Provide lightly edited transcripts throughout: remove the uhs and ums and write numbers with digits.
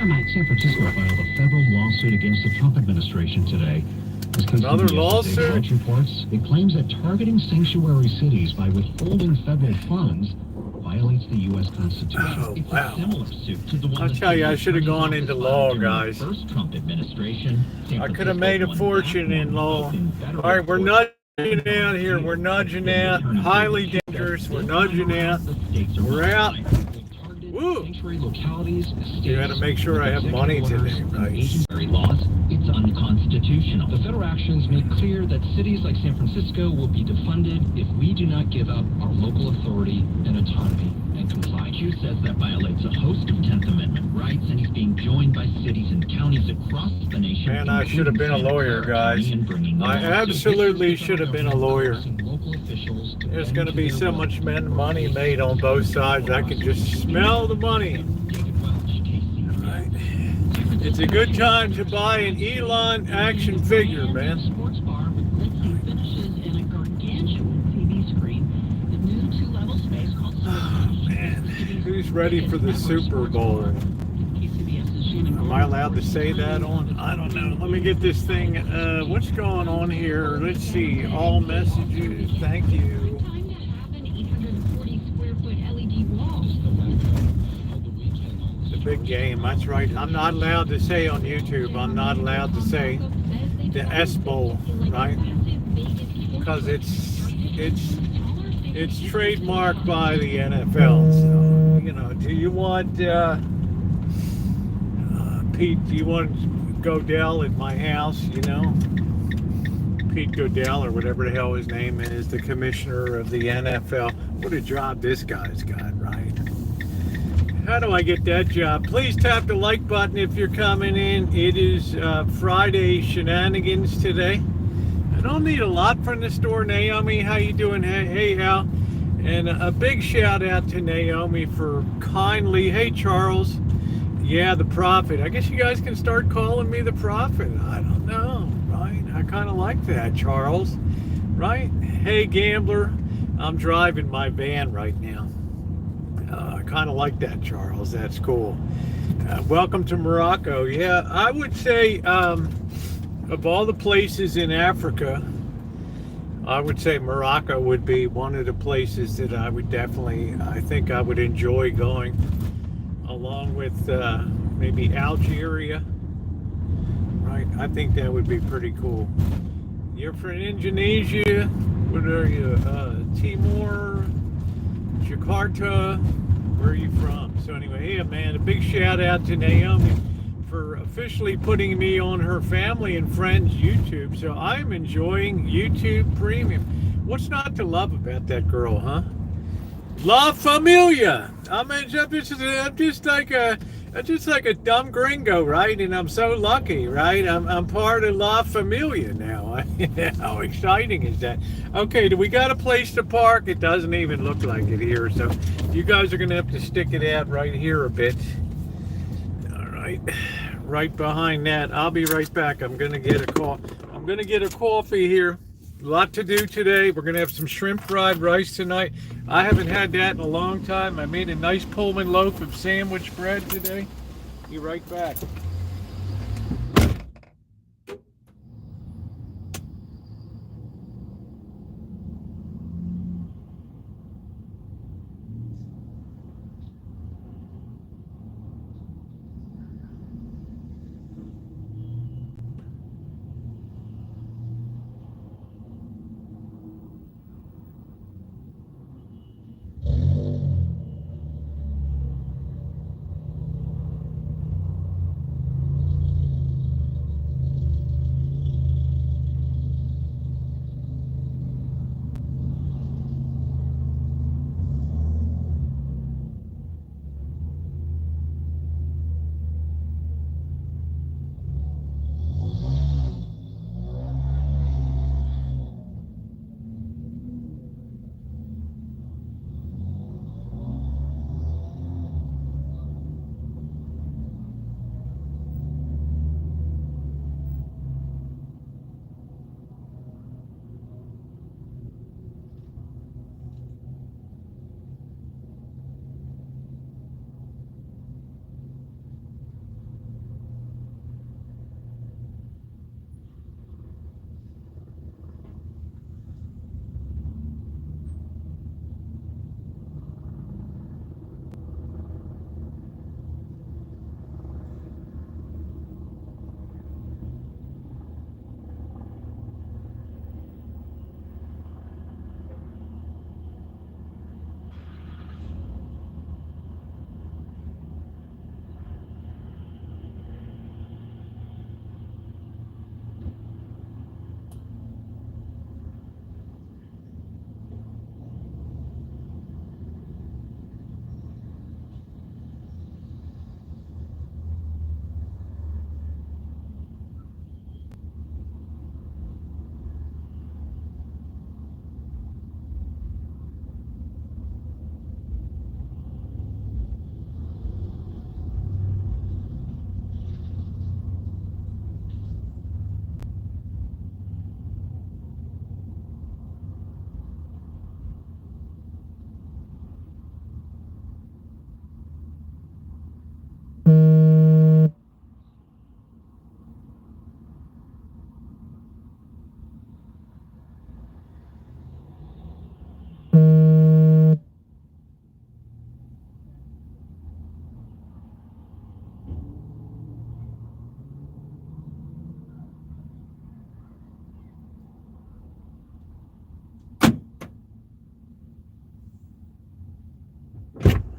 San Francisco filed a federal lawsuit against the Trump administration today. Another lawsuit? Reports, it claims that targeting sanctuary cities by withholding federal funds violates the U.S. Constitution. Oh, it's wow. a similar suit to the one I'll tell you, I should have gone into law, guys. First Trump administration. I could have made a fortune in law. All right, we're nudging out here. We're nudging out. Highly dangerous. We're nudging out. We're out. Woo! You got to make sure I have money today, right? Laws, it's unconstitutional. The federal actions make clear that cities like San Francisco will be defunded if we do not give up our local authority and autonomy and comply. Q says that violates a host of 10th Amendment rights, and he's being joined by cities and counties across the nation. Man, I should have been a lawyer, guys. I absolutely should have been a lawyer. There's going to be so much money made on both sides. I can just smell the money. Right. It's a good time to buy an Elon action figure, man. Oh, man. Who's ready for the Super Bowl? Am I allowed to say that on? I don't know. Let me get this thing. What's going on here? Let's see. All messages. Thank you. It's a big game. That's right. I'm not allowed to say on YouTube. I'm not allowed to say the S Bowl, right? Because it's trademarked by the NFL. So, you know, do you want Pete, do you want Godell at my house, you know? Pete Godell, or whatever the hell his name is, the commissioner of the NFL. What a job this guy's got, right? How do I get that job? Please tap the like button if you're coming in. It is Friday shenanigans today. I don't need a lot from the store. Naomi, how you doing? Hey, Al. And a big shout out to Naomi for kindly, hey, Charles. Yeah, the prophet. I guess you guys can start calling me the prophet. I don't know, right? I kind of like that, Charles, right? Hey, gambler. I'm driving my van right now. I kind of like that, Charles. That's cool. Welcome to Morocco. Yeah, I would say of all the places in Africa, I would say Morocco would be one of the places that I would definitely, I think I would enjoy going, along with maybe Algeria, right? I think that would be pretty cool. You're from Indonesia. What are you? Timor, Jakarta. Where are you from? So anyway, hey man, a big shout out to Naomi for officially putting me on her family and friends YouTube. So I'm enjoying YouTube Premium. What's not to love about that girl, huh? La Familia. I mean, I'm just like a dumb gringo, right? And I'm so lucky, right? I'm part of La Familia now. How exciting is that? Okay, do we got a place to park? It doesn't even look like it here, so you guys are gonna have to stick it out right here a bit. All right, right behind that. I'll be right back. I'm gonna get a call. I'm gonna get a coffee here. A lot to do today. We're gonna have some shrimp fried rice tonight. I haven't had that in a long time. I made a nice Pullman loaf of sandwich bread today. Be right back.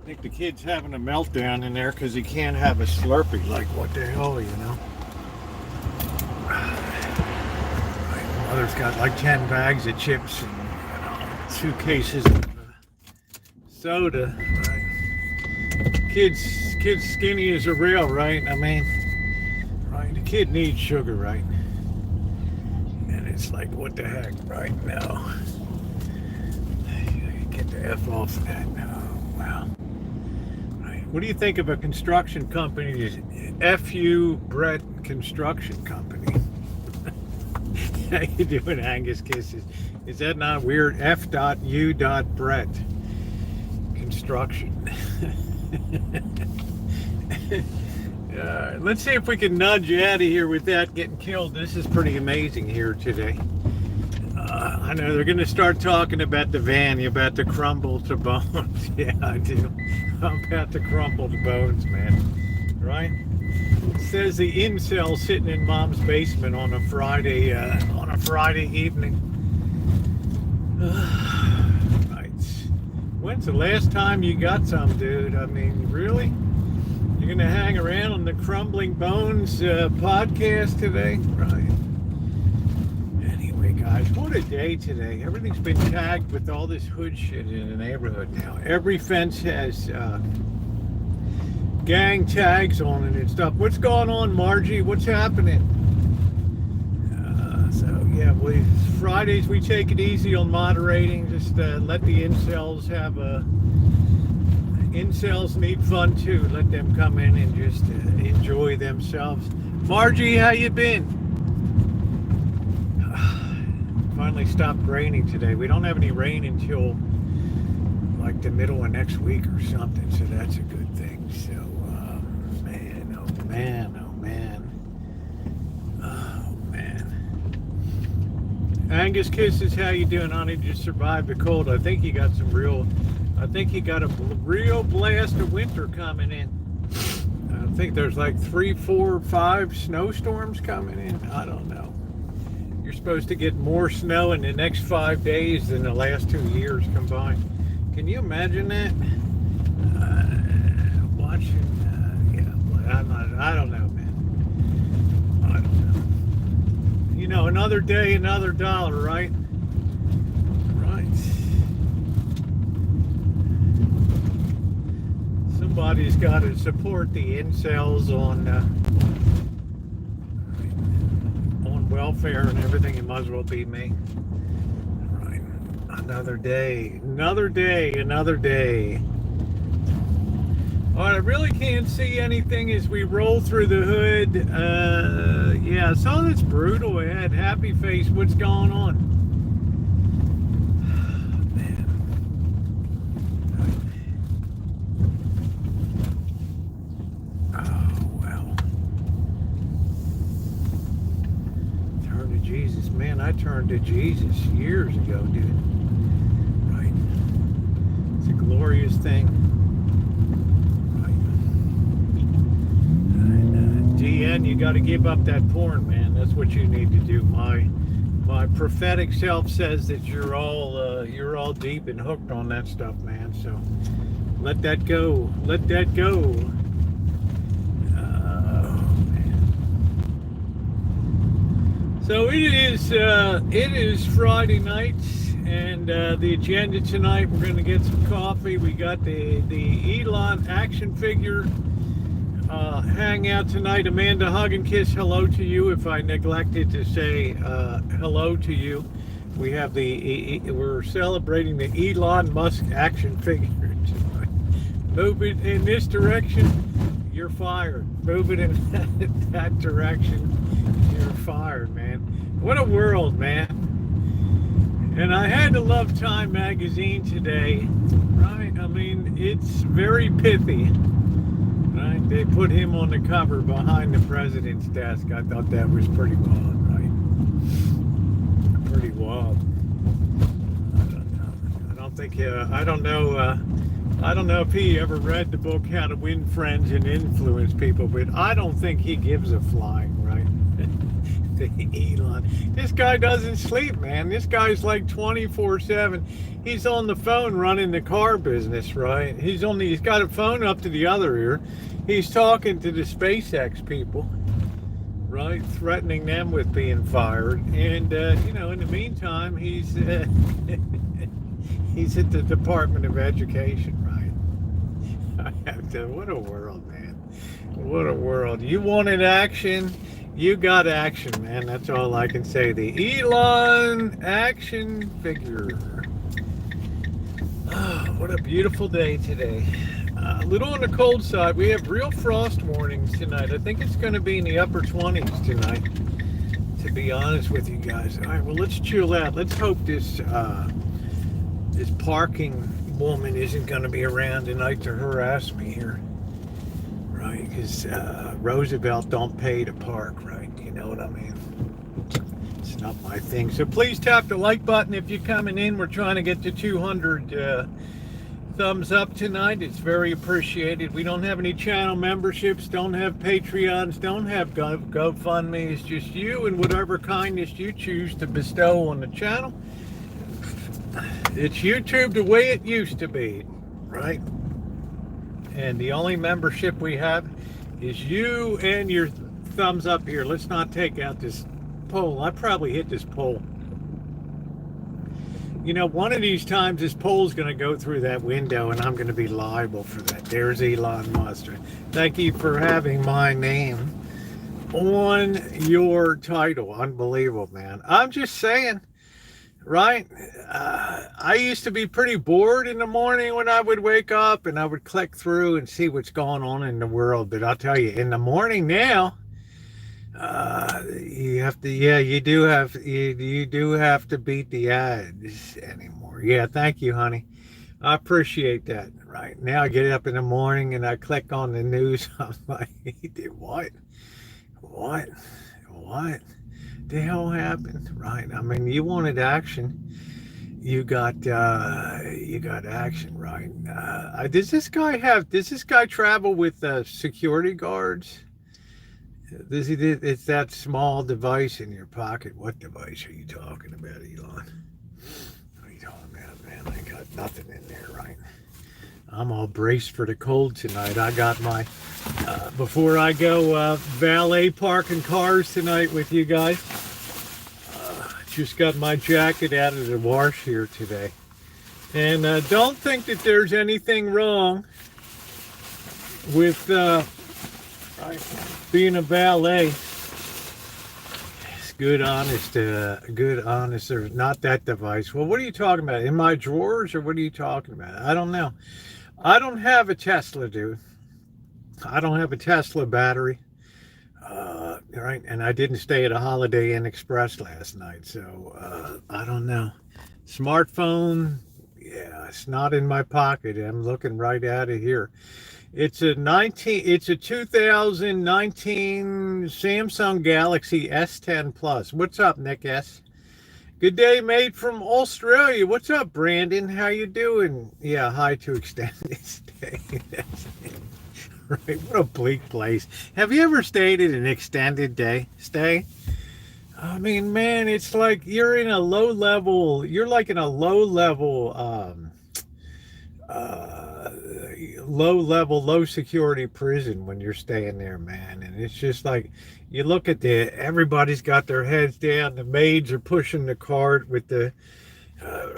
I think the kid's having a meltdown in there because he can't have a Slurpee. Like, what the hell, you know? My mother's got like 10 bags of chips and 2 cases of soda, right? Kid's skinny as a rail, right? I mean, right? The kid needs sugar, right? And it's like, what the heck, right? No. Get the F off that. No. Wow. Right. What do you think of a construction company? F.U. Brett Construction Company. How you doing, Angus Kisses? Is that not weird? F.U. Brett Construction. Let's see if we can nudge you out of here without getting killed. This is pretty amazing here today. I know they're going to start talking about the van. You're about to crumble to bones. Yeah, I do. I'm about to crumble to bones, man. Right? It says the incel sitting in mom's basement on a Friday evening. Right. When's the last time you got some, dude? I mean, really? You're going to hang around on the Crumbling Bones podcast today? Right. Anyway, guys, what a day today. Everything's been tagged with all this hood shit in the neighborhood now. Every fence has gang tags on it and stuff. What's going on, Margie? What's happening? Yeah, Fridays we take it easy on moderating. Just let the incels have a... Incels need fun too. Let them come in and just enjoy themselves. Margie, how you been? Finally stopped raining today. We don't have any rain until like the middle of next week or something, so that's a good thing. So, man, oh man, oh man, oh man. Angus Kisses, how you doing, honey? Just survived the cold. I think he got a real blast of winter coming in. I think there's like 3, 4, 5 snowstorms coming in. I don't know. You're supposed to get more snow in the next 5 days than the last 2 years combined. Can you imagine that? Watching, I don't know, man. I don't know. You know, another day, another dollar, right? Somebody's got to support the incels on welfare and everything. It might as well be me. Right. Another day, another day, another day. All right, I really can't see anything as we roll through the hood. Yeah, so that's brutal. I had Happy Face. What's going on? Jesus, man, I turned to Jesus years ago, dude. Right. It's a glorious thing. Right. And DN, you got to give up that porn, man. That's what you need to do. My prophetic self says that you're all deep and hooked on that stuff, man. So let that go. Let that go. So it is Friday night, and the agenda tonight, we're going to get some coffee. We got the Elon action figure hangout tonight. Amanda, hug and kiss hello to you if I neglected to say hello to you. We have we're celebrating the Elon Musk action figure tonight. Move it in this direction, you're fired. Move it in that direction, you're fired, man. What a world, man. And I had to love Time magazine today, right? I mean, it's very pithy, right? They put him on the cover behind the president's desk. I thought that was pretty wild, right? Pretty wild. I don't know if he ever read the book How to Win Friends and Influence People, but I don't think he gives a flying, right? Elon. This guy doesn't sleep, man. This guy's like 24/7. He's on the phone running the car business, right? He's got a phone up to the other ear. He's talking to the SpaceX people, right? Threatening them with being fired. And in the meantime, he's he's at the Department of Education, right? I have to. What a world, man. What a world. You wanted action. You got action, man. That's all I can say. The Elon action figure. Oh, what a beautiful day today. A little on the cold side. We have real frost warnings tonight. I think it's going to be in the upper 20s tonight, to be honest with you guys. All right, well, let's chill out. Let's hope this parking woman isn't going to be around tonight to harass me here. Right, because Roosevelt don't pay to park, right? You know what I mean? It's not my thing. So please tap the like button if you're coming in. We're trying to get to 200 thumbs up tonight. It's very appreciated. We don't have any channel memberships, don't have Patreons, don't have GoFundMe. It's just you and whatever kindness you choose to bestow on the channel. It's YouTube the way it used to be, right? And the only membership we have is you and your thumbs up here. Let's not take out this pole. I probably hit this pole. You know, one of these times this pole's going to go through that window and I'm going to be liable for that. There's Elon Musk. Thank you for having my name on your title. Unbelievable, man. I'm just saying. Right? I used to be pretty bored in the morning when I would wake up and I would click through and see what's going on in the world. But I'll tell you, in the morning now, you have to, you do have to beat the ads anymore. Yeah, thank you, honey. I appreciate that. Right now, I get up in the morning and I click on the news. I'm like, what? The hell happened? Right? I mean, you wanted action. You got action, right? Does this guy travel with security guards? It's that small device in your pocket. What device are you talking about, Elon? What are you talking about, man? I got nothing in there, right? I'm all braced for the cold tonight. I got my, before I go valet parking cars tonight with you guys, just got my jacket out of the wash here today. And don't think that there's anything wrong with being a valet. It's good, honest, or not that device. Well, what are you talking about? In my drawers, or what are you talking about? I don't know. I don't have a Tesla, dude. I don't have a Tesla battery. Right? And I didn't stay at a Holiday Inn Express last night, so I don't know. Smartphone, yeah, it's not in my pocket. I'm looking right at it here. It's a 2019 Samsung Galaxy S10 Plus. What's up, Nick S? Good day, mate, from Australia. What's up, Brandon? How you doing? Yeah, hi to extended stay. Right, what a bleak place. Have you ever stayed at an extended stay? I mean, man, it's like you're in a low security prison when you're staying there, man. And it's just like, you look at everybody's got their heads down. The maids are pushing the cart with the,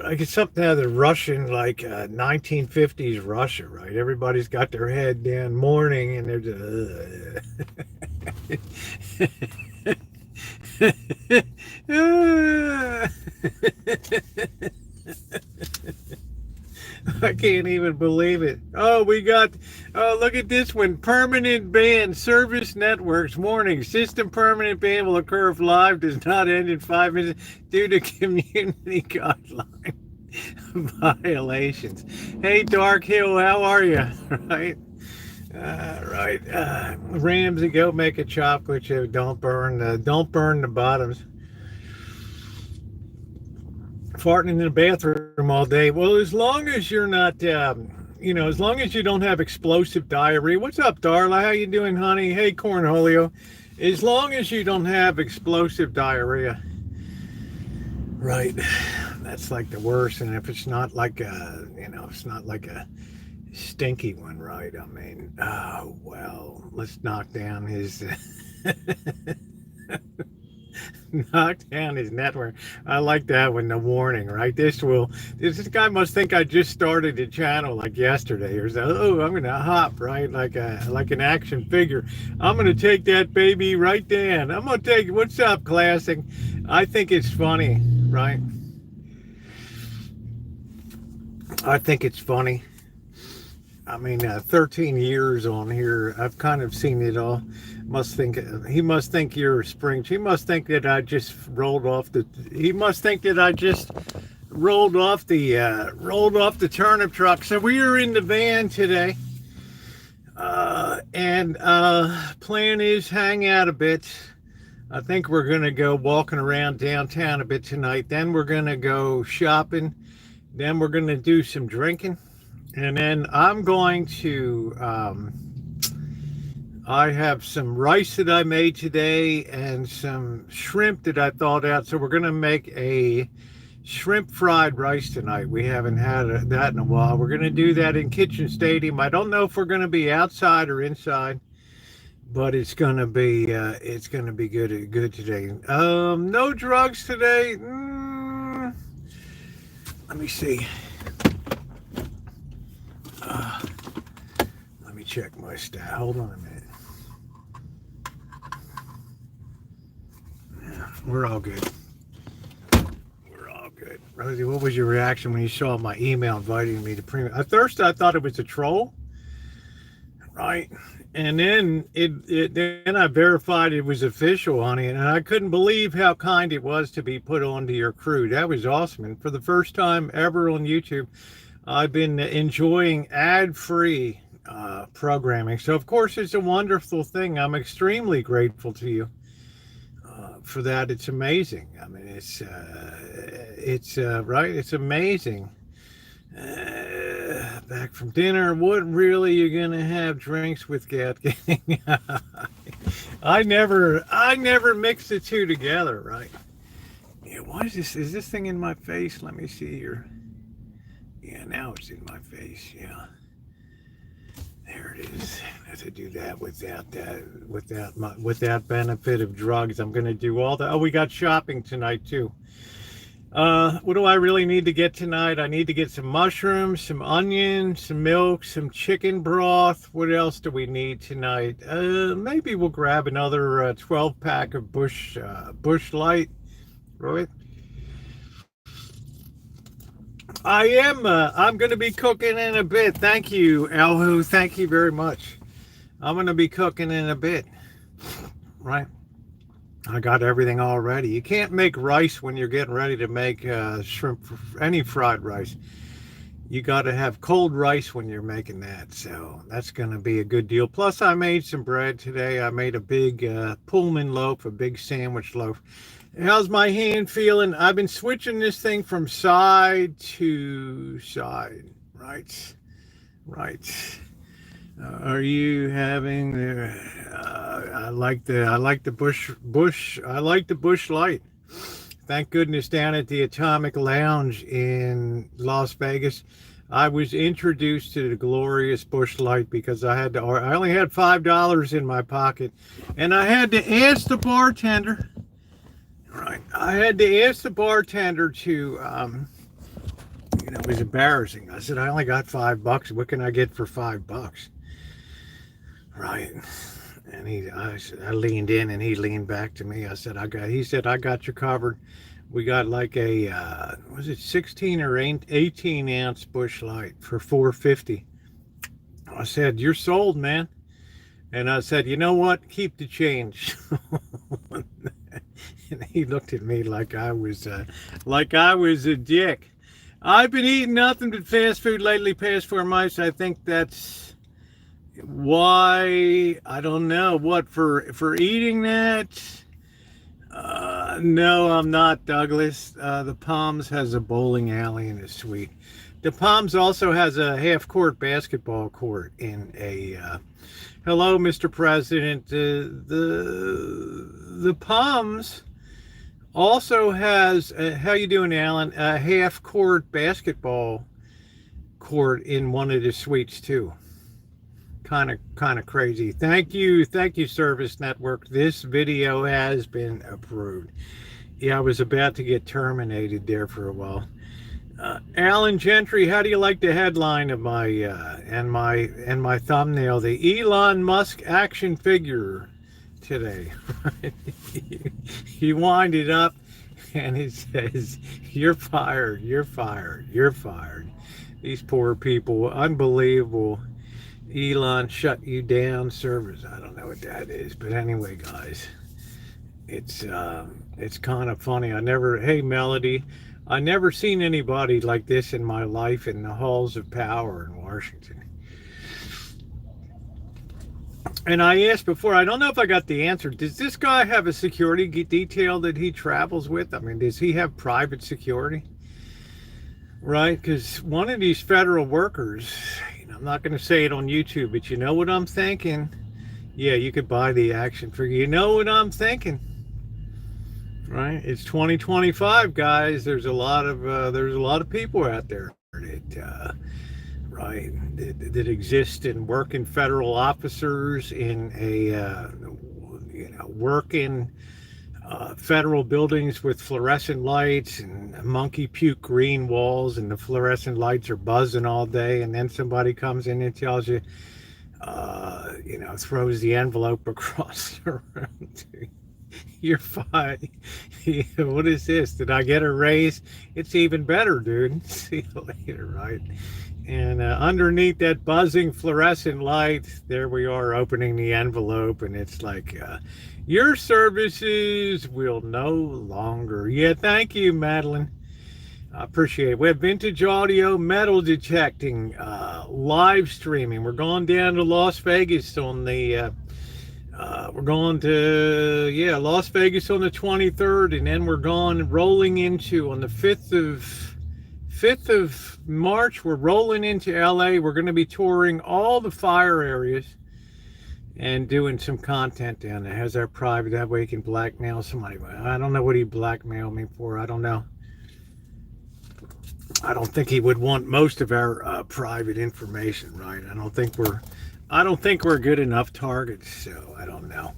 like it's something out of the Russian, like 1950s Russia, right? Everybody's got their head down, mourning, and they're just, I can't even believe it. Oh, look at this one. Permanent ban. Service networks. Warning. System permanent ban will occur if live does not end in 5 minutes due to community guideline violations. Hey, Dark Hill, how are you? Right? Right. Ramsey, go make a chocolate chip. Don't burn the bottoms. Farting in the bathroom all day. Well, as long as you're not, as long as you don't have explosive diarrhea. What's up, Darla? How you doing, honey? Hey, Cornholio. As long as you don't have explosive diarrhea, right? That's like the worst. And if it's not like a, it's not like a stinky one, right? I mean, oh, well, let's knock down his, knock down his network. I like that one, the warning, right? This guy must think I just started the channel like yesterday or so. Oh, I'm gonna hop, right? Like an action figure. I'm gonna take that baby right down. I'm gonna take, what's up, classic? I think it's funny, right? I think it's funny. I mean, 13 years on here, I've kind of seen it all. He must think you're a spring. He must think that I just rolled off the. He must think that I just rolled off the turnip truck. So we are in the van today, and plan is hang out a bit. I think we're gonna go walking around downtown a bit tonight. Then we're gonna go shopping. Then we're gonna do some drinking. And then I'm going to, I have some rice that I made today and some shrimp that I thawed out. So we're going to make a shrimp fried rice tonight. We haven't had that in a while. We're going to do that in Kitchen Stadium. I don't know if we're going to be outside or inside, but it's going to be good today. No drugs today. Let me see. Let me check my stat. Hold on a minute. Yeah, we're all good. We're all good. Rosie, what was your reaction when you saw my email inviting me to premium? At first, I thought it was a troll, right? And then then I verified it was official, honey, and I couldn't believe how kind it was to be put onto your crew. That was awesome. And for the first time ever on YouTube, I've been enjoying ad-free programming. So, of course, it's a wonderful thing. I'm extremely grateful to you for that. It's amazing. I mean, it's right. It's amazing. Back from dinner. What really you gonna have drinks with, Cat Gang? I never mix the two together, right? Yeah. Why is this? Is this thing in my face? Let me see here. Yeah, now it's in my face. Yeah, there it is. I have to do that without benefit of drugs. I'm gonna do all that. Oh, we got shopping tonight too. What do I really need to get tonight? I need to get some mushrooms, some onions, some milk, some chicken broth. What else do we need tonight? Maybe we'll grab another 12-pack of Bush Light, right? I'm going to be cooking in a bit. Thank you, Elhu. Thank you very much. I'm going to be cooking in a bit, right? I got everything all ready. You can't make rice when you're getting ready to make shrimp, any fried rice. You got to have cold rice when you're making that. So that's going to be a good deal. Plus, I made some bread today. I made a big Pullman loaf, a big sandwich loaf. How's my hand feeling? I've been switching this thing from side to side. Right. Are you having the? I like the Bush Light. Thank goodness down at the Atomic Lounge in Las Vegas, I was introduced to the glorious Bush Light because I only had $5 in my pocket, and I had to ask the bartender. Right, I had to ask the bartender to. It was embarrassing. I said, I only got $5. What can I get for $5? Right. And I leaned in and he leaned back to me. He said, I got you covered. We got like a, was it 16 or 18 ounce Bush Light for $4.50. I said, you're sold, man. And I said, you know what? Keep the change. And he looked at me like I was a dick. I've been eating nothing but fast food lately, past 4 months. I think that's why. I don't know what for eating that. No, I'm not, Douglas. The Palms has a bowling alley and a suite. The Palms also has a half-court basketball court in a. Hello, Mr. President. The Palms also has. How you doing, Alan? A half-court basketball court in one of the suites too. Kind of crazy. Thank you, Service Network. This video has been approved. Yeah, I was about to get terminated there for a while. Alan Gentry, how do you like the headline of my and my thumbnail? The Elon Musk action figure today. He wind it up and it says, "You're fired. You're fired. You're fired." These poor people, unbelievable. Elon shut you down servers. I don't know what that is, but anyway, guys, it's kind of funny. Hey Melody, I never seen anybody like this in my life in the halls of power in Washington. And I asked before, I don't know if I got the answer. Does this guy have a security detail that he travels with? I mean, does he have private security? Right? Because one of these federal workers, I'm not going to say it on YouTube, but you know what I'm thinking? Yeah, you could buy the action figure. You know what I'm thinking? Right? It's 2025, guys. There's a lot of people out there that that exist and work in federal officers in work in federal buildings with fluorescent lights and monkey puke green walls, and the fluorescent lights are buzzing all day, and then somebody comes in and tells you, throws the envelope across the room. You're fine. What is this? Did I get a raise? It's even better, dude. See you later, right? And underneath that buzzing fluorescent light, there we are opening the envelope, and it's like, your services will no longer. Yeah, thank you, Madeline. I appreciate it. We have vintage audio, metal detecting, live streaming. We're going down to Las Vegas on the, we're going to, Las Vegas on the 23rd, and then we're rolling into on the 5th of March, we're rolling into LA. We're going to be touring all the fire areas and doing some content down there. Has our private, that way you can blackmail somebody. I don't know what he blackmailed me for. I don't know. I don't think he would want most of our private information, right? I don't think we're good enough targets, so I don't know.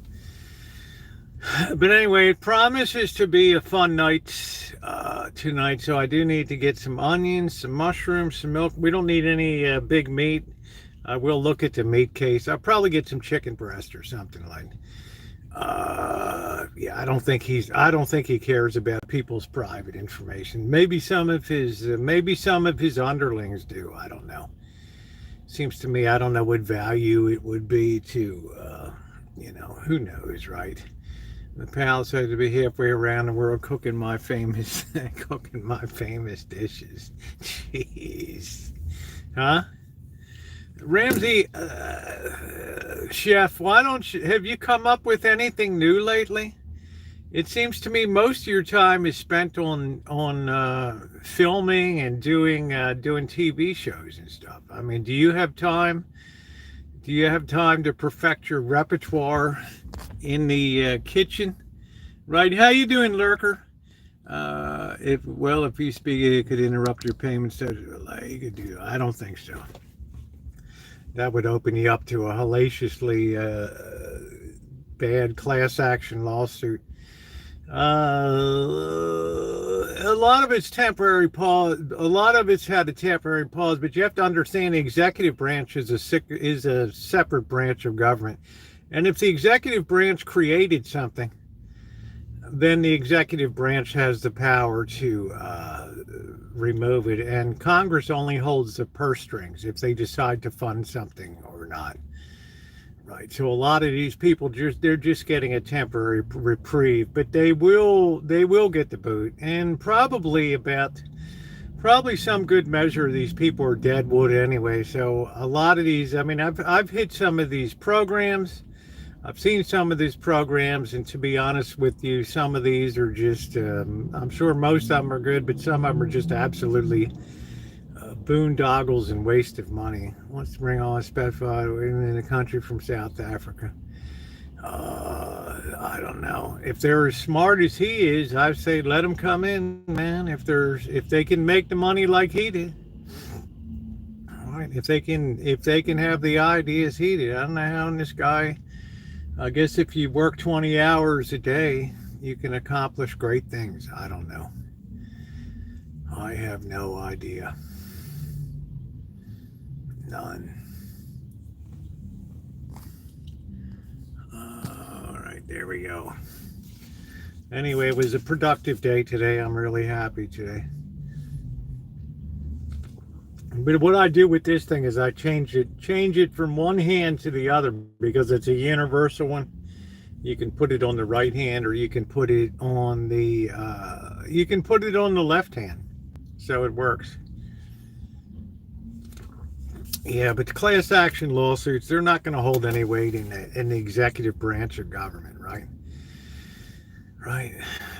But anyway, it promises to be a fun night tonight, so I do need to get some onions, some mushrooms, some milk. We don't need any big meat. I will look at the meat case. I'll probably get some chicken breast or something like. I don't think he cares about people's private information. Maybe some of his underlings do. I don't know. Seems to me, I don't know what value it would be to, who knows, right? The palace had to be halfway around the world cooking my famous dishes. Jeez. Huh? Ramsey, chef, have you come up with anything new lately? It seems to me most of your time is spent on filming and doing TV shows and stuff. I mean, do you have time? Do you have time to perfect your repertoire in the kitchen? Right? How you doing, Lurker? If you speak, it could interrupt your payments. You could do. I don't think so. That would open you up to a hellaciously bad class action lawsuit. A lot of it's temporary pause. A lot of it's had a temporary pause, but you have to understand the executive branch is a separate branch of government. And if the executive branch created something, then the executive branch has the power to remove it. And Congress only holds the purse strings if they decide to fund something or not. Right. So a lot of these people they're just getting a temporary reprieve, but they will get the boot. And probably some good measure of these people are deadwood anyway. So a lot of these, I mean, I've hit some of these programs. I've seen some of these programs, and to be honest with you, some of these are just, I'm sure most of them are good, but some of them are just absolutely boondoggles and waste of money. Wants to bring all unspecified in the country from South Africa. I don't know. If they're as smart as he is, I say let them come in, man. If they can make the money like he did, all right. If they can have the ideas he did, I don't know how this guy. I guess if you work 20 hours a day, you can accomplish great things. I don't know. I have no idea. None. All right, there we go. Anyway, it was a productive day today. I'm really happy today. But what I do with this thing is I change it from one hand to the other because it's a universal one. You can put it on the right hand, or you can put it on the left hand, so it works. Yeah, but the class action lawsuits, they're not going to hold any weight in the executive branch of government, right? Right.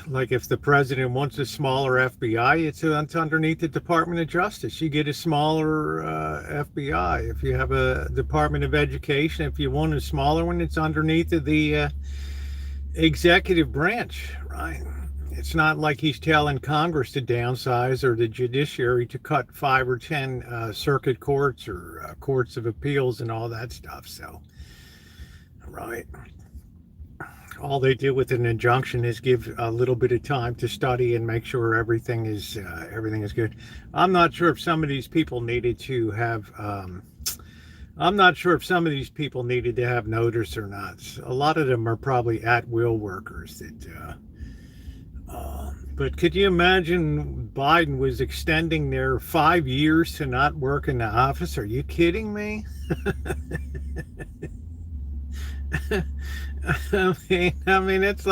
Like if the president wants a smaller FBI, it's underneath the Department of Justice. You get a smaller FBI. If you have a Department of Education, if you want a smaller one, it's underneath the executive branch, right? It's not like he's telling Congress to downsize or the judiciary to cut 5 or 10 circuit courts or courts of appeals and all that stuff. So, right. All they do with an injunction is give a little bit of time to study and make sure everything is good. I'm not sure if some of these people needed to have. I'm not sure if some of these people needed to have notice or not. A lot of them are probably at-will workers. But could you imagine Biden was extending their 5 years to not work in the office? Are you kidding me? I mean, that's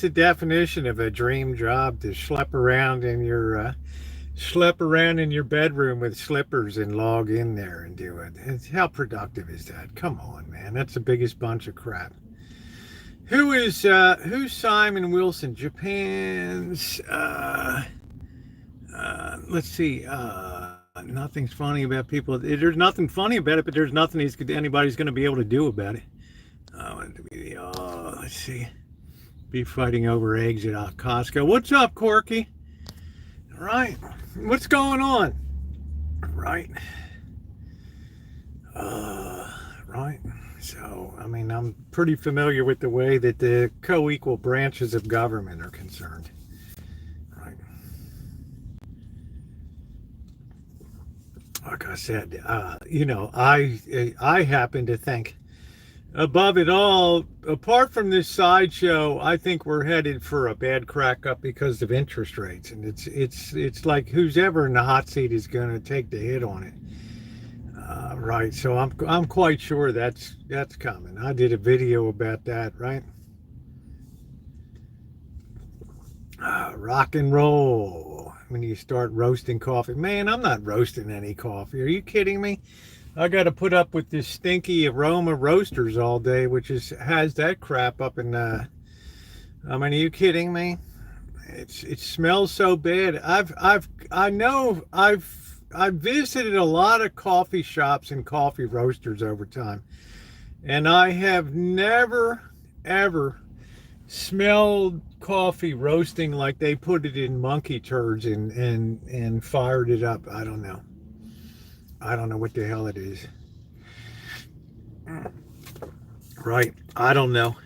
the definition of a dream job, to schlep around in your bedroom with slippers and log in there and do it. How productive is that? Come on, man. That's the biggest bunch of crap. Who's Simon Wilson? Japan's, let's see, nothing's funny about people. There's nothing funny about it, but there's nothing anybody's going to be able to do about it. Let's see. Be fighting over eggs at Costco. What's up, Corky? Right. What's going on? Right. Right. So, I mean, I'm pretty familiar with the way that the co-equal branches of government are concerned. Right. Like I said, I happen to think, above it all, apart from this sideshow, I think we're headed for a bad crack up because of interest rates, and it's like who's ever in the hot seat is going to take the hit on it. Right, so I'm quite sure that's coming. I did a video about that, right? Rock and roll. When you start roasting coffee, man, I'm not roasting any coffee. Are you kidding me? I got to put up with this stinky aroma roasters all day, which has that crap up in the. I mean, are you kidding me? It smells so bad. I've visited a lot of coffee shops and coffee roasters over time, and I have never ever smelled coffee roasting like they put it in monkey turds and fired it up. I don't know what the hell it is. Right, I don't know.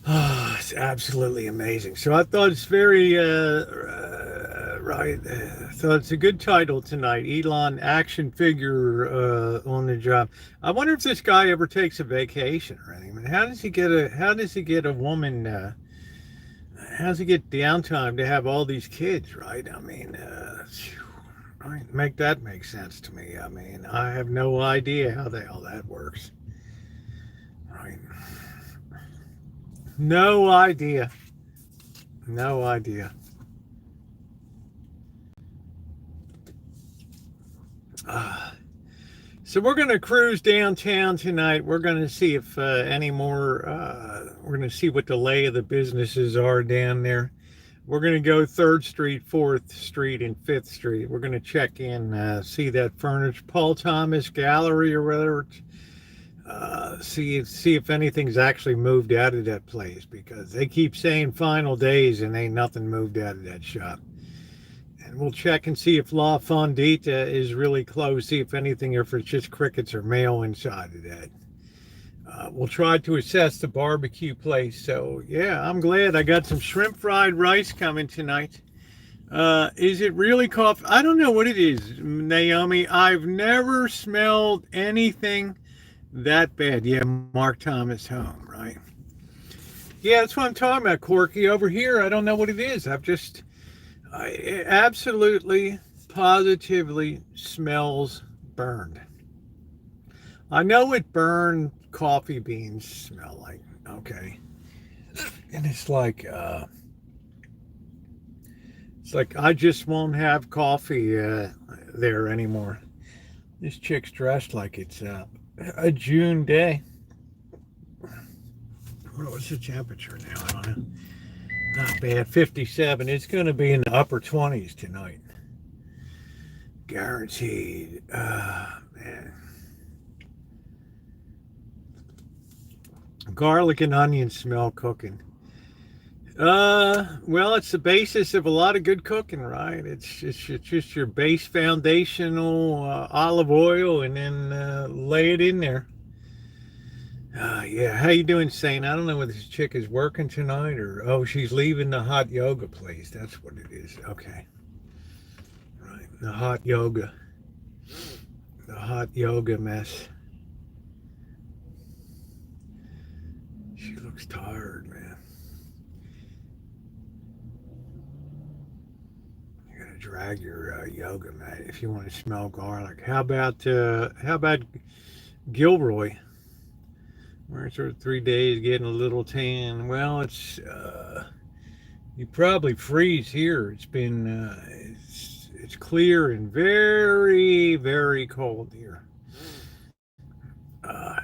Oh, it's absolutely amazing. So I thought it's very right. So it's a good title tonight. Elon action figure on the job. I wonder if this guy ever takes a vacation or anything. How does he get a woman? How does he get downtime to have all these kids? Right. I mean, right. Make sense to me. I mean, I have no idea how the hell that works. Right. No idea. So we're going to cruise downtown tonight. We're going to see if any more, we're going to see what the lay of the businesses are down there. We're going to go 3rd Street, 4th Street, and 5th Street. We're going to check in, see that furniture, Paul Thomas Gallery or whatever. See if anything's actually moved out of that place, because they keep saying final days and ain't nothing moved out of that shop. And we'll check and see if La Fondita is really closed, see if anything, or if it's just crickets or mail inside of that. We'll try to assess the barbecue place. So yeah, I'm glad I got some shrimp fried rice coming tonight. Is it really coffee? I don't know what it is, Naomi. I've never smelled anything that bad. Yeah, Mark Thomas home, right? Yeah, that's what I'm talking about, Corky. Over here, I don't know what it is. It absolutely, positively smells burned. I know what burned coffee beans smell like. Okay. And it's like I just won't have coffee there anymore. This chick's dressed like it's a June day. What's the temperature now? I don't know. Not bad. 57. It's going to be in the upper 20s tonight. Guaranteed. Man. Garlic and onion smell cooking. Well, it's the basis of a lot of good cooking, right? It's just your base foundational olive oil, and then lay it in there. Yeah, how you doing, Saint? I don't know whether this chick is working tonight or she's leaving the hot yoga place. That's what it is. Okay, right. The hot yoga mess. She looks tired, man. You gotta drag your yoga mat if you want to smell garlic. How about Gilroy? We're sort of 3 days getting a little tan. Well, it's you probably freeze here. It's been it's clear and very, very cold here.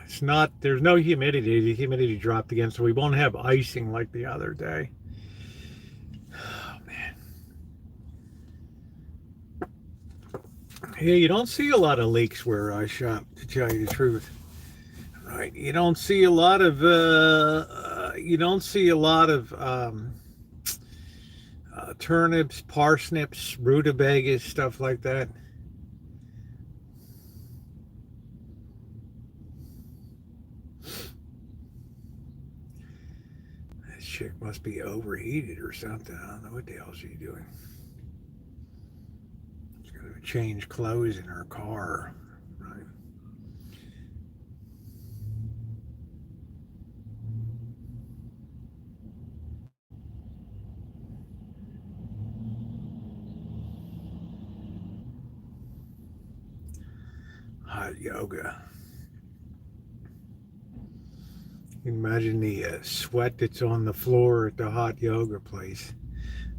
It's not, there's no humidity. The humidity dropped again, so we won't have icing like the other day. Oh, man. Yeah, you don't see a lot of leaks where I shop, to tell you the truth. Right. You don't see a lot of turnips, parsnips, rutabagas, stuff like that. This chick must be overheated or something. I don't know what the hell she's doing. She's gonna change clothes in her car. Right. Hot yoga. You can imagine the sweat that's on the floor at the hot yoga place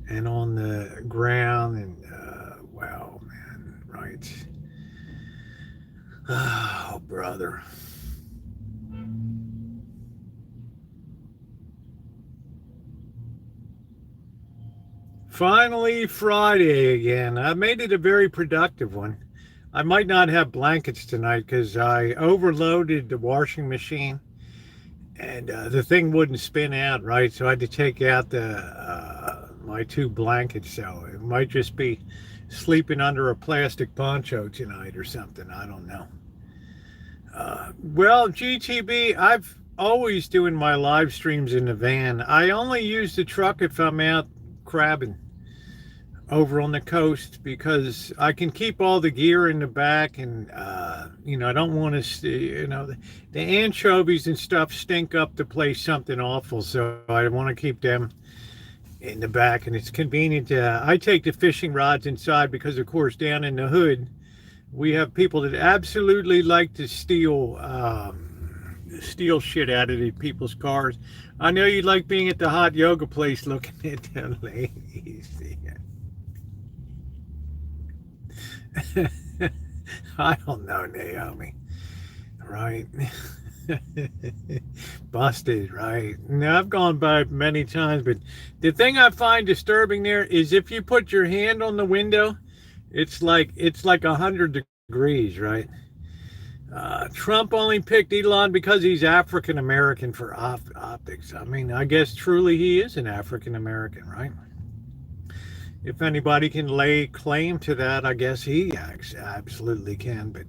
and on the ground, and wow, man, right? Oh, brother. Finally, Friday again. I made it a very productive one. I might not have blankets tonight because I overloaded the washing machine, and the thing wouldn't spin out right, so I had to take out my 2 blankets. So it might just be sleeping under a plastic poncho tonight or something. I don't know. Well, GTB, I've always doing my live streams in the van. I only use the truck if I'm out crabbing over on the coast, because I can keep all the gear in the back, and I don't want to, the anchovies and stuff stink up the place something awful, so I want to keep them in the back. And it's convenient. I take the fishing rods inside because, of course, down in the hood we have people that absolutely like to steal shit out of the people's cars. I know you like being at the hot yoga place looking at the ladies. I don't know, Naomi. Right? Busted, right? Now, I've gone by many times, but the thing I find disturbing there is if you put your hand on the window, it's like 100 degrees, right? Trump only picked Elon because he's African American for optics. I mean, I guess truly he is an African American, right? If anybody can lay claim to that, I guess he absolutely can. But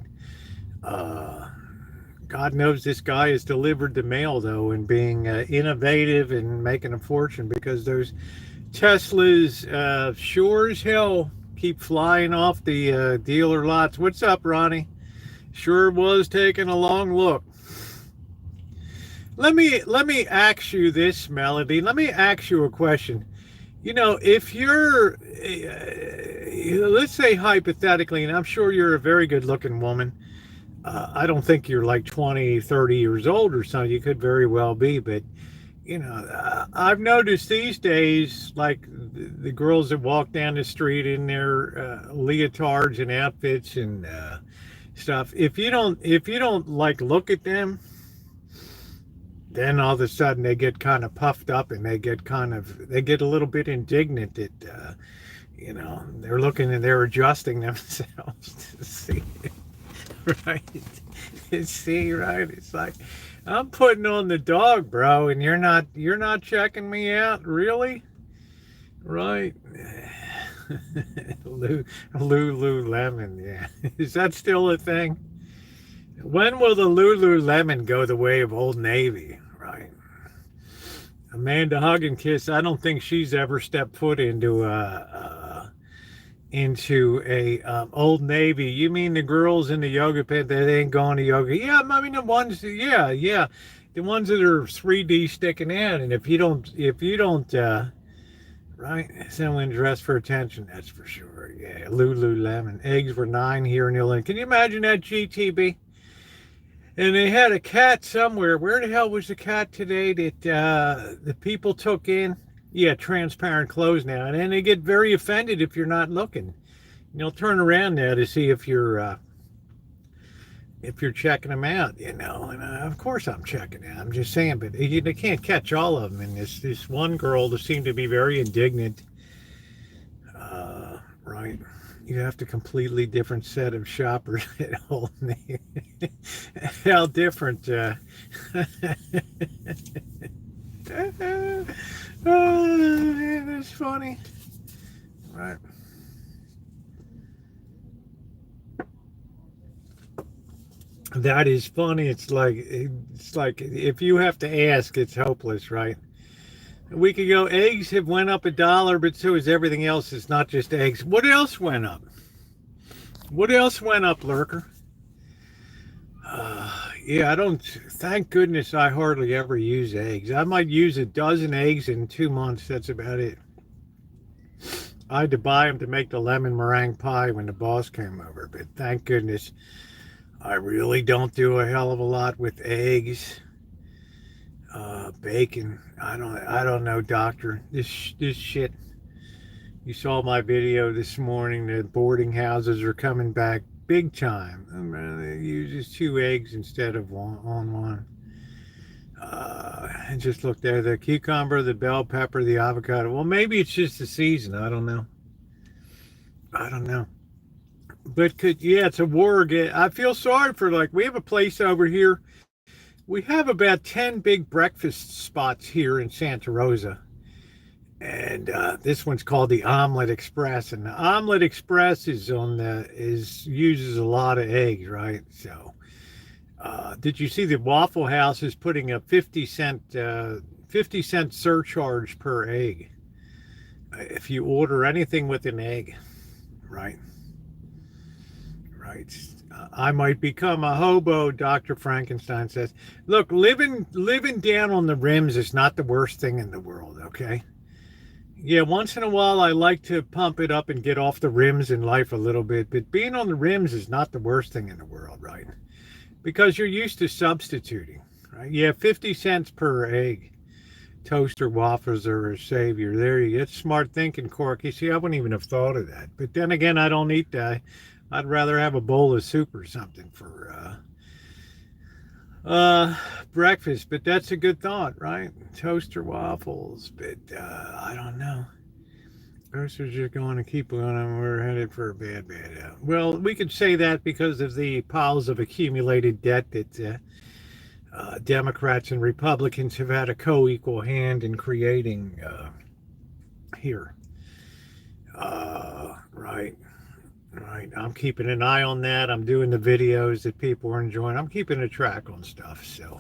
God knows this guy has delivered the mail, though, and being innovative and making a fortune, because those Teslas sure as hell keep flying off the dealer lots. What's up, Ronnie? Sure was taking a long look. Let me ask you this, Melody. Let me ask you a question. You know, if you're, let's say hypothetically, and I'm sure you're a very good looking woman. I don't think you're like 20, 30 years old or something. You could very well be, but I've noticed these days, like the girls that walk down the street in their leotards and outfits and stuff. If you don't like look at them, then all of a sudden they get kind of puffed up and they get a little bit indignant that they're looking and they're adjusting themselves to see it, right? See, right? It's like, I'm putting on the dog, bro, and you're not checking me out, really? Right? Lululemon, yeah. Is that still a thing? When will the Lululemon go the way of Old Navy? Right? Amanda Hug and Kiss. I don't think she's ever stepped foot into a Old Navy. You mean the girls in the yoga pit that ain't going to yoga? Yeah, I mean the ones. Yeah, the ones that are 3D sticking out. And if you don't, right, someone dressed for attention. That's for sure. Yeah, Lululemon. Eggs were 9 here in Illinois. Can you imagine that, GTB? And they had a cat somewhere. Where the hell was the cat today that the people took in? Yeah, transparent clothes now. And then they get very offended if you're not looking. Turn around now to see if you're checking them out, And of course I'm checking it. I'm just saying, but they can't catch all of them. And this one girl that seemed to be very indignant. Right. You have a completely different set of shoppers at Old Navy. How different. Oh, that's funny. Right. That is funny. It's like if you have to ask, it's hopeless, right? A week ago, eggs have went up $1, but so is everything else. It's not just eggs. What else went up? What else went up, Lurker? Yeah, I don't. Thank goodness I hardly ever use eggs. I might use a dozen eggs in 2 months. That's about it. I had to buy them to make the lemon meringue pie when the boss came over, but thank goodness I really don't do a hell of a lot with eggs. Bacon. I don't know, doctor. This shit. You saw my video this morning. The boarding houses are coming back big time. I mean, they use 2 eggs instead of one. I just looked there. The cucumber, the bell pepper, the avocado. Well, maybe it's just the season. I don't know. But it's a war again. I feel sorry for, we have a place over here. We have about 10 big breakfast spots here in Santa Rosa. And this one's called the Omelet Express. And the Omelet Express uses a lot of eggs, right? So, did you see the Waffle House is putting a 50-cent surcharge per egg if you order anything with an egg, right? Right. I might become a hobo, Dr. Frankenstein says. Look, living down on the rims is not the worst thing in the world, okay? Yeah, once in a while I like to pump it up and get off the rims in life a little bit, but being on the rims is not the worst thing in the world, right? Because you're used to substituting, right? Yeah, 50 cents per egg. Toaster waffles are a savior. There you get smart thinking, Corky. See, I wouldn't even have thought of that. But then again, I don't eat that. I'd rather have a bowl of soup or something for breakfast, but that's a good thought, right? Toaster waffles, but I don't know. Groceries are going to keep going, and we're headed for a bad. Well, we could say that because of the piles of accumulated debt that Democrats and Republicans have had a co-equal hand in creating here. Right. Right. I'm keeping an eye on that. I'm doing the videos that people are enjoying. I'm keeping a track on stuff. So,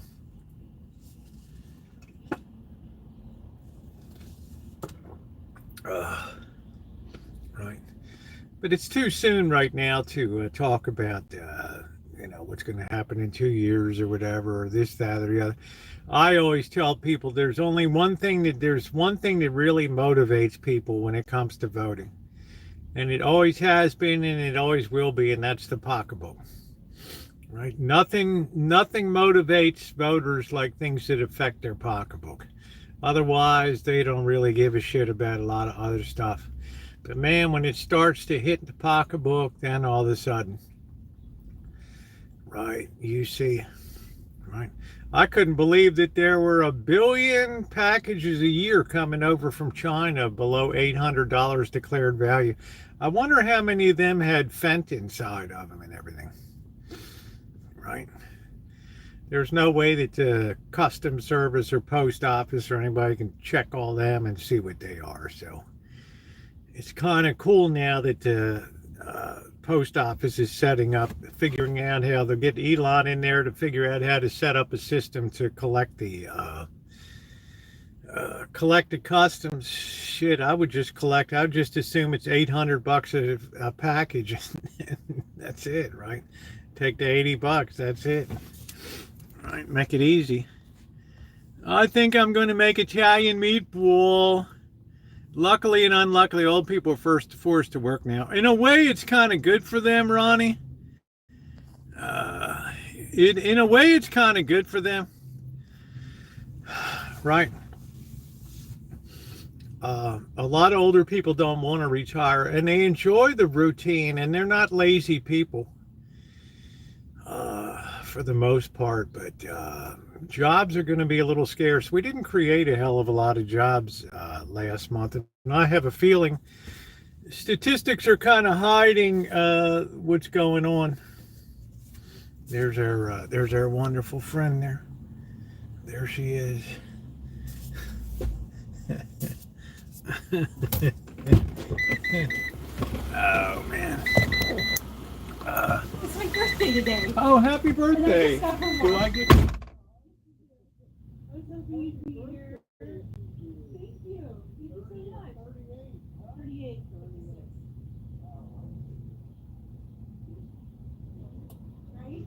right. But it's too soon right now to talk about, what's going to happen in 2 years or whatever, or this, that, or the other. I always tell people there's one thing that really motivates people when it comes to voting. And it always has been and it always will be, and that's the pocketbook. Right? Nothing motivates voters like things that affect their pocketbook. Otherwise, they don't really give a shit about a lot of other stuff. But man, when it starts to hit the pocketbook, then all of a sudden, right, you see, right? I couldn't believe that there were 1 billion packages a year coming over from China below $800 declared value. I wonder how many of them had fent inside of them and everything, right? There's no way that the customs service or post office or anybody can check all them and see what they are. So it's kind of cool now that the post office is figuring out how they'll get Elon in there to figure out how to set up a system to collect the customs. Shit, I would just assume it's $800 a package. That's it, right? Take the $80, that's it. Right, make it easy. I think I'm going to make Italian meatball. Luckily and unluckily, old people are forced to work now. In a way, it's kind of good for them, Ronnie. In a way, it's kind of good for them. Right? A lot of older people don't want to retire, and they enjoy the routine, and they're not lazy people for the most part, but jobs are going to be a little scarce. We didn't create a hell of a lot of jobs last month, and I have a feeling statistics are kind of hiding what's going on. There's our wonderful friend there. There she is. Oh man. It's my birthday today. Oh, happy birthday! And I just got home. Do I get? I was hoping you'd be here. Thank you. You did so much. 38. Right?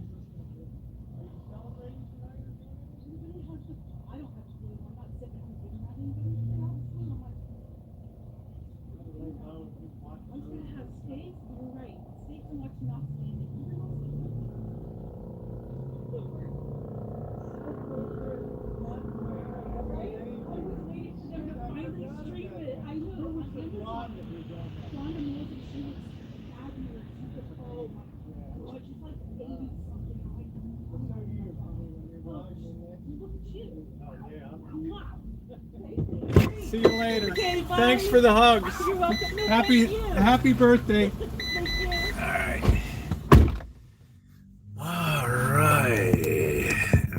I don't have to do it. I'm not sitting at home doing nothing. I was going to have steak. You're right. Steak and watch not standing. See you later. Okay, bye. Thanks for the hugs. You're welcome. No, thank you. Happy birthday. Thank you. All right. All right.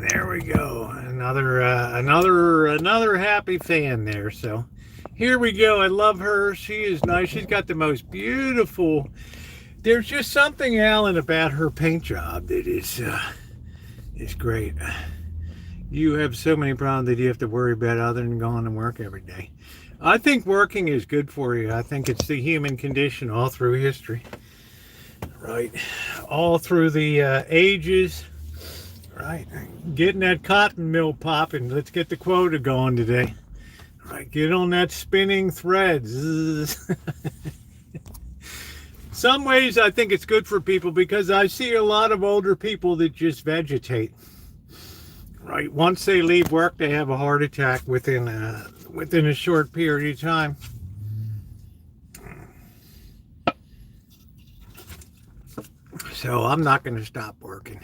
There we go. Another happy fan there. So here we go. I love her. She is nice. She's got the most beautiful. There's just something, Alan, about her paint job that is great. You have so many problems that you have to worry about other than going to work every day. I think working is good for you. I think it's the human condition all through history. Right? All through the ages. Right? Getting that cotton mill popping. Let's get the quota going today. Right? Get on that spinning thread. Some ways I think it's good for people because I see a lot of older people that just vegetate. Right, once they leave work, they have a heart attack within a short period of time. So I'm not going to stop working.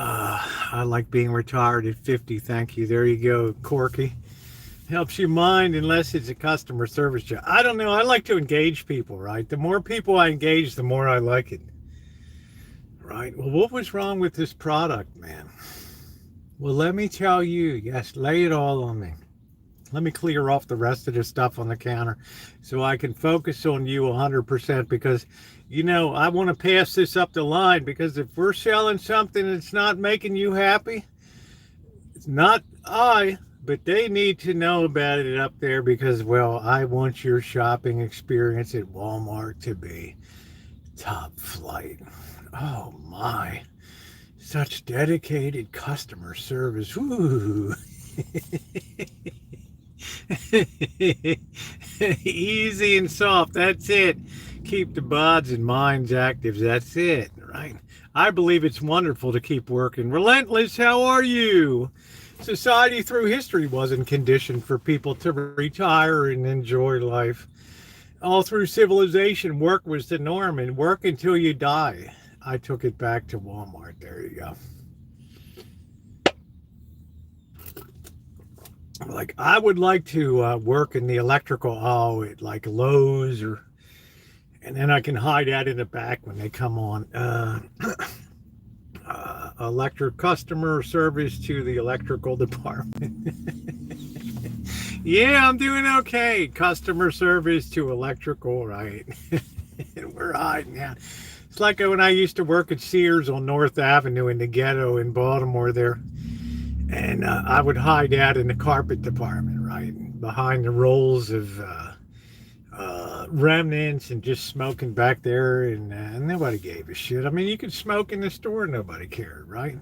I like being retired at 50. Thank you. There you go, Corky. Helps your mind unless it's a customer service job. I don't know. I like to engage people, right? The more people I engage, the more I like it. Right? Well, what was wrong with this product, man? Well, let me tell you. Yes, lay it all on me. Let me clear off the rest of the stuff on the counter so I can focus on you 100% because, you know, I want to pass this up the line because if we're selling something that's not making you happy, it's not but they need to know about it up there because, well, I want your shopping experience at Walmart to be top flight. Oh my, such dedicated customer service. Ooh. Easy and soft, that's it. Keep the bodies and minds active, that's it, right? I believe it's wonderful to keep working. Relentless, how are you? Society through history wasn't conditioned for people to retire and enjoy life. All through civilization, work was the norm, and work until you die. I took it back to Walmart. There you go. Like, I would like to work in the electrical at like Lowe's and then I can hide out in the back when they come on. Electric customer service to the electrical department. Yeah, I'm doing okay. Customer service to electrical, right? We're hiding out. It's like when I used to work at Sears on North Avenue in the ghetto in Baltimore there. And I would hide out in the carpet department, right? Behind the rolls of remnants and just smoking back there. And nobody gave a shit. I mean, you could smoke in the store, nobody cared, right?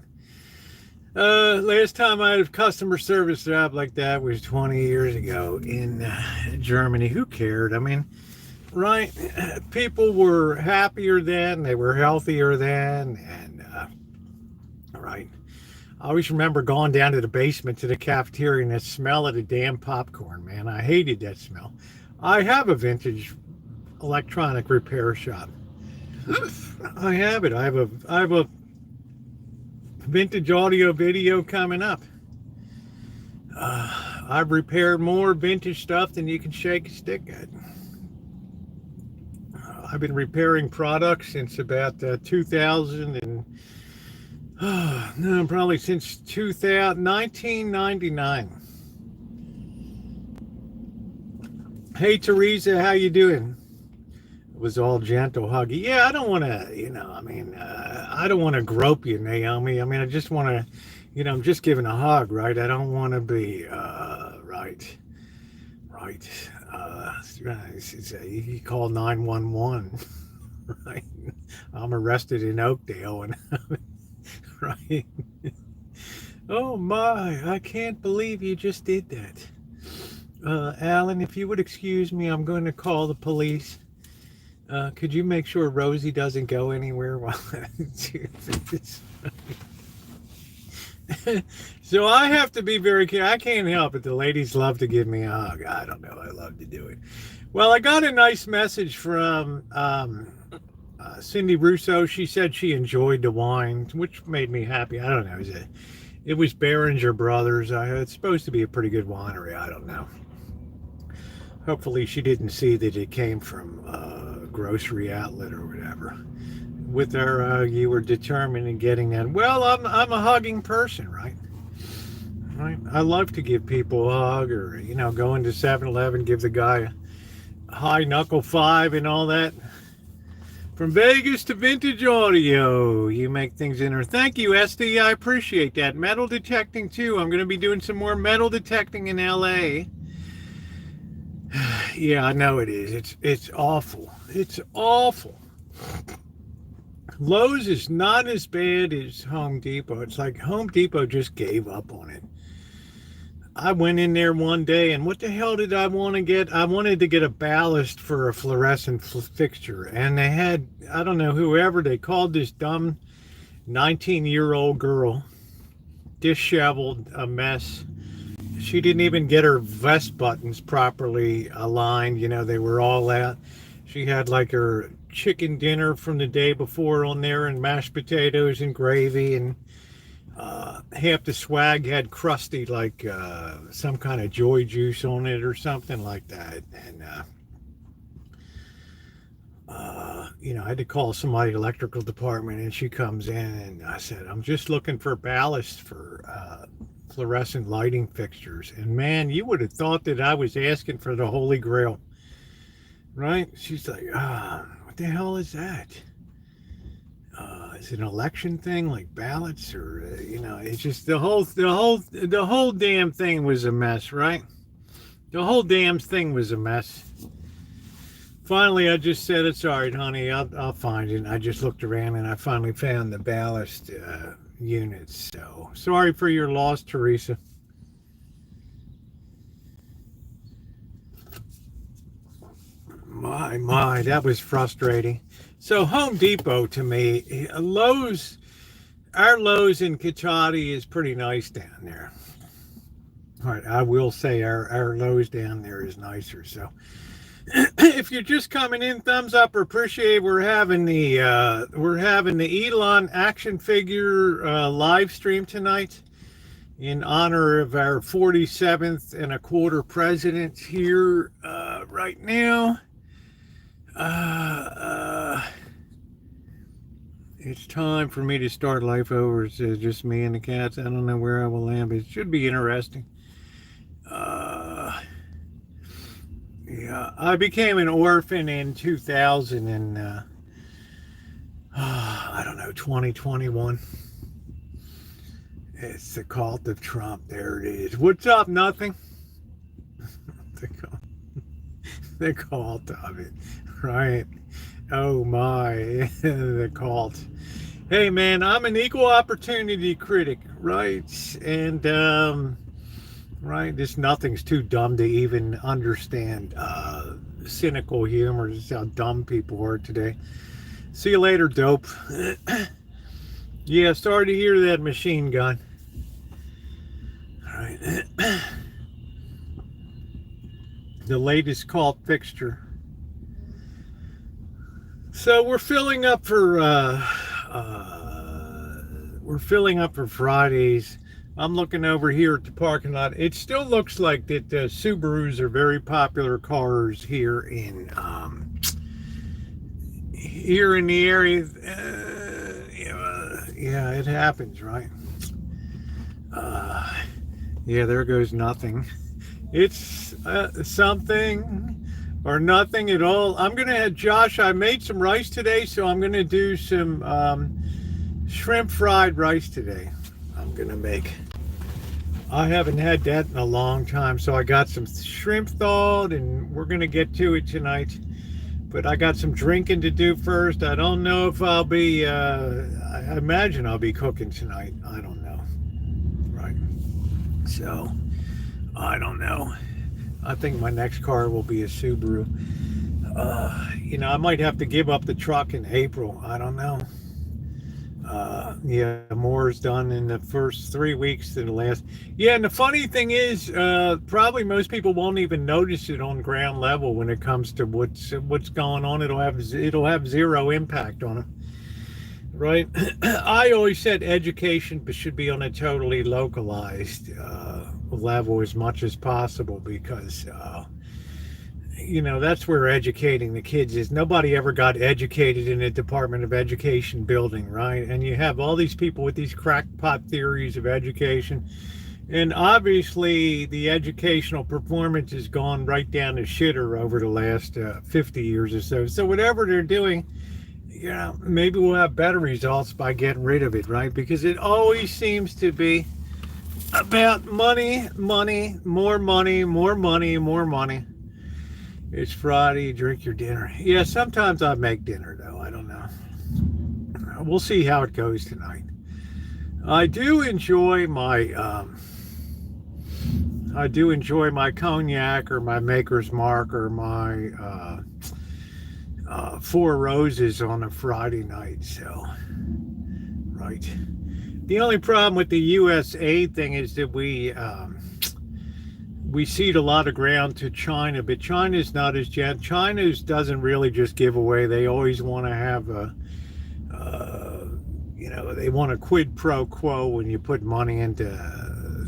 Last time I had a customer service job like that was 20 years ago in Germany. Who cared? I mean, right? People were happier then. They were healthier then. And, right? I always remember going down to the basement to the cafeteria and the smell of the damn popcorn, man. I hated that smell. I have a vintage electronic repair shop. I have it. I have a vintage audio video coming up. I've repaired more vintage stuff than you can shake a stick at. I've been repairing products since about 2000 and no, probably since 1999. Hey Teresa, how you doing? It was all gentle huggy. Yeah, I don't want to, I don't want to grope you, Naomi. I mean, I just want to, I'm just giving a hug, right? I don't want to be, right. You call 911, right? I'm arrested in Oakdale and right. Oh my, I can't believe you just did that. Alan, if you would excuse me, I'm going to call the police. Could you make sure Rosie doesn't go anywhere while I do this? So I have to be very careful. I can't help it. The ladies love to give me a hug. I don't know. I love to do it. Well, I got a nice message from Cindy Russo. She said she enjoyed the wine, which made me happy. I don't know. It was Behringer Brothers. It's supposed to be a pretty good winery. I don't know. Hopefully she didn't see that it came from Grocery Outlet or whatever. With her, you were determined in getting that. Well, I'm a hugging person, right? Right. I love to give people a hug, or go into 7-Eleven, give the guy a high knuckle five and all that. From Vegas to vintage audio, you make things interesting. Thank you, SD. I appreciate that. Metal detecting too. I'm going to be doing some more metal detecting in LA. Yeah, I know it is. It's awful. It's awful. Lowe's is not as bad as Home Depot. It's like Home Depot just gave up on it. I went in there one day, and what the hell did I want to get? I wanted to get a ballast for a fluorescent fixture, and they had, I don't know, whoever, they called this dumb 19-year-old girl, disheveled, a mess. She didn't even get her vest buttons properly aligned. They were all out. She had like her chicken dinner from the day before on there, and mashed potatoes and gravy, and Half the swag had crusty, like some kind of joy juice on it or something like that. And, I had to call somebody electrical department, and she comes in, and I said, I'm just looking for ballast for fluorescent lighting fixtures. And man, you would have thought that I was asking for the Holy Grail, right? She's like, what the hell is that? Is it an election thing, like ballots, or it's just the whole damn thing was a mess, right? The whole damn thing was a mess. Finally, I just said, it's all right, honey, I'll find it. And I just looked around, and I finally found the ballast units. So sorry for your loss, Teresa. My, that was frustrating. So Home Depot, to me, our Lowe's in Cachati is pretty nice down there. All right, I will say our Lowe's down there is nicer. So if you're just coming in, thumbs up or appreciate. We're having the Elon action figure live stream tonight in honor of our 47th and a quarter president here right now. It's time for me to start life over. It's just me and the cats. I don't know where I will land, but it should be interesting. Yeah, I became an orphan in 2000 and I don't know, 2021. It's the cult of Trump. There it is. What's up? Nothing. The cult of it, right? Oh my, the cult. Hey man, I'm an equal opportunity critic, right? And right, this nothing's too dumb to even understand cynical humor. Just how dumb people are today. See you later, dope. Yeah, sorry to hear that machine gun. All right. The latest cult fixture. So we're filling up for Fridays. I'm looking over here at the parking lot. It still looks like that Subarus are very popular cars here in the area. Yeah, it happens, right? Yeah, there goes nothing. It's something or nothing at all. I'm gonna have Josh. I made some rice today, so I'm gonna do some shrimp fried rice today. I'm gonna make. I haven't had that in a long time, so I got some shrimp thawed, and we're gonna get to it tonight. But I got some drinking to do first. I don't know if I'll be. I imagine I'll be cooking tonight. I don't know. Right. So I don't know. I think my next car will be a Subaru. I might have to give up the truck in April. I don't know. Yeah, more is done in the first 3 weeks than the last. Yeah, and the funny thing is, probably most people won't even notice it on ground level when it comes to what's going on. It'll have zero impact on them, right? I always said education should be on a totally localized level as much as possible, because that's where educating the kids is. Nobody ever got educated in a Department of Education building, right? And you have all these people with these crackpot theories of education, and obviously the educational performance has gone right down the shitter over the last 50 years or so. So whatever they're doing, maybe we'll have better results by getting rid of it, right? Because it always seems to be about money, more money, more money, more money. It's Friday, drink your dinner. Yeah, sometimes I make dinner, though. I don't know. We'll see how it goes tonight. I do enjoy my cognac, or my Maker's Mark, or my Four Roses on a Friday night. So, right. The only problem with the USA thing is that we cede a lot of ground to China, but China's not as China's doesn't really just give away. They always want to have You know, they want a quid pro quo when you put money into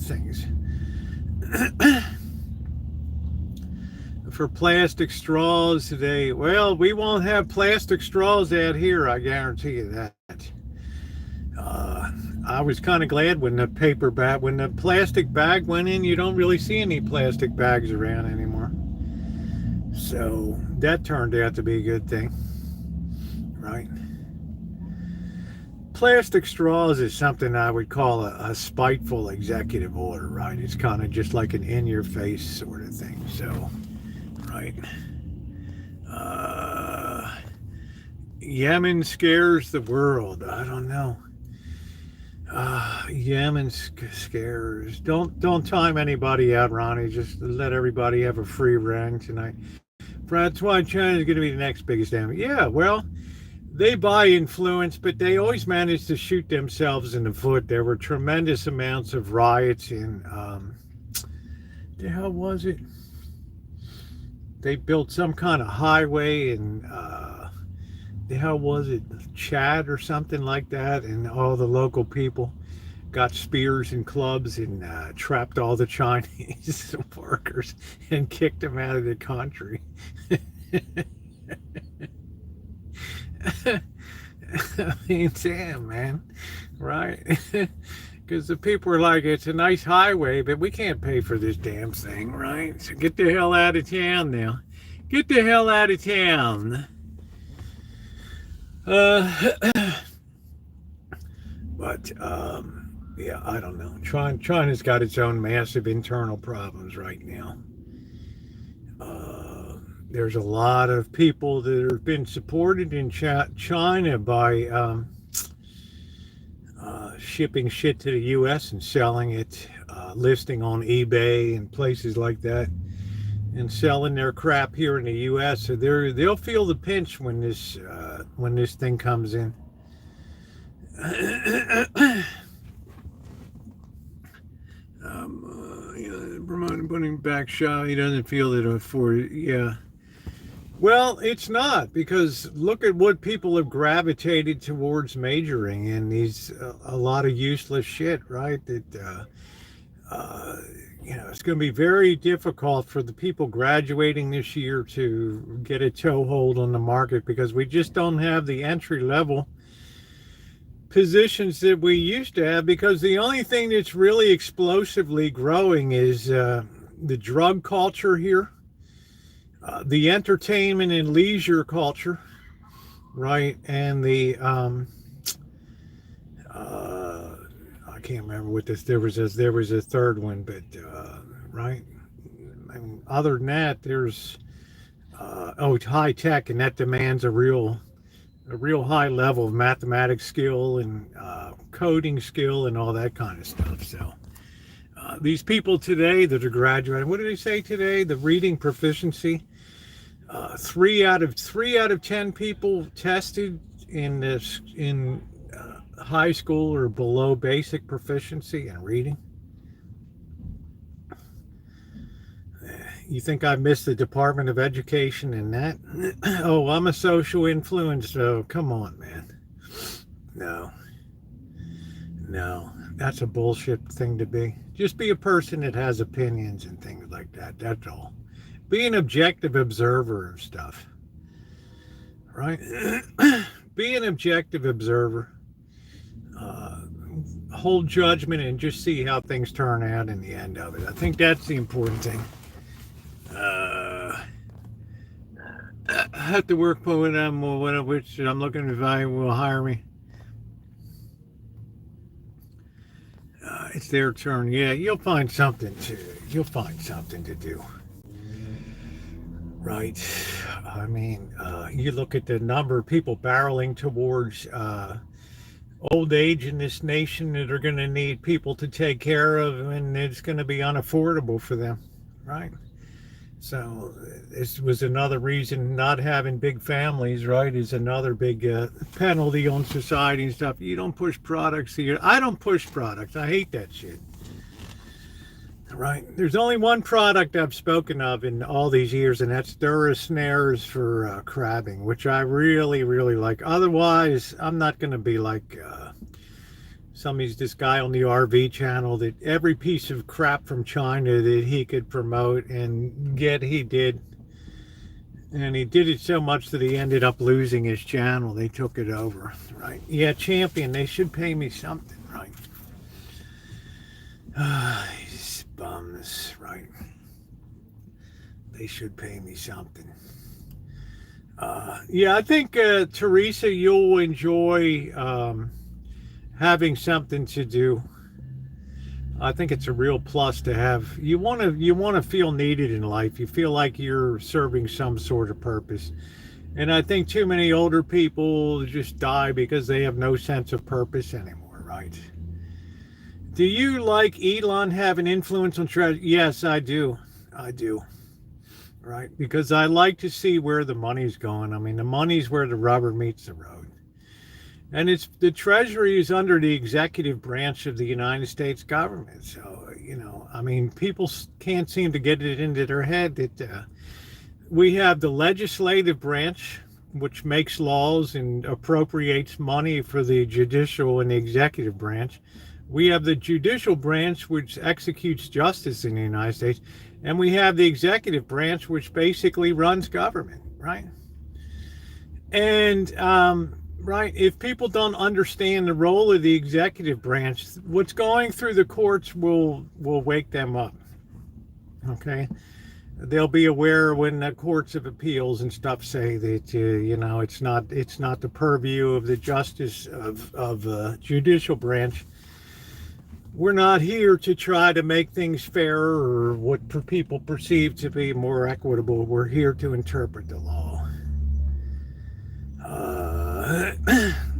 things. For plastic straws today, well, we won't have plastic straws out here, I guarantee you that. I was kind of glad when the plastic bag went in. You don't really see any plastic bags around anymore. So that turned out to be a good thing, right? Plastic straws is something I would call a spiteful executive order, right? It's kind of just like an in-your-face sort of thing. So, right. Yemen scares the world. I don't know. Yemen scares. Don't time anybody out, Ronnie. Just let everybody have a free reign tonight. That's why China's going to be the next biggest enemy. Yeah, well, they buy influence, but they always manage to shoot themselves in the foot. There were tremendous amounts of riots in, the hell was it? They built some kind of highway in, the hell was it? Chad or something like that, and all the local people got spears and clubs and trapped all the Chinese workers and kicked them out of the country. I mean, damn, man, right? Because the people are like, it's a nice highway, but we can't pay for this damn thing, right? So get the hell out of town now. Get the hell out of town. But yeah, I don't know. China's got its own massive internal problems right now. There's a lot of people that have been supported in China by shipping shit to the U.S. and selling it, listing on eBay and places like that, and selling their crap here in the U.S. So they'll feel the pinch when this thing comes in. Promoting putting back shot. He doesn't feel it for yeah. Well, it's not, because look at what people have gravitated towards majoring in these a lot of useless shit, right? That you know, it's going to be very difficult for the people graduating this year to get a toehold on the market, because we just don't have the entry level positions that we used to have, because the only thing that's really explosively growing is the drug culture here, the entertainment and leisure culture, right? And the I can't remember what this, there was a third one, but right, I mean, other than that, there's high tech, and that demands a real high level of mathematics skill and coding skill and all that kind of stuff. So these people today that are graduating, what did they say today? The reading proficiency, 3 out of 10 people tested in high school or below basic proficiency in reading. You think I missed the Department of Education in that? Oh, I'm a social influencer. So come on, man. No, that's a bullshit thing to be. Just be a person that has opinions and things like that. That's all. Be an objective observer of stuff, right? Be an objective observer. Hold judgment and just see how things turn out in the end of it. I think that's the important thing. I have to work for them, which I'm looking if I will hire me. It's their turn. Yeah, you'll find something to do. Right. I mean, you look at the number of people barreling towards old age in this nation that are going to need people to take care of, and it's going to be unaffordable for them, right? So this was another reason not having big families, right, is another big penalty on society and stuff. You don't push products here. I don't push products. I hate that shit. Right. There's only one product I've spoken of in all these years, and that's Dura snares for crabbing, which I really, really like. Otherwise, I'm not going to be like this guy on the RV channel that every piece of crap from China that he could promote and get, he did. And he did it so much that he ended up losing his channel. They took it over, right? Yeah, Champion, they should pay me something, right? These bums, right? They should pay me something. Yeah, I think, Teresa, you'll enjoy having something to do. I think it's a real plus to have. You want to feel needed in life. You feel like you're serving some sort of purpose. And I think too many older people just die because they have no sense of purpose anymore, right? Do you like Elon have an influence on strategy? Yes, I do. I do. Right? Because I like to see where the money's going. I mean, the money's where the rubber meets the road. And it's the Treasury is under the executive branch of the United States government. So, I mean, people can't seem to get it into their head that we have the legislative branch, which makes laws and appropriates money for the judicial and the executive branch. We have the judicial branch, which executes justice in the United States. And we have the executive branch, which basically runs government, right? And, right, if people don't understand the role of the executive branch, what's going through the courts will wake them up. Okay, they'll be aware when the courts of appeals and stuff say that it's not the purview of the justice of judicial branch. We're not here to try to make things fair or what people perceive to be more equitable. We're here to interpret the law.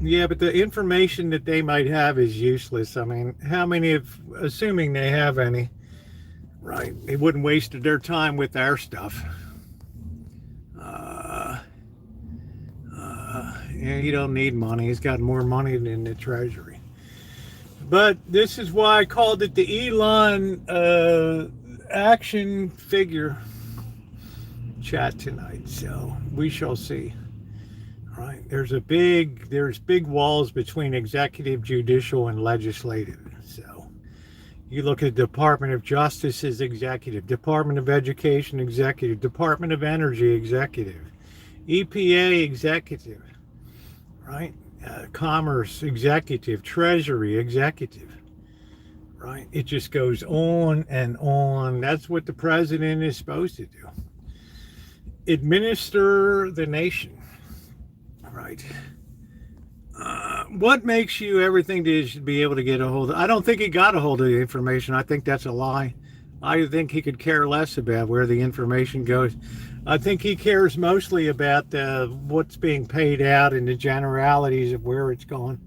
Yeah, but the information that they might have is useless. I mean, how many assuming they have any, right? They wouldn't waste their time with our stuff. Yeah, you don't need money. He's got more money than the Treasury. But this is why I called it the Elon action figure chat tonight. So we shall see. Right. There's big walls between executive, judicial, and legislative. So you look at Department of Justice as executive, Department of Education executive, Department of Energy executive, EPA executive, right? Commerce executive, Treasury executive, right? It just goes on and on. That's what the president is supposed to do. Administer the nation. Right. What makes you everything to be able to get a hold of? I don't think he got a hold of the information. I think that's a lie. I think he could care less about where the information goes. I think he cares mostly about what's being paid out and the generalities of where it's going,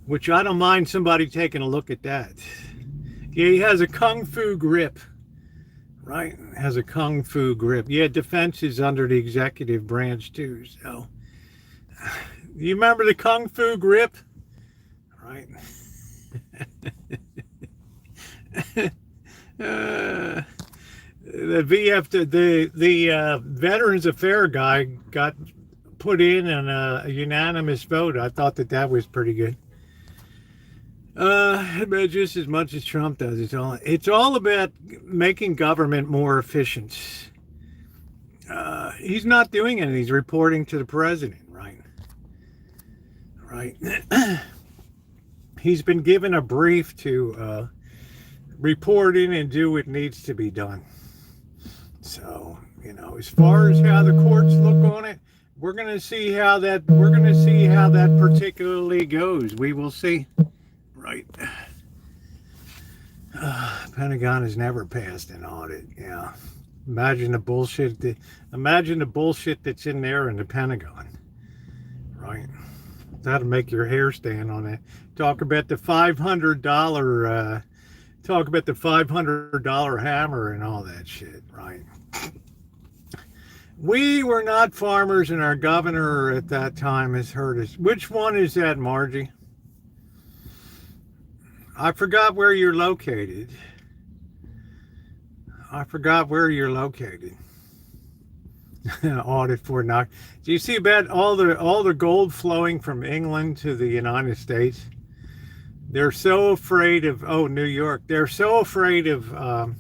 which I don't mind somebody taking a look at that. Yeah, he has a kung fu grip. Right. Has a kung fu grip. Yeah, defense is under the executive branch too. So. You remember the kung fu grip, right? The Veterans Affairs guy got put in a unanimous vote. I thought that was pretty good. But just as much as Trump does, it's all about making government more efficient. He's not doing anything. He's reporting to the president. Right. He's been given a brief to report in and do what needs to be done. So, as far as how the courts look on it, we're going to see how that particularly goes. We will see. Right. Pentagon has never passed an audit. Yeah. Imagine the bullshit that's in there in the Pentagon. Right. That'll make your hair stand on it. Talk about the $500 hammer and all that shit, right? We were not farmers, and our governor at that time has hurt us. Which one is that, Margie? I forgot where you're located. Audit for knock. Do you see about all the gold flowing from England to the United States? They're so afraid of, oh, New York. They're so afraid of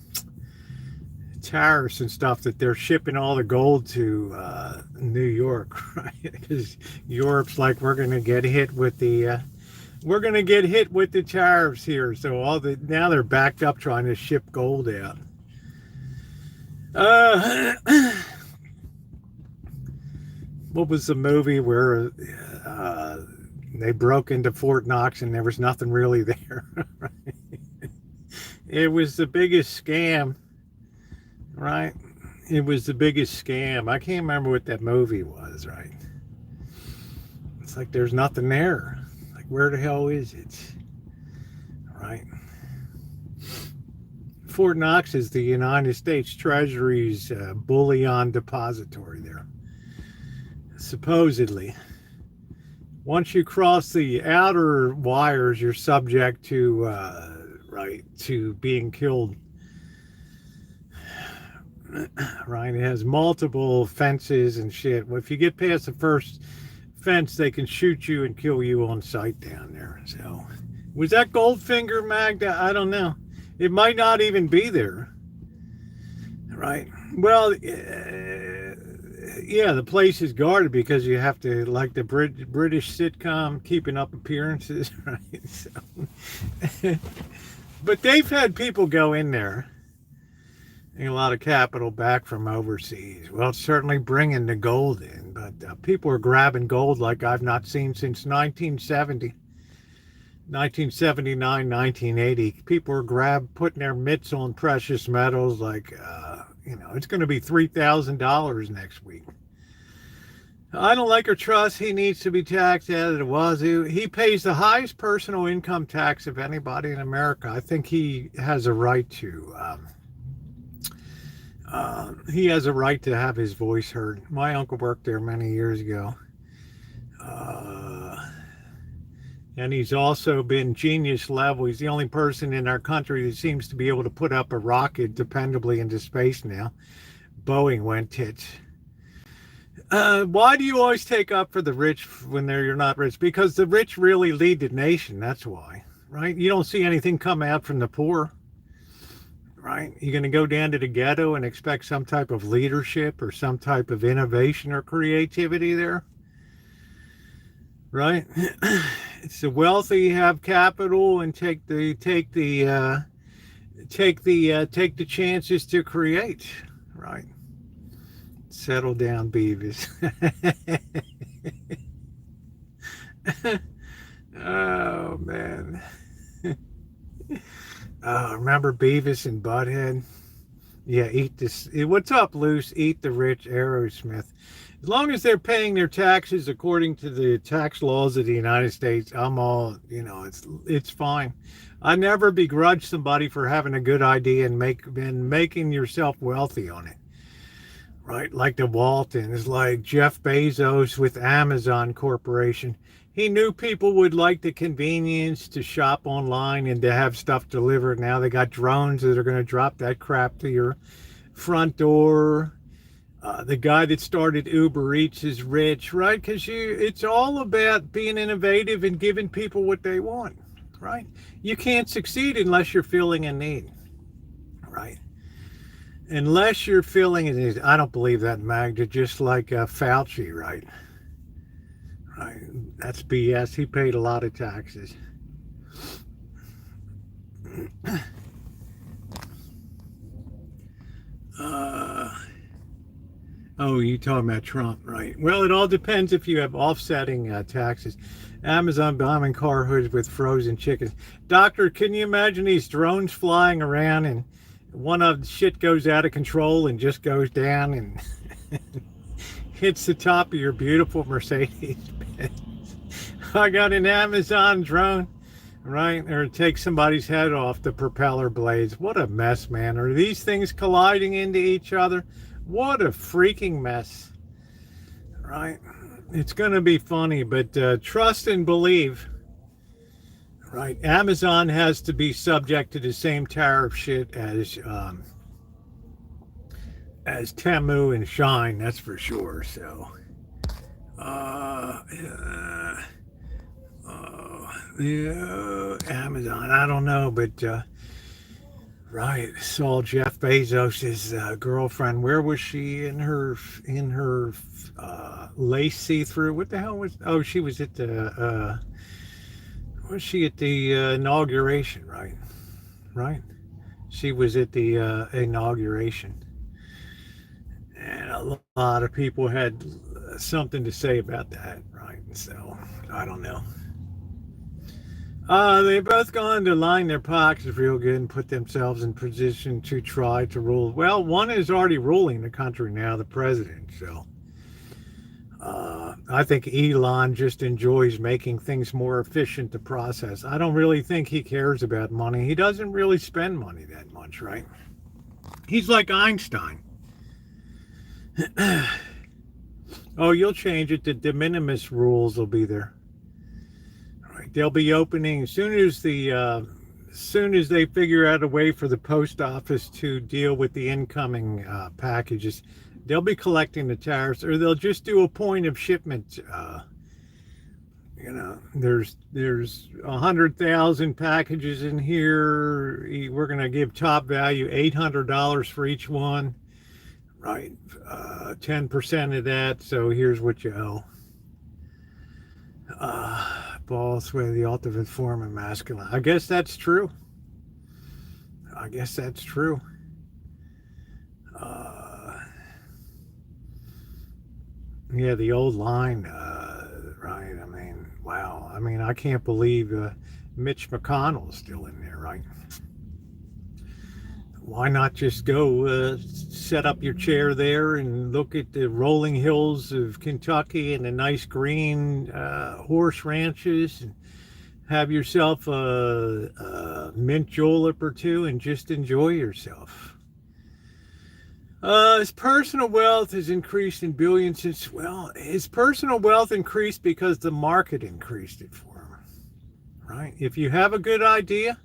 tariffs and stuff that they're shipping all the gold to New York, right? Because Europe's like, we're going to get hit with the tariffs here. So now they're backed up trying to ship gold out. What was the movie where they broke into Fort Knox and there was nothing really there? Right? It was the biggest scam, right? It was the biggest scam. I can't remember what that movie was, right? It's like there's nothing there. Like, where the hell is it? Right? Fort Knox is the United States Treasury's bullion depository there. Supposedly. Once you cross the outer wires, you're subject to, to being killed. Right? It has multiple fences and shit. Well, if you get past the first fence, they can shoot you and kill you on sight down there. So, was that Goldfinger, Magda? I don't know. It might not even be there. Right? Well, yeah, the place is guarded because you have to, like the British sitcom, Keeping Up Appearances, right? So, but they've had people go in there, and a lot of capital back from overseas. Well, it's certainly bringing the gold in, but people are grabbing gold like I've not seen since 1970. 1979, 1980. People are putting their mitts on precious metals like, it's going to be $3,000 next week. I don't like or trust. He needs to be taxed out of the wazoo. He pays the highest personal income tax of anybody in America. I think he has a right to. He has a right to have his voice heard. My uncle worked there many years ago. And he's also been genius level. He's the only person in our country that seems to be able to put up a rocket dependably into space now. Boeing went tits. Why do you always take up for the rich when you're not rich? Because the rich really lead the nation. That's why, right? You don't see anything come out from the poor, right? You're going to go down to the ghetto and expect some type of leadership or some type of innovation or creativity there, right? It's the wealthy have capital and take the chances to create, right? Settle down, Beavis. Oh man. Remember Beavis and Butthead? Yeah, eat this. What's up, Luce? Eat the rich, Aerosmith. As long as they're paying their taxes according to the tax laws of the United States, I'm all, it's fine. I never begrudge somebody for having a good idea and making yourself wealthy on it. Right? Like the Waltons, like Jeff Bezos with Amazon Corporation. He knew people would like the convenience to shop online and to have stuff delivered. Now they got drones that are going to drop that crap to your front door. The guy that started Uber Eats is rich, right? Because it's all about being innovative and giving people what they want, right? You can't succeed unless you're feeling a need, right? Unless you're feeling a need. I don't believe that, Magda, just like Fauci, right? Right? That's BS. He paid a lot of taxes. Oh, you talking about Trump, right? Well, it all depends if you have offsetting taxes. Amazon bombing car hoods with frozen chickens. Doctor, can you imagine these drones flying around and one of the shit goes out of control and just goes down and hits the top of your beautiful Mercedes Benz? I got an Amazon drone, right? Or take somebody's head off the propeller blades. What a mess, man. Are these things colliding into each other? What a freaking mess, right? It's going to be funny, but trust and believe, right? Amazon has to be subject to the same tariff shit as Temu and Shine, that's for sure. So, Amazon. I don't know, but right. Saw Jeff Bezos's girlfriend. Where was she in her lace see-through? What the hell was? Oh, she was at the. Was she at the inauguration? Right. Right. She was at the inauguration, and a lot of people had something to say about that. Right. So I don't know. They both gone to line their pockets real good and put themselves in position to try to rule. Well, one is already ruling the country now, the president. So I think Elon just enjoys making things more efficient to process. I don't really think he cares about money. He doesn't really spend money that much, right? He's like Einstein. Oh, you'll change it. The de minimis rules will be there. They'll be opening as soon as they figure out a way for the post office to deal with the incoming packages. They'll be collecting the tariffs, or they'll just do a point of shipment. There's 100,000 packages in here. We're gonna give top value $800 for each one, right? 10% of that. So here's what you owe. Both way the ultimate form of masculine. I guess that's true. Yeah, the old line, right? I mean, wow. I mean, I can't believe Mitch McConnell's still in there, right? Why not just go set up your chair there and look at the rolling hills of Kentucky and the nice green horse ranches, and have yourself a mint julep or two and just enjoy yourself. His personal wealth has increased in billions since, well, his personal wealth increased because the market increased it for him, right? If you have a good idea,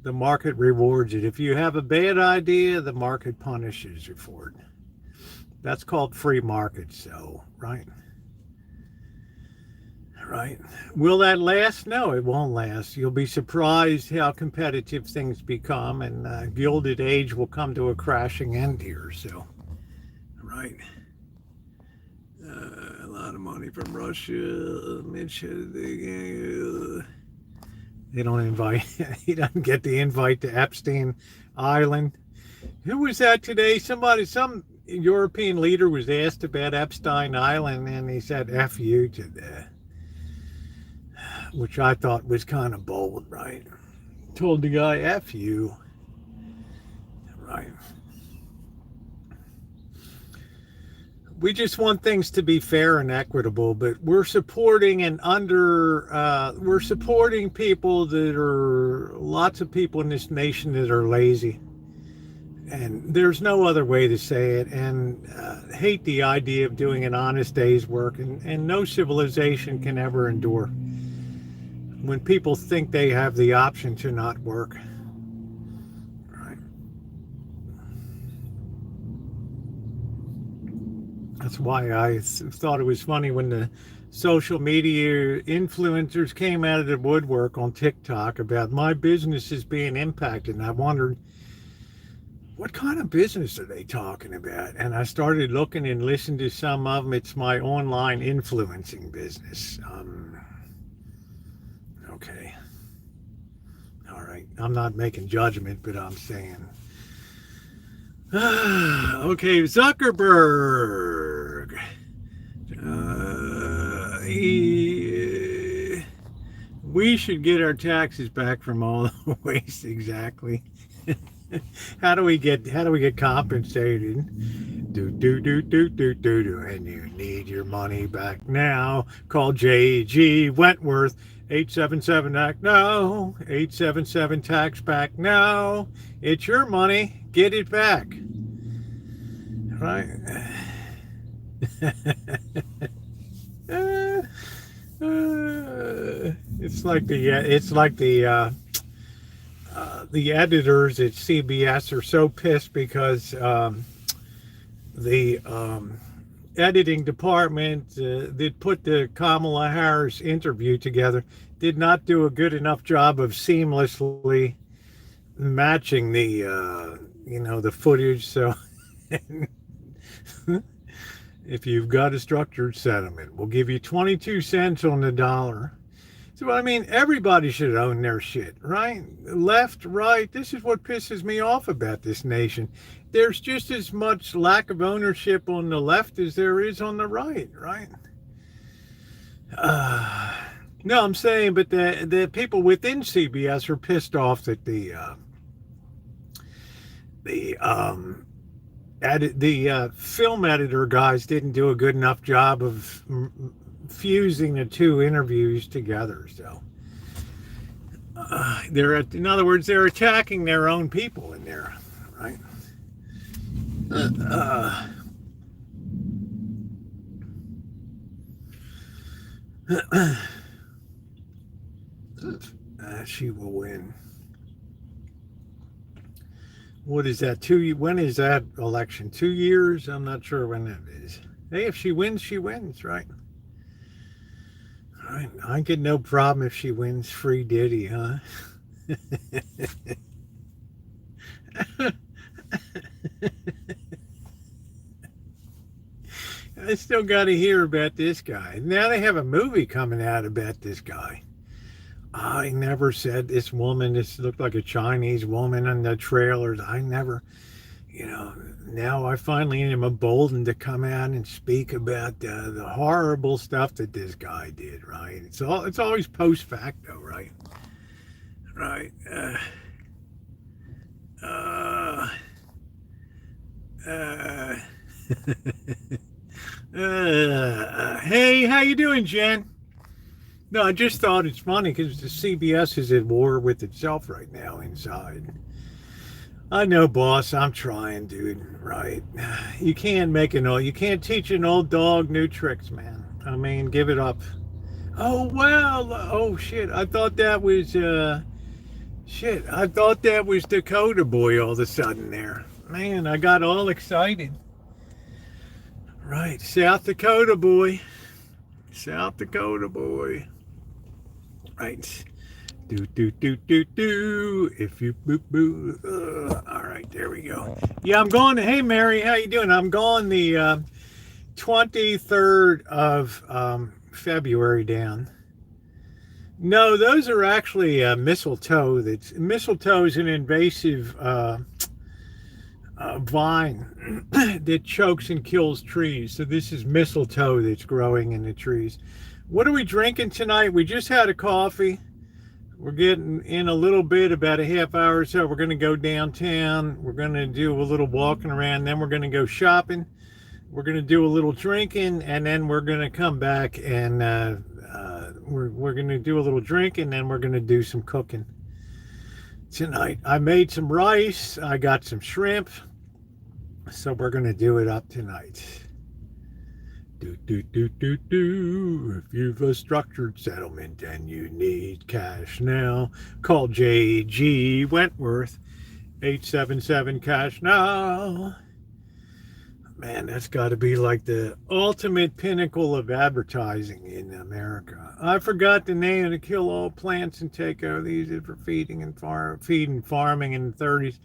the market rewards it. If you have a bad idea, the market punishes you for it. That's called free market. So, right? Will that last? No, it won't last. You'll be surprised how competitive things become, and Gilded Age will come to a crashing end here. So, right? A lot of money from Russia. They don't invite. He doesn't get the invite to Epstein Island. Who was that today? Some European leader was asked about Epstein Island, and he said "F you" to that, which I thought was kind of bold, right? Told the guy "F you," right? We just want things to be fair and equitable, but we're supporting we're supporting people that are, lots of people in this nation that are lazy. And there's no other way to say it, and hate the idea of doing an honest day's work, and no civilization can ever endure when people think they have the option to not work. That's why I thought it was funny when the social media influencers came out of the woodwork on TikTok about my business is being impacted. And I wondered, what kind of business are they talking about? And I started looking and listening to some of them. It's my online influencing business. Okay. All right. I'm not making judgment, but I'm saying... Okay, Zuckerberg. We should get our taxes back from all the waste. Exactly. How do we get compensated? And you need your money back now. Call J.G. Wentworth. 877 act now. 877 tax back now. It's your money. Get it back. Right? It's like the editors at CBS are so pissed because the editing department that put the Kamala Harris interview together, did not do a good enough job of seamlessly matching the the footage. So if you've got a structured settlement, we'll give you 22 cents on the dollar. So I mean, everybody should own their shit, right? Left, right. This is what pisses me off about this nation. There's just as much lack of ownership on the left as there is on the right, right? No, I'm saying, but the people within CBS are pissed off that the film editor guys didn't do a good enough job of fusing the two interviews together. So in other words, they're attacking their own people in there, right? She will win. What is that? When is that election? 2 years? I'm not sure when that is. Hey, if she wins, she wins, right? All right. I get no problem if she wins. Free Diddy, huh? I still got to hear about this guy. Now they have a movie coming out about this guy. I never said this woman, this looked like a Chinese woman in the trailers. I never, now I finally am emboldened to come out and speak about the horrible stuff that this guy did, right? It's always post facto, right? Right. Hey, how you doing, Jen? No, I just thought it's funny because the CBS is at war with itself right now inside. I know, boss. I'm trying, dude. Right? You can't teach an old dog new tricks, man. I mean, give it up. Oh well. Oh shit. I thought that was Dakota Boy all of a sudden there. Man, I got all excited. Right, South Dakota Boy. South Dakota Boy. Right. Do. If you boo boo. All right, there we go. Yeah, I'm going. Hey, Mary, how you doing? I'm going the 23rd of February down. No, those are actually mistletoe. Mistletoe is an invasive vine that chokes and kills trees. So this is mistletoe that's growing in the trees. What are we drinking tonight? We just had a coffee. We're getting in a little bit, about a half hour or so. We're going to go downtown. We're going to do a little walking around. Then we're going to go shopping. We're going to do a little drinking, and then we're going to come back and we're going to do a little drinking, and then we're going to do some cooking tonight. I made some rice. I got some shrimp. So we're going to do it up tonight. If you've a structured settlement and you need cash now, call J.G. Wentworth, 877-CASH now. Man, that's got to be like the ultimate pinnacle of advertising in America. I forgot the name of the Kill All Plants and Take Out. These are for feeding and farming in the 30s.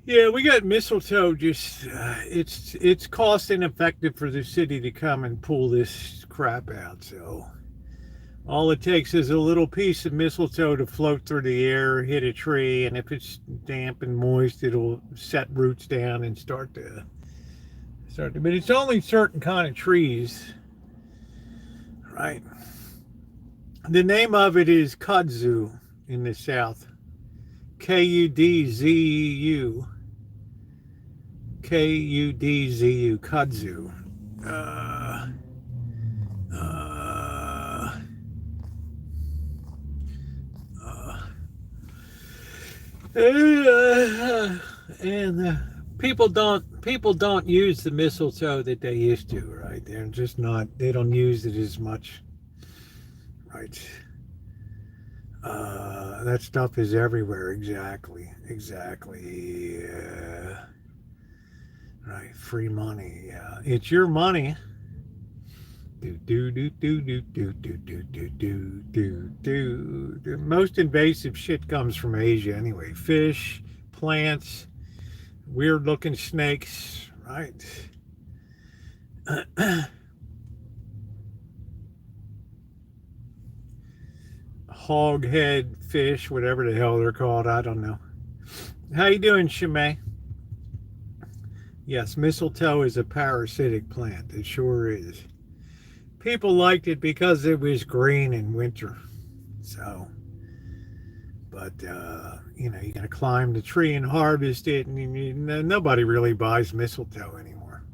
Yeah, we got mistletoe. Just it's cost ineffective for the city to come and pull this crap out. So all it takes is a little piece of mistletoe to float through the air, hit a tree, and if it's damp and moist, it'll set roots down and start to. But it's only certain kind of trees, right? The name of it is kudzu in the South. Kudzu. Kudzu, kudzu. And people don't use the mistletoe that they used to, right? They're just not. They don't use it as much, right? That stuff is everywhere. Exactly. Right, free money. Yeah, it's your money. The most invasive shit comes from Asia anyway. Fish, plants, weird looking snakes, right? Hoghead fish, whatever the hell they're called, I don't know. How you doing, Shimei? Yes, mistletoe is a parasitic plant. It sure is. People liked it because it was green in winter. So, but you know, you gotta climb the tree and harvest it, and nobody really buys mistletoe anymore.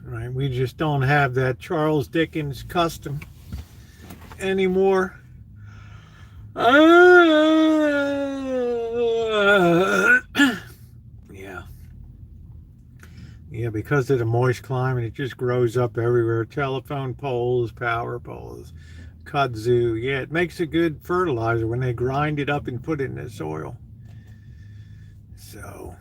Right? We just don't have that Charles Dickens custom anymore. Yeah, because of the moist climate, it just grows up everywhere. Telephone poles, power poles, kudzu. Yeah, it makes a good fertilizer when they grind it up and put it in the soil. So,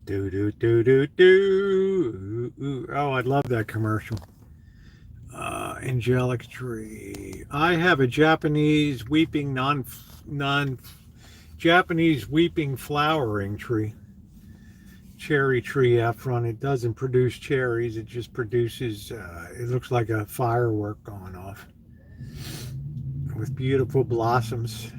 do. Oh, I love that commercial. Angelic tree. I have a Japanese weeping Japanese weeping flowering tree. Cherry tree out front. It doesn't produce cherries. It just produces, it looks like a firework going off with beautiful blossoms.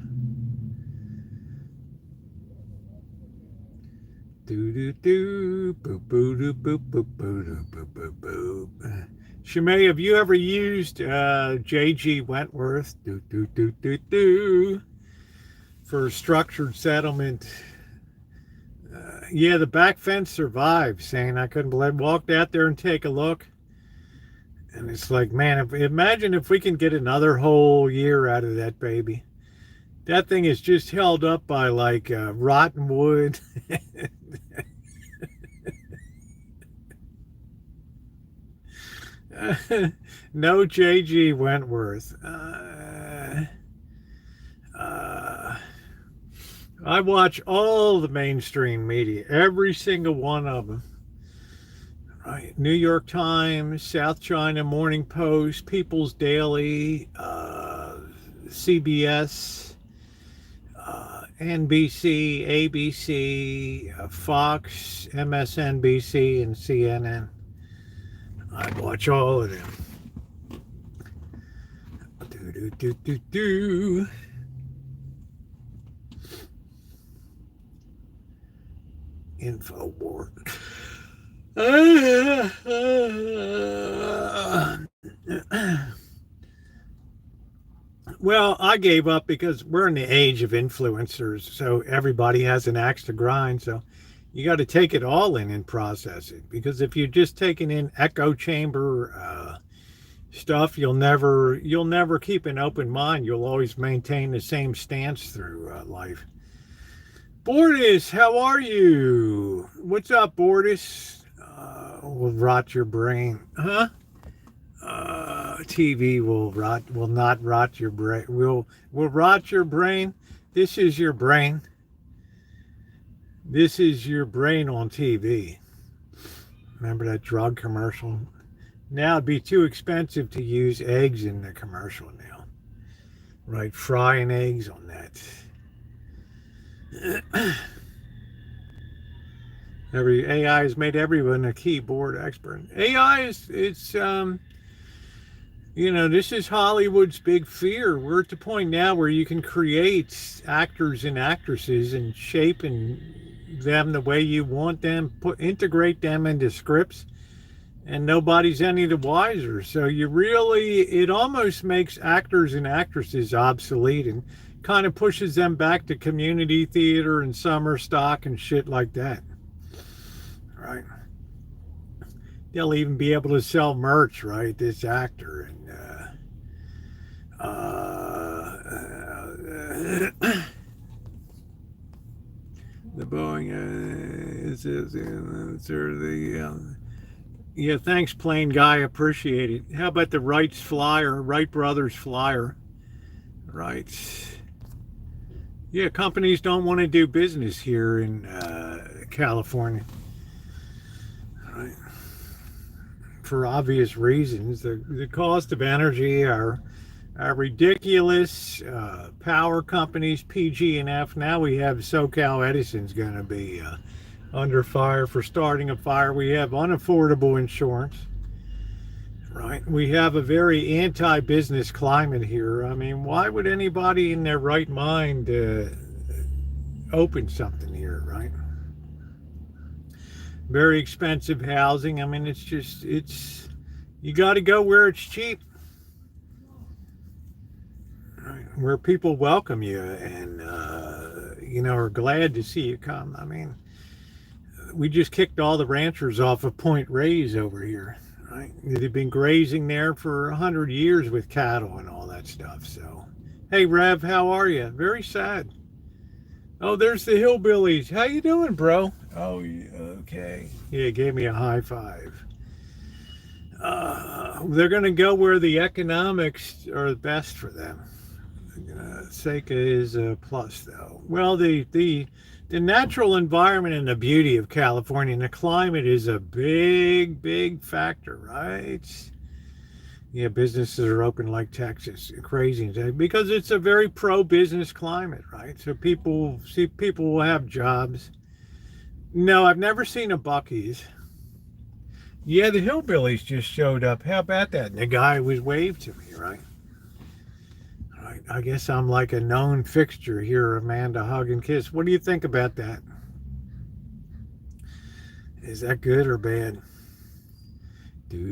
Shimei, have you ever used J.G. Wentworth for structured settlement? Yeah, the back fence survived, saying I couldn't believe it. Walked out there and take a look. And it's like, man, imagine if we can get another whole year out of that baby. That thing is just held up by like rotten wood. No J.G. Wentworth. I watch all the mainstream media, every single one of them. Right. New York Times, South China Morning Post, People's Daily, CBS, NBC, ABC, Fox, MSNBC, and CNN. I watch all of them. Infowar. Well, I gave up because we're in the age of influencers, so everybody has an axe to grind. So you got to take it all in and process it. Because if you're just taking in echo chamber stuff, you'll never keep an open mind. You'll always maintain the same stance through life. Bortis, how are you? What's up, Bortis? Will rot your brain, huh? TV will not rot your brain. Will rot your brain. This is your brain. This is your brain on TV. Remember that drug commercial? Now it'd be too expensive to use eggs in the commercial now. Right, frying eggs on that. AI has made everyone a keyboard expert. AI it's this is Hollywood's big fear. We're at the point now where you can create actors and actresses and shape them the way you want them, integrate them into scripts, and nobody's any the wiser. So it almost makes actors and actresses obsolete and kind of pushes them back to community theater and summer stock and shit like that. Right? They'll even be able to sell merch, right? This actor and the Boeing yeah, thanks, Plain Guy. Appreciate it. How about the Wright Brothers flyer? right? Yeah, companies don't want to do business here in California, right? For obvious reasons. The cost of energy are ridiculous. Power companies, PG&F. Now we have SoCal Edison's going to be under fire for starting a fire. We have unaffordable insurance, right? We have a very anti-business climate here. I mean, why would anybody in their right mind open something here, right? Very expensive housing. I mean, you got to go where it's cheap, right? Where people welcome you and, are glad to see you come. I mean, we just kicked all the ranchers off of Point Reyes over here, right? They've been grazing there for 100 years with cattle and all that stuff. So, hey, Rev, how are you? Very sad. Oh, there's the hillbillies. How you doing, bro? Oh, okay. Yeah, gave me a high five. They're going to go where the economics are the best for them. Seca is a plus, though. Well, the natural environment and the beauty of California and the climate is a big factor, right? Yeah, businesses are open like Texas. Crazy because it's a very pro-business climate, right? So people will have jobs. No, I've never seen a Buc-ee's. Yeah, the hillbillies just showed up. How about that? And the guy was waved to me, right? Right. I guess I'm like a known fixture here, Amanda. Hug and kiss. What do you think about that? Is that good or bad? Gonna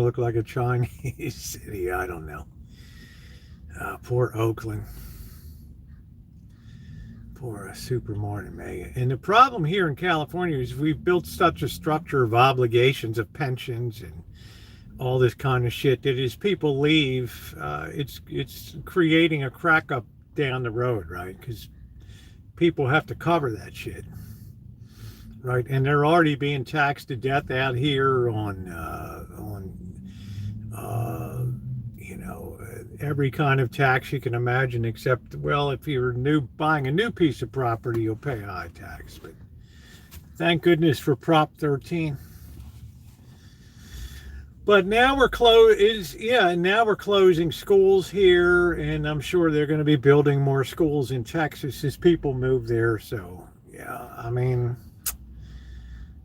look like a Chinese city. I don't know. Poor Oakland. Poor super morning mega. And the problem here in California is we've built such a structure of obligations of pensions and all this kind of shit that as people leave, it's creating a crack up down the road, right? Because people have to cover that shit. Right, and they're already being taxed to death out here on every kind of tax you can imagine, except, well, if you're buying a new piece of property, you'll pay a high tax. But thank goodness for Prop 13. But now we're closing schools here, and I'm sure they're going to be building more schools in Texas as people move there. So yeah, I mean.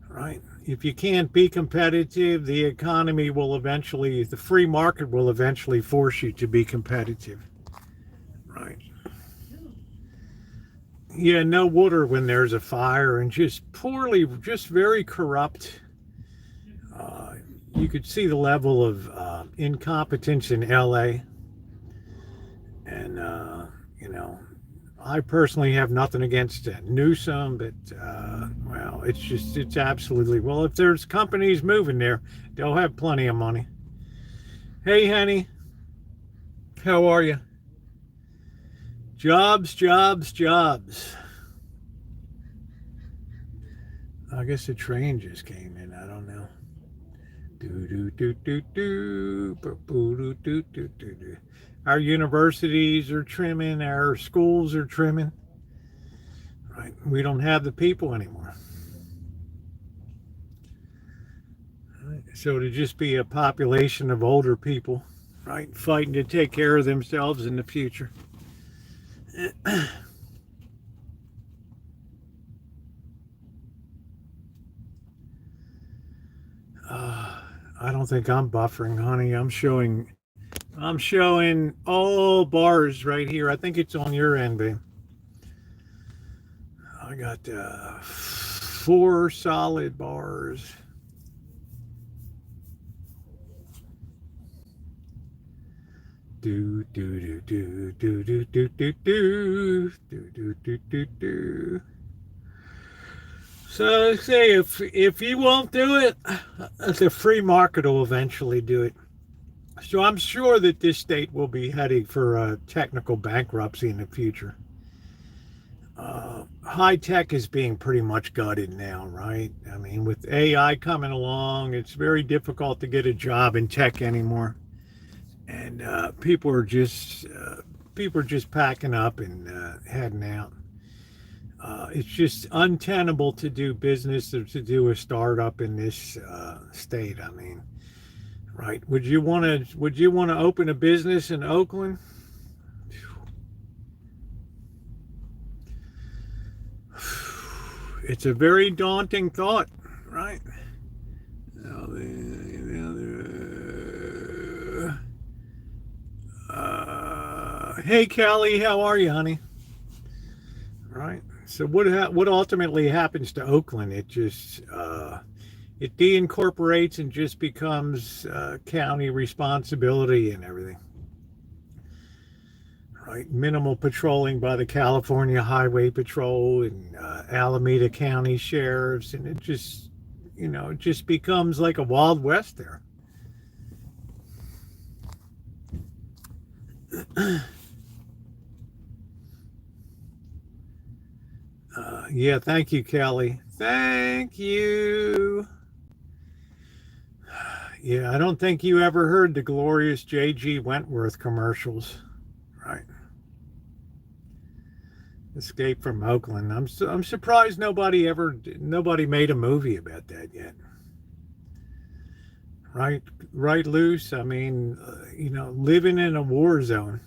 Right. If you can't be competitive, the economy will eventually, the free market will eventually force you to be competitive. Right. Yeah, no water when there's a fire and just very corrupt. You could see the level of incompetence in LA. And, I personally have nothing against Newsom, but, well, it's absolutely, well, if there's companies moving there, they'll have plenty of money. Hey, honey, how are you? Jobs. I guess the train just came in. I don't know. Our universities are trimming, our schools are trimming. Right? We don't have the people anymore. Right? So to just be a population of older people, right, fighting to take care of themselves in the future. I don't think I'm buffering, honey. I'm showing all bars right here. I think it's on your end, babe. I got 4 solid bars. Do. So say if you won't do it, the free market will eventually do it. So I'm sure that this state will be heading for technical bankruptcy in the future. High tech is being pretty much gutted now, right? I mean, with AI coming along, it's very difficult to get a job in tech anymore. and people are just packing up and heading out. It's just untenable to do business or to do a startup in this state. I mean, right? Would you want to open a business in Oakland? It's a very daunting thought, right? Hey, Callie, how are you, honey? Right. So what ultimately happens to Oakland? It just it deincorporates and just becomes county responsibility and everything. Right. Minimal patrolling by the California Highway Patrol and Alameda County sheriffs, and it just it just becomes like a Wild West there. Yeah, thank you, Kelly. Thank you. Yeah, I don't think you ever heard the glorious J.G. Wentworth commercials, right? Escape from Oakland. I'm surprised nobody made a movie about that yet. Right, Luce. I mean, living in a war zone.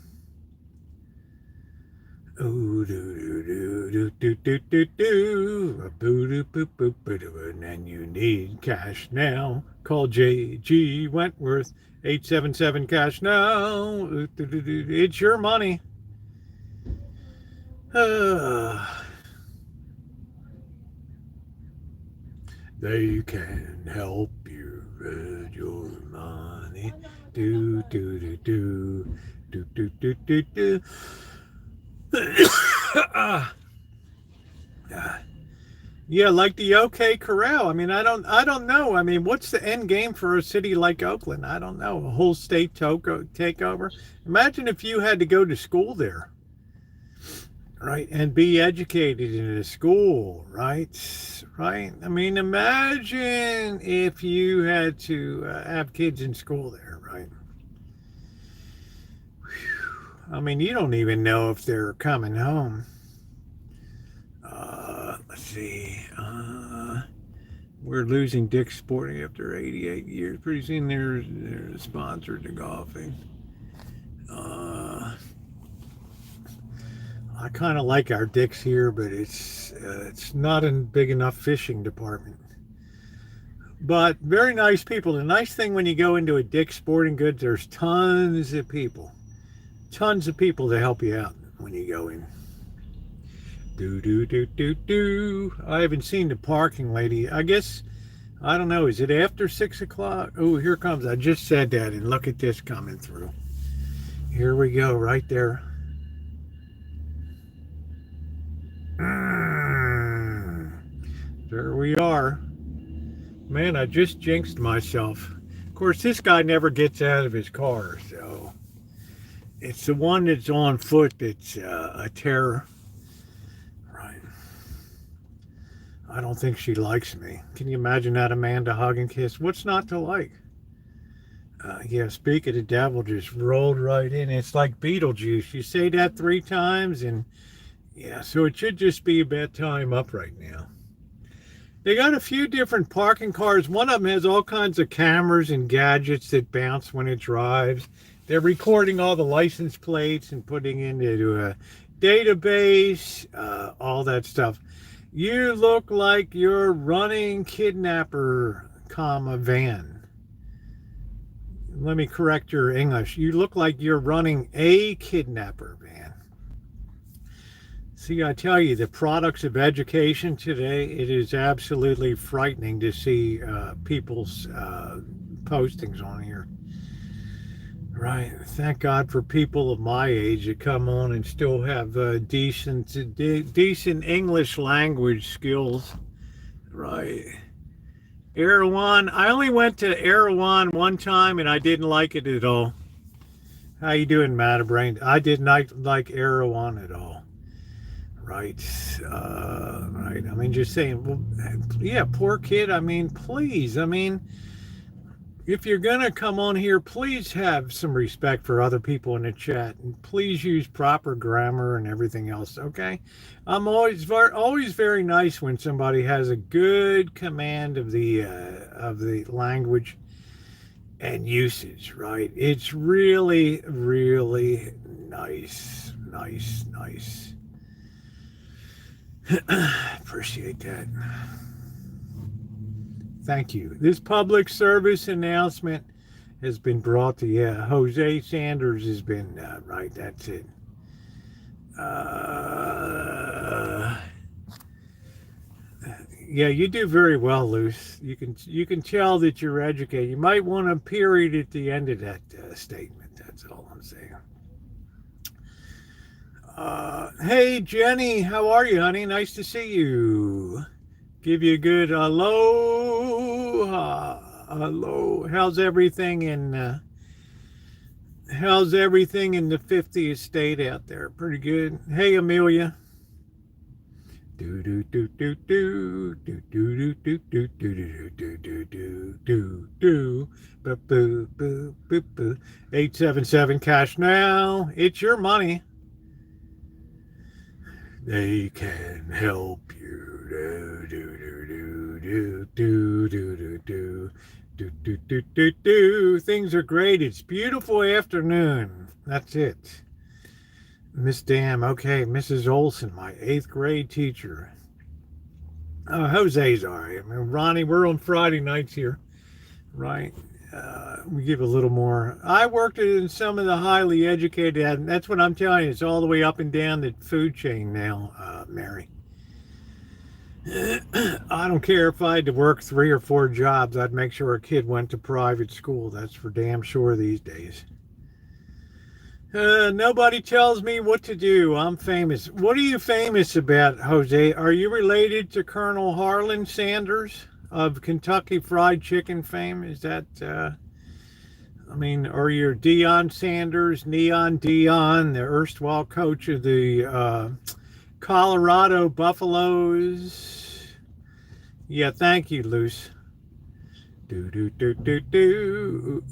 Ooh, do do do do do do do, boo doo boop boop boop, and you need cash now. Call J.G. Wentworth 877 cash now. It's your money. They can help you with your money. Do do do do do do do do do. Yeah, like the OK Corral. I mean, I don't know. I mean, what's the end game for a city like Oakland? I don't know. A whole state takeover. Imagine if you had to go to school there, right, and be educated in a school, right? I mean, imagine if you had to have kids in school there, right? I mean, you don't even know if they're coming home. Let's see. We're losing Dick's Sporting after 88 years. Pretty soon they're sponsored to golfing. I kind of like our Dick's here, but it's not a big enough fishing department. But very nice people. The nice thing when you go into a Dick's Sporting Goods, there's tons of people to help you out when you go in. Do. I haven't seen the parking lady. I guess, I don't know, is it after 6 o'clock? Oh, here comes, I just said that, and look at this coming through. Here we go, right there. There we are. Man, I just jinxed myself. Of course, this guy never gets out of his car, so it's the one that's on foot that's a terror. Right. I don't think she likes me. Can you imagine that, Amanda hug and kiss? What's not to like? Yeah, speak of the devil, just rolled right in. It's like Beetlejuice. You say that 3 times, and yeah, so it should just be about time up right now. They got a few different parking cars. One of them has all kinds of cameras and gadgets that bounce when it drives. They're recording all the license plates and putting into a database, all that stuff. You look like you're running kidnapper, van. Let me correct your English. You look like you're running a kidnapper van. See, I tell you, the products of education today, it is absolutely frightening to see people's postings on here. Right. Thank God for people of my age that come on and still have decent English language skills. Right. Erewhon. I only went to Erewhon one time and I didn't like it at all. How you doing, Matabrain? I did not like Erewhon at all. Right. Right. I mean, just saying, well, yeah, poor kid. I mean, please. I mean, if you're going to come on here, please have some respect for other people in the chat, and please use proper grammar and everything else, okay? I'm always very nice when somebody has a good command of the language and usage, right? It's really, really nice. Appreciate that. Thank you. This public service announcement has been brought to you. Jose Sanders has been, right, that's it. Yeah, you do very well, Luce. You can tell that you're educated. You might want a period at the end of that statement. That's all I'm saying. Hey, Jenny, how are you, honey? Nice to see you. Give you a good hello. Hello. How's everything in the 50th state out there? Pretty good. Hey, Amelia. Do do do do do do do do do do do do do do boo boo boo boo boo. 877 cash now. It's your money. They can help you. Do do do do do do do do do do do do do. Things are great. It's beautiful afternoon. That's it. Miss Dam, okay, Mrs. Olson, my 8th grade teacher. Jose's all right. I mean, Ronnie, we're on Friday nights here, right? We give a little more. I worked in some of the highly educated, and that's what I'm telling you. It's all the way up and down the food chain now, Mary. I don't care if I had to work 3 or 4 jobs. I'd make sure a kid went to private school. That's for damn sure these days. Nobody tells me what to do. I'm famous. What are you famous about, Jose? Are you related to Colonel Harlan Sanders of Kentucky Fried Chicken fame? Is that, or you're Deion Sanders, Neon Deion, the erstwhile coach of the Colorado Buffaloes? Yeah, thank you, Luce. Do do do do do.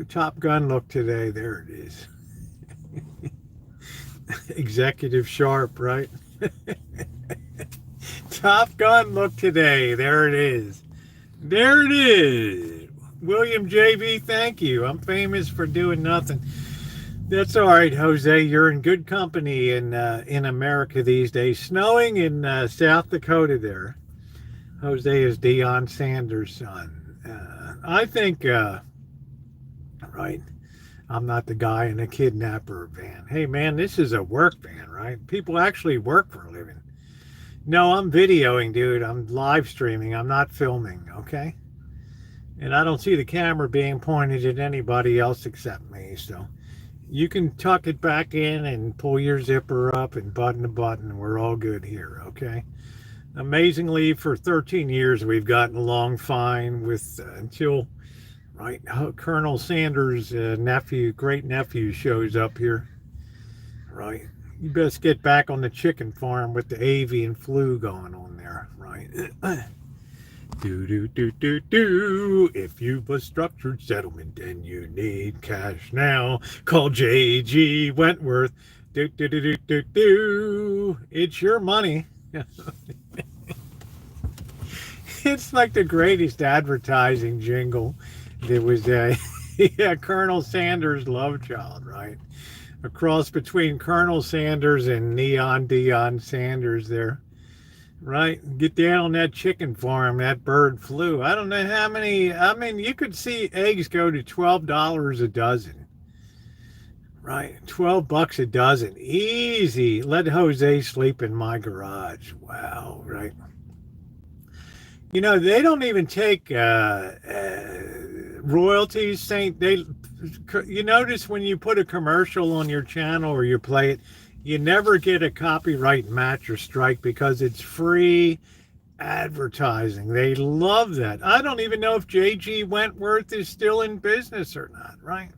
Top Gun look today. There it is. Executive Sharp, right? Top Gun look today. There it is. There it is. William JV, thank you. I'm famous for doing nothing. That's all right, Jose. You're in good company in America these days. Snowing in South Dakota there. Jose is Deion Sanders' son. I think, right, I'm not the guy in a kidnapper van. Hey, man, this is a work van, right? People actually work for a living. No, I'm videoing, dude. I'm live streaming. I'm not filming, okay? And I don't see the camera being pointed at anybody else except me, so you can tuck it back in and pull your zipper up and button the button. We're all good here, okay? Amazingly, for 13 years, we've gotten along fine with until, right, Colonel Sanders' great nephew shows up here, right? You best get back on the chicken farm with the avian flu going on there, right? Do do do do do. If you've a structured settlement and you need cash now, call J.G. Wentworth. Do do do do do do. It's your money. It's like the greatest advertising jingle. There was Colonel Sanders' love child, right? A cross between Colonel Sanders and Neon Deion Sanders there, right? Get down on that chicken farm, that bird flu. I don't know how many, you could see eggs go to $12 a dozen, right? $12 a dozen, easy. Let Jose sleep in my garage. Wow, right? You know, they don't even take royalties. You notice when you put a commercial on your channel or you play it, you never get a copyright match or strike because it's free advertising. They love that. I don't even know if J.G. Wentworth is still in business or not, right?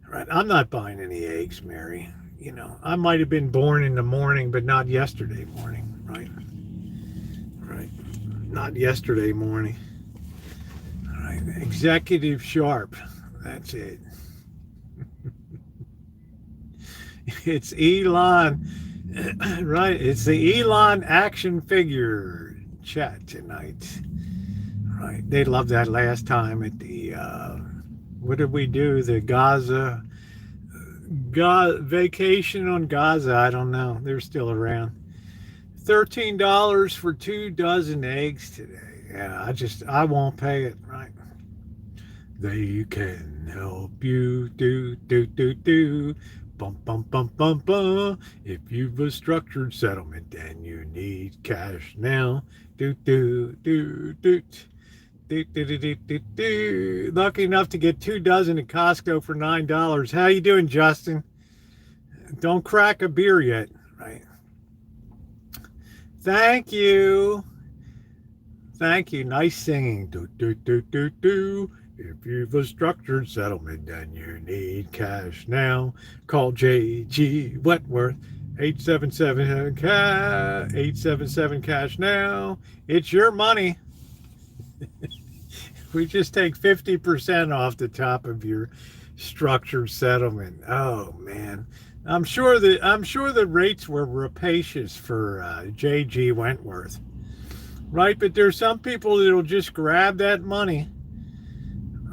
Right. I'm not buying any eggs, Mary. You know, I might have been born in the morning, but not yesterday morning, right? Right. Not yesterday morning. Executive Sharp. That's it. It's Elon. Right. It's the Elon action figure chat tonight. Right. They loved that last time at the, what did we do? The Gaza vacation on Gaza. I don't know. They're still around. $13 for 2 dozen eggs today. Yeah, I won't pay it. Right. They can help you do. Bum, bum, bum, bum, bum. If you've a structured settlement and you need cash now. Do. Lucky enough to get 2 dozen at Costco for $9. How you doing, Justin? Don't crack a beer yet, right? Thank you. Nice singing. Do. If you've a structured settlement and you need cash now, call J.G. Wentworth. 877 cash now. It's your money. We just take 50% off the top of your structured settlement. Oh man, I'm sure the rates were rapacious for J.G. Wentworth, right? But there's some people that'll just grab that money,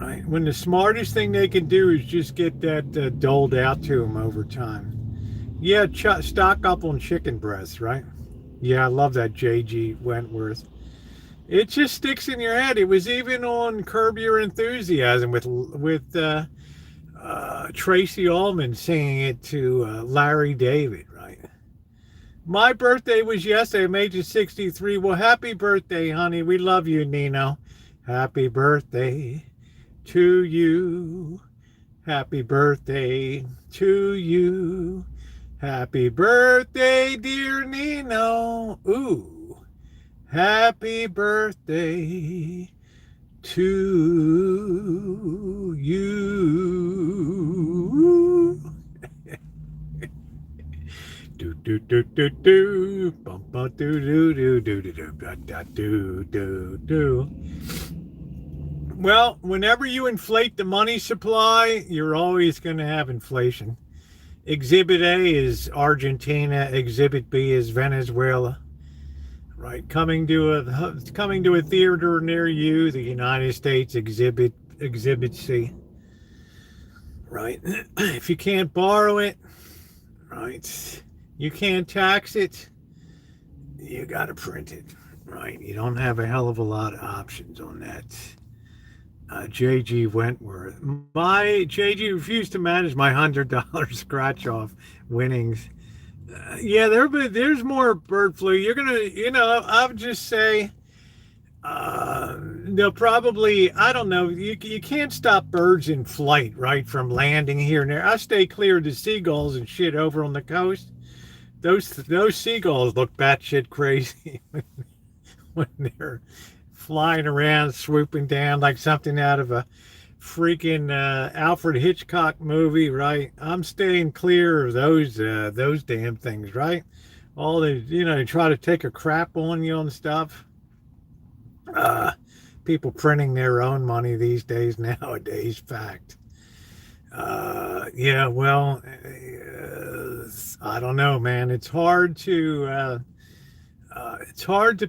right? When the smartest thing they can do is just get that doled out to them over time. Yeah, stock up on chicken breasts, right? Yeah, I love that J.G. Wentworth. It just sticks in your head. It was even on Curb Your Enthusiasm with Tracy Ullman singing it to Larry David, right? My birthday was yesterday. I made you 63. Well, happy birthday, honey. We love you, Nino. Happy birthday to you. Happy birthday to you. Happy birthday, dear Nino. Ooh. Happy birthday to you. do. Bum, bum, do. Well, whenever you inflate the money supply, you're always going to have inflation. Exhibit A is Argentina. Exhibit B is Venezuela. Right, coming to a theater near you, the United States Exhibit C. Right, if you can't borrow it, right, you can't tax it, you got to print it. Right, you don't have a hell of a lot of options on that. J.G. Wentworth. My J.G. refused to manage my $100 scratch off winnings. Yeah, there's more bird flu. You're gonna, I would just say, they'll probably, I don't know, you can't stop birds in flight, right, from landing here and there. I stay clear of the seagulls and shit over on the coast. Those seagulls look batshit crazy when they're flying around, swooping down like something out of a freaking Alfred Hitchcock movie, right? I'm staying clear of those damn things, right? All the, they try to take a crap on you and stuff. People printing their own money these days nowadays, fact. Yeah, well, I don't know, man. It's hard to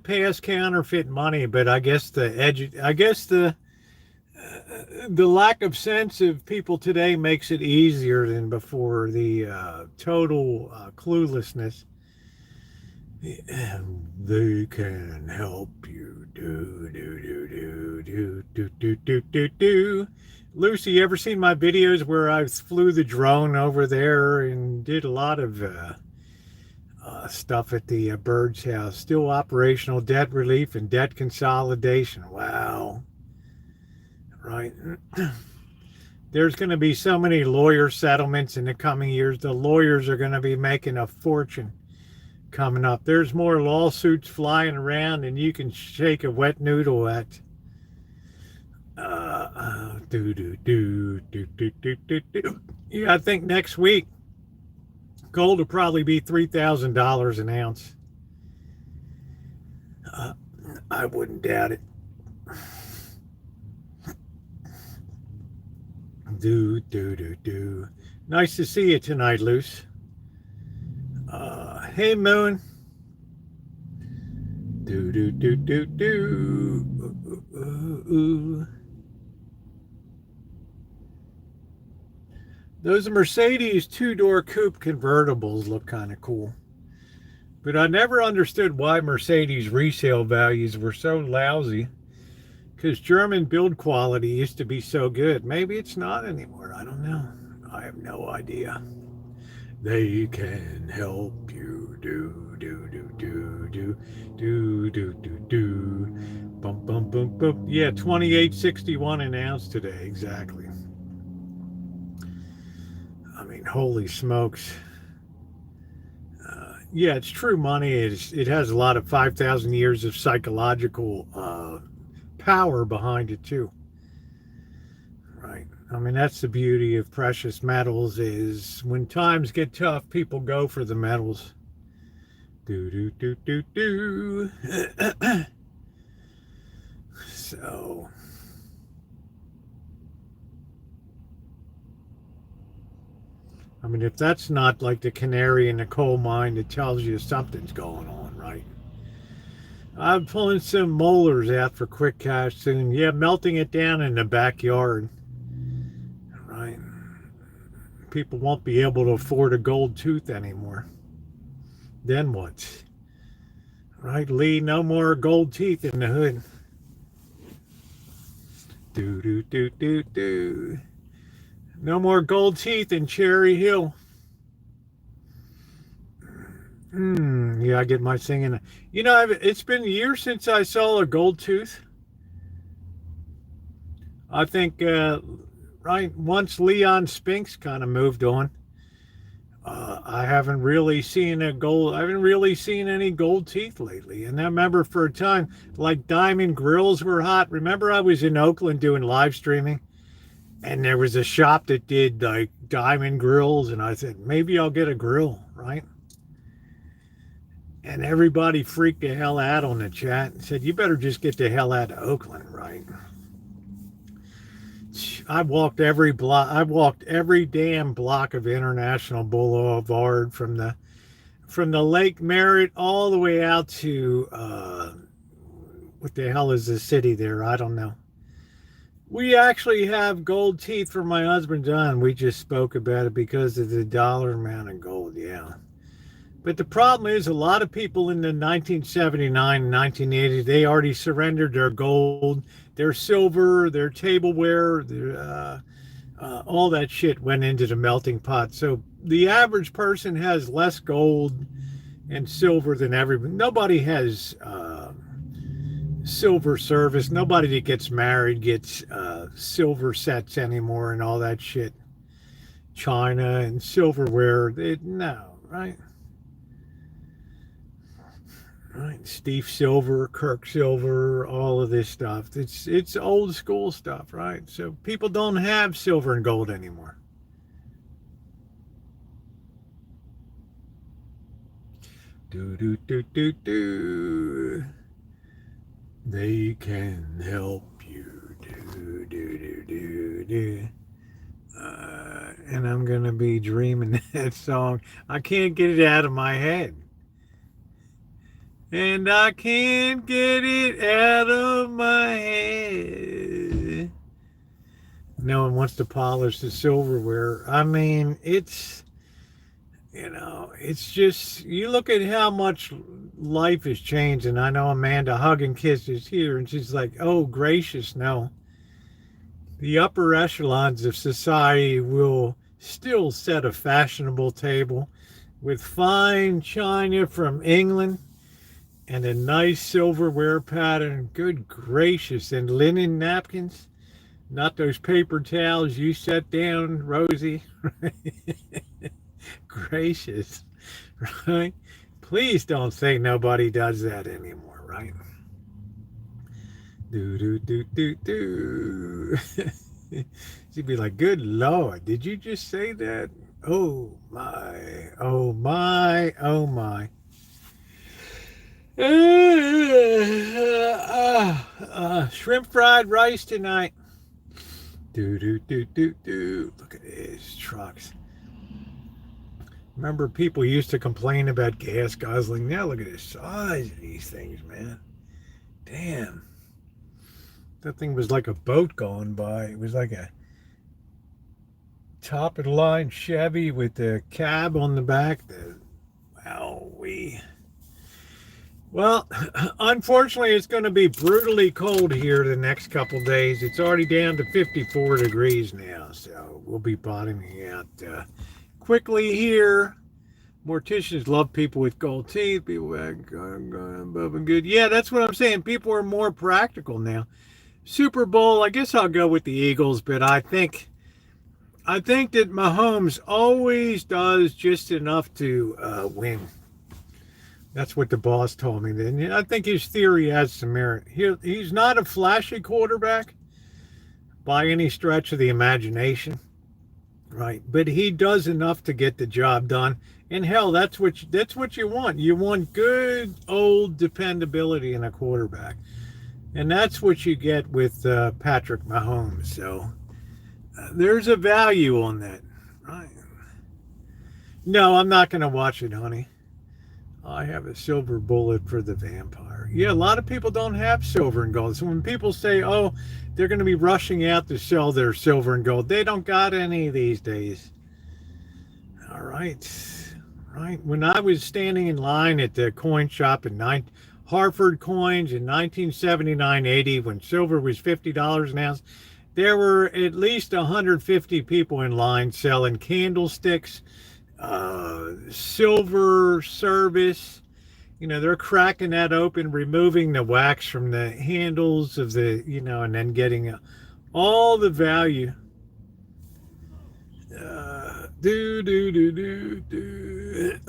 pass counterfeit money, but I guess the lack of sense of people today makes it easier than before. The total cluelessness. And they can help you do. Lucy, you ever seen my videos where I flew the drone over there and did a lot of stuff at the bird's house? Still operational, debt relief and debt consolidation. Wow. Right. There's going to be so many lawyer settlements in the coming years. The lawyers are going to be making a fortune coming up. There's more lawsuits flying around than you can shake a wet noodle at. Yeah, I think next week gold will probably be $3,000 an ounce. I wouldn't doubt it. Do. Nice to see you tonight, Luce. Hey, Moon. Do. Those Mercedes two-door coupe convertibles look kind of cool. But I never understood why Mercedes resale values were so lousy. Because German build quality used to be so good. Maybe it's not anymore. I don't know. I have no idea. They can help you. Do. Bum. Yeah, 2861 an ounce today. Exactly. I mean, holy smokes. Yeah, it's true money. It has a lot of 5,000 years of psychological power behind it too. Right. I mean, that's the beauty of precious metals is when times get tough, people go for the metals. Do. So, I mean, if that's not like the canary in the coal mine, it tells you something's going on, right? I'm pulling some molars out for quick cash soon. Yeah, melting it down in the backyard. Right. People won't be able to afford a gold tooth anymore. Then what? Right, Lee? No more gold teeth in the hood. Do. No more gold teeth in Cherry Hill. Yeah, I get my singing. You know, it's been years since I saw a gold tooth. I think, right, once Leon Spinks kind of moved on, I haven't really seen any gold teeth lately. And I remember for a time, like diamond grills were hot. Remember I was in Oakland doing live streaming and there was a shop that did like diamond grills. And I said, maybe I'll get a grill, right? And everybody freaked the hell out on the chat and said, you better just get the hell out of Oakland, right? I walked every damn block of International Boulevard from the Lake Merritt all the way out to what the hell is the city there? I don't know. We actually have gold teeth for my husband John. We just spoke about it because of the dollar amount of gold. Yeah. But the problem is a lot of people in the 1979 and 1980, they already surrendered their gold, their silver, their tableware, all that shit went into the melting pot. So the average person has less gold and silver than everybody. Nobody has silver service. Nobody that gets married gets silver sets anymore and all that shit. China and silverware, no, right? Right, Steve Silver, Kirk Silver, all of this stuff. It's old school stuff, right? So people don't have silver and gold anymore. Do. They can help you. Do. And I'm gonna be dreaming that song. I can't get it out of my head. And I can't get it out of my head. No one wants to polish the silverware. I mean, it's just, you look at how much life has changed. And I know Amanda Hug and Kiss is here. And she's like, oh, gracious, no. The upper echelons of society will still set a fashionable table with fine china from England and a nice silverware pattern. Good gracious. And linen napkins. Not those paper towels you set down, Rosie. Gracious. Right? Please don't say nobody does that anymore, right? Do. She'd be like, good Lord, did you just say that? Oh my, oh my, oh my. Shrimp fried rice tonight. Do do do do do. Look at these trucks. Remember, people used to complain about gas guzzling. Now look at the size of these things, man. Damn. That thing was like a boat going by. It was like a top of the line Chevy with the cab on the back. Well, unfortunately, it's going to be brutally cold here the next couple days. It's already down to 54 degrees now, so we'll be bottoming out quickly here. Morticians love people with gold teeth. People above and good. Yeah, that's what I'm saying. People are more practical now. Super Bowl, I guess I'll go with the Eagles, but I think that Mahomes always does just enough to win. That's what the boss told me. Then I think his theory has some merit. He's not a flashy quarterback by any stretch of the imagination, right? But he does enough to get the job done. And hell, that's what you want. You want good old dependability in a quarterback, and that's what you get with Patrick Mahomes. So there's a value on that, right? No, I'm not going to watch it, honey. I have a silver bullet for the vampire. Yeah, a lot of people don't have silver and gold. So when people say, oh, they're going to be rushing out to sell their silver and gold, they don't got any these days. All right. Right. When I was standing in line at the coin shop in Hartford Coins in 1979-80, when silver was $50 an ounce, there were at least 150 people in line selling candlesticks, silver service. You know, they're cracking that open, removing the wax from the handles of the, and then getting all the value.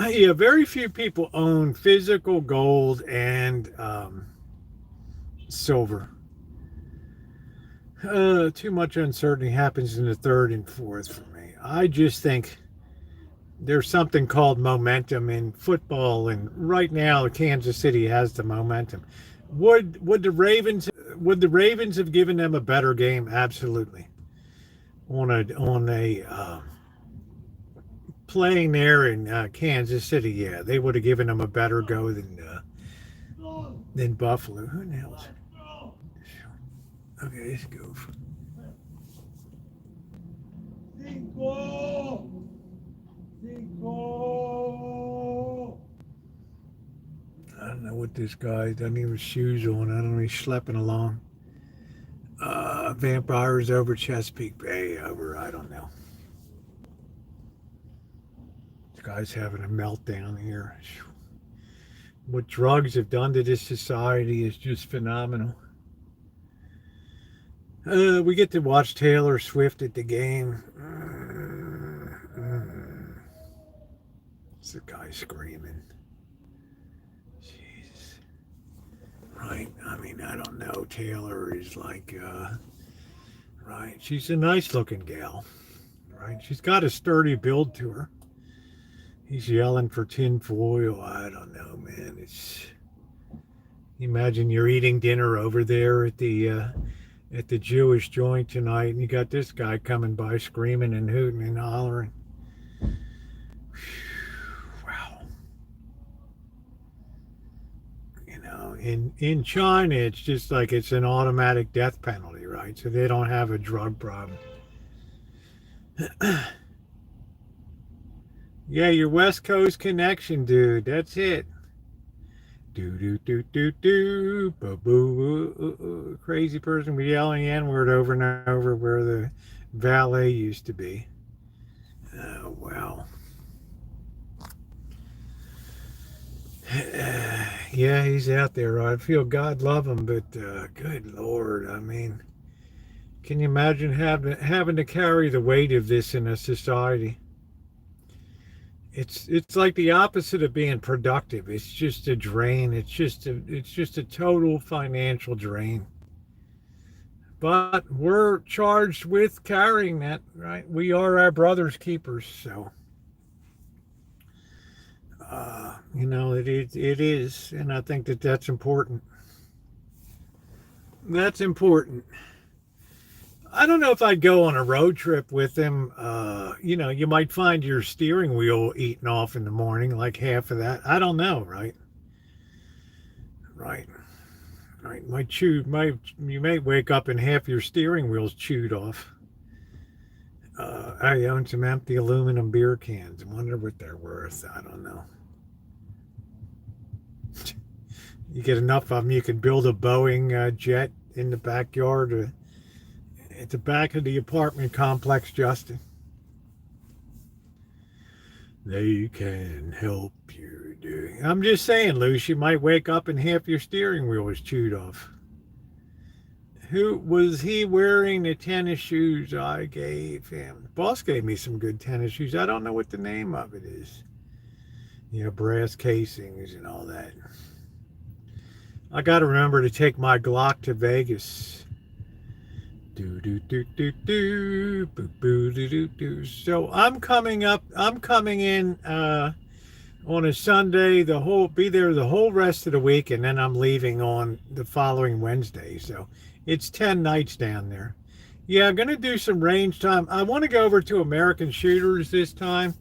Yeah, very few people own physical gold and silver. Too much uncertainty happens in the third and fourth for me. I just think there's something called momentum in football, and right now Kansas City has the momentum. Would the Ravens have given them a better game? Absolutely. On a playing there in Kansas City, yeah, they would have given them a better go than Buffalo. Who knows? Okay, let's go. Cinco. I don't know what this guy doesn't even have shoes on. I don't know, he's schlepping along. Vampires over Chesapeake Bay, over, I don't know. This guy's having a meltdown here. What drugs have done to this society is just phenomenal. We get to watch Taylor Swift at the game. It's the guy screaming. Jesus. Right. I mean, I don't know. Taylor is like, right. She's a nice looking gal. Right. She's got a sturdy build to her. He's yelling for tin foil. I don't know, man. Imagine you're eating dinner over there at the Jewish joint tonight, and you got this guy coming by screaming and hooting and hollering. Wow. In China, it's just like it's an automatic death penalty, right? So they don't have a drug problem. Yeah, your West Coast connection, dude. That's it. Do. Boo boo. Crazy person be yelling the N-word over and over where the valet used to be. Oh, wow. Yeah, he's out there. I feel God love him, but good Lord, I mean, can you imagine having to carry the weight of this in a society? It's like the opposite of being productive. It's just a drain. It's just a total financial drain. But we're charged with carrying that, right? We are our brother's keepers, so it is, and I think that's important. That's important. I don't know if I'd go on a road trip with him. You know, you might find your steering wheel eaten off in the morning, like half of that. I don't know, right? Right. Right. You may wake up and half your steering wheel's chewed off. I own some empty aluminum beer cans. I wonder what they're worth. I don't know. You get enough of them, you can build a Boeing jet in the backyard. At the back of the apartment complex, Justin. They can help you do. I'm just saying, Luce, you might wake up and half your steering wheel was chewed off. Who was he wearing the tennis shoes I gave him? The boss gave me some good tennis shoes. I don't know what the name of it is. You know, brass casings and all that. I got to remember to take my Glock to Vegas. Do do do do do boo boo do do do. So I'm coming in on a Sunday. Be there the whole rest of the week, and then I'm leaving on the following Wednesday. So it's 10 nights down there. Yeah, I'm gonna do some range time. I want to go over to American Shooters this time,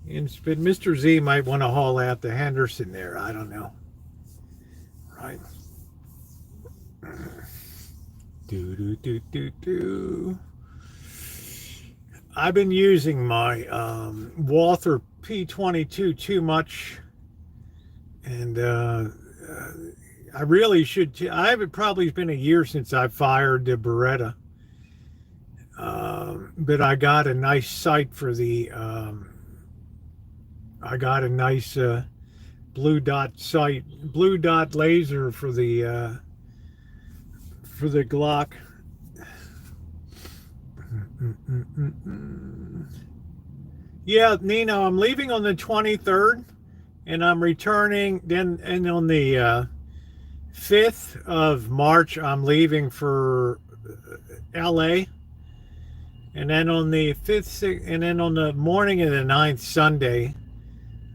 but Mr. Z might want to haul out the Henderson there. I don't know. Right. Do do do do do. I've been using my Walther P22 too much, and I really should. I haven't probably been a year since I fired the Beretta, but I got a nice sight for the. I got a nice blue dot laser for the Glock. Yeah, Nino, I'm leaving on the 23rd, and I'm returning then, and on the 5th of March I'm leaving for LA, and then on the 5th, and then on the morning of the 9th, Sunday,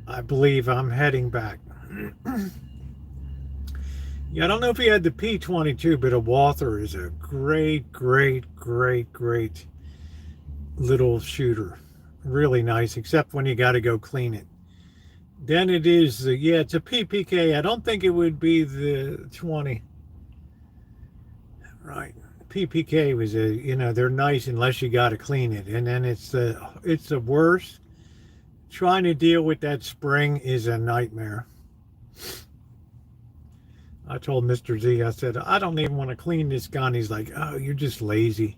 I believe I'm heading back. Yeah, I don't know if he had the P22, but a Walther is a great little shooter. Really nice, except when you got to go clean it. Then it is, yeah, it's a PPK. I don't think it would be the 20. Right. PPK was they're nice unless you got to clean it. And then it's the worst. Trying to deal with that spring is a nightmare. I told Mr. Z, I said, I don't even want to clean this gun. He's like, oh, you're just lazy.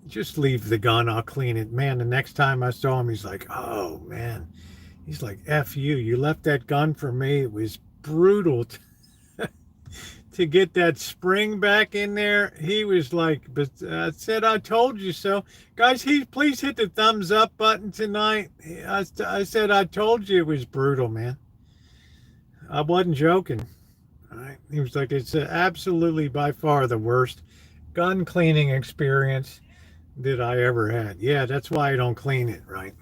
Just leave the gun, I'll clean it. Man, the next time I saw him, he's like, oh, man. He's like, F you. You left that gun for me. It was brutal to get that spring back in there. He was like, but I said, I told you so. Guys, please hit the thumbs up button tonight. I said, I told you it was brutal, man. I wasn't joking. All right. He was like, it's absolutely by far the worst gun cleaning experience that I ever had. Yeah, that's why I don't clean it, right?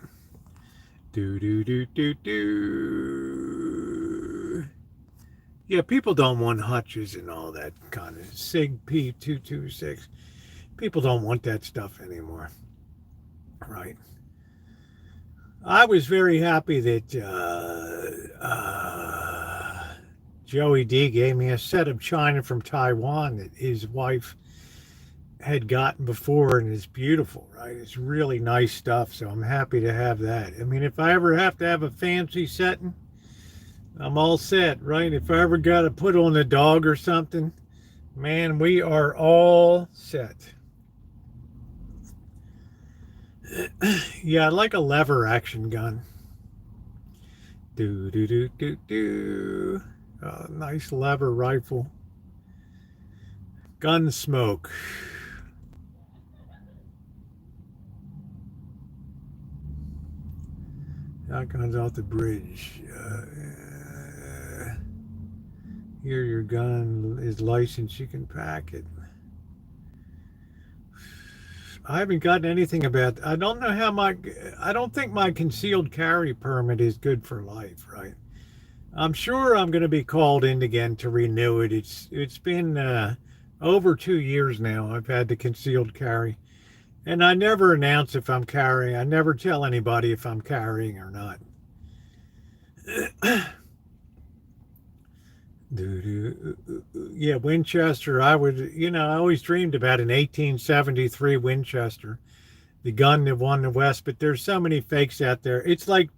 Do do do do do. Yeah, people don't want hutches and all that kind of SIG P226. People don't want that stuff anymore, right? I was very happy that Joey D gave me a set of china from Taiwan that his wife had gotten before, and it's beautiful, right? It's really nice stuff, so I'm happy to have that. I mean, if I ever have to have a fancy setting, I'm all set, right? If I ever got to put on the dog or something, man, we are all set. Yeah, I like a lever action gun. Do do do do do. Nice lever rifle. Gunsmoke. Shotguns off the bridge. Here, your gun is licensed. You can pack it. I haven't gotten anything about. I don't know how I don't think my concealed carry permit is good for life, right? I'm sure I'm going to be called in again to renew it. It's been over 2 years now. I've had the concealed carry. And I never announce if I'm carrying. I never tell anybody if I'm carrying or not. Yeah, Winchester. I always dreamed about an 1873 Winchester, the gun that won the West. But there's so many fakes out there. It's like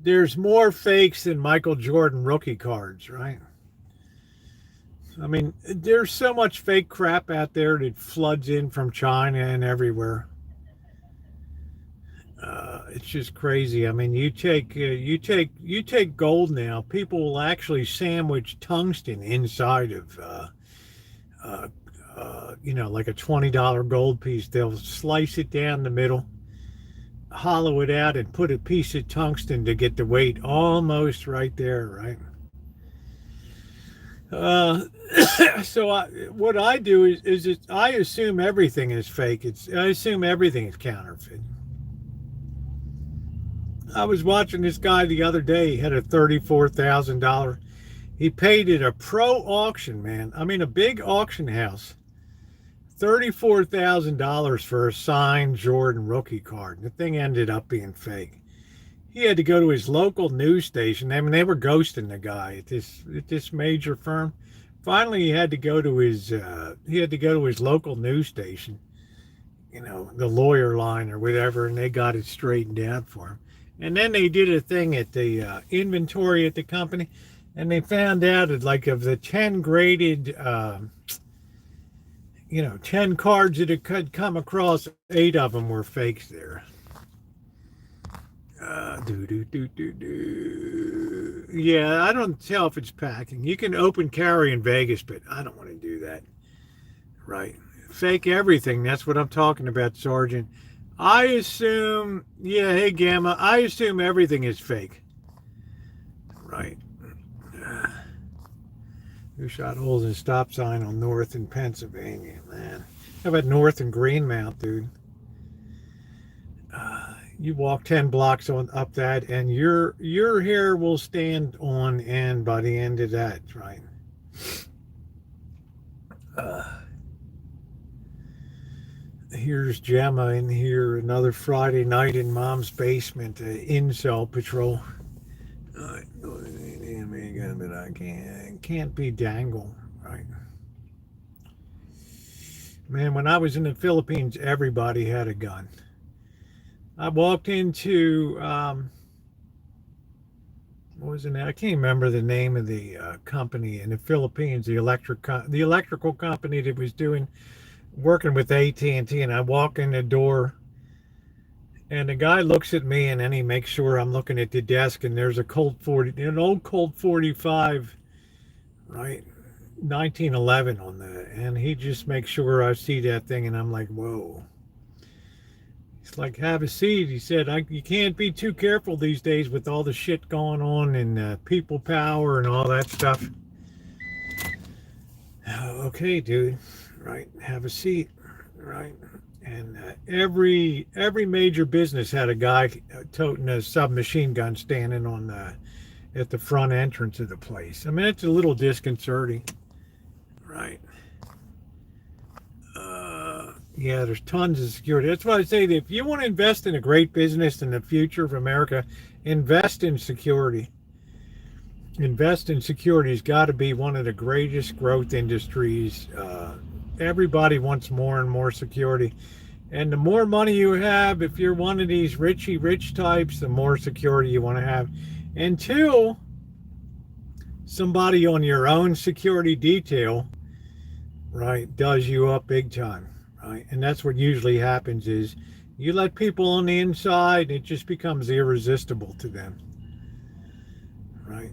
there's more fakes than Michael Jordan rookie cards, right? I mean, there's so much fake crap out there that floods in from China and everywhere. It's just crazy. I mean, you take gold now. People will actually sandwich tungsten inside of uh, like a $20 gold piece. They'll slice it down the middle, hollow it out, and put a piece of tungsten to get the weight almost right there, right? Uh, what I do is I assume everything is fake. I assume everything is counterfeit. I was watching this guy the other day. He had a $34,000. He paid at a pro auction, man. I mean, a big auction house. $34,000 for a signed Jordan rookie card. The thing ended up being fake. He had to go to his local news station. I mean, they were ghosting the guy at this major firm. Finally, he had to go to his local news station, the lawyer line or whatever, and they got it straightened out for him. And then they did a thing at the inventory at the company, and they found out that like of the 10 graded, 10 cards that it could come across, 8 of them were fakes there. Yeah, I don't tell if it's packing. You can open carry in Vegas, but I don't want to do that. Right. Fake everything. That's what I'm talking about, Sergeant. I assume, yeah, hey, Gamma, I assume everything is fake. Right. Who shot holes in stop sign on North in Pennsylvania, man? How about North and Greenmount, dude? You walk 10 blocks up that, and your hair will stand on end by the end of that, right? Here's Gemma in here, another Friday night in Mom's basement, incel patrol. But I can't be dangle, right? Man, when I was in the Philippines, everybody had a gun. I walked into what was it? I can't remember the name of the company in the Philippines, the electrical company that was working with AT&T, and I walk in the door, and the guy looks at me, and then he makes sure I'm looking at the desk, and there's an old Colt 45, right, 1911 on that, and he just makes sure I see that thing, and I'm like, whoa. It's like, have a seat. He said, you can't be too careful these days with all the shit going on and people power and all that stuff. Okay, dude. Right. Have a seat. Right. And every major business had a guy toting a submachine gun standing at the front entrance of the place. I mean, it's a little disconcerting. Right. Yeah, there's tons of security. That's why I say that if you want to invest in a great business in the future of America, invest in security. Invest in security has got to be one of the greatest growth industries. Everybody wants more and more security. And the more money you have, if you're one of these rich types, the more security you want to have. Until somebody on your own security detail, right, does you up big time. Right? And that's what usually happens is you let people on the inside, it just becomes irresistible to them. Right?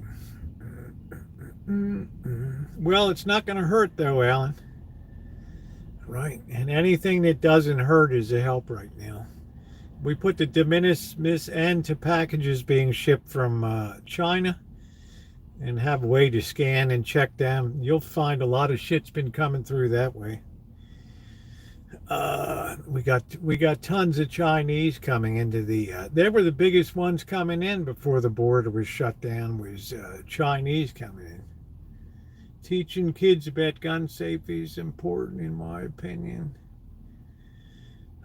Well, it's not going to hurt though, Alan. Right? And anything that doesn't hurt is a help right now. We put the de minimis end to packages being shipped from China and have a way to scan and check them. You'll find a lot of shit's been coming through that way. We got tons of Chinese coming into they were the biggest ones coming in before the border was shut down, was Chinese coming in. Teaching kids about gun safety is important in my opinion.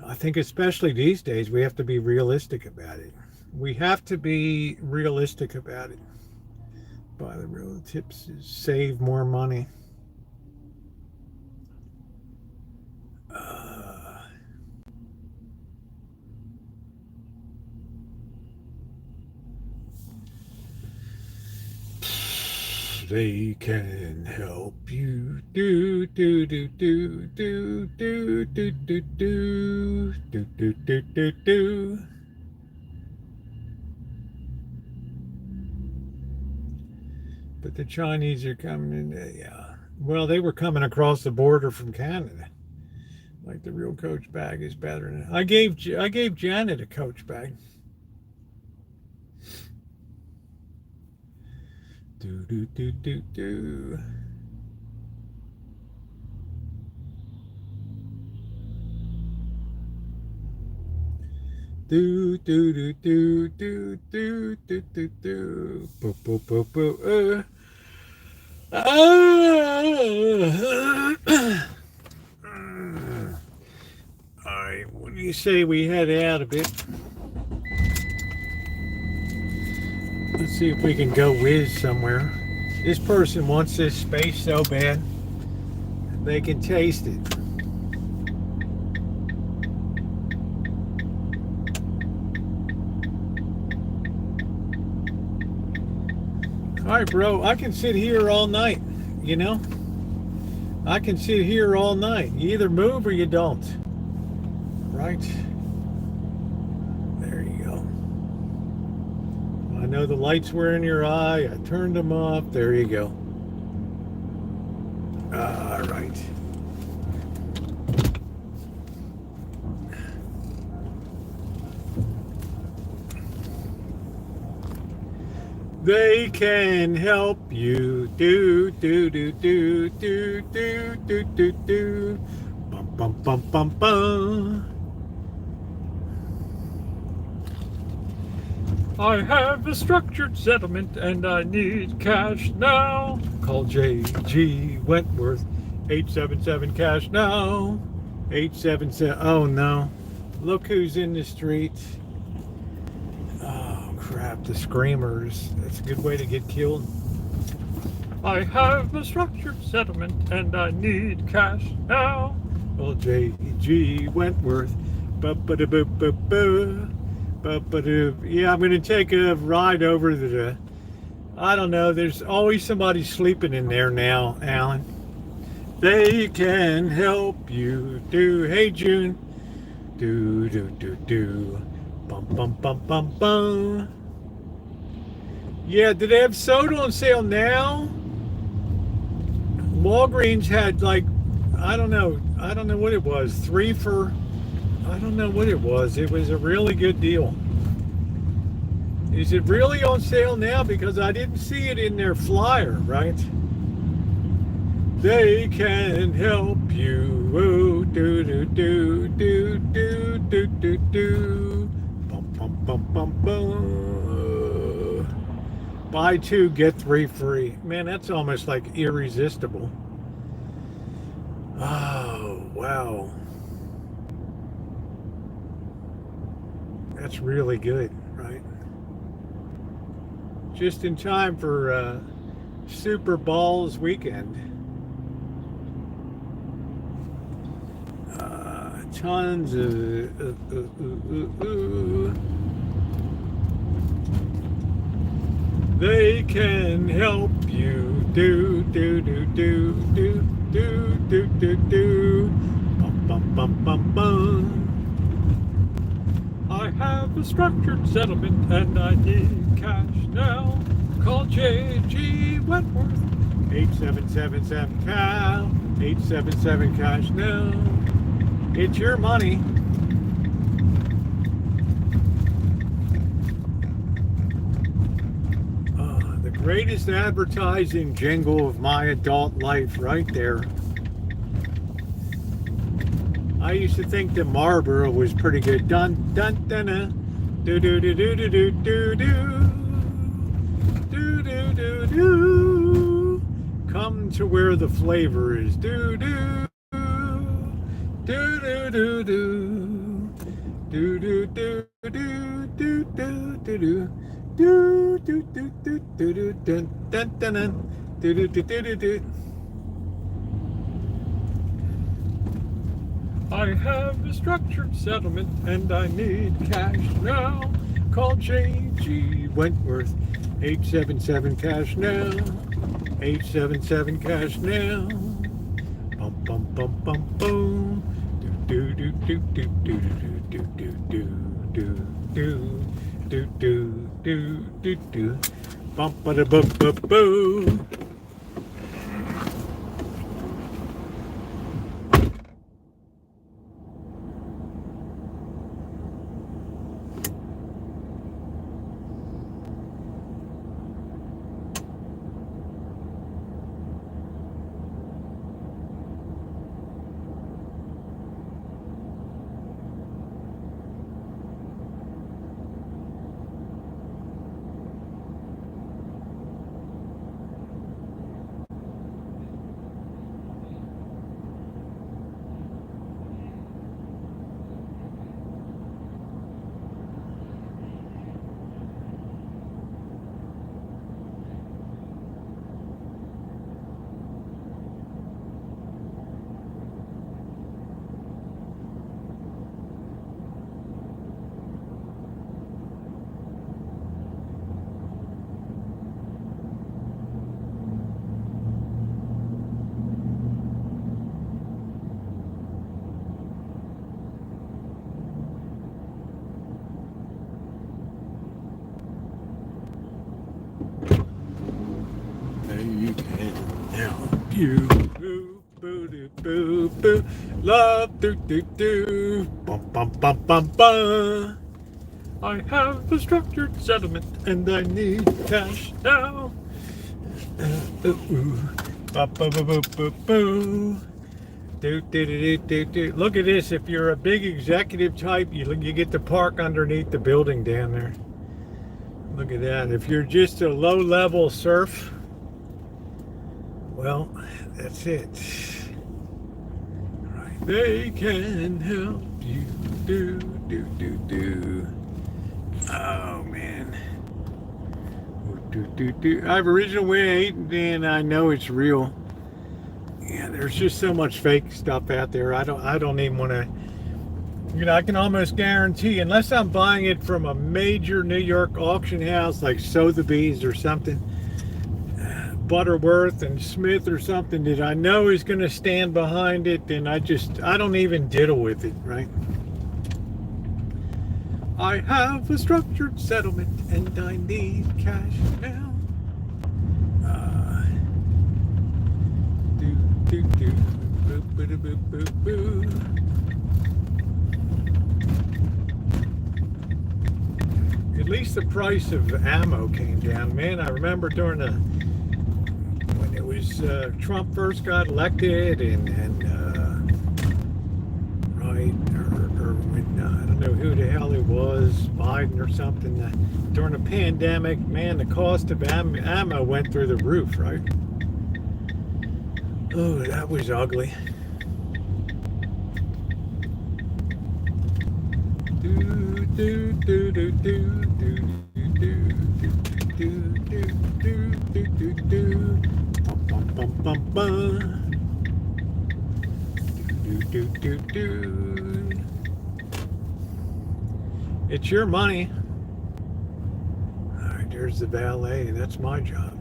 I think especially these days, we have to be realistic about it. We have to be realistic about it. Buy the real tips is save more money. Uh, they can help you do do do do do do do do do do do do do do. But the Chinese are coming in. Yeah. Well, they were coming across the border from Canada. Like the real Coach bag is better than I gave Janet a Coach bag. Do do do do do. Do do do do do do do do do. Boo boo boo boo. All right, what do you say we head out a bit? Let's see if we can go whiz somewhere. This person wants this space so bad, they can taste it. All right, bro, I can sit here all night, you know? I can sit here all night. You either move or you don't. Right? There you go. I know the lights were in your eye. I turned them off. There you go. All right. They can help you do do do do do do do do do bum bum bum bum bum. I have a structured settlement and I need cash now. Call J.G. Wentworth. 877 cash now. 877. Oh no. Look who's in the street. Oh crap, the screamers. That's a good way to get killed. I have a structured settlement and I need cash now. Well, J.G. Wentworth. Ba-ba-da-boo-boo-boo. Yeah, I'm going to take a ride over to the, I don't know, there's always somebody sleeping in there now, Alan. They can help you do, hey June, do, do, do, do, bum, bum, bum, bum, bum. Yeah, do they have soda on sale now? Walgreens had like, I don't know what it was, 3 for, I don't know what it was. It was a really good deal. Is it really on sale now? Because I didn't see it in their flyer, right? They can help you. Oh, do do do do do do do do. Bum bum bum bum bum. Buy 2 get 3 free. Man, that's almost like irresistible. Oh wow. That's really good, right? Just in time for Super Bowl's weekend. Tons of They can help you do do do do do do do do do bum bum bum bum bum. I have a structured settlement and I need cash now. Call J.G. Wentworth. 8777 CAL. 877 cash now. It's your money. The greatest advertising jingle of my adult life right there. I used to think that Marlboro was pretty good. Dun dun dun dun. Do do do do do do do do. Do do do do. Come to where the flavor is. Do do. Do do do do. Do do do do do do do do do do do do do do dun dun dun dun do do do do do do. I have a structured settlement and I need cash now. Call J.G. Wentworth. 877 cash now. 877 cash now. Bum bum bum bum boom. Do do do do do do do do do do do do do do do. Bum ba da bum bum boom. They can help you. Boo, boo, doo, boo, boo. Love, do, do, do. Bum, bum, bum, bum, bum. I have a structured settlement and I need cash now. Ba, ba, ba, ba, ba, boo. Do, do, do, do, do. Look at this. If you're a big executive type, you get to park underneath the building down there. Look at that. If you're just a low-level serf, well, that's it. Right. They can help you. Do, do, do, do. Oh, man. Do, do, do. I have original weight and I know it's real. Yeah, there's just so much fake stuff out there. I don't even want to, I can almost guarantee, unless I'm buying it from a major New York auction house like Sotheby's or something, Butterworth and Smith or something that I know is going to stand behind it, and I don't even diddle with it, right? I have a structured settlement and I need cash now. Do, do, boo, boo, boo, boo, boo. At least the price of ammo came down, man. I remember during when it was Trump first got elected, and right, or when I don't know who the hell it was, Biden or something. During the pandemic, man, the cost of ammo went through the roof, right? Oh, that was ugly. Do do do do do do do do do do do do. Bum bum bum bum. Do do do do. It's your money. All right, there's the valet. That's my job.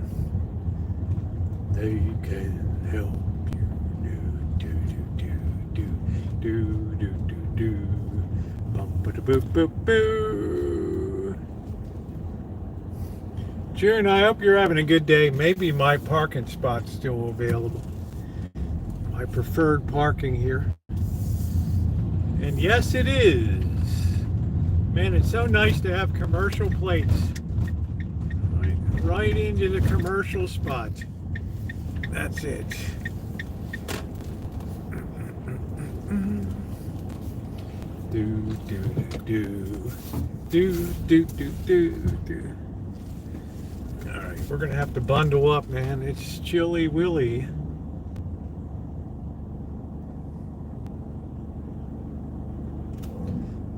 They can help you. Do do do do do do do do. Bum ba da boo boo boo. June, I hope you're having a good day. Maybe my parking spot's still available. My preferred parking here. And yes, it is. Man, it's so nice to have commercial plates. Right into the commercial spot. That's it. Do do do do do do do do. All right, we're gonna have to bundle up, man. It's chilly willy.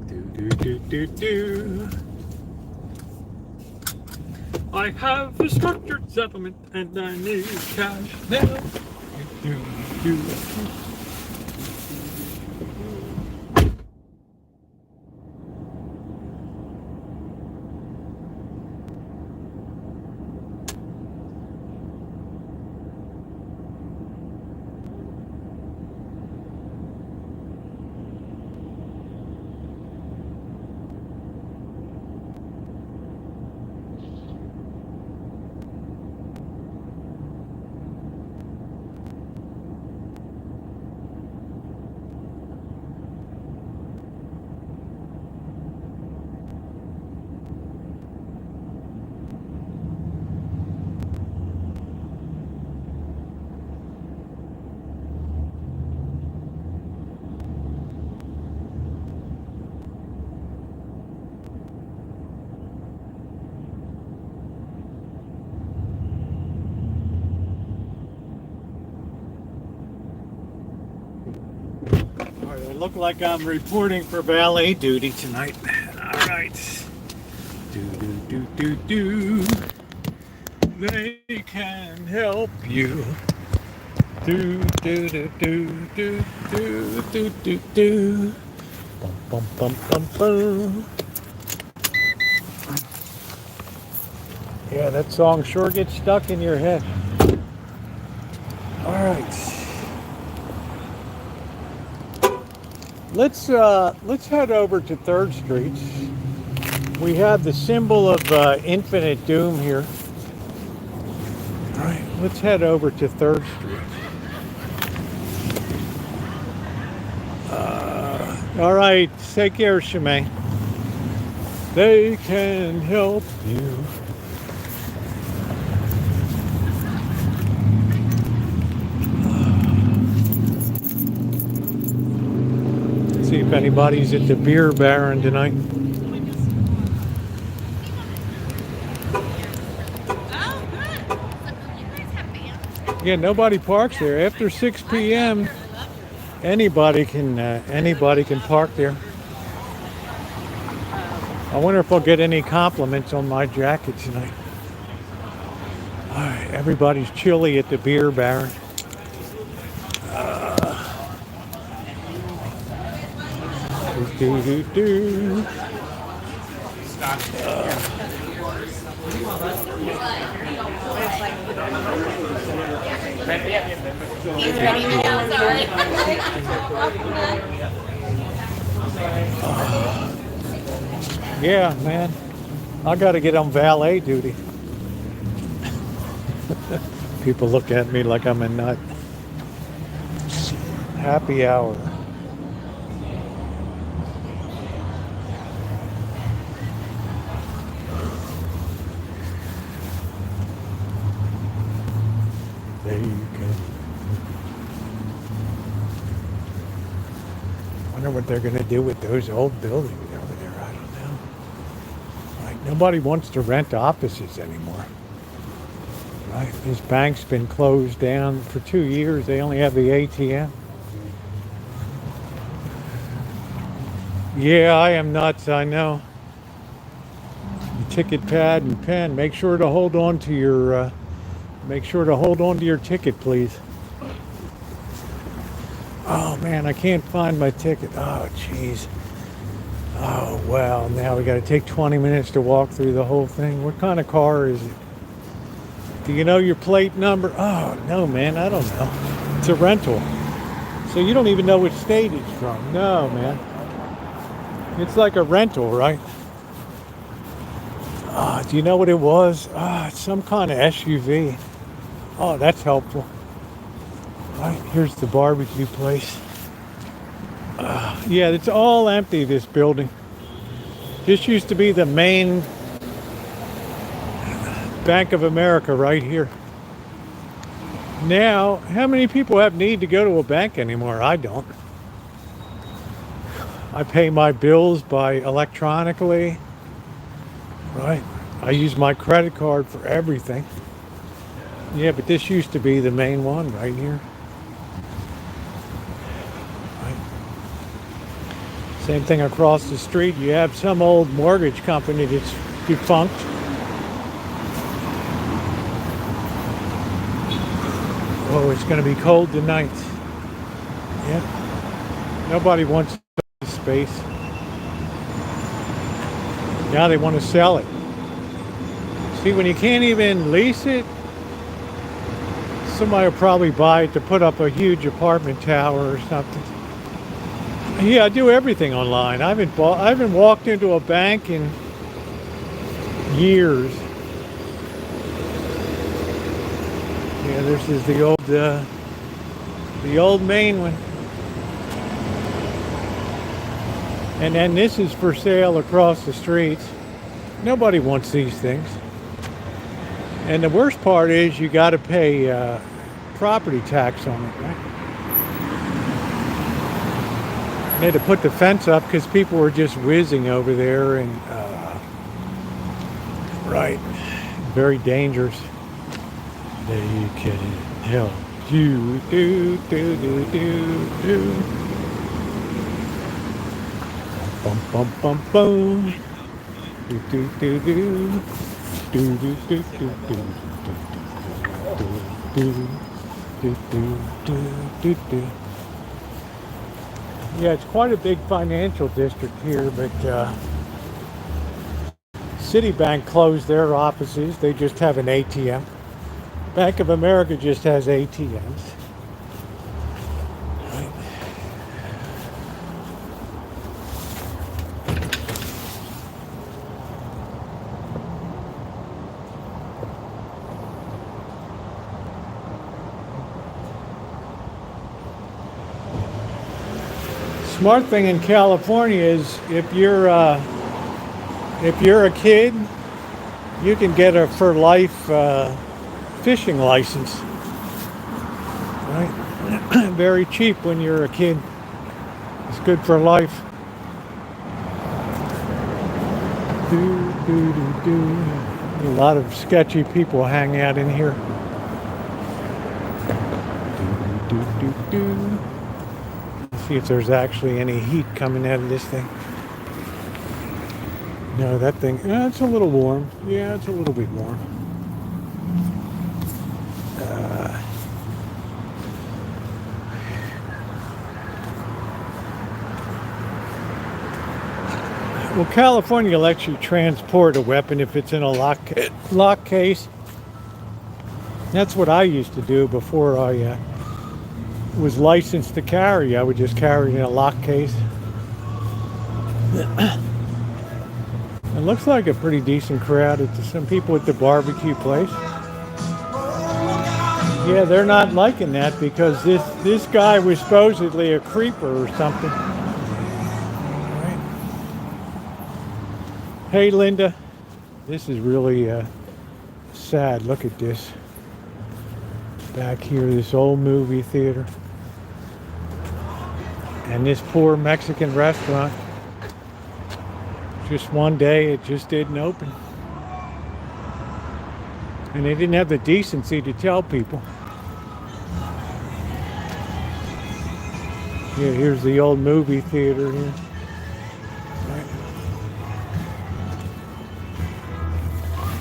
Do do do. I have a structured settlement and I need cash now. Do, do, do. I look like I'm reporting for valet duty tonight. All right. Do. They can help you. Do. Bum. Yeah, that song sure gets stuck in your head. All right. Let's head over to 3rd Street. We have the symbol of infinite doom here. All right, let's head over to 3rd Street. All right, take care, Shemaine. They can help you. See if anybody's at the Beer Baron tonight. Yeah, nobody parks there after 6 p.m. Anybody can park there. I wonder if I'll get any compliments on my jacket tonight. All right, everybody's chilly at the Beer Baron. Do. Yeah, man. I got to get on valet duty. People look at me like I'm a nut. Happy hour. There you go. Wonder what they're going to do with those old buildings over there. I don't know. Like, nobody wants to rent offices anymore. Right? This bank's been closed down for 2 years. They only have the ATM. Yeah, I am nuts. I know. Your ticket pad and pen. Make sure to hold on to your. Make sure to hold on to your ticket, please. Oh man, I can't find my ticket. Oh jeez. Oh wow, now we got to take 20 minutes to walk through the whole thing. What kind of car is it? Do you know your plate number? Oh no, man, I don't know. It's a rental. So you don't even know which state it's from. No, man. It's like a rental, right? Do you know what it was? It's some kind of SUV. Oh, that's helpful. Right, here's the barbecue place. Yeah, it's all empty, this building. This used to be the main Bank of America right here. Now, how many people have need to go to a bank anymore? I don't. I pay my bills by electronically. Right? I use my credit card for everything. Yeah, but this used to be the main one right here. Right. Same thing across the street. You have some old mortgage company that's defunct. Oh, it's going to be cold tonight. Yeah. Nobody wants space. Now they want to sell it. See, when you can't even lease it, somebody will probably buy it to put up a huge apartment tower or something. Yeah, I do everything online. I haven't walked into a bank in years. Yeah, this is the old main one. And then this is for sale across the street. Nobody wants these things. And the worst part is you got to pay property tax on it, right? They had to put the fence up because people were just whizzing over there, and right, very dangerous. Are you kidding? Hell, do. Bum bum bum bum. Yeah, it's quite a big financial district here, but Citibank closed their offices. They just have an ATM. Bank of America just has ATMs. Smart thing in California is if you're a kid, you can get a for life fishing license. Right? Very cheap when you're a kid. It's good for life. A lot of sketchy people hang out in here. See if there's actually any heat coming out of this thing. No, that thing, it's a little warm. Yeah, it's a little bit warm. Well, California lets you transport a weapon if it's in a lock case. That's what I used to do before I was licensed to carry. I would just carry it in a lock case. It looks like a pretty decent crowd. It's some people at the barbecue place. Yeah, they're not liking that because this guy was supposedly a creeper or something. Right. Hey, Linda. This is really sad. Look at this. Back here, this old movie theater. And this poor Mexican restaurant. Just one day, it just didn't open. And they didn't have the decency to tell people. Yeah, here's the old movie theater here. Right.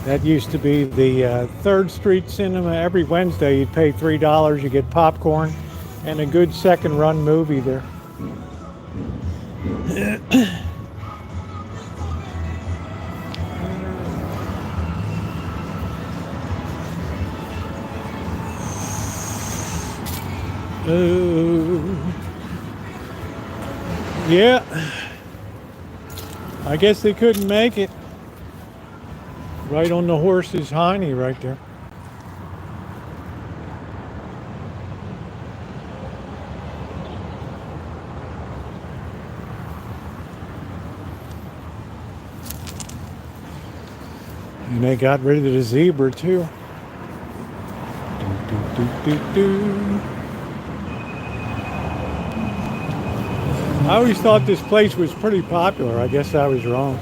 That used to be the 3rd Street Cinema. Every Wednesday, you'd pay $3, you get popcorn, and a good second-run movie there. Yeah, I guess they couldn't make it. Right on the horse's hiney right there. And they got rid of the zebra too. I always thought this place was pretty popular. I guess I was wrong.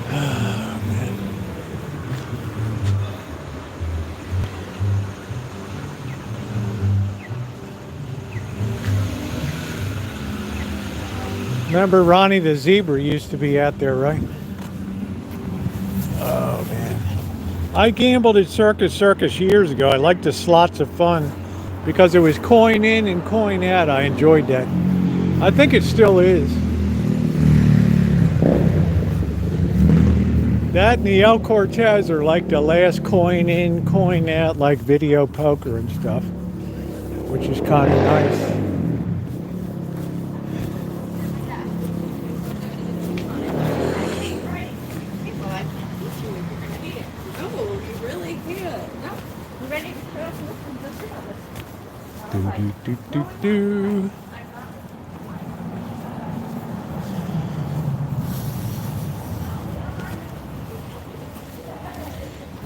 Oh, man. Remember Ronnie the zebra used to be out there, right? Oh man. I gambled at Circus years ago. I liked the slots of fun because it was coin in and coin out. I enjoyed that. I think it still is. That and the El Cortez are like the last coin in, coin out, like video poker and stuff, which is kind of nice. Do.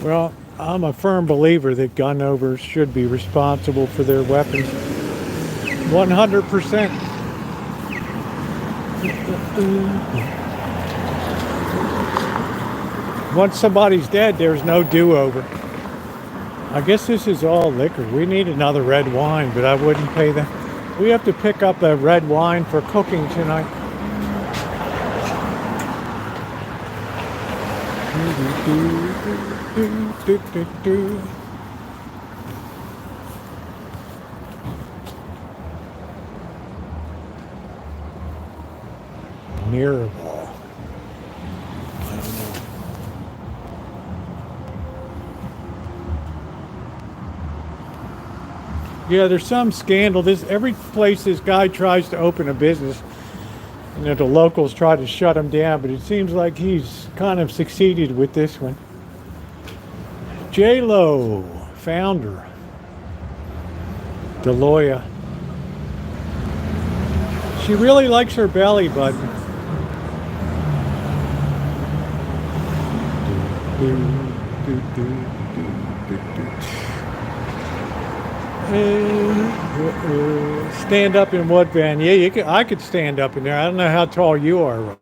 Well, I'm a firm believer that gun owners should be responsible for their weapons. 100%. Once somebody's dead, there's no do-over. I guess this is all liquor. We need another red wine, but I wouldn't pay them. We have to pick up a red wine for cooking tonight. Mirror ball. I don't know. Yeah, there's some scandal. Every place this guy tries to open a business, you know, the locals try to shut him down, but it seems like he's kind of succeeded with this one. J-Lo, founder. Deloya. She really likes her belly button. Stand up in what van? Yeah, I could stand up in there. I don't know how tall you are, Ron.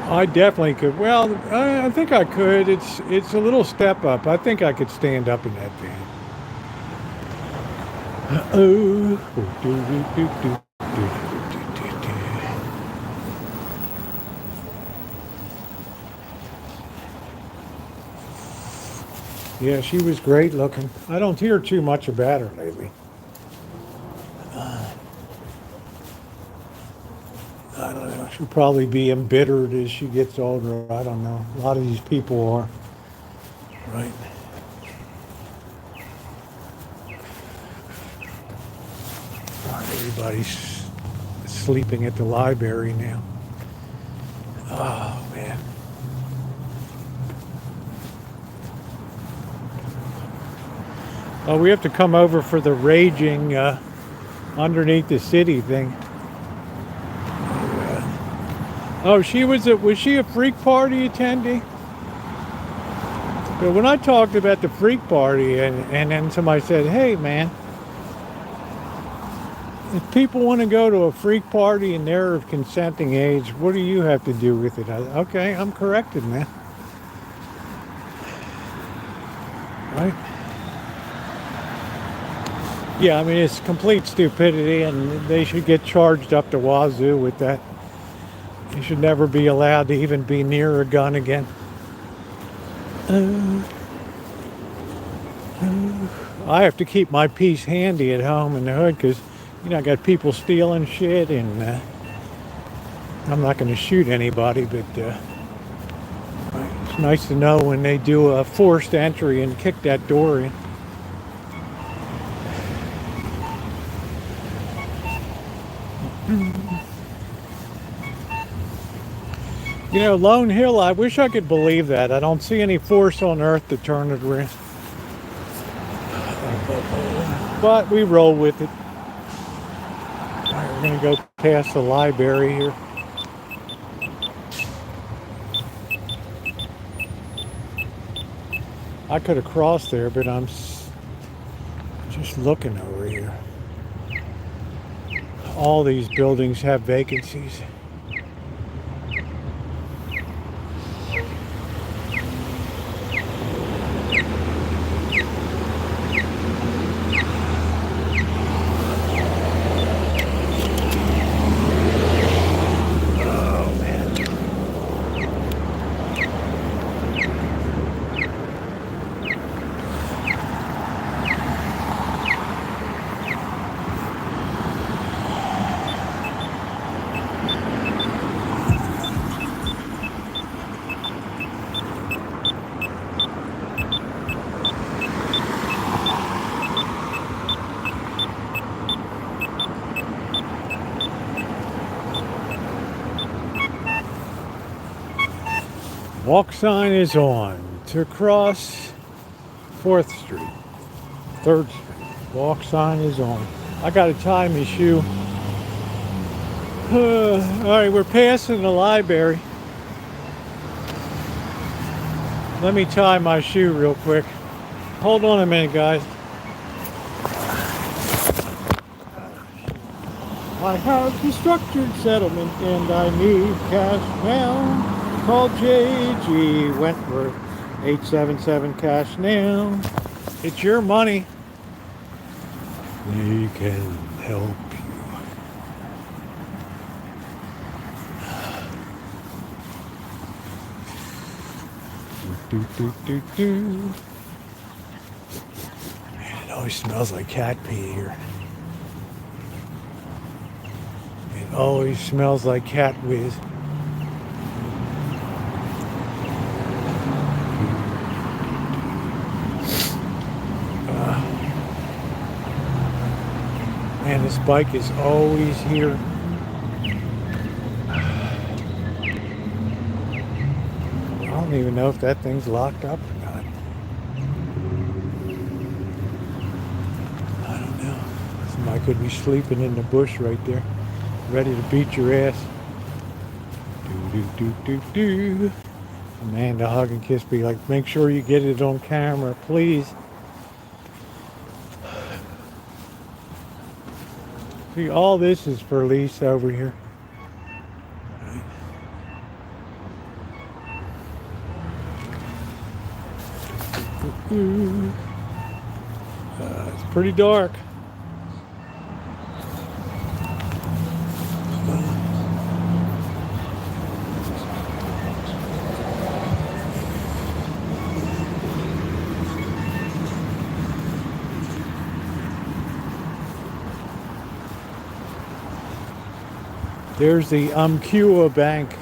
I definitely could. Well, I think I could. It's a little step up. I think I could stand up in that van. Yeah, she was great looking. I don't hear too much about her lately. I don't know. She'll probably be embittered as she gets older. I don't know. A lot of these people are. Right. Everybody's sleeping at the library now. Oh, man. Oh, we have to come over for the raging underneath the city thing. Oh, was she a freak party attendee? But when I talked about the freak party and then somebody said, hey man, if people want to go to a freak party and they're of consenting age, what do you have to do with it? Okay, I'm corrected, man. Right? Yeah, I mean, it's complete stupidity and they should get charged up to wazoo with that. You should never be allowed to even be near a gun again. I have to keep my piece handy at home in the hood because, you know, I got people stealing shit and I'm not going to shoot anybody, but it's nice to know when they do a forced entry and kick that door in. You know, Lone Hill, I wish I could believe that. I don't see any force on earth to turn it around. But we roll with it. All right, we're going to go past the library here. I could have crossed there, but I'm just looking over here. All these buildings have vacancies. Walk sign is on to cross 4th Street, 3rd Street. Walk sign is on. I gotta tie my shoe. Alright, we're passing the library. Let me tie my shoe real quick. Hold on a minute, guys. I have the structured settlement and I need cash now. Call J.G. Wentworth, 877 cash now. It's your money. They can help you. Man, it always smells like cat pee here. It always smells like cat whiz. Man, this bike is always here. I don't even know if that thing's locked up or not. I don't know. Somebody could be sleeping in the bush right there, ready to beat your ass. Do. Amanda hug and kiss me, like, make sure you get it on camera, please. See, all this is for lease over here. It's pretty dark. There's the Umpqua Bank.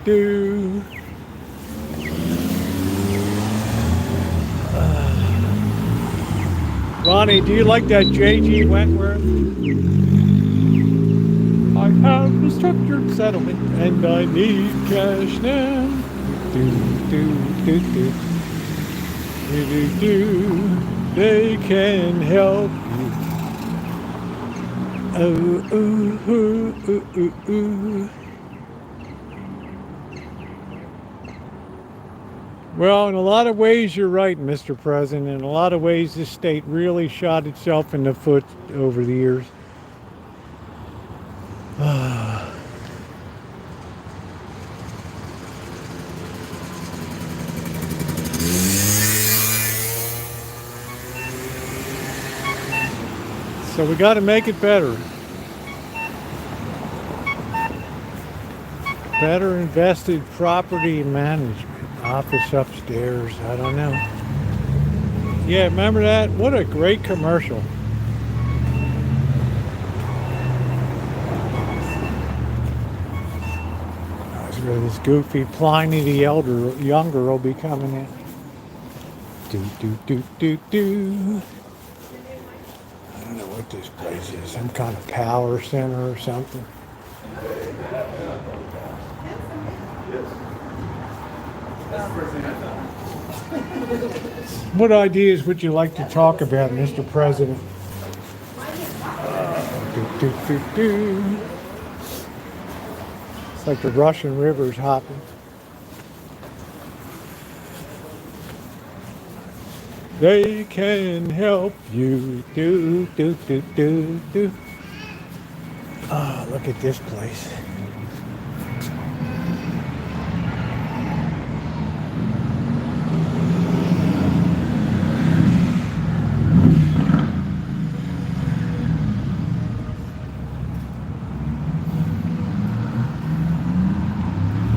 Do. Ronnie, do you like that J.G. Wentworth? I have a structured settlement and I need cash now. Do. They can help you. Oh. Well, in a lot of ways, you're right, Mr. President. In a lot of ways, this state really shot itself in the foot over the years. So we got to make it better. Better invested property management. Office upstairs. I don't know. Yeah, remember that? What a great commercial. That's where this goofy Pliny the Younger will be coming in. Do. I don't know what this place is. Some kind of power center or something. What ideas would you like to talk about, Mr. President? Do. It's like the Russian River's hopping. They can help you. Do. Oh, look at this place.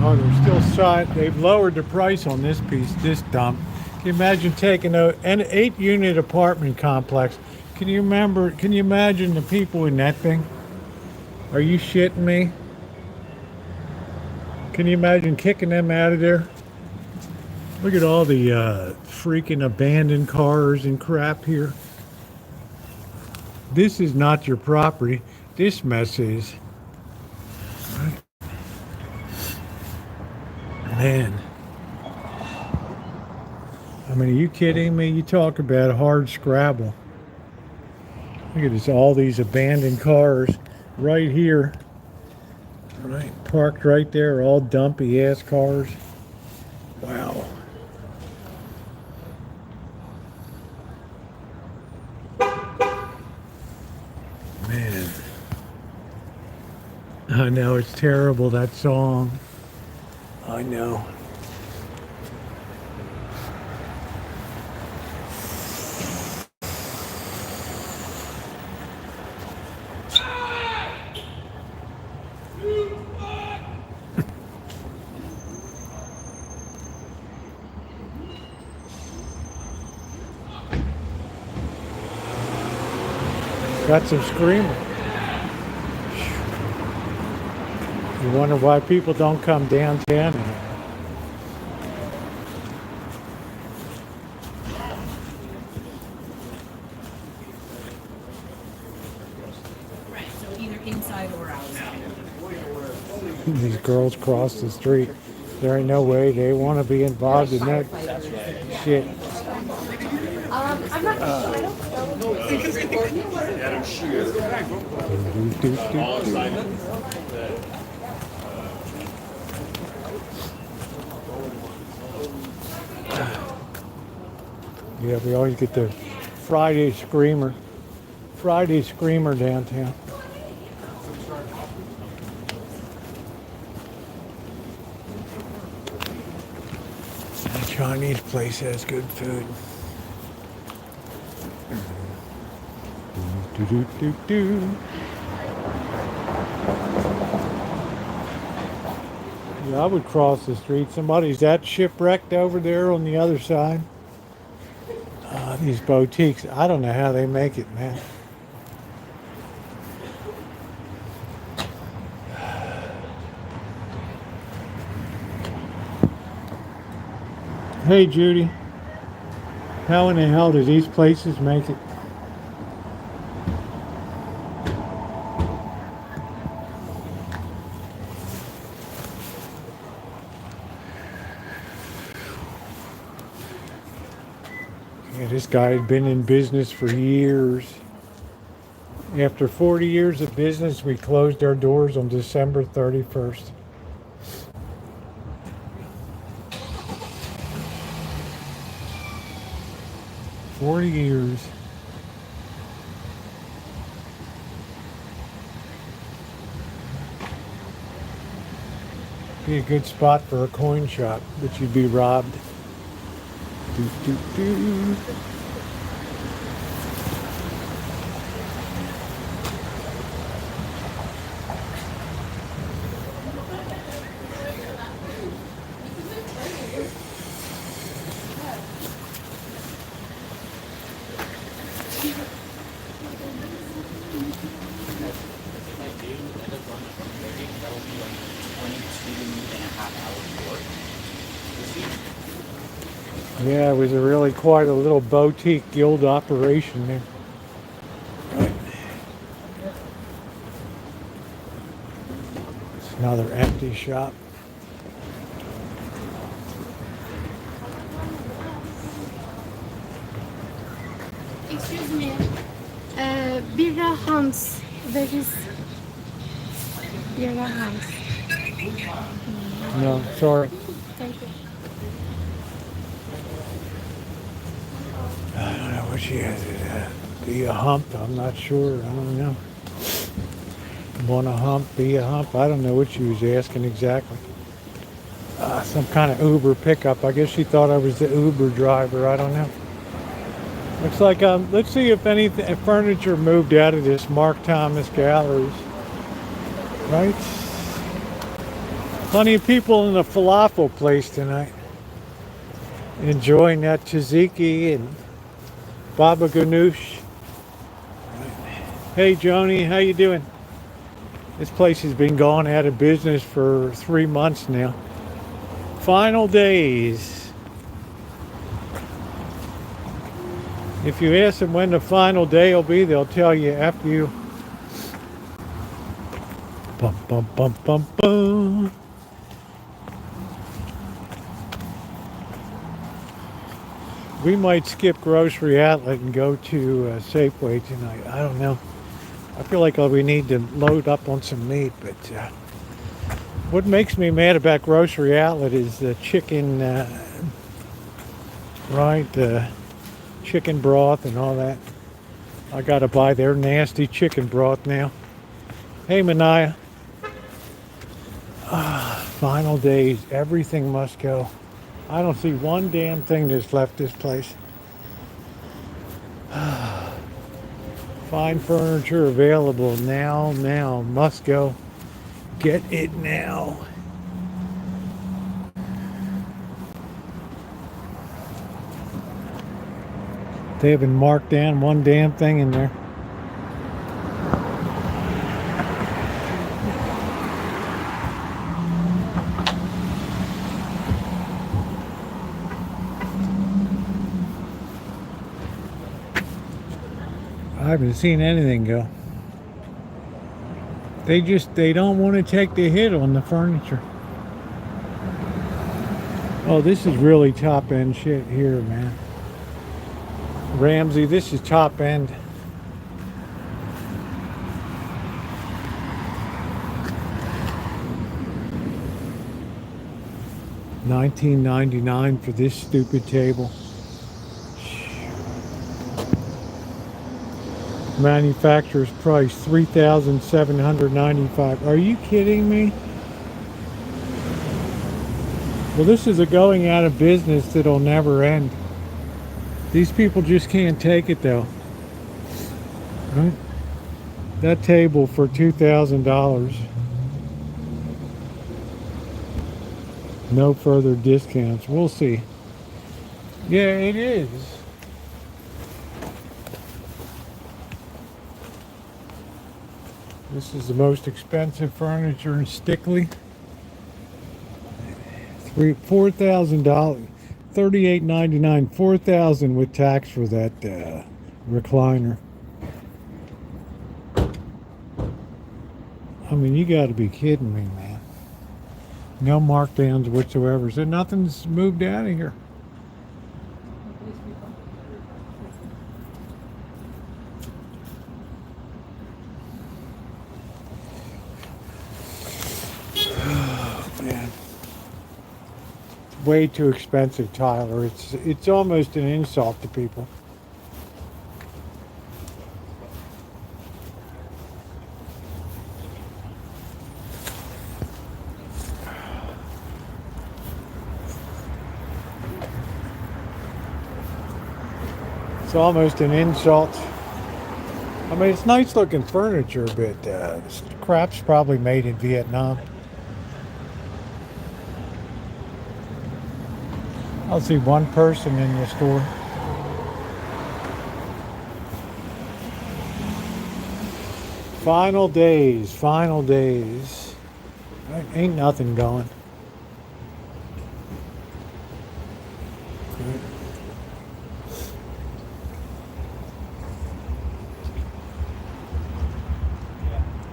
Oh, they're still signed. They've lowered the price on this piece, this dump. Can you imagine taking an 8-unit apartment complex? Can you imagine the people in that thing? Are you shitting me? Can you imagine kicking them out of there? Look at all the freaking abandoned cars and crap here. This is not your property. This mess is. Right. Man. I mean, are you kidding me? You talk about hard scrabble. Look at this, all these abandoned cars right here. Right, parked right there, all dumpy ass cars. Wow. Man. I know it's terrible, that song. I know. Got some screaming. You wonder why people don't come downtown anymore. Right, so either inside or outside. These girls cross the street. There ain't no way they want to be involved in that shit. I'm not sure. I don't Yeah, we always get the Friday Screamer downtown. The Chinese place has good food. Yeah, I would cross the street. Somebody's that shipwrecked over there on the other side. These boutiques, I don't know how they make it, man. Hey, Judy. How in the hell do these places make it? Yeah, this guy had been in business for years. After 40 years of business, we closed our doors on December 31st. "40 years. Be a good spot for a coin shop, but you'd be robbed. Do, do, do. Yeah, it was a really quite a little boutique guild operation there. It's another empty shop. Excuse me. Bira Hans. There is Bira Hans. No, sorry. Thank you. I don't know what she has. Be a hump. I'm not sure. I don't know. Want a hump? Be a hump? I don't know what she was asking exactly. Some kind of Uber pickup. I guess she thought I was the Uber driver. I don't know. Looks like let's see if if furniture moved out of this Mark Thomas Galleries. Right? Plenty of people in the falafel place tonight, enjoying that tzatziki and baba ganoush. Hey Joni, how you doing? This place has been gone out of business for 3 months now. Final days. If you ask them when the final day will be, they'll tell you after you. Bum, bum, bum, bum, bum. We might skip Grocery Outlet and go to Safeway tonight. I don't know. I feel like we need to load up on some meat, but what makes me mad about Grocery Outlet is the chicken, chicken broth and all that. I gotta buy their nasty chicken broth now. Hey, Manaya. Final days. Everything must go. I don't see one damn thing that's left this place. Fine furniture available now. Must go. Get it now. They haven't marked down one damn thing in there. I haven't seen anything go. They don't want to take the hit on the furniture. Oh, this is really top end shit here, man. Ramsey, this is top end. $19.99 for this stupid table. Manufacturer's price $3,795. Are you kidding me? Well, this is a going out of business that'll never end. These people just can't take it though. Right? That table for $2,000. No further discounts. We'll see. Yeah, it is. This is the most expensive furniture in Stickley. $4,000, $38.99, $4,000 with tax for that recliner. I mean, you got to be kidding me, man. No markdowns whatsoever. So nothing's moved out of here. Way too expensive, Tyler. It's almost an insult to people. It's almost an insult. I mean, it's nice looking furniture, but this crap's probably made in Vietnam. I'll see one person in the store. Final days. Ain't nothing going.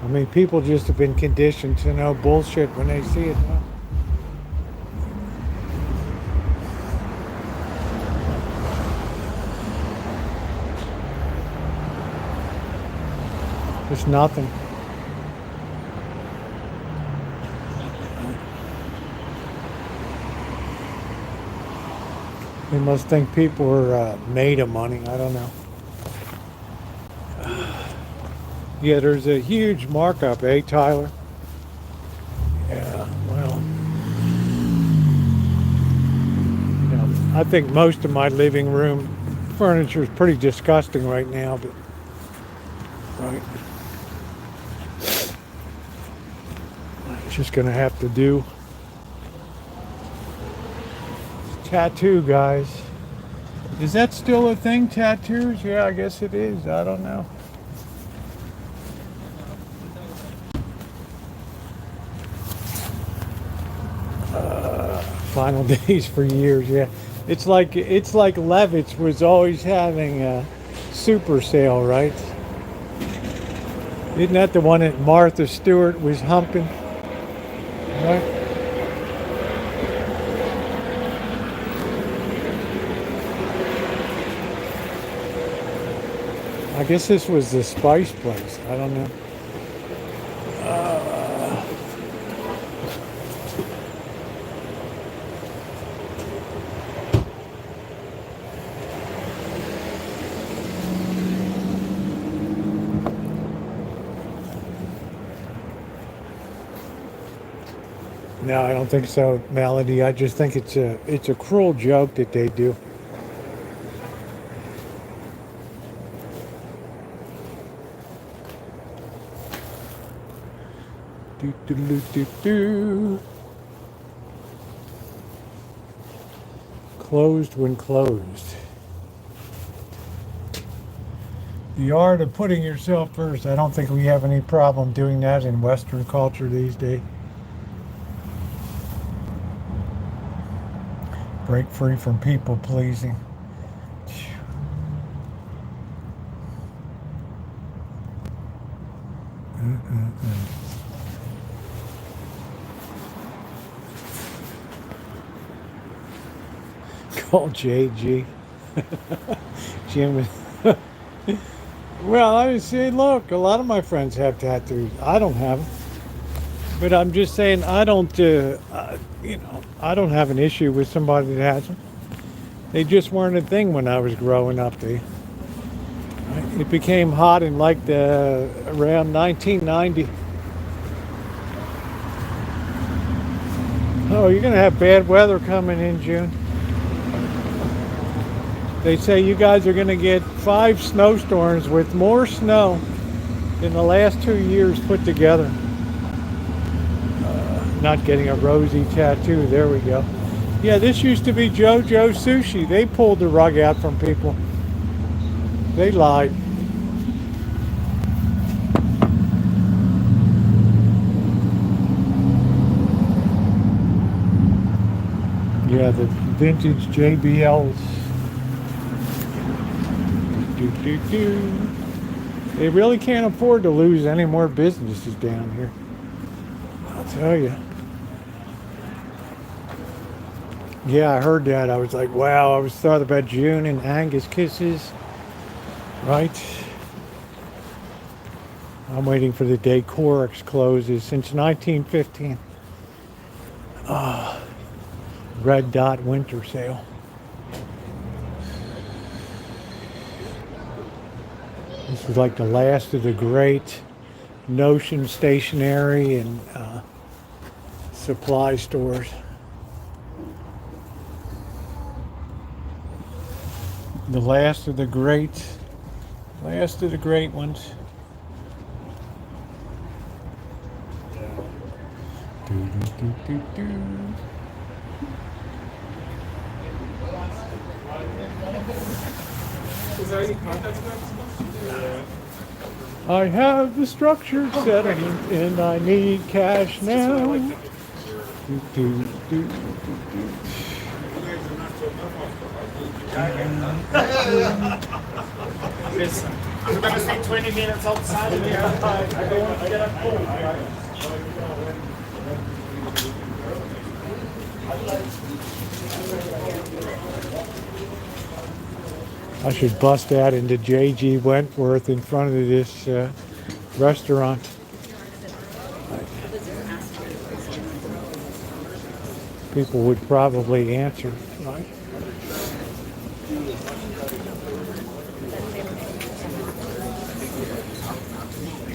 I mean, people just have been conditioned to know bullshit when they see it. There's nothing. They must think people are made of money. I don't know. Yeah, there's a huge markup, eh, Tyler? Yeah, well, you know, I think most of my living room furniture is pretty disgusting right now, but right. It's just gonna have to do. Tattoo, guys. Is that still a thing, tattoos? Yeah, I guess it is. I don't know. Final days for years, yeah. It's like Levitt's was always having a super sale, right? Isn't that the one that Martha Stewart was humping? Right? I guess this was the spice place. I don't know. No, I don't think so, Melody. I just think it's a cruel joke that they do. Do, do, do, do, do. Closed when closed. The art of putting yourself first. I don't think we have any problem doing that in Western culture these days. Break free from people pleasing. Call JG. Jim. Well, I would say, look, a lot of my friends have tattoos. I don't have them. But I'm just saying, I don't have an issue with somebody that has them. They just weren't a thing when I was growing up. It became hot in like around 1990. Oh, you're going to have bad weather coming in June. They say you guys are going to get 5 snowstorms with more snow than the last 2 years put together. Not getting a Rosie tattoo. There we go. Yeah, this used to be JoJo Sushi. They pulled the rug out from people. They lied. Yeah, the vintage JBLs. They really can't afford to lose any more businesses down here. I'll tell you. Yeah, I heard that. I was like, wow, I was thought about June and Angus kisses. Right? I'm waiting for the day Corex closes since 1915. Red Dot Winter Sale. This was like the last of the great Notion stationery and supply stores. The last of the great ones. Do, do, do, do, do. I have the structure set and I need cash now. Do, do, do, do, do. Listen, I'm gonna stay 20 minutes outside of here. I get a cold. I should bust out into J.G. Wentworth in front of this restaurant. People would probably answer, right?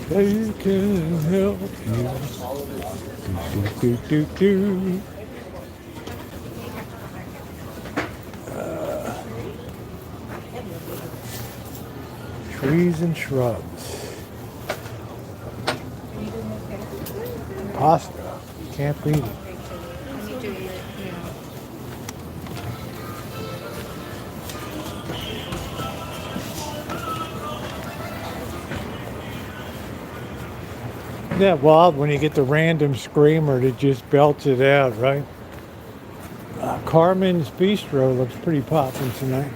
They can help you. Do, do, do, do. Trees and shrubs. Pasta. Can't beat it. Isn't that wild when you get the random screamer that just belts it out, right? Carmen's Bistro looks pretty poppin' tonight.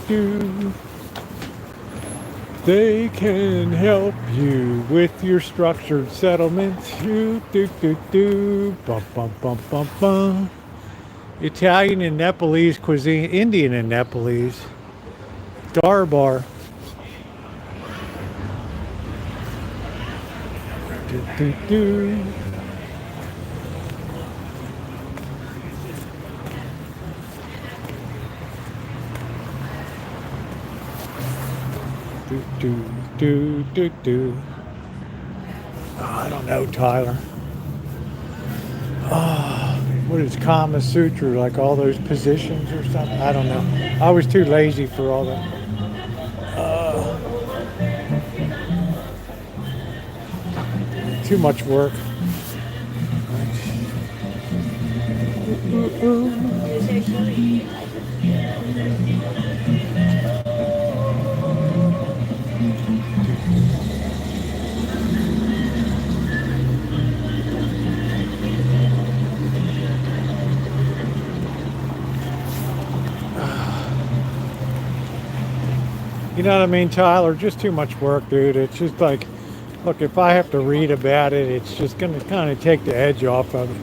Do. They can help you with your structured settlement. Bum, bum, bum, bum, bum. Italian and Nepalese cuisine, Indian and Nepalese. Dar bar. Do. Do. Oh, I don't know, Tyler. Oh, what is Kama Sutra? Like all those positions or something? I don't know. I was too lazy for all that. Too much work. You know what I mean, Tyler? Just too much work, dude. It's just like, look, if I have to read about it, it's just going to kind of take the edge off of it.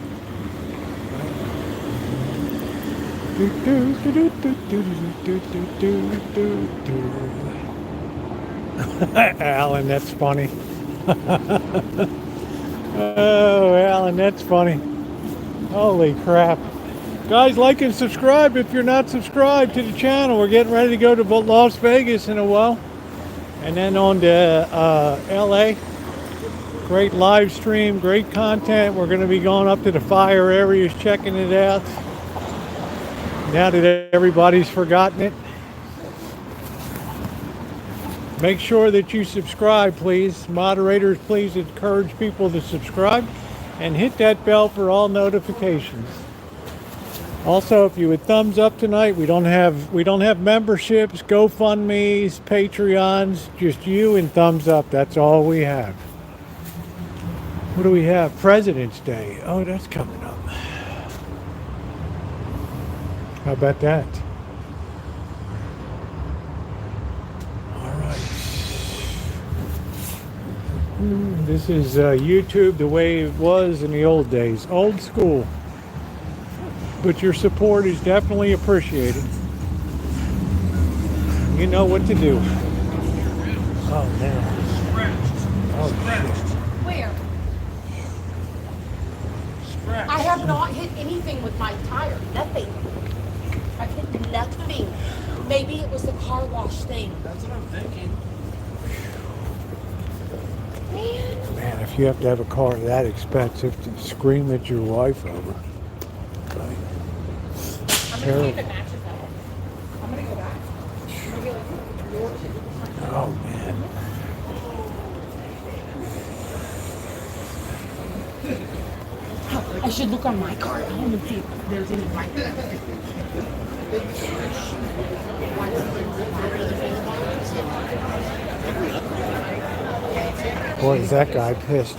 Alan, that's funny. Oh, Alan, that's funny. Holy crap. Guys, like and subscribe if you're not subscribed to the channel. We're getting ready to go to Las Vegas in a while. And then on to LA. Great live stream, great content. We're going to be going up to the fire areas, checking it out. Now that everybody's forgotten it. Make sure that you subscribe, please. Moderators, please encourage people to subscribe and hit that bell for all notifications. Also, if you would thumbs up tonight, we don't have memberships, GoFundMes, Patreons, just you and thumbs up. That's all we have. What do we have? President's Day. Oh, that's coming up. How about that? All right. This is YouTube the way it was in the old days. Old school. But your support is definitely appreciated. You know what to do. Oh, man. Oh, shit. Where? I have not hit anything with my tire. Nothing. I've hit nothing. Maybe it was the car wash thing. That's what I'm thinking. Man, if you have to have a car that expensive to scream at your wife over. I'm gonna see if it matches that. I'm gonna go back. Oh, man. I should look on my car at home and see if there's any right there. Boy, is that guy pissed.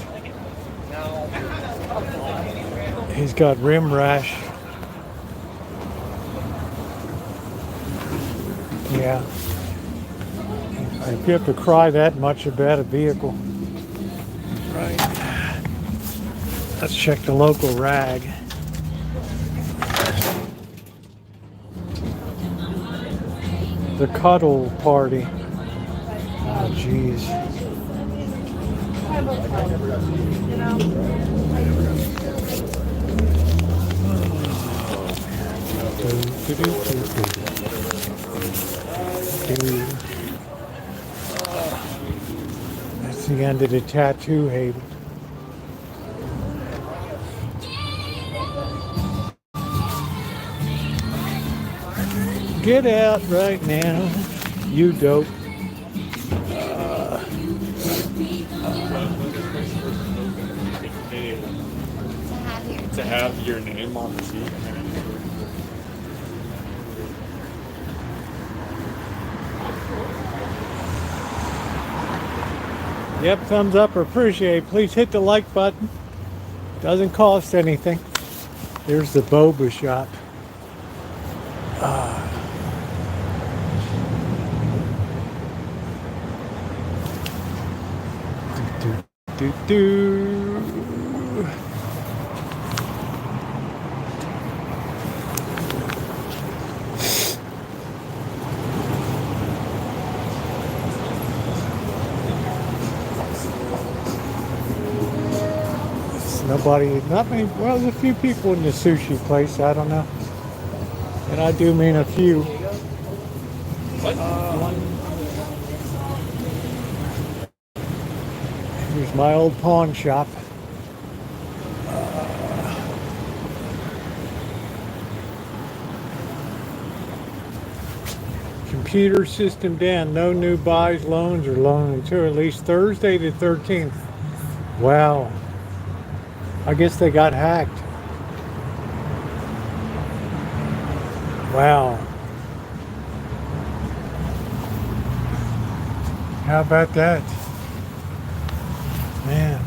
He's got rim rash. Yeah. If you have to cry that much about a vehicle. Right. Let's check the local rag. The cuddle party. Oh, jeez. That's the end of the tattoo haven. Get out right now, you dope. To have your name on the seat. Yep, thumbs up or appreciate. Please hit the like button. Doesn't cost anything. There's the boba shop. Do. Nobody, not many, well, there's a few people in the sushi place, I don't know. And I do mean a few. Here's my old pawn shop. Computer system down. No new buys, loans, or loan until at least Thursday the 13th. Wow. I guess they got hacked. Wow. How about that? Man.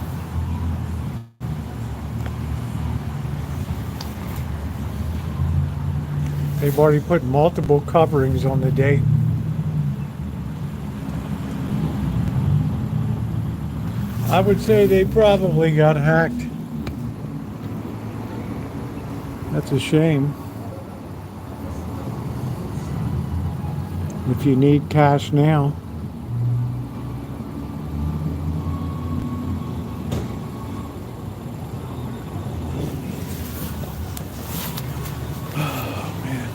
They've already put multiple coverings on the date. I would say they probably got hacked. That's a shame. If you need cash now. Oh man.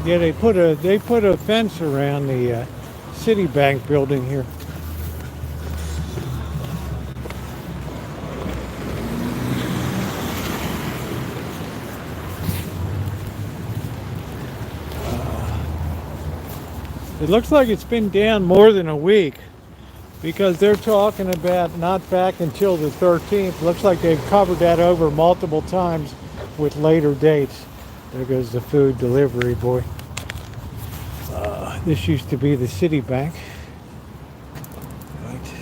Yeah, they put a fence around the Citibank building here. It looks like it's been down more than a week because they're talking about not back until the 13th. Looks like they've covered that over multiple times with later dates. There goes the food delivery boy. This used to be the Citibank. Right.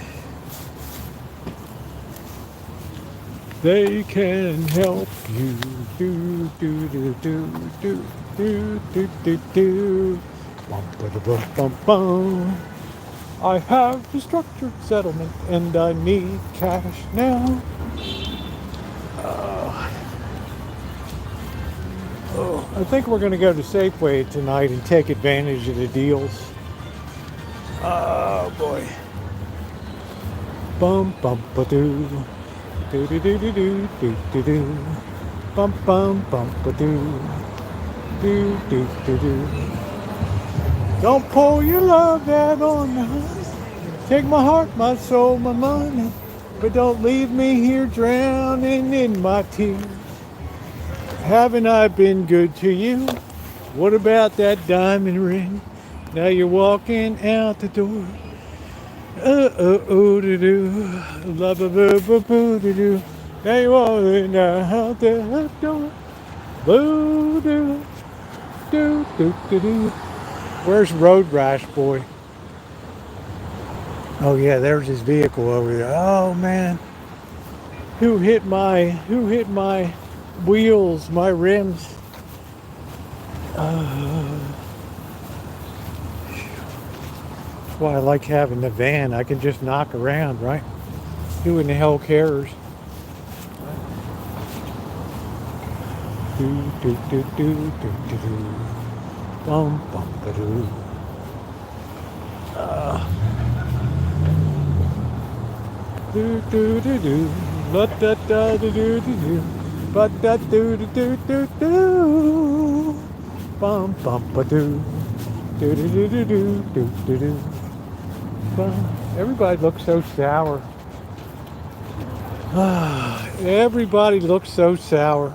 They can help you. Do do do do do do do do do. I have a structured settlement and I need cash now. I think we're going to go to Safeway tonight and take advantage of the deals. Oh boy. Bum bum ba doo. Do do do do do do do do. Bum bum bum ba doo. Do do do do. Don't pour your love out on me. Take my heart, my soul, my money. But don't leave me here drowning in my tears. Haven't I been good to you? What about that diamond ring? Now you're walking out the door. Oh-do-do. Love-a-boo-boo-boo-do-do. Now you're walking out the door. Boo-do. Do-do-do-do. Where's Road Rash Boy? Oh yeah, there's his vehicle over there. Oh man. Who hit my wheels, my rims? That's why I like having the van. I can just knock around, right? Who in the hell cares? Do do do do do do do. Bum bum ba doo. Do do do do. La da da do do do do. Ba da do do do do do. Bum bum ba doo. Do do do do do do do do. Everybody looks so sour. Everybody looks so sour.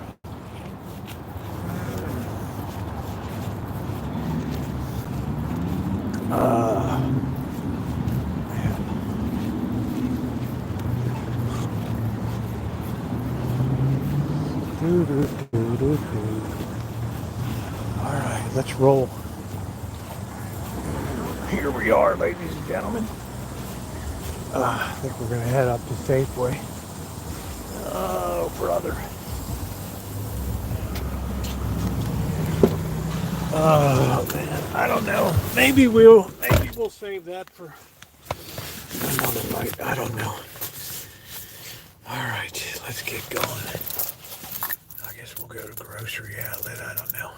All right, let's roll. Here we are, ladies and gentlemen. I think we're going to head up to Safeway. Oh, brother. Oh, man. I don't know. Maybe we'll save that for another night. I don't know. All right, let's get going. I guess we'll go to grocery outlet. I don't know.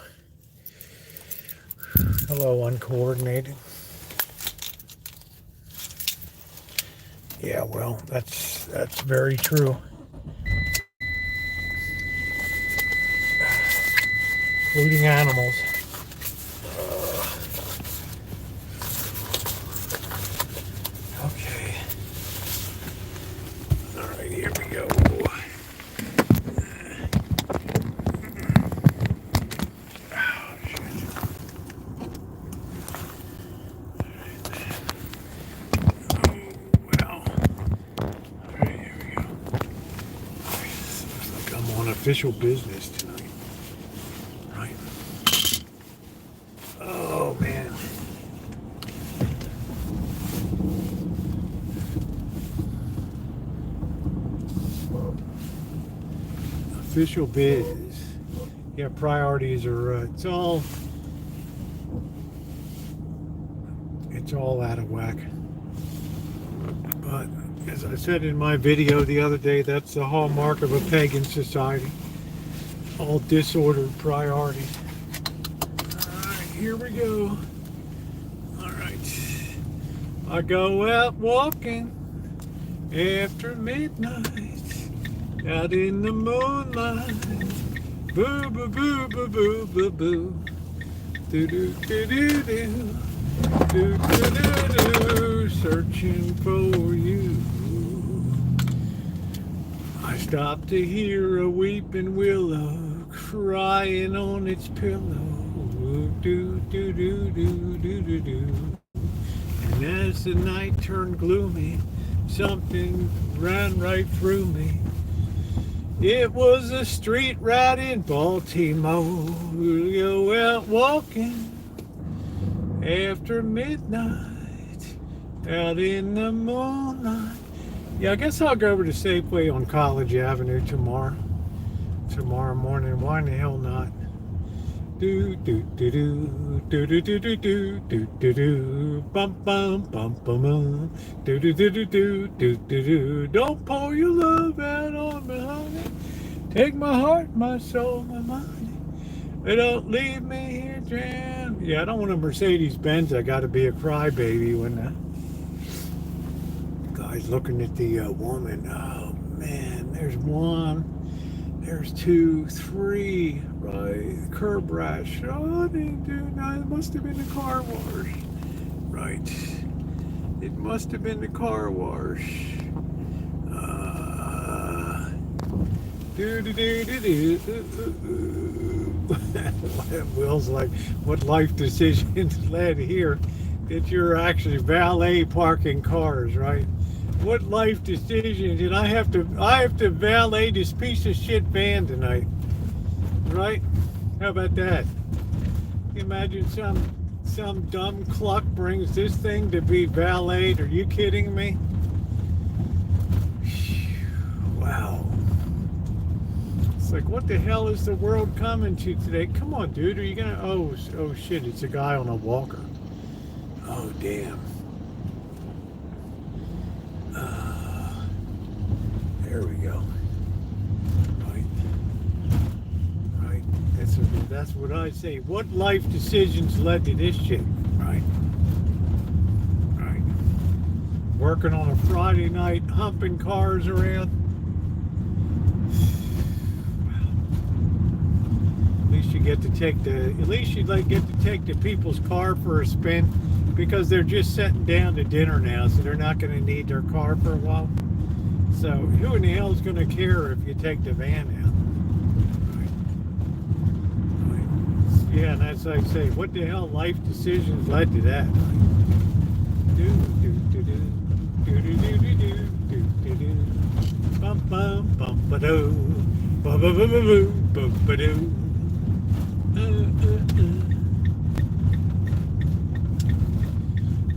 Hello, uncoordinated. Yeah, well, that's very true. Including animals. Okay. All right, here we go. Oh, shit. Well. All right, here we go. Looks like I'm on official business tonight. Right. Oh, man. Official biz. Yeah, priorities are, it's all out of whack. But as I said in my video the other day, that's the hallmark of a pagan society. All disordered priorities. Alright, here we go. Alright. I go out walking after midnight. Out in the moonlight, boo boo boo boo boo boo boo, do do do do do, do do do do, searching for you. I stopped to hear a weeping willow crying on its pillow, do do do do do do do. And as the night turned gloomy, something ran right through me. It was a street right in Baltimore. We'll go out walking after midnight, out in the moonlight. Yeah, I guess I'll go over to Safeway on College Avenue tomorrow morning. Why in the hell not? Do do do do do do do do do do do do bum bum bum bum bum do do do do do do do do. Don't pour your love out on me, honey. Take my heart, my soul, my money. But don't leave me here drowned. Yeah, I don't want a Mercedes Benz. I got to be a crybaby when the guy's looking at the woman. Oh man, there's one. There's 2, 3, right? Curb rash. Oh, I didn't do that. It must have been the car wash. Right. It must have been the car wash. Do do do do do. Will's like, what life decisions led here that you're actually valet parking cars, right? What life decisions? And I have to valet this piece of shit van tonight, right? How about that? Can you imagine some dumb cluck brings this thing to be valeted? Are you kidding me? Wow. It's like, what the hell is the world coming to today? Come on, dude. Are you gonna? Oh shit! It's a guy on a walker. Oh damn. There we go. Right. That's what I say. What life decisions led to this shit? Right. Working on a Friday night, humping cars around. At least you get to take the people's car for a spin, because they're just sitting down to dinner now, so they're not going to need their car for a while. So who in the hell is going to care if you take the van out? Right. Yeah, and as I say, what the hell life decisions led to that? Do do do do do do do do do do do bum bum bum ba do ba ba ba ba ba ba do.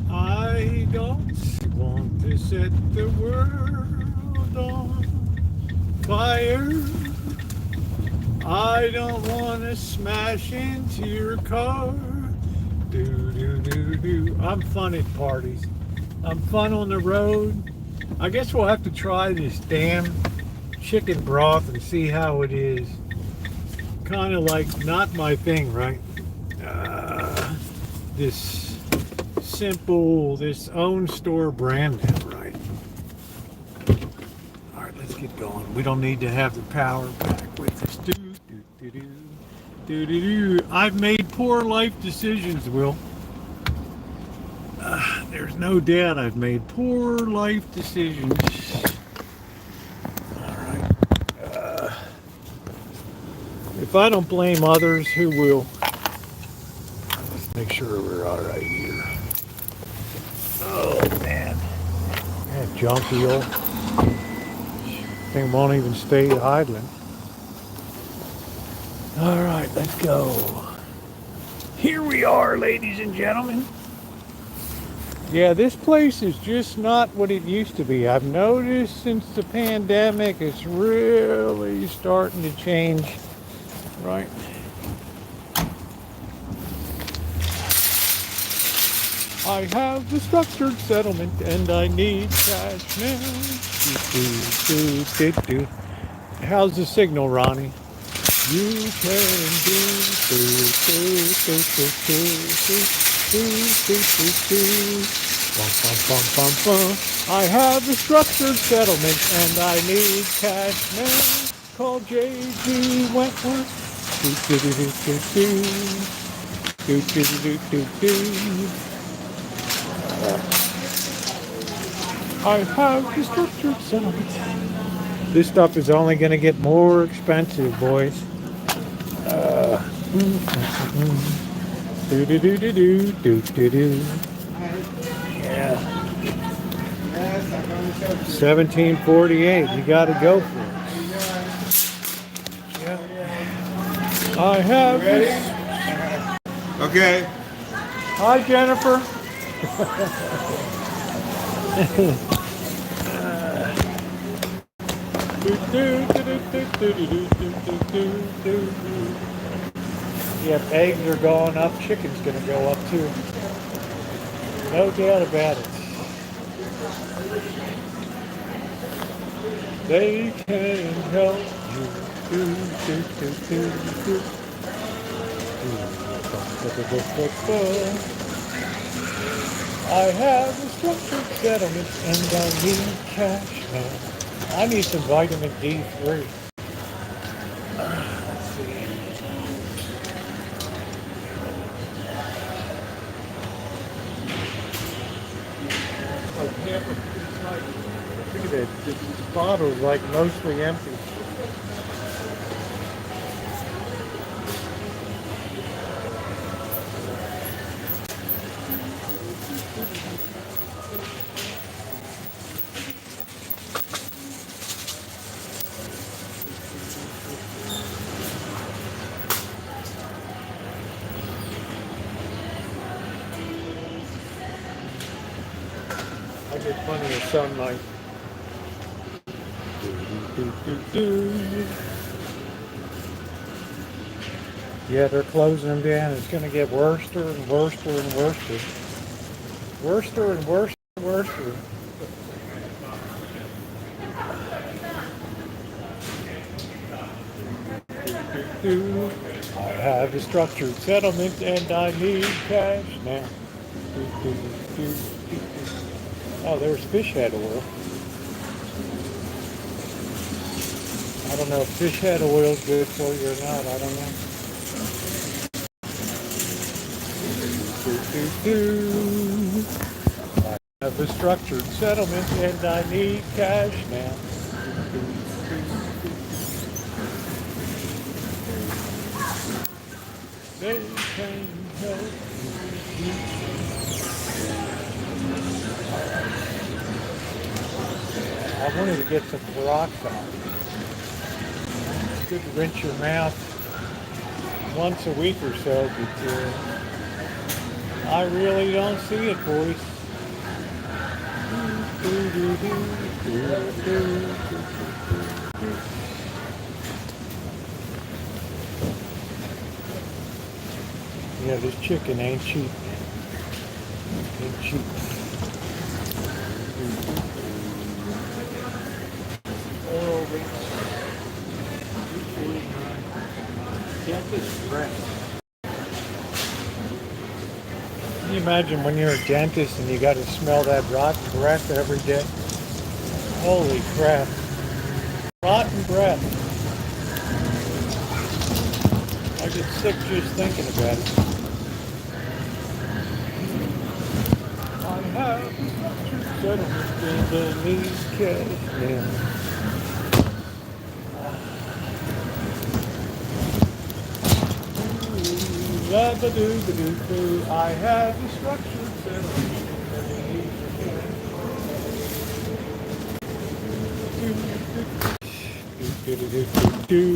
I don't want to set the world on fire. I don't want to smash into your car. Do, do, do, do. I'm fun at parties. I'm fun on the road. I guess we'll have to try this damn chicken broth and see how it is. Kind of like not my thing, right? This simple, this own store brand name, right? All right, let's get going. We don't need to have the power back with us. Do, do, do, do, do, do, do. I've made poor life decisions, Will. There's no doubt I've made poor life decisions. All right. If I don't blame others, who will? Let's make sure we're all right here. Oh, man. That junky old thing won't even stay idling. All right, let's go. Here we are, ladies and gentlemen. Yeah, this place is just not what it used to be. I've noticed since the pandemic, it's really starting to change, right? I have the structured settlement and I need cash now. How's the signal, Ronnie? You can I have a structured settlement and I need cash now. Call J.G. Wentworth. I have a structured settlement. This stuff is only going to get more expensive, boys. Yeah. 1748. You got to go for it. Yeah. I have. Ready? Okay. Hi, Jennifer. Yep, eggs are going up, chicken's gonna go up too. No doubt about it. They can help you. I have a structured settlement and I need cash now. I need some vitamin D3. Let's see. Look at that. This bottle's like mostly empty. I get plenty of sunlight. Yeah, they're closing them down. It's going to get worse and worse and worse. Worse and worse and worse. I have a structured settlement and I need cash now. Oh, there's fish head oil. I don't know if fish head oil is good for you or not. I don't know. I have a structured settlement and I need cash now. They can help you. I wanted to get some peroxide. It's good to rinse your mouth once a week or so, but I really don't see it, boys. Yeah, this chicken ain't cheap. Ain't cheap. Oil rates. Dentist breath. Can you imagine when you're a dentist and you got to smell that rotten breath every day? Holy crap. Rotten breath. I get sick just thinking about it. I have structured settlement beneath cash now. La-ba-doo-ba-doo-doo. I have a structured settlement beneath do.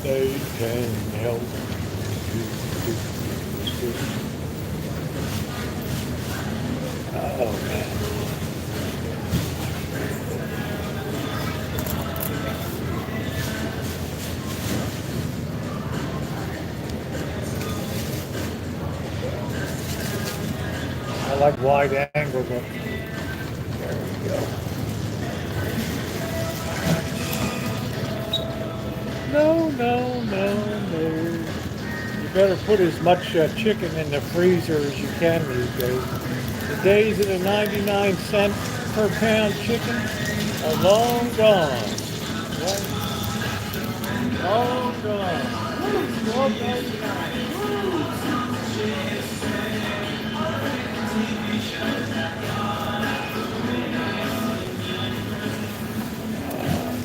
They can help. Oh man. I like wide angle, but there we go. No, no, no, no. You better put as much chicken in the freezer as you can these days. The days of the 99 cent per pound chicken are long gone. Right? Long gone.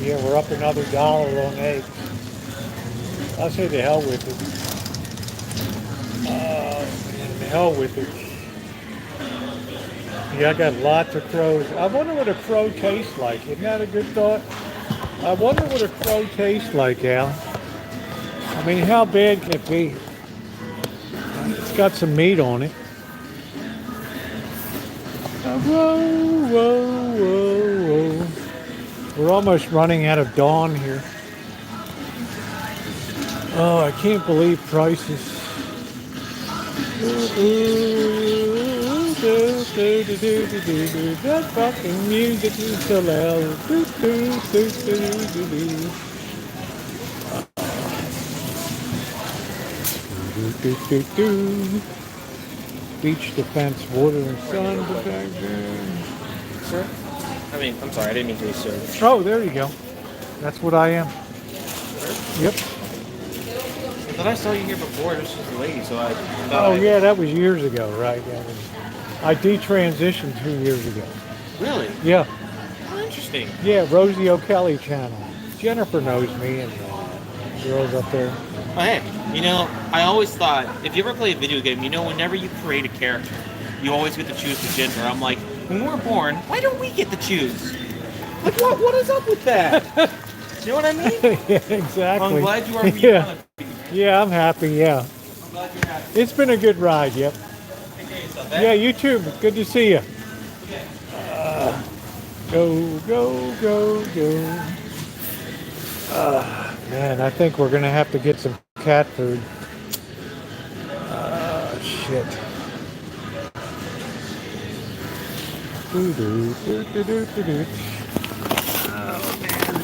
Yeah, we're up another $1 on eggs. I'll say to hell with it. To hell with it. Yeah, I got lots of crows. I wonder what a crow tastes like. Isn't that a good thought? I wonder what a crow tastes like, Al. I mean, how bad can it be? It's got some meat on it. Whoa, whoa, whoa, whoa. We're almost running out of dawn here. Oh, I can't believe prices. That fucking music is so loud. Beach defense, water and sun protection. Sir? I mean, I'm sorry, I didn't mean to be sir. Oh, there you go. That's what I am. Yep. I thought I saw you here before. This was a lady, so I thought. Oh, yeah, that was years ago, right? I detransitioned 2 years ago. Really? Yeah. Oh, interesting. Yeah, Rosieokelly channel. Jennifer knows me and girls up there. Oh, hey, you know, I always thought, if you ever play a video game, you know, whenever you create a character, you always get to choose the gender. I'm like, when we're born, why don't we get to choose? Like, what is up with that? You know what I mean? Yeah, exactly. I'm glad you are where you want to be. Yeah, I'm happy, yeah. I'm glad you're happy. It's been a good ride, yep. Take care of yourself, eh? Yeah, you too. Good to see you. Okay. Go, go, go, go. Man, I think we're going to have to get some cat food. Shit. Oh, man.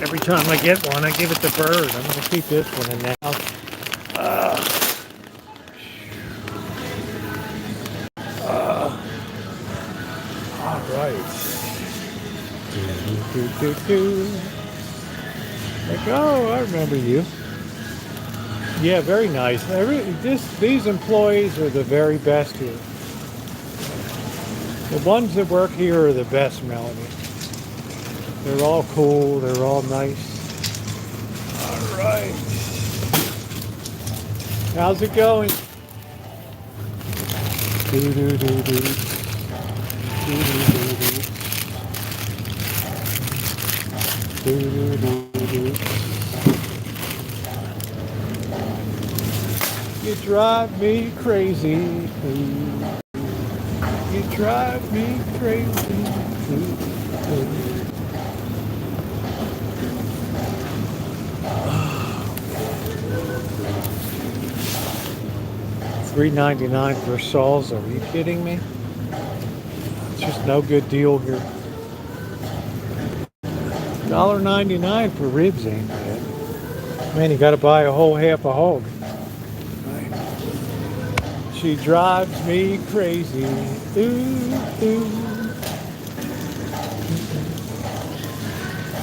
Every time I get one, I give it to Bird. I'm going to keep this one in the house. All right. Like, oh, I remember you. Yeah, very nice. These employees are the very best here. The ones that work here are the best, Melanie. They're all cool. They're all nice. All right. How's it going? Do do do do. Do do do do. Do do do do. You drive me crazy. You drive me crazy. $3.99 for salsa. Are you kidding me? It's just no good deal here. $1.99 for ribs ain't bad. Man, you got to buy a whole half a hog. She drives me crazy. Ooh, ooh.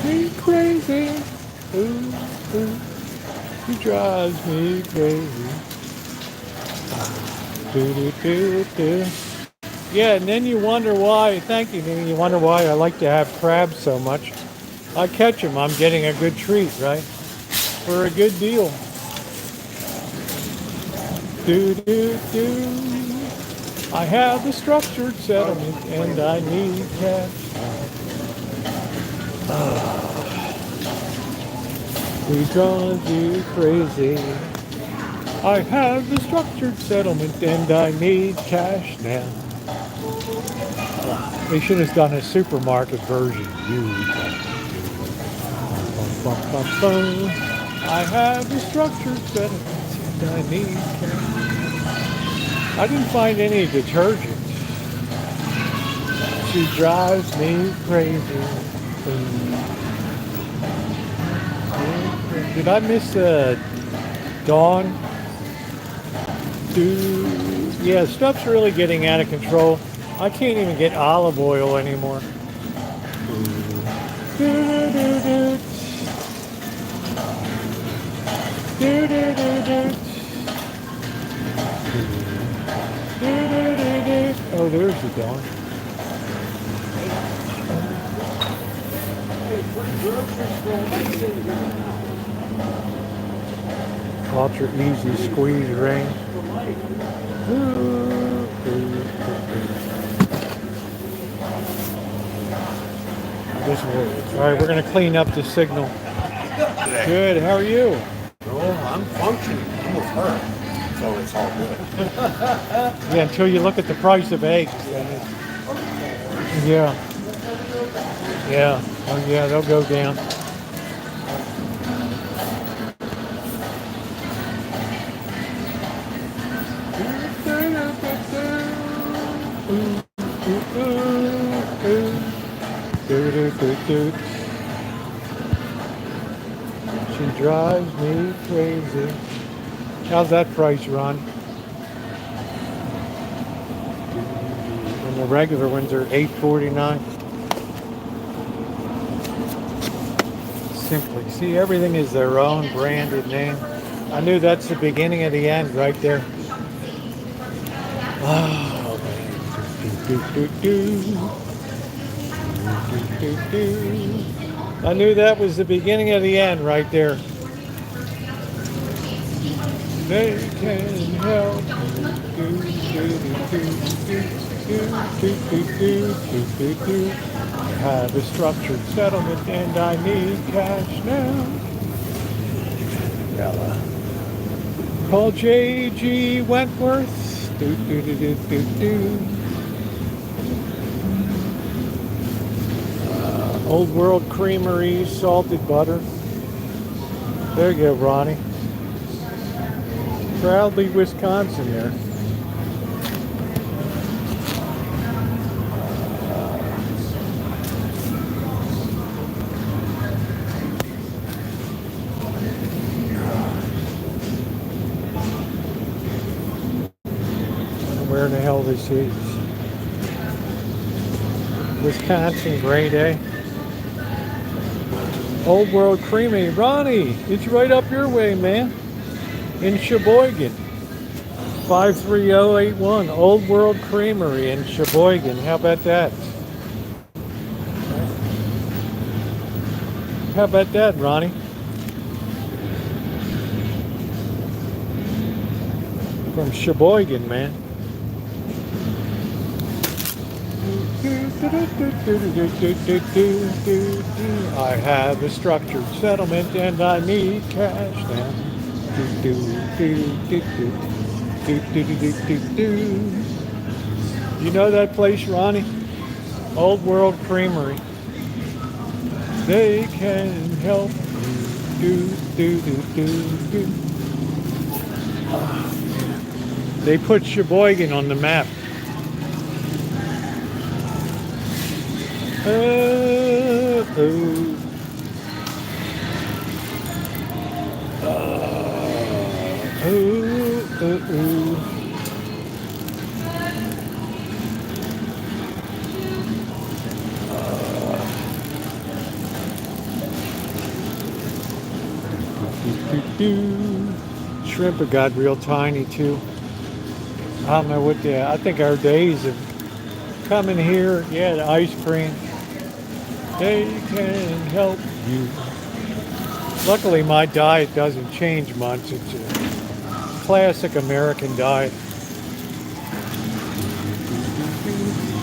Me crazy. Ooh, ooh. She drives me crazy. Do, do, do, do. Yeah, and then you wonder why, thank you, Nina, you wonder why I like to have crabs so much. I catch them, I'm getting a good treat, right? For a good deal. Do, do, do. I have a structured settlement and I need cash. We drive you crazy. I have a structured settlement and I need cash now. They should have done a supermarket version. I have a structured settlement and I need cash. I didn't find any detergent. She drives me crazy. Did I miss Dawn? Yeah, stuff's really getting out of control. I can't even get olive oil anymore. Oh, there's the Dawn. Ultra easy squeeze ring. All right, we're going to clean up the signal. Good, how are you? Oh, I'm functioning. I'm with her, so it's all good. Yeah, until you look at the price of eggs. Yeah. Yeah. Oh, yeah, they'll go down. She drives me crazy. How's that price, Ron? And the regular ones are $8.49. Simply. See, everything is their own branded name. I knew that's the beginning of the end right there. Oh, man. I knew that was the beginning of the end right there. They can help. I have a structured settlement and I need cash now. Call J.G. Wentworth. Old World Creamery salted butter. There you go, Ronnie. Proudly Wisconsin there. Where in the hell this is? Wisconsin, grade A. Old World Creamery. Ronnie, it's right up your way, man. In Sheboygan. 53081. Old World Creamery in Sheboygan. How about that? How about that, Ronnie? From Sheboygan, man. I have a structured settlement and I need cash now. You know that place, Ronnie? Old World Creamery. They can help you. Do. They put Sheboygan on the map. Oh. Shrimp have got real tiny too. I don't know what I think our days of coming here, yeah, the ice cream, they can help you. Luckily my diet doesn't change much. It's a classic American diet.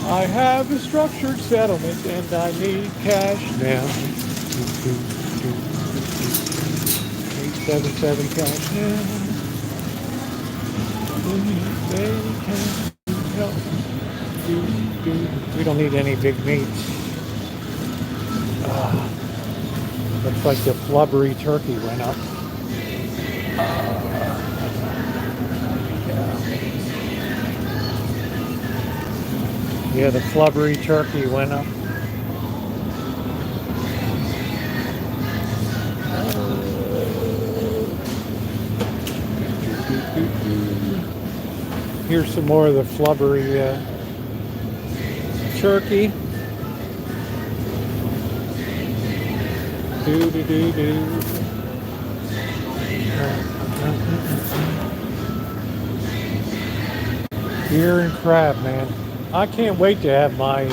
I have a structured settlement and I need cash now. 877 cash now. They can help you. We don't need any big meats. Looks like the flubbery turkey went up. Yeah, the flubbery turkey went up. Here's some more of the flubbery turkey. Beer and crab, man. I can't wait to have my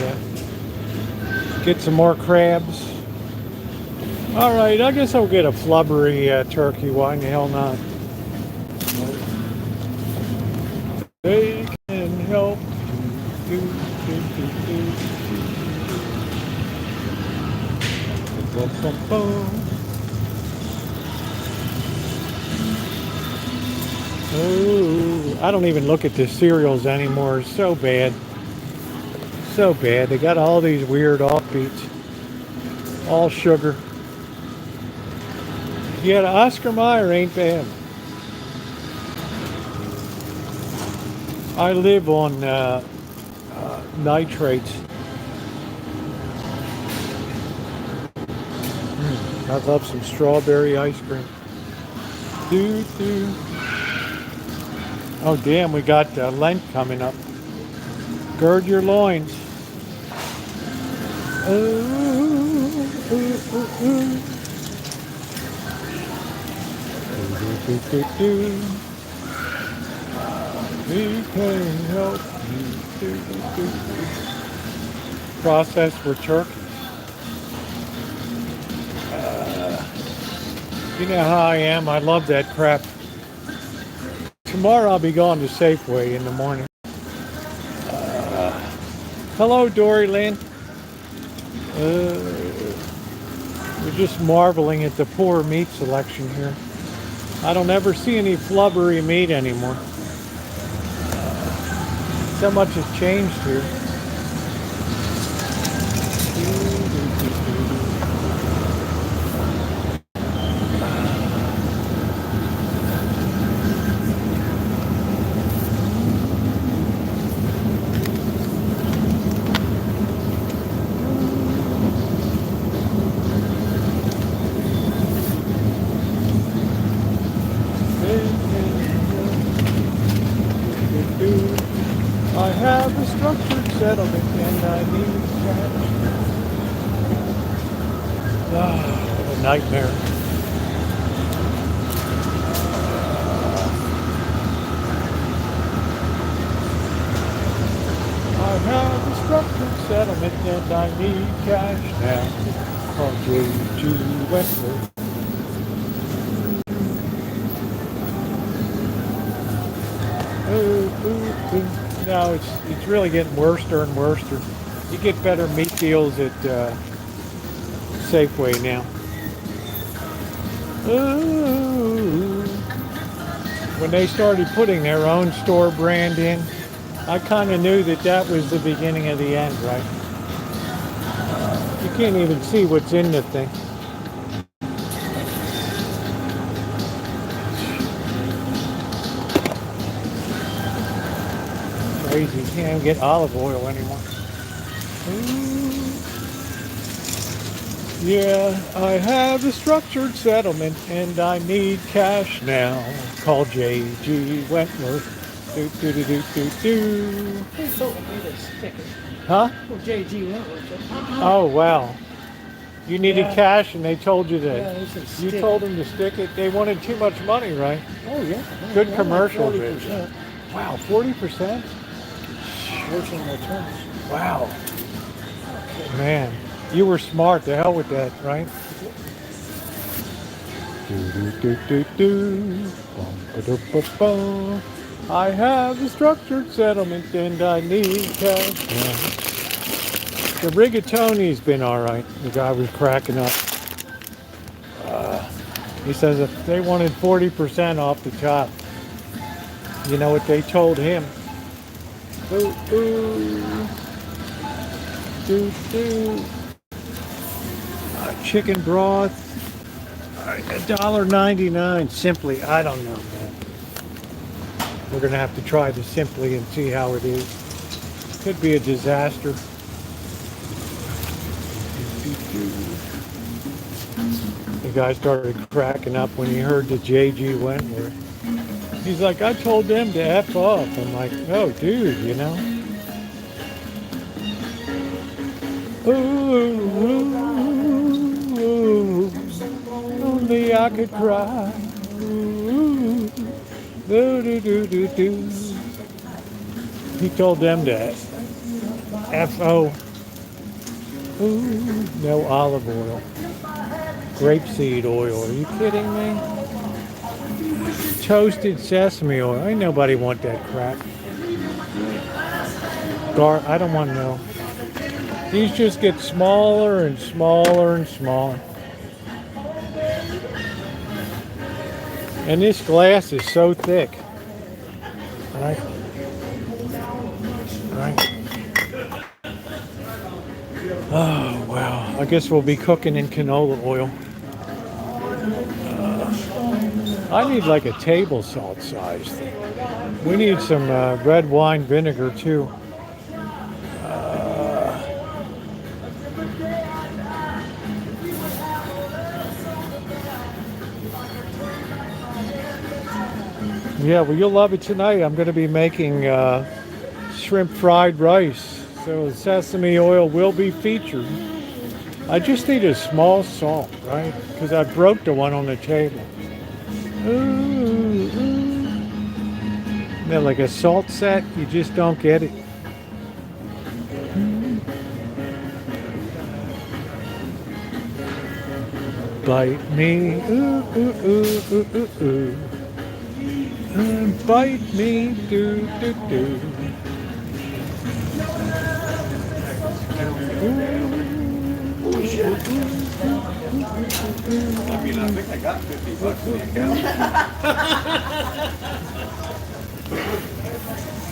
get some more crabs. All right, I guess I'll get a flubbery turkey. Why in the hell not? They can help you. Oh, I don't even look at the cereals anymore. It's so bad. So bad. They got all these weird offbeats. All sugar. Yeah, the Oscar Mayer ain't bad. I live on nitrates. I love some strawberry ice cream. Oh damn, we got Lent coming up. Gird your loins. We can help you. Processed for turkey. You know how I am. I love that crap. Tomorrow I'll be going to Safeway in the morning. Hello, Dory Lynn. We're just marveling at the poor meat selection here. I don't ever see any flubbery meat anymore. So much has changed here. I have a structured settlement and I need cash. What a nightmare. I have a structured settlement and I need cash now. Call J.G. Westwood. No, it's really getting worse and worse. You get better meat deals at Safeway now. Ooh. When they started putting their own store brand in, I kind of knew that that was the beginning of the end, right? You can't even see what's in the thing. Crazy, you can't even get olive oil anymore. Yeah, I have a structured settlement and I need cash now. Call J.G. Wentworth. Do do do do do do. They told me to stick it. Huh? Well, JG Wentworth. Oh wow. You needed Yeah. cash and they told you Yeah, to. they said You stick told it. them to stick it. They wanted too much money, right? Oh, yeah. Good Yeah, commercial, like bitch. 40%. Wow, 40%? Worse on returns. Wow. Man, you were smart. The hell with that, right? Do do do do do. Bum, ba, da, ba, ba. I have a structured settlement and I need cash. Yeah. The rigatoni's been all right. The guy was cracking up. He says if they wanted 40% off the top, you know what they told him? Ooh, ooh. Do, do. Chicken broth, $1.99. Simply, I don't know, man. We're gonna have to try the Simply and see how it is. Could be a disaster. The guy started cracking up when he heard the J.G. Wentworth. He's like, I told them to F off. I'm like, oh, dude, you know. Ooh, only I could cry. Ooh, do, do, do, do, do. He told them to F-O. Ooh, no olive oil. Grapeseed oil. Are you kidding me? Toasted sesame oil. Ain't nobody want that crap. I don't want to know. These just get smaller and smaller and smaller. And this glass is so thick. Right? Right? Oh, wow. I guess we'll be cooking in canola oil. I need like a table salt size thing. We need some red wine vinegar too. Yeah, well, you'll love it tonight. I'm going to be making shrimp fried rice. So sesame oil will be featured. I just need a small salt, right? Because I broke the one on the table. Ooh, ooh. They're like a salt set. You just don't get it. Bite me. Ooh, ooh, ooh, ooh, ooh, ooh. Bite me, do, do, do. I mean, I think I got $50 in the account.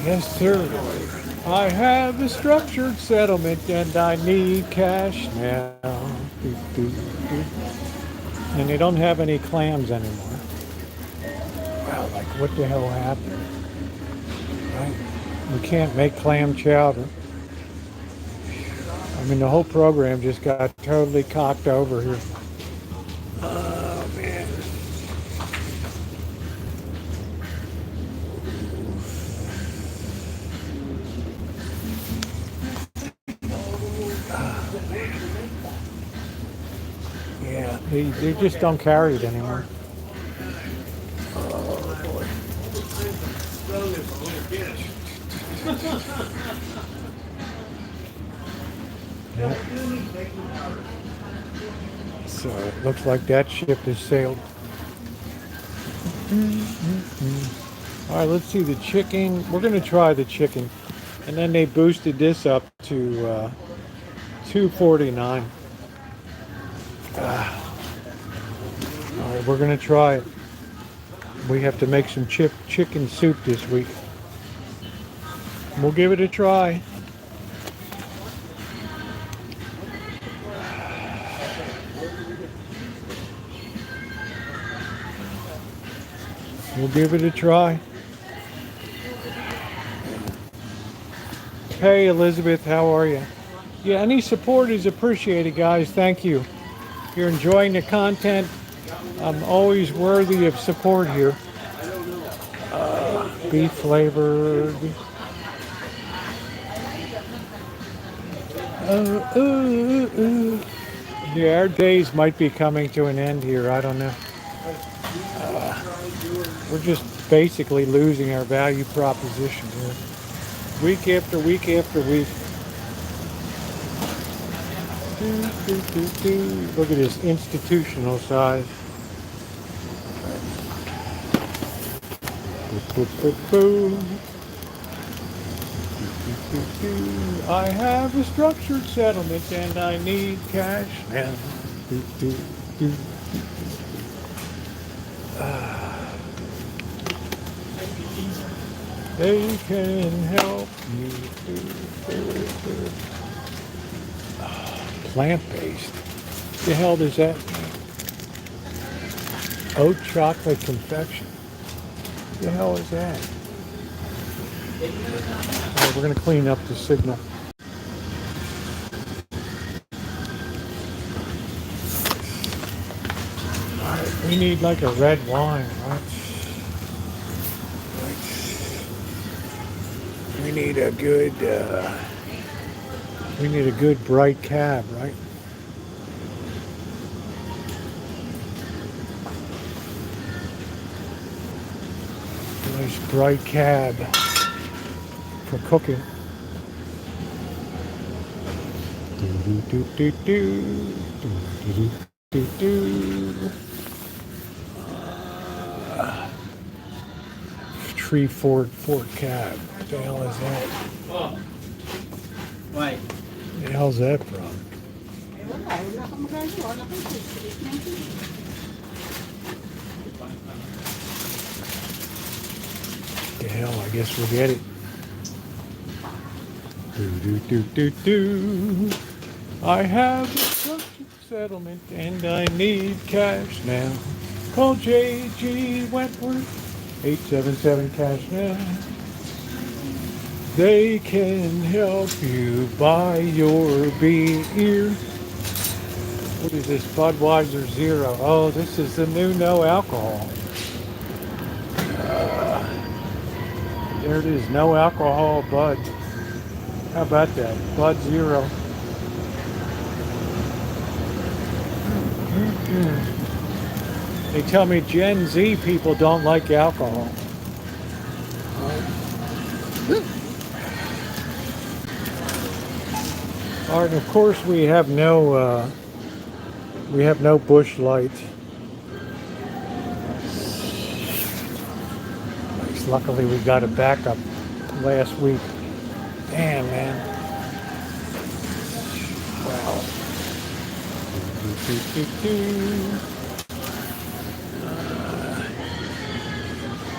Yes, sir. I have a structured settlement and I need cash now. Do, do, do. And they don't have any clams anymore. Wow, like what the hell happened? Right? We can't make clam chowder. I mean, the whole program just got totally cocked over here. Oh, man. Yeah, they just don't carry it anymore. Yeah. So it looks like that ship has sailed. All right, let's see the chicken. We're going to try the chicken. And then they boosted this up to $2.49. All right, we're going to try it. We have to make some chicken soup this week. We'll give it a try. We'll give it a try. Hey Elizabeth, how are you? Yeah, any support is appreciated, guys. Thank you. If you're enjoying the content, I'm always worthy of support here. Beef flavored. Yeah, our days might be coming to an end here. I don't know. We're just basically losing our value proposition here. Week after week after week. Look at this institutional size. I have a structured settlement and I need cash now. They can help me. Plant-based. What the hell does that mean? Oat chocolate confection. What the hell is that? Right, we're going to clean up the signal. Alright, we need like a red wine, right? We need a good bright cab, right? Nice bright cab for cooking. Tree Ford cab. What the hell is that? Right. What the hell's that from? The hell, I guess we'll get it. I have a structured settlement and I need cash now. Call J.G. Wentworth. 877 cash now. They can help you buy your beer. What is this? Budweiser Zero. Oh, this is the new no alcohol. There it is, no alcohol Bud. How about that? Bud Zero. They tell me Gen Z people don't like alcohol. All right, of course we have no Bush Light. Luckily we got a backup last week. Damn, man. Wow.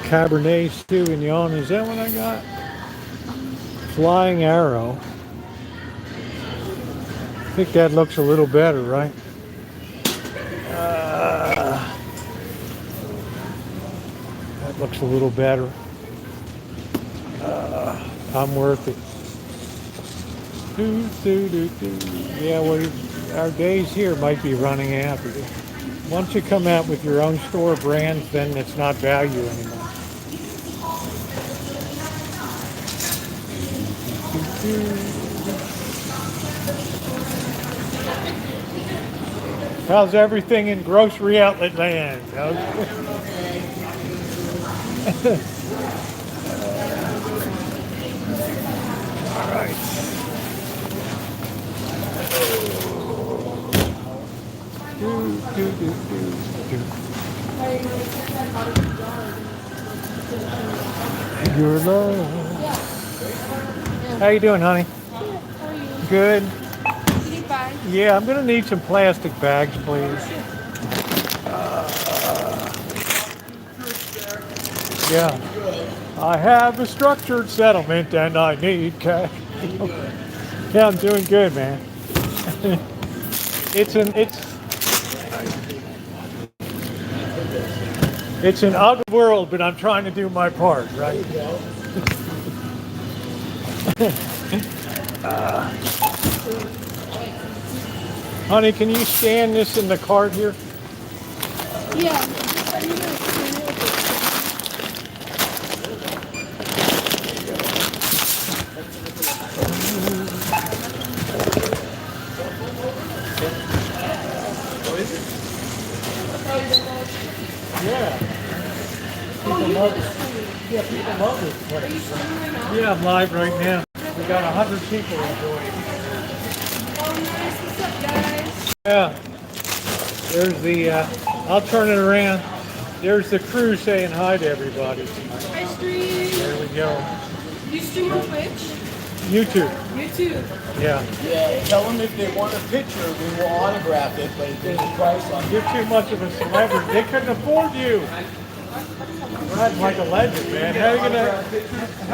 Cabernet Sauvignon, is that what I got? Flying Arrow. I think that looks a little better, right? That looks a little better. I'm worth it. Yeah, well, our days here might be running out. Once you come out with your own store brands, then it's not value anymore. How's everything in grocery outlet land? All right. Your love. How you doing, honey? Good. Yeah, I'm gonna need some plastic bags, please. Yeah, I have a structured settlement and I need cash. Yeah, I'm doing good, man. It's an ugly world, but I'm trying to do my part, right? Honey, can you scan this in the cart here? Yeah. Yeah. People love it. Yeah, people love this place. Yeah, I'm live right now. We got 100 people enjoying. Yeah. There's the, I'll turn it around. There's the crew saying hi to everybody. Hi, stream. There we go. You stream on Twitch? YouTube. YouTube. Yeah. Yeah, tell them if they want a picture, we will autograph it, but there's a price on it. You're too much of a celebrity. They couldn't afford you. Right, like a legend, man. How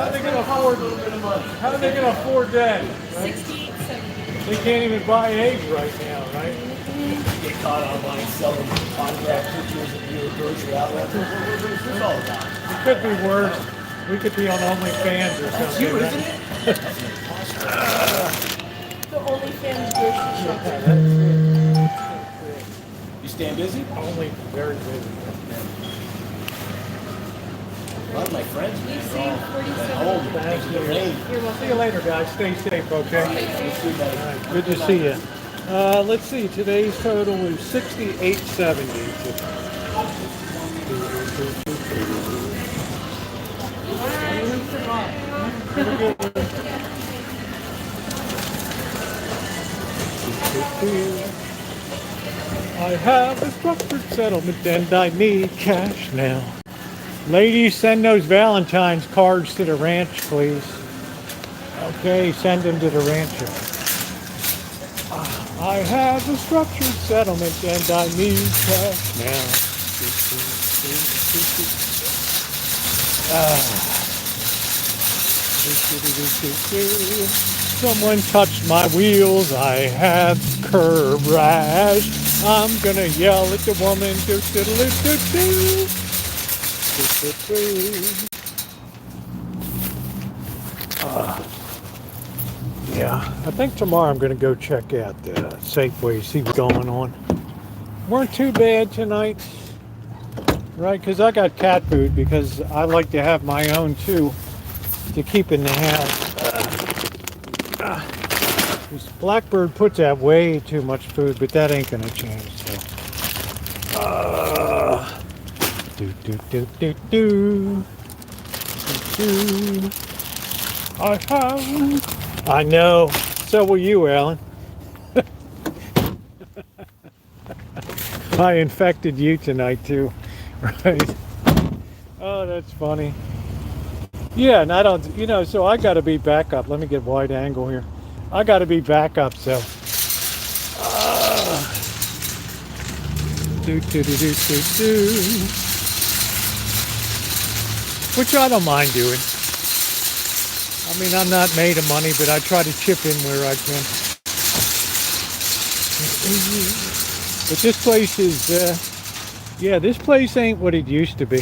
are they gonna afford that? Right? 68, 70. They can't even buy eggs right now, right? Get caught online selling autograph pictures of your grocery outlet. It's all about. It could be worse. We could be on OnlyFans or something. That's you, isn't it? The OnlyFans grocery shopper. You staying busy? Only very busy. A lot of my friends We've are saved all 47. at home. Thank Taking you. the rain. See you later, guys. Stay safe, okay? You too, buddy. All right, good to see you. Let's see. Today's total is 68.70. I have a structured settlement and I need cash now. Ladies, send those Valentine's cards to the ranch, please. Okay, send them to the Rancho. I have a structured settlement and I need cash now. Someone touched my wheels, I have curb rash. I'm gonna yell at the woman. Yeah, I think tomorrow I'm gonna go check out the Safeway, see what's going on. Weren't too bad tonight, right? Because I got cat food because I like to have my own too to keep in the house. This Blackbird puts out way too much food, but that ain't gonna change. So, I know. So will you, Alan. I infected you tonight too, right? Oh, that's funny. Yeah, and I don't, so I got to be back up. Let me get wide angle here. I got to be back up, so. Which I don't mind doing. I mean, I'm not made of money, but I try to chip in where I can. But this place is, yeah, this place ain't what it used to be.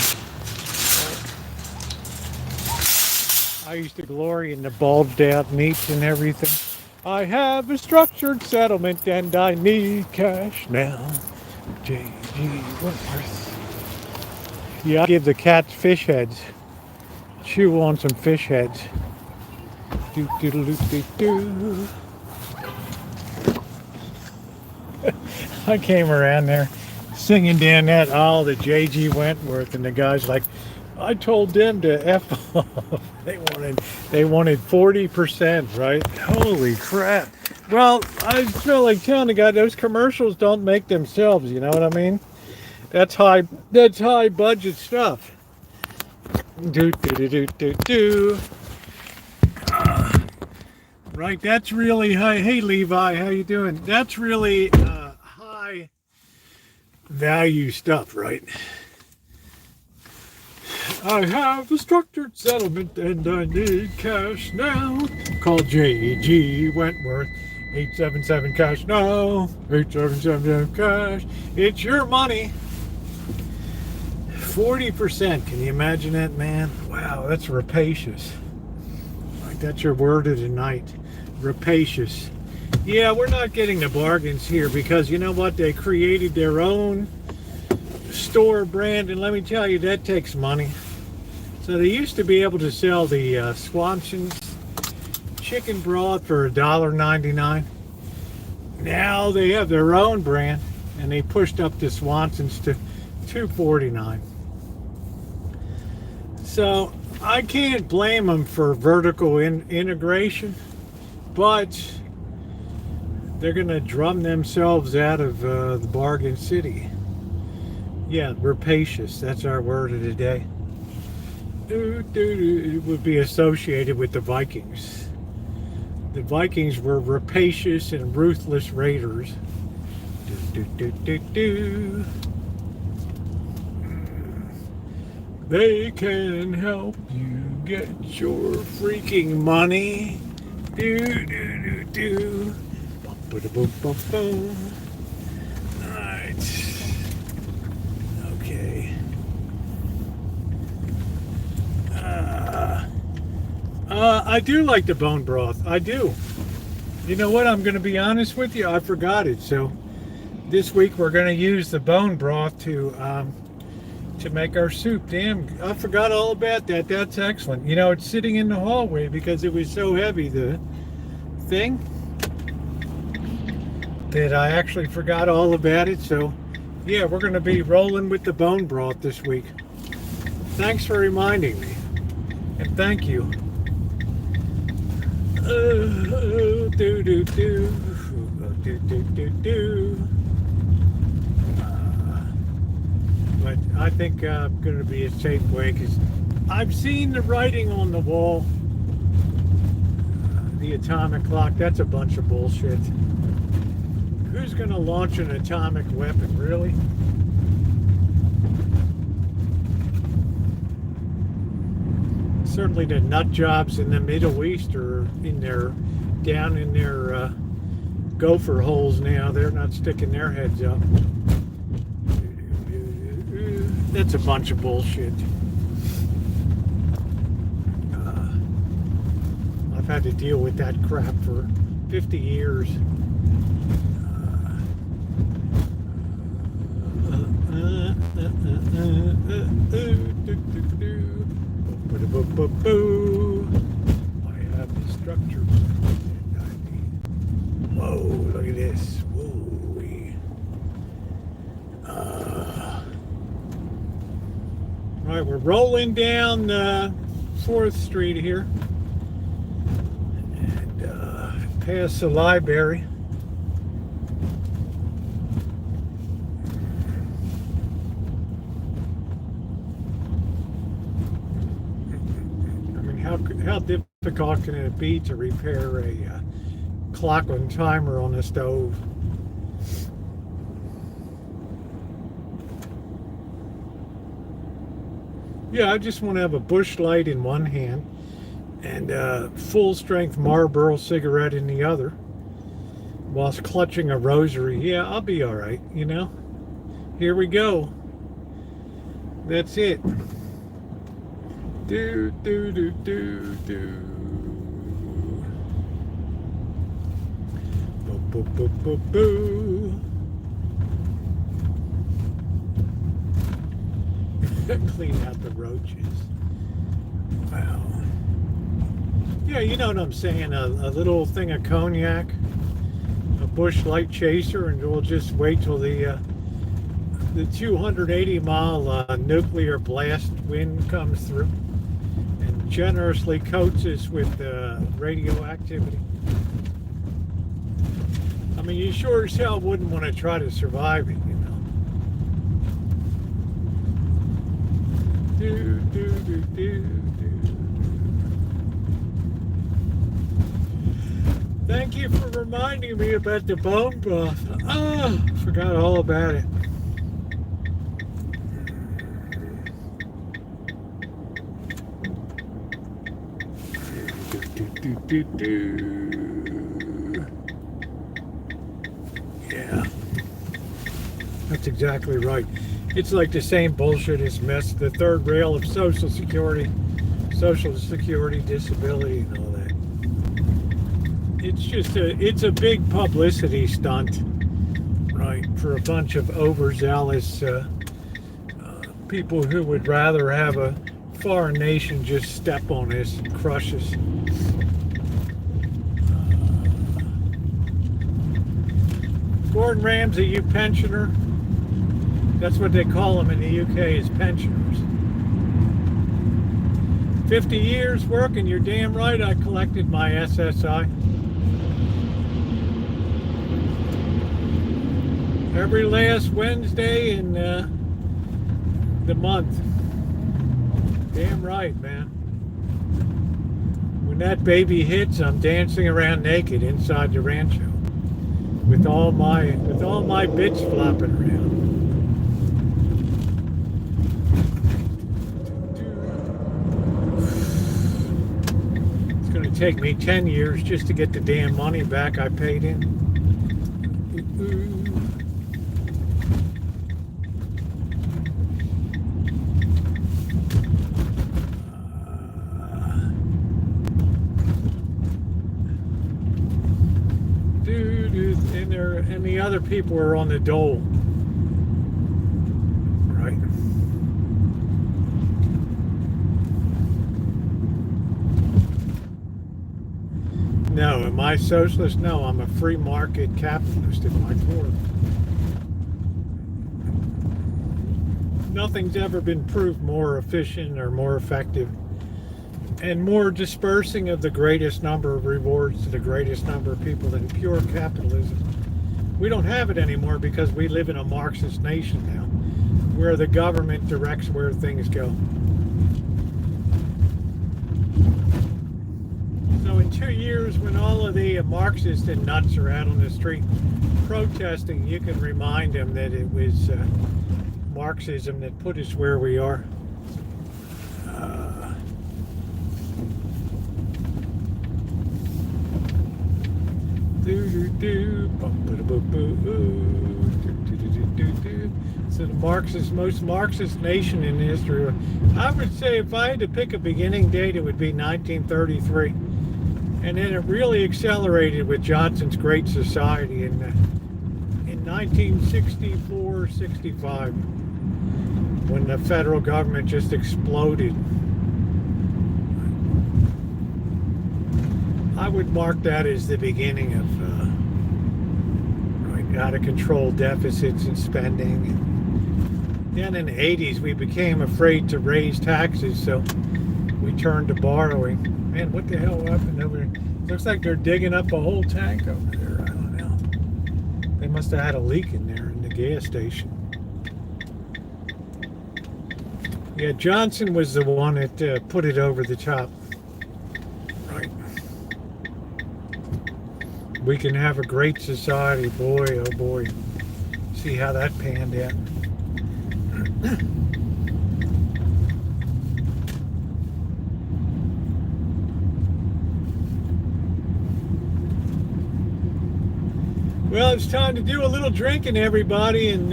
I used to glory in the bulged out meats and everything. I have a structured settlement and I need cash now. J.G. Wentworth. Yeah, I give the cats fish heads. Chew on some fish heads. Do do do do do. I came around there singing down that all the J.G. Wentworth, and the guy's like, I told them to F off. They wanted 40%, right? Holy crap. Well, I feel like telling the guy those commercials don't make themselves, you know what I mean? That's high budget stuff. Do do do do do do. Right, that's really high. Hey Levi, how you doing? That's really high value stuff, right? I have a structured settlement and I need cash now. Call J.G. Wentworth. 877 cash now. 8777 cash. It's your money. 40%. Can you imagine that, man? Wow, that's rapacious. Like, that's your word of the night. Rapacious. Yeah, we're not getting the bargains here because you know what? They created their own store brand, and let me tell you, that takes money. So they used to be able to sell the Swanson's chicken broth for $1.99. Now they have their own brand, and they pushed up the Swanson's to $2.49. So I can't blame them for vertical integration, but they're going to drum themselves out of the bargain city. Yeah, rapacious. That's our word of the day. It would be associated with the Vikings. The Vikings were rapacious and ruthless raiders. They can help you get your freaking money. Alright. Okay. I do like the bone broth. I do. You know what? I'm going to be honest with you. I forgot it. So this week we're going to use the bone broth to make our soup. Damn, I forgot all about that. That's excellent. You know, it's sitting in the hallway because it was so heavy, the thing, that I actually forgot all about it. So yeah, we're going to be rolling with the bone broth this week. Thanks for reminding me. And thank you. But I think I'm going to be a safe way because I've seen the writing on the wall. The atomic clock, that's a bunch of bullshit. Who's going to launch an atomic weapon, really? Certainly the nut jobs in the Middle East are down in their gopher holes now. They're not sticking their heads up. That's a bunch of bullshit. I've had to deal with that crap for 50 years. I have the structures. Whoa, look at this. Whoa. Right, we're rolling down 4th Street here. And past the library. How difficult can it be to repair a clock and timer on a stove? Yeah, I just want to have a bush light in one hand and a full-strength Marlboro cigarette in the other whilst clutching a rosary. Yeah, I'll be all right, you know? Here we go. That's it. Do. Boo. Clean out the roaches. Wow. Yeah, you know what I'm saying. A little thing of cognac, a bush light chaser, and we'll just wait till the 280-mile nuclear blast wind comes through and generously coats us with radioactivity. I mean, you sure as hell wouldn't want to try to survive it, you know. Thank you for reminding me about the bone broth. Forgot all about it. Yeah, that's exactly right. It's like the same bullshit as messed the third rail of Social Security, disability, and all that. It's a big publicity stunt, right, for a bunch of overzealous people who would rather have a foreign nation just step on us and crush us. Gordon Ramsay, you pensioner? That's what they call them in the UK, is pensioners. 50 years working, you're damn right I collected my SSI. Every last Wednesday in the month. Damn right, man. When that baby hits, I'm dancing around naked inside the Rancho with all my bits flopping around. It's going to take me 10 years just to get the damn money back I paid in. And the other people are on the dole, right? No, am I socialist? No, I'm a free market capitalist at my core. Nothing's ever been proved more efficient or more effective and more dispersing of the greatest number of rewards to the greatest number of people than pure capitalism. We don't have it anymore because we live in a Marxist nation now, where the government directs where things go. So in 2 years, when all of the Marxists and nuts are out on the street protesting, you can remind them that it was Marxism that put us where we are. So the most Marxist nation in history. I would say if I had to pick a beginning date, it would be 1933. And then it really accelerated with Johnson's Great Society in 1964-65, when the federal government just exploded. I would mark that as the beginning of out of control deficits and spending. And then in the 80s, we became afraid to raise taxes, so we turned to borrowing. Man, what the hell happened over there? Looks like they're digging up a whole tank over there. I don't know. They must have had a leak in there in the gas station. Yeah, Johnson was the one that put it over the top. Right. We can have a great society, boy, oh boy. See how that panned out. Well, it's time to do a little drinking, everybody, and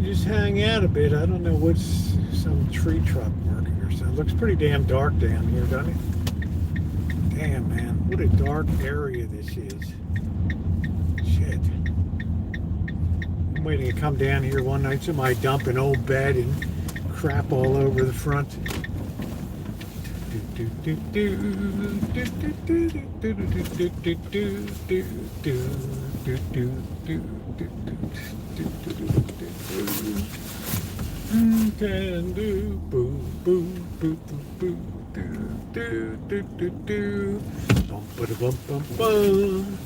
just hang out a bit. I don't know what's some tree truck working or something. It looks pretty damn dark down here, doesn't it? Damn, man, what a dark area this is. Shit. I'm waiting to come down here one night, somebody dump an old bed and crap all over the front. Can do boo boo boo boo do do do do do bum bum bum bum.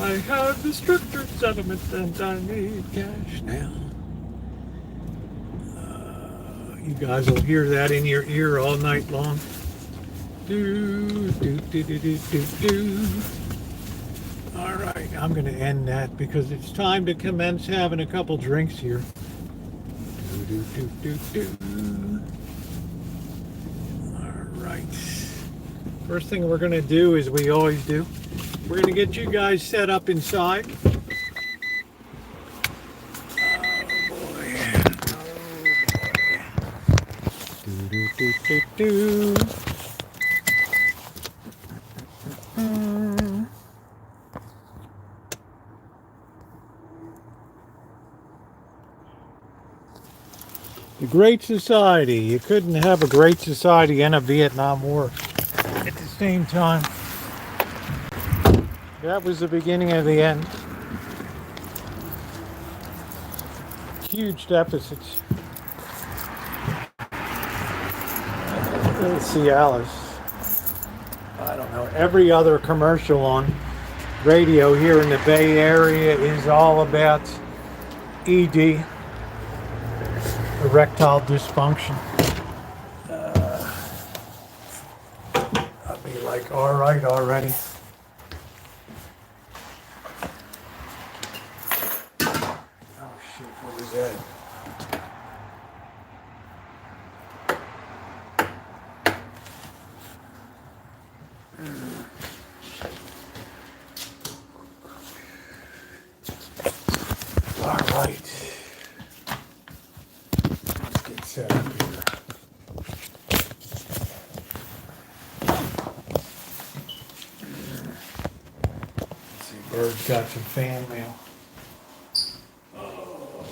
I have the structured settlement and I need cash now. You guys will hear that in your ear all night long. Do do do do do do do. All right, I'm going to end that because it's time to commence having a couple drinks here. Do do do do do. All right. First thing we're gonna do is we always do. We're gonna get you guys set up inside. Do. The Great Society. You couldn't have a Great Society and a Vietnam War at the same time. That was the beginning of the end. Huge deficits. Let's see, Alice. I don't know. Every other commercial on radio here in the Bay Area is all about ED, erectile dysfunction. I'll be like, all right already. Oh shit, what was that? All right. Let's get set up here. Let's see, Bird's got some fan mail. Oh.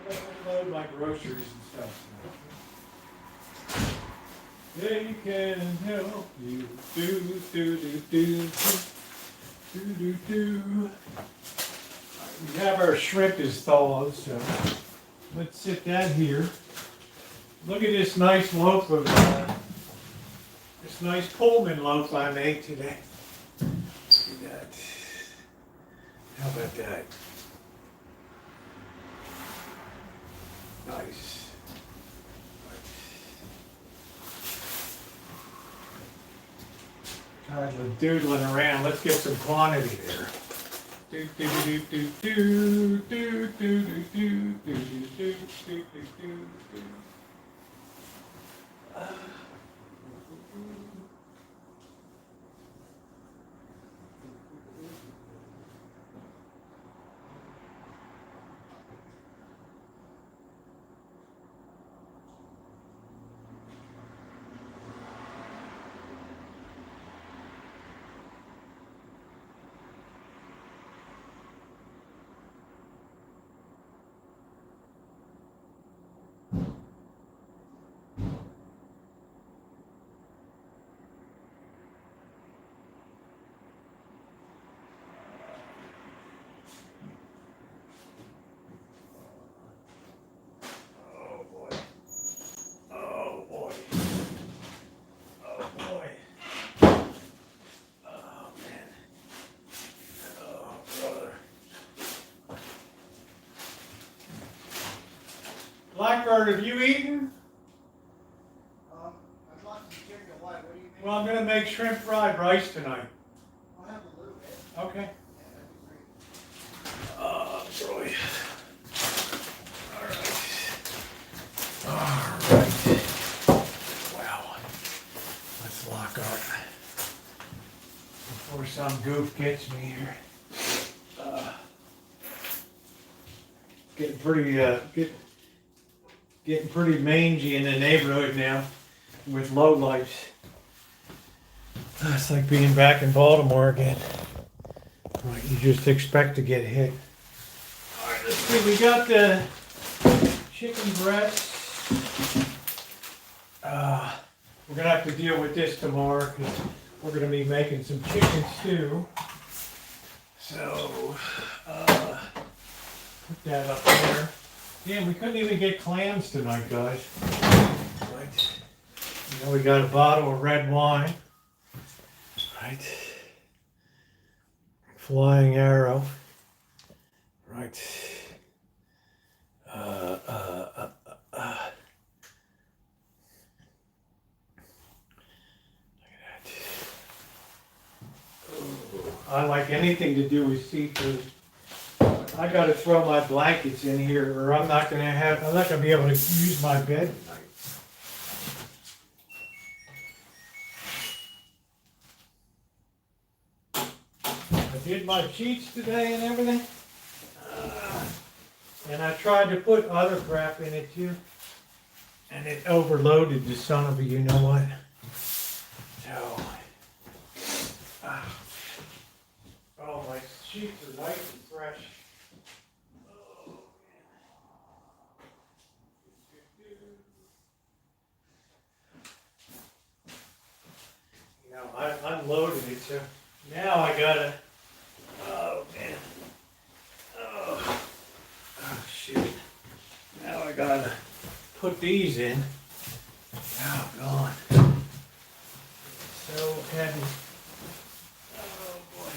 I got to load my groceries and stuff. They can help you. Do, do, do, do, do, do, do. We have our shrimp is thawed, so let's sit that here. Look at this nice loaf of, this nice Pullman loaf I made today. Look at that. How about that? Nice. Tired of doodling around. Let's get some quantity there. Do do do do do do do do do do do do do. Blackbird, have you eaten? I'd like some chicken. Why? What do you think? Well, I'm going to make shrimp fried rice tonight. I'll have a little bit. Okay. Yeah, that'd be great. Oh, boy. All right. Wow. Let's lock up before some goof gets me here. Getting pretty, getting pretty mangy in the neighborhood now with lowlifes. It's like being back in Baltimore again. Right, you just expect to get hit. All right, let's see. We got the chicken breasts. We're gonna have to deal with this tomorrow because we're gonna be making some chicken stew. So, put that up there. Yeah, we couldn't even get clams tonight, guys. Right. You know, we got a bottle of red wine. Right. Flying arrow. Right. I like anything to do with seafood. I gotta throw my blankets in here or I'm not gonna be able to use my bed tonight. I did my sheets today and everything. And I tried to put other crap in it too. And it overloaded the son of a you know what. So, oh, my sheets are nice and fresh. Oh, man. You know, I unloaded it, so now I gotta, oh man. Oh shoot. Now I gotta put these in. Oh, God. So heavy. Oh, boy.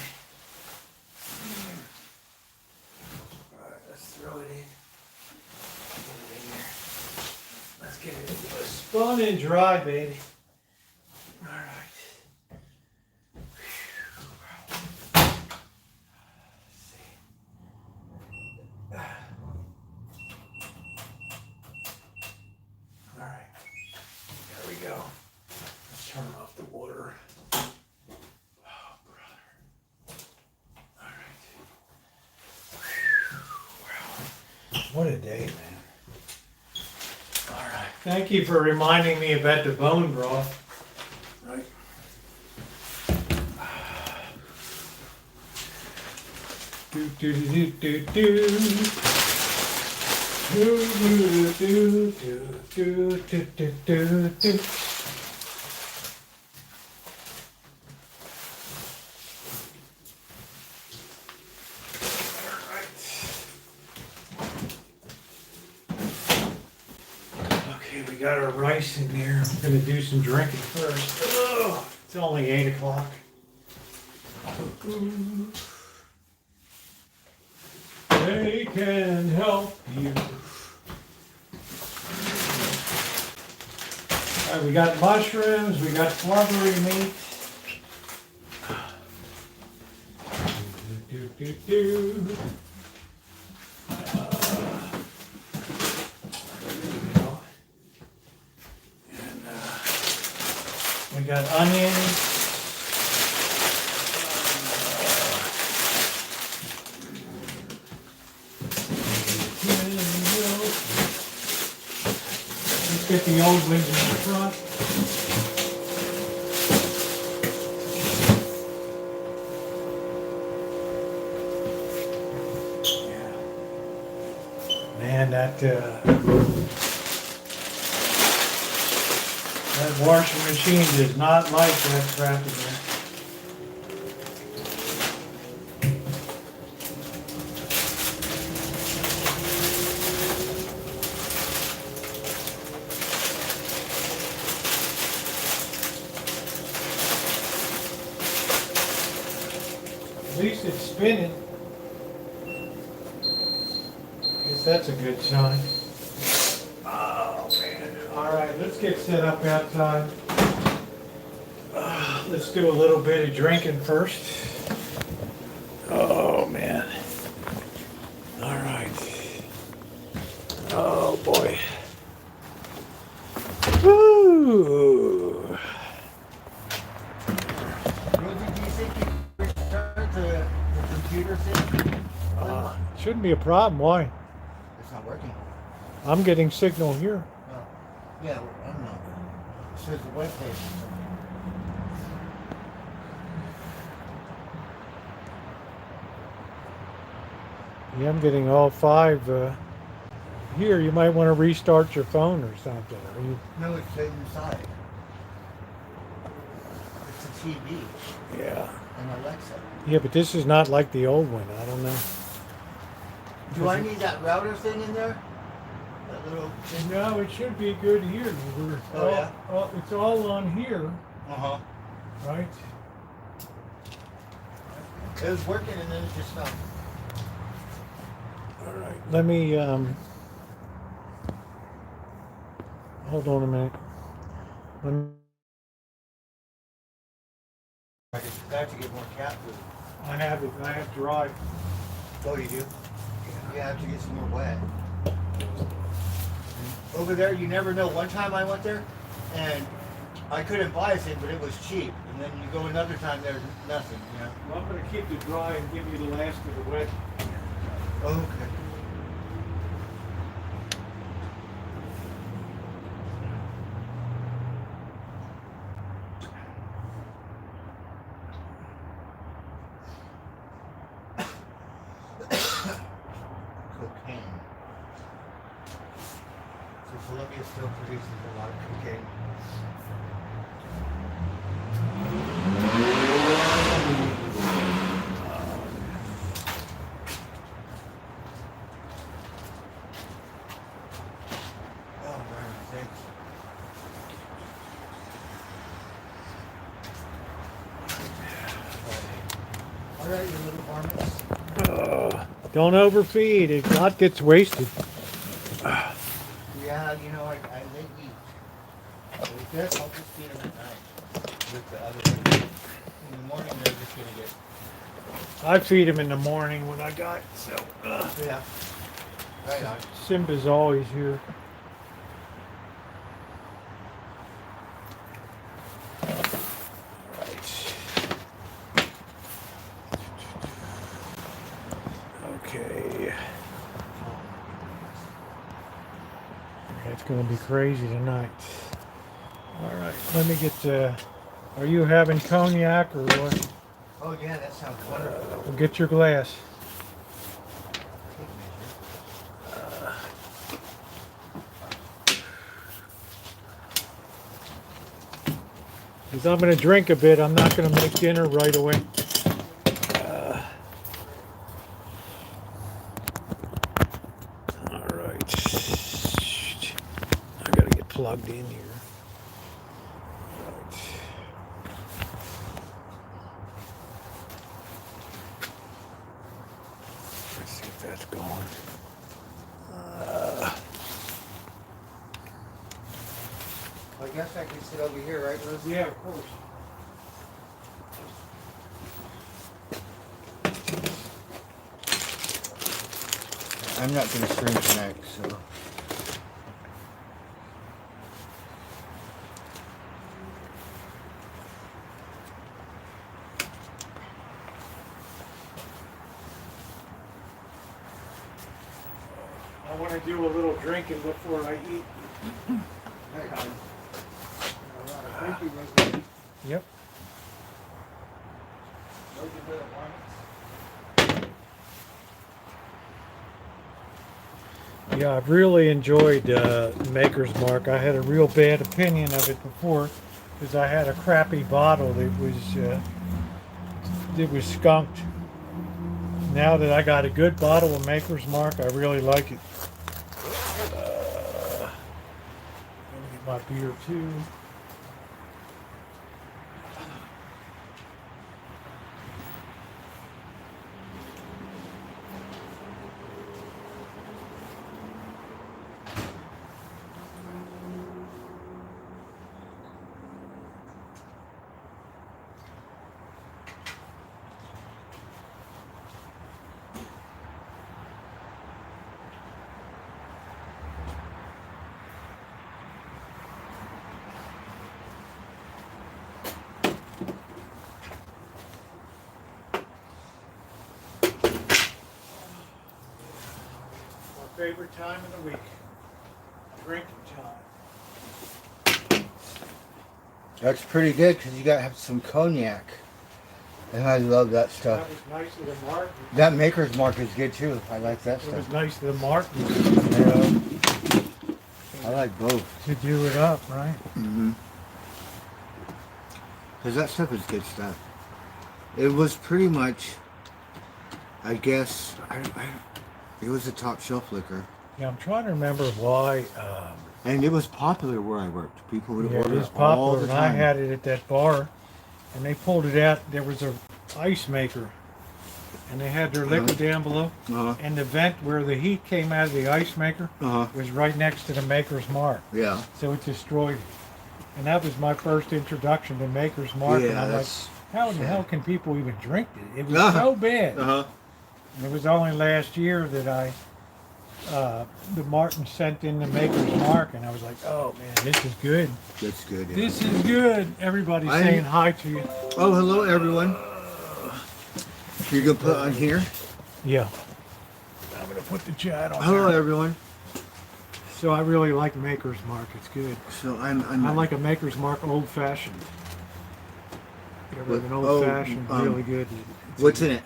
All right, let's throw it in. Get it in here. Let's get it spun and dry, baby. All right. All right, there we go. Let's turn off the water. Oh, brother. All right. Wow. What a day, man. All right. Thank you for reminding me about the bone broth. Right. Do do do do do do. Do do do do do do do do. Okay, we got our rice in there. I'm gonna do some drinking first. Oh, it's only 8 o'clock. They can help you. All right, we got mushrooms, we got flubbery meat. Do, do, do, do. And we got onions. Get the old wings in the front. Yeah. Man, that washing machine does not like that crap in there. At least it's spinning. Guess that's a good sign. Oh man. Alright, let's get set up outside. Let's do a little bit of drinking first. Oh man. Alright. Oh boy. Woo! Rosie, do you think you return to the computer thing? Shouldn't be a problem. Why? It's not working. I'm getting signal here. Well, yeah, I don't know. It says the web page. Yeah, I'm getting all 5 here. You might want to restart your phone or something. Are you? No, it's inside. It's a TV Yeah. and Alexa. Yeah, but this is not like the old one. I don't know. Do I need that router thing in there? That little thing? No, it should be good here. Oh, yeah? It's all on here, Uh-huh. right? It was working and then it just stopped. All right. Let me Hold on a minute. Let me, I have to get more cat food. I have it. I have dry. Oh, you do? You have to get some more wet. Over there, you never know. One time I went there, and I couldn't buy anything, but it was cheap. And then you go another time, there's nothing, you know? Well, I'm going to keep it dry and give you the last of the wet. Okay. Cocaine. So Colombia still produces a lot of cocaine. Oh, man, thanks. All right, you little varmints. Don't overfeed. It lot gets wasted. Yeah, you know, they eat. With this, I'll just feed them at night. With the other thing. In the morning, they're just gonna get. I feed him in the morning when I got so. Yeah. Right on. Simba's always here. Okay. It's going to be crazy tonight. All right, let me get. Are you having cognac or what? Oh yeah, that sounds wonderful. Well, get your glass. Because I'm going to drink a bit. I'm not going to make dinner right away. All right. I got to get plugged in here. Right. Let's see if that's going. I guess I can sit over here, right, Rosie? Yeah, of course. I'm not gonna stream tonight, so. I want to do a little drinking before I eat. Right on. Thank you, Rosie. Yep. Rosie, little varmints. Yeah, I've really enjoyed Maker's Mark. I had a real bad opinion of it before because I had a crappy bottle that was skunked. Now that I got a good bottle of Maker's Mark, I really like it. Let me get my beer too. Favorite time of the week. Drinking time. That's pretty good because you gotta have some cognac. And I love that That stuff. was nice of the Martin. That Maker's Mark is good too. I like that It was stuff. nice of the Martin I like both. to do it up, right? Mm-hmm. Because that stuff is good stuff. It was pretty much, I guess, it was a top shelf liquor. Yeah, I'm trying to remember why. And it was popular where I worked. People would Yeah, it order is it all popular, the and I time. had it at that bar, and they pulled it out. There was a ice maker, and they had their liquor down below. And the vent where the heat came out of the ice maker was right next to the Maker's Mark. Yeah. So it destroyed it. And that was my first introduction to Maker's Mark. Yeah, and I'm like, that's how in the sad. hell can people even drink it? It was so bad. Uh-huh. And it was only last year that the Martin sent in the Maker's Mark, and I was like, oh man, this is good. That's good. Yeah. This is good. Everybody's saying hi to you. Oh, hello everyone. You're gonna put on here? Yeah. I'm gonna put the chat on. Hello there. everyone. So I really like Maker's Mark. It's good. So I'm I like a Maker's Mark old fashioned. You ever have an old fashioned, really good. What's in it?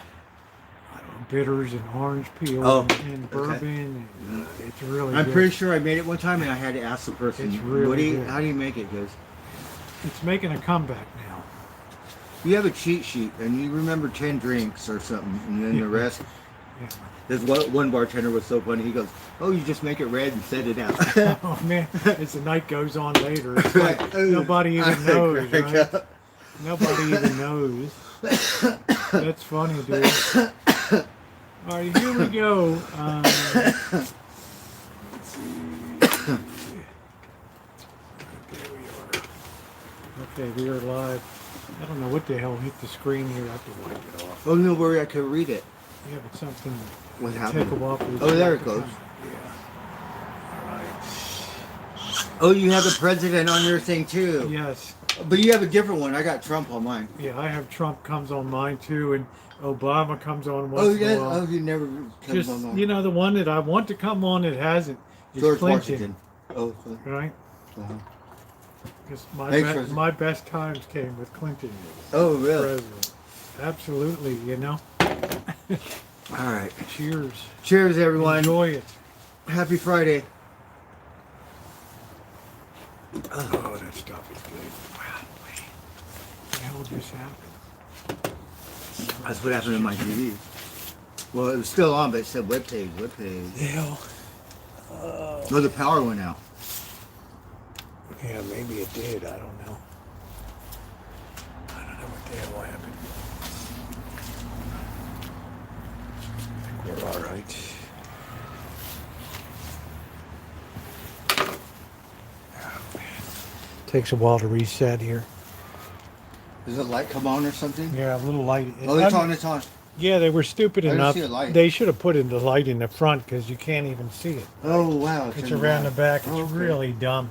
I don't know, bitters and orange peel and bourbon. And it's really I'm good. pretty sure I made it one time and I had to ask the person, It's really good. how do you make it? Because It's making a comeback now. you have a cheat sheet and you remember 10 drinks or something, and then the rest. Yeah. There's one bartender was so funny. He goes, "Oh, you just make it red and set it out." Oh man, as the night goes on later, it's like nobody even knows, right? Nobody even knows. That's funny, dude. All right, here we go. Let's see. There we are. Okay, we are live. I don't know what the hell hit the screen here. I have to wipe it off. Oh, no worry, I could read it. Yeah, but something. What Take happened? a walk. Oh, there it goes. Yeah. All right. Oh, you have the president on your thing too. Yes. But you have a different one. I got Trump on mine. Yeah, I have Trump comes on mine too, and Obama comes on once Oh, in yeah. a while. Oh, you never comes Just, on mine. you know, the one that I want to come on that hasn't is George Clinton. Washington. Oh, Right? uh-huh. Because Thanks, my best times came with Clinton as Oh, really? president. Absolutely, you know. All right. Cheers. Cheers, everyone. Enjoy it. Happy Friday. Oh, that stuff is good. Wow, wait. What the hell just happened? That's what happened to my TV. Well, it was still on, but it said web page. The hell? No, the power went out. Yeah, maybe it did. I don't know. I don't know what the hell happened. I think we're all right. Oh, man. Takes a while to reset here. Does the light come on or something? Yeah, a little light. Oh, it's on, it's on. Yeah, they were stupid I didn't enough. see a light. They should have put in the light in the front because you can't even see it. Oh, wow. It's around the back. It's Okay. really dumb.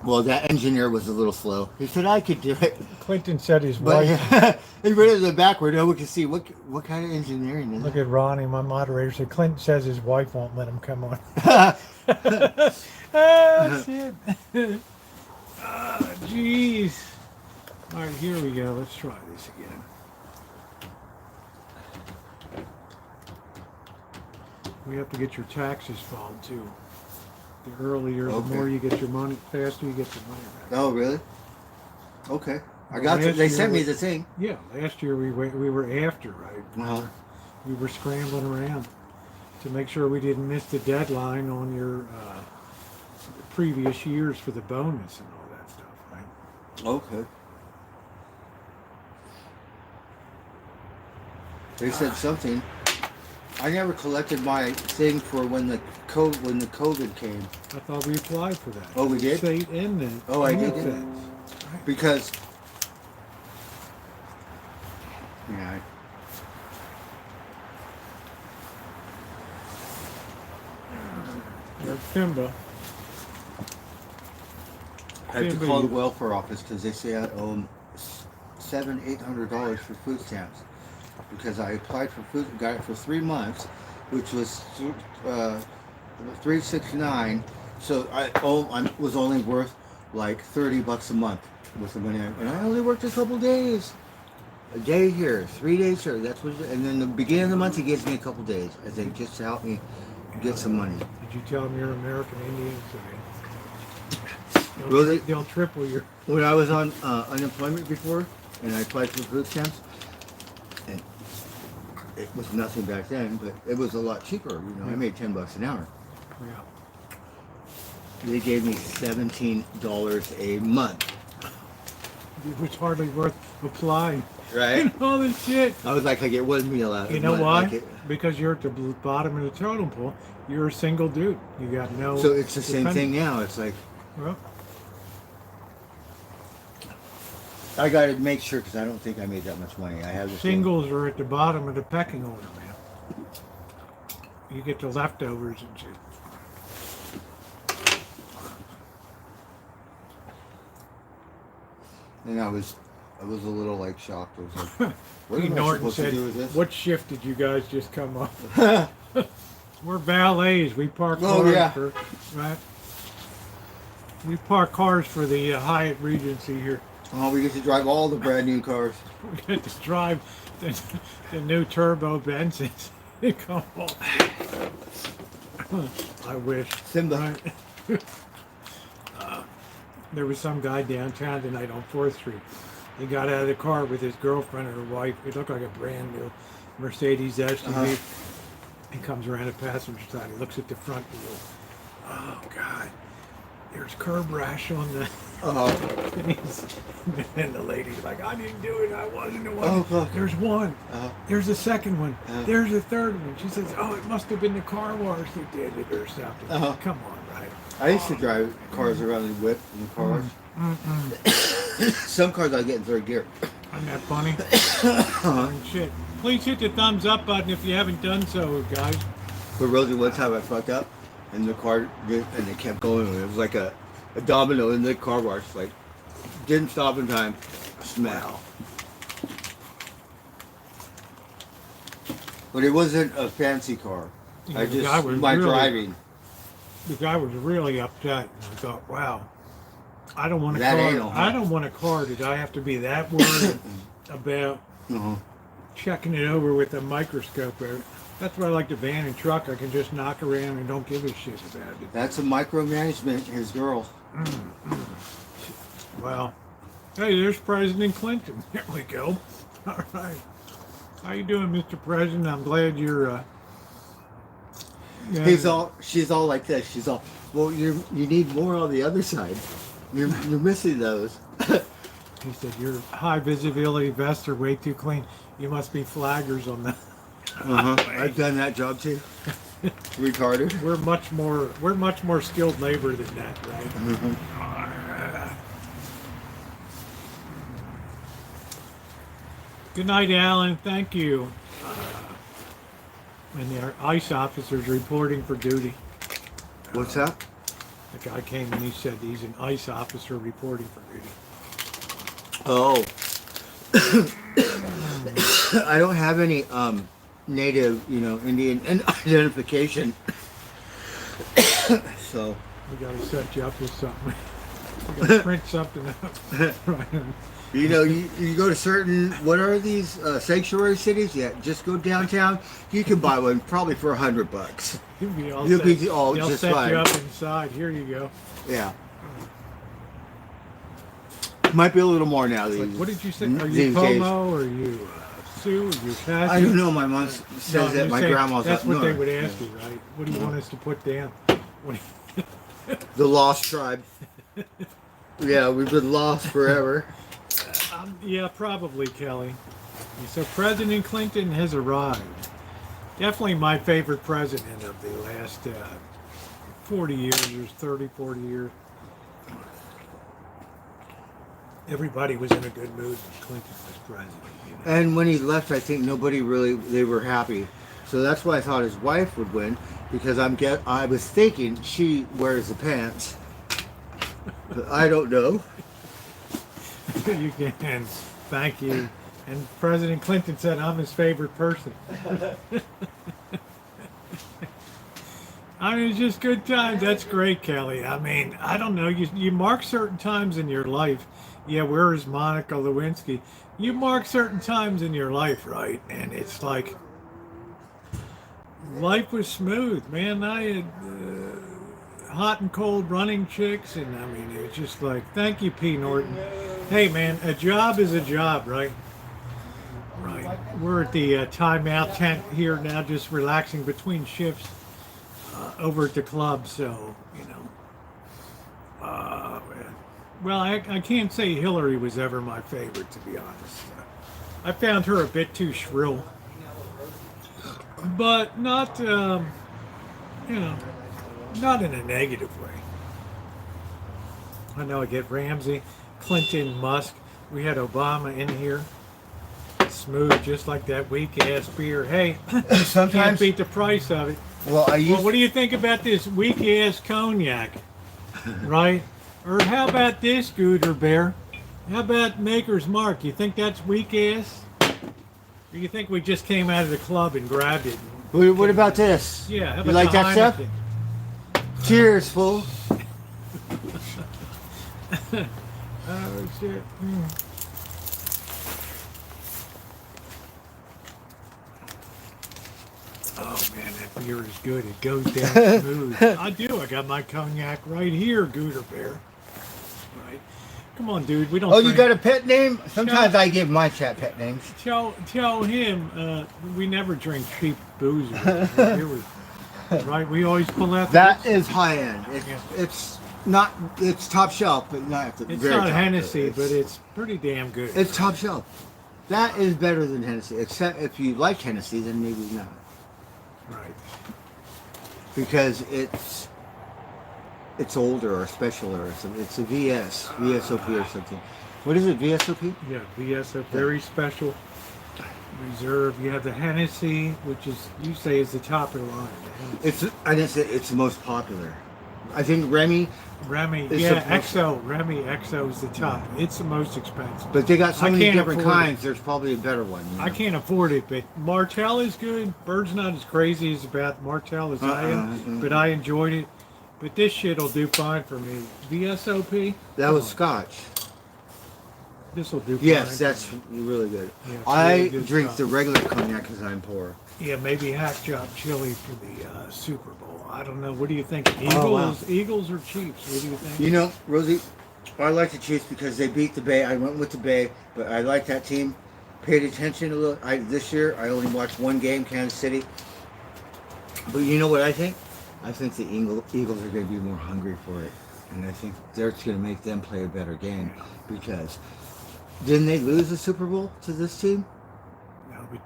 Well, that engineer was a little slow. He said I could do it. Clinton said his But wife. he read it in the backward. No one could see. What kind of engineering is Look it? at Ronnie, my moderator. Said Clinton says his wife won't let him come on. Oh, shit. Jeez. All right, here we go. Let's try this again. We have to get your taxes filed too. The earlier, the Okay. more you get your money, faster you get your money back. Oh, really? Okay. I got Last you. They year sent me was- the thing. Yeah, last year we were after, right? Uh-huh. We were scrambling around to make sure we didn't miss the deadline on your previous years for the bonus and all that stuff, right? Okay. They said something. I never collected my thing for when the COVID came. I thought we applied for that. Oh, we did? State and the Oh, I did. benefits. Because yeah, There's Simba. I have to Simba, call the you- welfare office because they say I owe them $700-800 for food stamps because I applied for food, got it for 3 months, which was $369. So I was only worth like $30 a month with the money, and I only worked a couple days. A day here, 3 days here. That's what. And then the beginning of the month, he gives me a couple days, I think, just to help me get some money. Did you tell them you're American Indian? Really? They'll triple your. When I was on unemployment before, and I applied for food stamps, and it was nothing back then, but it was a lot cheaper. You know, I made $10 an hour. Yeah. They gave me $17 a month. It was hardly worth applying. Right? And all this shit. I was like, I get one meal out. You know one- why? like it- Because you're at the bottom of the totem pole. You're a single dude. You got no. So it's the same thing dependents. now. It's like, Well, I got to make sure because I don't think I made that much money. I have this thing. singles are at the bottom of the pecking order, man. You get the leftovers and shit. And I was a little like shocked. I was like, what Pete am I Norton supposed to said, do with this? "What shift did you guys just come up?" We're valets. We park Oh, cars yeah. for, right? We park cars for the Hyatt Regency here. Oh, we get to drive all the brand new cars. We get to drive the new turbo Benzes. Come on. I wish. Simba. Right? There was some guy downtown tonight on 4th Street. He got out of the car with his girlfriend and her wife. It looked like a brand new Mercedes SUV. Uh-huh. He comes around the passenger side. He looks at the front wheel. Oh, God. There's curb rash on the... And the lady's like, I didn't do it. I wasn't the one. Oh, fuck. There's one. Uh-huh. There's a second one. Uh-huh. There's a third one. She says, oh, it must have been the car wash that did it or something. Uh-huh. Come on, right? I used to drive cars around and whip in the cars. Some cars I get in third gear. Isn't that funny? And shit. Please hit the thumbs up button if you haven't done so, guys. But Rosie, one time I fucked up, and the car did, and it kept going. It was like a domino in the car wash. Like, didn't stop in time. Smell. But it wasn't a fancy car. Yeah, I the guy just was my really- driving. The guy was really upset. And I thought, wow, I don't want a That car. ain't no I don't want a car. Did I have to be that worried about Uh-huh. checking it over with a microscope? That's why I like the van and truck. I can just knock around and don't give a shit about it. That's a micromanagement. His girl. Well, hey, there's President Clinton. There we go. All right. How you doing, Mr. President? I'm glad you're. Yeah. She's all like this. She's all, well, you need more on the other side. You're missing those. He said your high visibility vests are way too clean. You must be flaggers on that. I've done that job too. Retarded. We're much more skilled labor than that, right? Good night, Alan. Thank you. And our ICE officers reporting for duty. What's that? The guy came and he said he's an ICE officer reporting for duty. Oh. I don't have any native, Indian identification. So We gotta set you up with something. We gotta print something up. Right. you go to certain, what are these sanctuary cities? Yeah, just go downtown. You can buy one probably for $100. You'll be all You'll set. be all They'll just set fine. you up inside. Here you go. Yeah. Might be a little more now. It's These, like, what did you say? Are you these days. Pomo? Or are you Sue? Are you Cassie? I don't know. My mom says No, that I'm my saying grandma's that's up what they north. would ask you, right? What do you want us to put down? What do The lost tribe. Yeah, we've been lost forever. yeah, probably, Kelly. So President Clinton has arrived. Definitely my favorite president of the last 40 years, or 30, 40 years. Everybody was in a good mood when Clinton was president. And when he left, I think nobody really, they were happy. So that's why I thought his wife would win, because I was thinking she wears the pants. But I don't know. You can. Thank you. And President Clinton said I'm his favorite person. I mean, it's just good times. That's great, Kelly. I mean, I don't know. You mark certain times in your life. Yeah, where is Monica Lewinsky? You mark certain times in your life, right? And it's like, life was smooth, man. I had hot and cold running chicks, and I mean, it was just like, thank you, P. Norton. Hey, man, a job is a job, right? Right. We're at the timeout tent here now, just relaxing between shifts over at the club. So, man. Well, I can't say Hillary was ever my favorite, to be honest. I found her a bit too shrill. But not, you know, not in a negative way. I know I get Ramsey, Clinton, Musk. We had Obama in here. Smooth, just like that weak-ass beer. Hey, can't Sometimes, beat the price of it. well, I used Well, what do you think about this weak-ass cognac? Right? Or how about this, Gooter Bear? How about Maker's Mark? You think that's weak-ass? Or you think we just came out of the club and grabbed it? What about this? Yeah, how You about like the that stuff? Heineken? Cheers, fool. Oh, shit. Oh, man, that beer is good. It goes down smooth. I do. I got my cognac right here, Gooter Bear. Right. Come on, dude. We don't Oh, you drink- got a pet name? Sometimes I give my chat pet names. Tell him we never drink cheap booze. Right? We always pull out. That is high end. It's not. It's top shelf, but not. The It's very not top. Hennessy, but it's pretty damn good. It's top shelf. That is better than Hennessy. Except if you like Hennessy, then maybe not. Right. Because it's older or special or something. It's a VSOP or something. What is it? VSOP? Yeah, VS, very special reserve. You have the Hennessy, which is you say is the top of the line. The Hennessy. I didn't say it's the most popular. I think Remy, Remy, it's yeah, supposed- XO. Remy XO is the top. It's the most expensive. but they got so I many can't different afford it. kinds. There's probably a better one. You know? I can't afford it, but Martell is good. Bird's not as crazy as about Martell as I am, but I enjoyed it. But this shit'll do fine for me. VSOP. That Come was on, Scotch. This'll do. Yes, fine. that's really good. Yeah, it's I really good drink stuff. the regular cognac because I'm poor. Yeah, maybe hack job chili for the Super Bowl. I don't know. What do you think? Eagles, Oh, wow. Eagles or Chiefs? What do you think? You know, Rosie, I like the Chiefs because they beat the Bay. I went with the Bay, but I like that team. Paid attention a little. This year, I only watched one game, Kansas City. But you know what I think? I think the Eagles are going to be more hungry for it. And I think that's going to make them play a better game. Because didn't they lose the Super Bowl to this team? No, but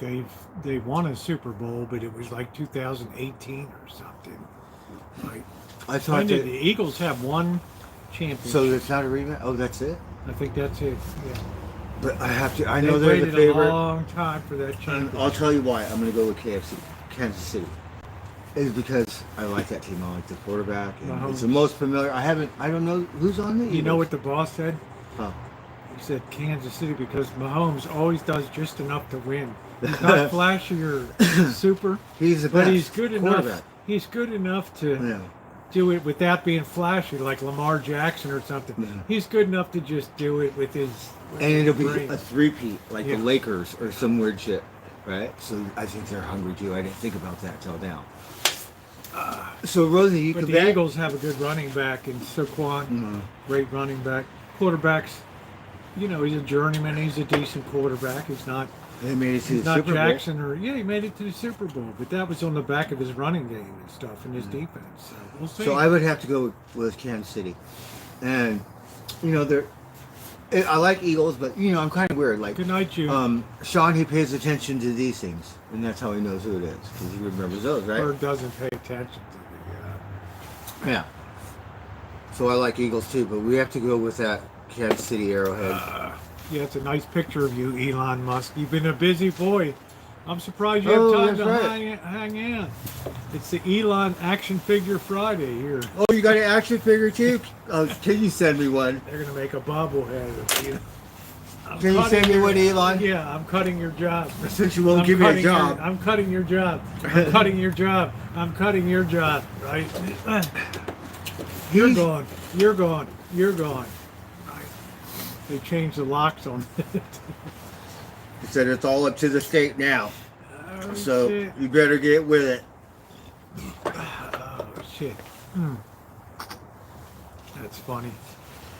they won a Super Bowl, but it was like 2018 or something. Right? I When thought did the that. Eagles have one championship? So it's not a rematch? Oh, that's it? I think that's it. Yeah. But I have to. I They know they're the waited favorite. a long time for that And championship. I'll tell you why. I'm going to go with Kansas City. Is because I like that team. I like the quarterback. And Mahomes. it's the most familiar. I don't know who's on the Eagles. You know what the boss said? Oh. He said Kansas City because Mahomes always does just enough to win. He's not flashy or super, He's the but best he's good enough. quarterback. He's good enough to Yeah. do it without being flashy, like Lamar Jackson or something. Yeah. He's good enough to just do it with his. With And his it'll be brain. a three-peat, like Yeah. the Lakers or some weird shit, right? So I think they're hungry too. I didn't think about that till now. So Rosie, you But can the bet. Eagles have a good running back in Saquon. Mhm. Great running back. Quarterbacks, you know, he's a journeyman. He's a decent quarterback. He's not. They made it to He's the not Super Bowl. Jackson or he made it to the Super Bowl, but that was on the back of his running game and stuff and his defense. So we'll see. So I would have to go with Kansas City, and you know I like Eagles, but you know I'm kind of weird. Like Good night, June. Sean, he pays attention to these things, and that's how he knows who it is because he remembers those, right? Bird doesn't pay attention to Yeah. So I like Eagles too, but we have to go with that Kansas City Arrowhead. yeah, it's a nice picture of you, Elon Musk. You've been a busy boy. I'm surprised you have Oh, time to that's right. hang out. It's the Elon Action Figure Friday here. Oh, you got an action figure too? Oh, can you send me one? They're gonna make a bobblehead of you. I'm Can you cutting send me your- one, Elon? Yeah, I'm cutting your job. Since you won't I'm give me a cutting job. I'm cutting your job. I'm cutting your job. I'm cutting your job. Right? You're He's- gone. You're gone. You're gone. Right. They changed the locks on it. He said it's all up to the state now, Oh, so shit. you better get with it. Oh shit. That's funny.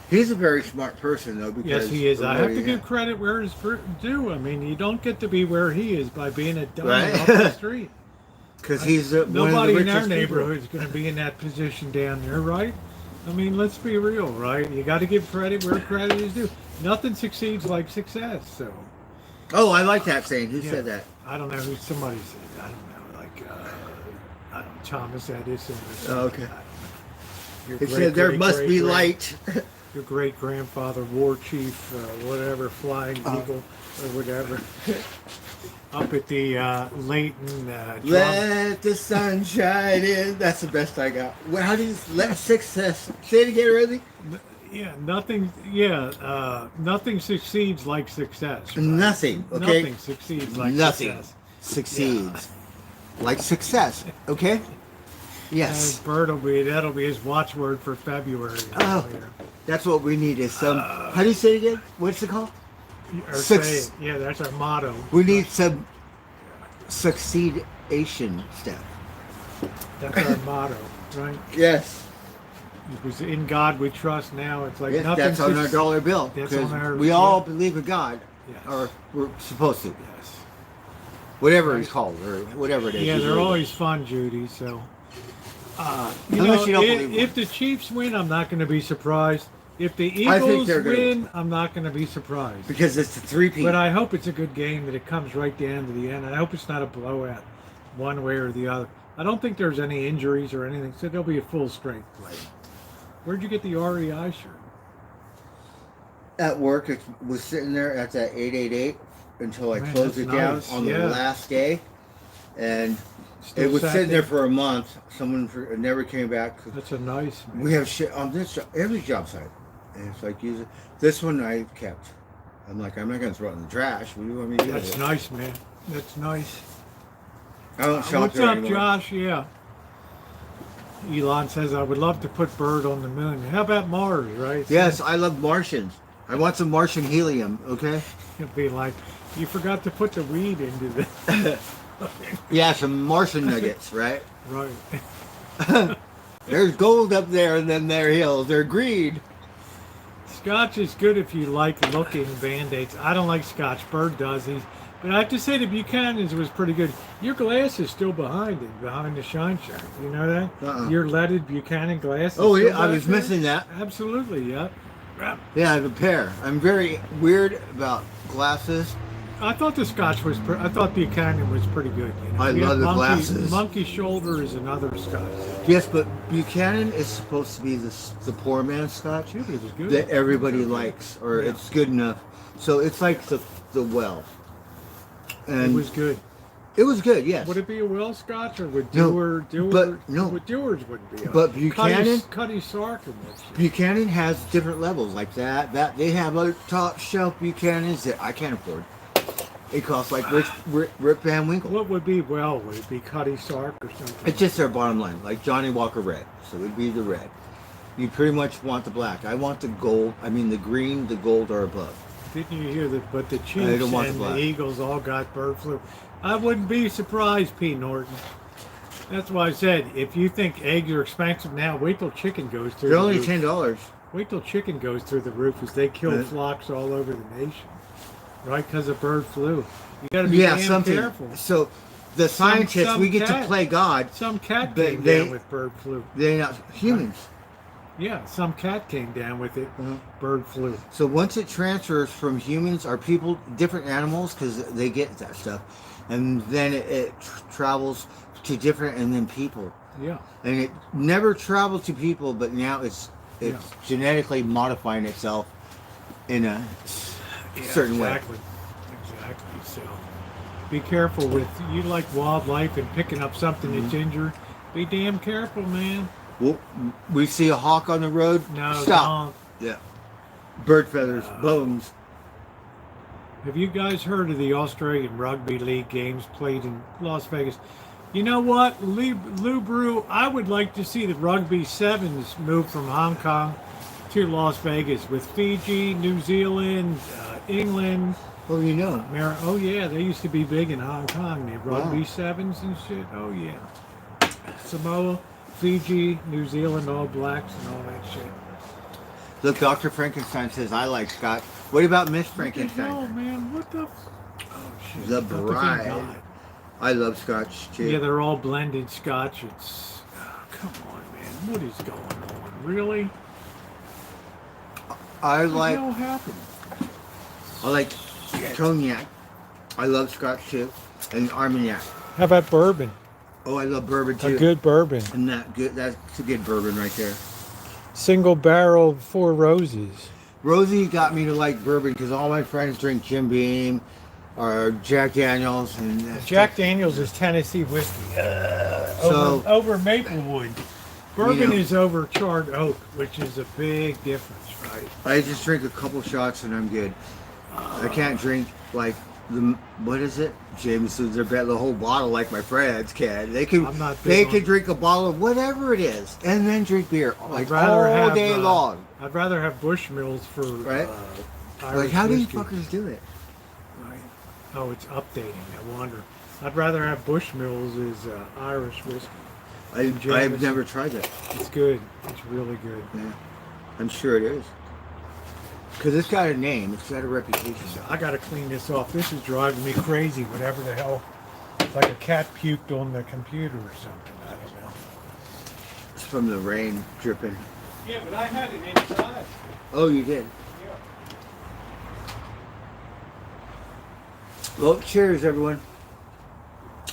He's a very smart person though, because Yes, he is. of I what have he to give had. credit where it's due. I mean, you don't get to be where he is by being a dummy Right. off the street. Because he's one of the Nobody in our richest people. neighborhood is going to be in that position down there, right? I mean, let's be real, right? You got to give credit where credit is due. Nothing succeeds like success. So, Oh, I like that saying. Who yeah. said that? I don't know who somebody said. I don't know, like I don't know, Thomas Edison or something. Oh, okay. I don't know. Your It said there must be light. Your great grandfather, war chief, whatever, flying eagle or whatever, up at the Leighton. Let the sun shine in. That's the best I got. Well, how do you let success? Say it again, Rosie. Yeah, nothing. Yeah, nothing succeeds like success. Right? Nothing. Okay. Nothing succeeds like Nothing success. succeeds like success. Okay. Yes. That'll be his watchword for February. Oh, that's what we need is some. How do you say it again? What's it called? Or say, yeah, that's our motto. We need some succeedation stuff. That's our motto, right? Yes. Because in God we trust now. It's like Yes, nothing. that's on our dollar bill. That's Because on our. we all believe in God, Yes. or we're supposed to. Yes. Whatever it's called, or whatever it is. Yeah, you they're believe always fun, Judy. So, Unless you don't believe if one. the Chiefs win, I'm not going to be surprised. If the I think Eagles they're gonna- win, I'm not going to be surprised. because it's a three-peat. But I hope it's a good game, that it comes right down to the end. I hope it's not a blowout, one way or the other. I don't think there's any injuries or anything, so there'll be a full strength play. Where'd you get the REI shirt? At work, it was sitting there at that 888 until I Man, closed it that's down nice, on the yeah. last day, and Still it was sat sitting there for a month. Someone never came back. That's a nice. We have shit on this job, every job site, and it's like use it. This one I kept. I'm like, I'm not gonna throw it in the trash. What do you want me to do? with That's it? nice, man. That's nice. I don't shop What's there up, anymore. Josh? Yeah. Elon says, I would love to put Bird on the moon. How about Mars, right? Yes, I love Martians. I want some Martian helium. Okay. It'd be like, you forgot to put the weed into the. Yeah, some Martian nuggets, right? Right. There's gold up there, and then their hills. They're green. Scotch is good if you like looking Band-Aids. I don't like Scotch. Bird does. But I have to say the Buchanan's was pretty good. Your glass is still behind it, behind the shine shack. You know that? Uh-uh. Your leaded Buchanan glass is Oh still yeah, I back was there? missing that. Absolutely, yeah. Yeah, I have a pair. I'm very weird about glasses. I thought the Scotch was. I thought Buchanan was pretty good. You know? I We love had the glasses. Monkey Shoulder is another Scotch. Yes, but Buchanan is supposed to be the poor man's Scotch It was good. that everybody likes, or Yeah. it's good enough. So it's like the well. It And was good. it was good, yes. Would it be a well Scotch or would No, Dewar? but no. Would Dewar's wouldn't be. But Buchanan- Cuddy Sark and that shit. Buchanan has different levels like that. That they have other top shelf Buchanans that I can't afford. It costs like Rip Van Winkle. What would be well? Would it be Cuddy Sark or something? It's just their bottom line, like Johnny Walker Red. So it'd be the red. You pretty much want the black. I want the gold. I mean the green, the gold are above. Didn't you hear that? But the Chiefs don't want and the the black. Eagles all got bird flu. I wouldn't be surprised, P. Norton. That's why I said, if you think eggs are expensive now, wait till chicken goes through. They're the only roof. $10. Wait till chicken goes through the roof as they kill Yeah. flocks all over the nation, right? Because of bird flu. You got to be Yeah, damn something. careful. So the scientists, some we get cat- to play God. Some cat But came they- down with bird flu. They're not humans. Yeah, some cat came down with it. Uh-huh. Bird flu. So once it transfers from humans or people, different animals, because they get that stuff, and then it travels to different, and then people. Yeah. And it never traveled to people, but now it's genetically modifying itself in a certain way. Exactly. So be careful with, you like wildlife and picking up something that's Mm-hmm. injured. Be damn careful, man. Well, we see a hawk on the road. No, Stop. Yeah. Bird feathers, bones. Have you guys heard of the Australian Rugby League games played in Las Vegas? You know what, Lou Brew, I would like to see the Rugby Sevens move from Hong Kong to Las Vegas with Fiji, New Zealand, England. Oh, you know. Oh yeah, they used to be big in Hong Kong. The Rugby Wow. Sevens and shit. Oh yeah. Samoa, Fiji, New Zealand, All Blacks and all that shit. Look, Dr. Frankenstein says, I like Scott. What about Miss What the Frankenstein? hell, man? What the? Oh shit. The I thought thing Bride. died. I love Scotch, too. Yeah, they're all blended Scotch. It's come on, man. What is going on? Really? I What the like hell happened? cognac. I love Scotch too, and Armagnac. How about bourbon? Oh, I love bourbon A too. good bourbon. And that's a good bourbon right there. Single barrel Four Roses. Rosie got me to like bourbon because all my friends drink Jim Beam or Jack Daniels, and Jack Daniels is Tennessee whiskey. So- over Maplewood. Bourbon know- is over charred oak, which is a big difference, right? I just drink a couple shots and I'm good. I can't drink like what is it? Jameson's or the whole bottle like my friends can. They can I'm not big they on- can drink a bottle of whatever it is and then drink beer like rather all have, day long. I'd rather have Bushmills for Right? Irish Like how do you whiskey. fuckers do it? Right. Oh, it's updating. I wonder. I'd rather have Bushmills as Irish whiskey. I've Jameson. never tried that. It's good. It's really good. Yeah. I'm sure it is. Because it's got a name. It's got a reputation. I got to clean this off. This is driving me crazy. Whatever the hell. It's like a cat puked on the computer or something. I don't know. It's from the rain dripping. Yeah, but I had it inside. Oh, you did? Well, cheers, everyone.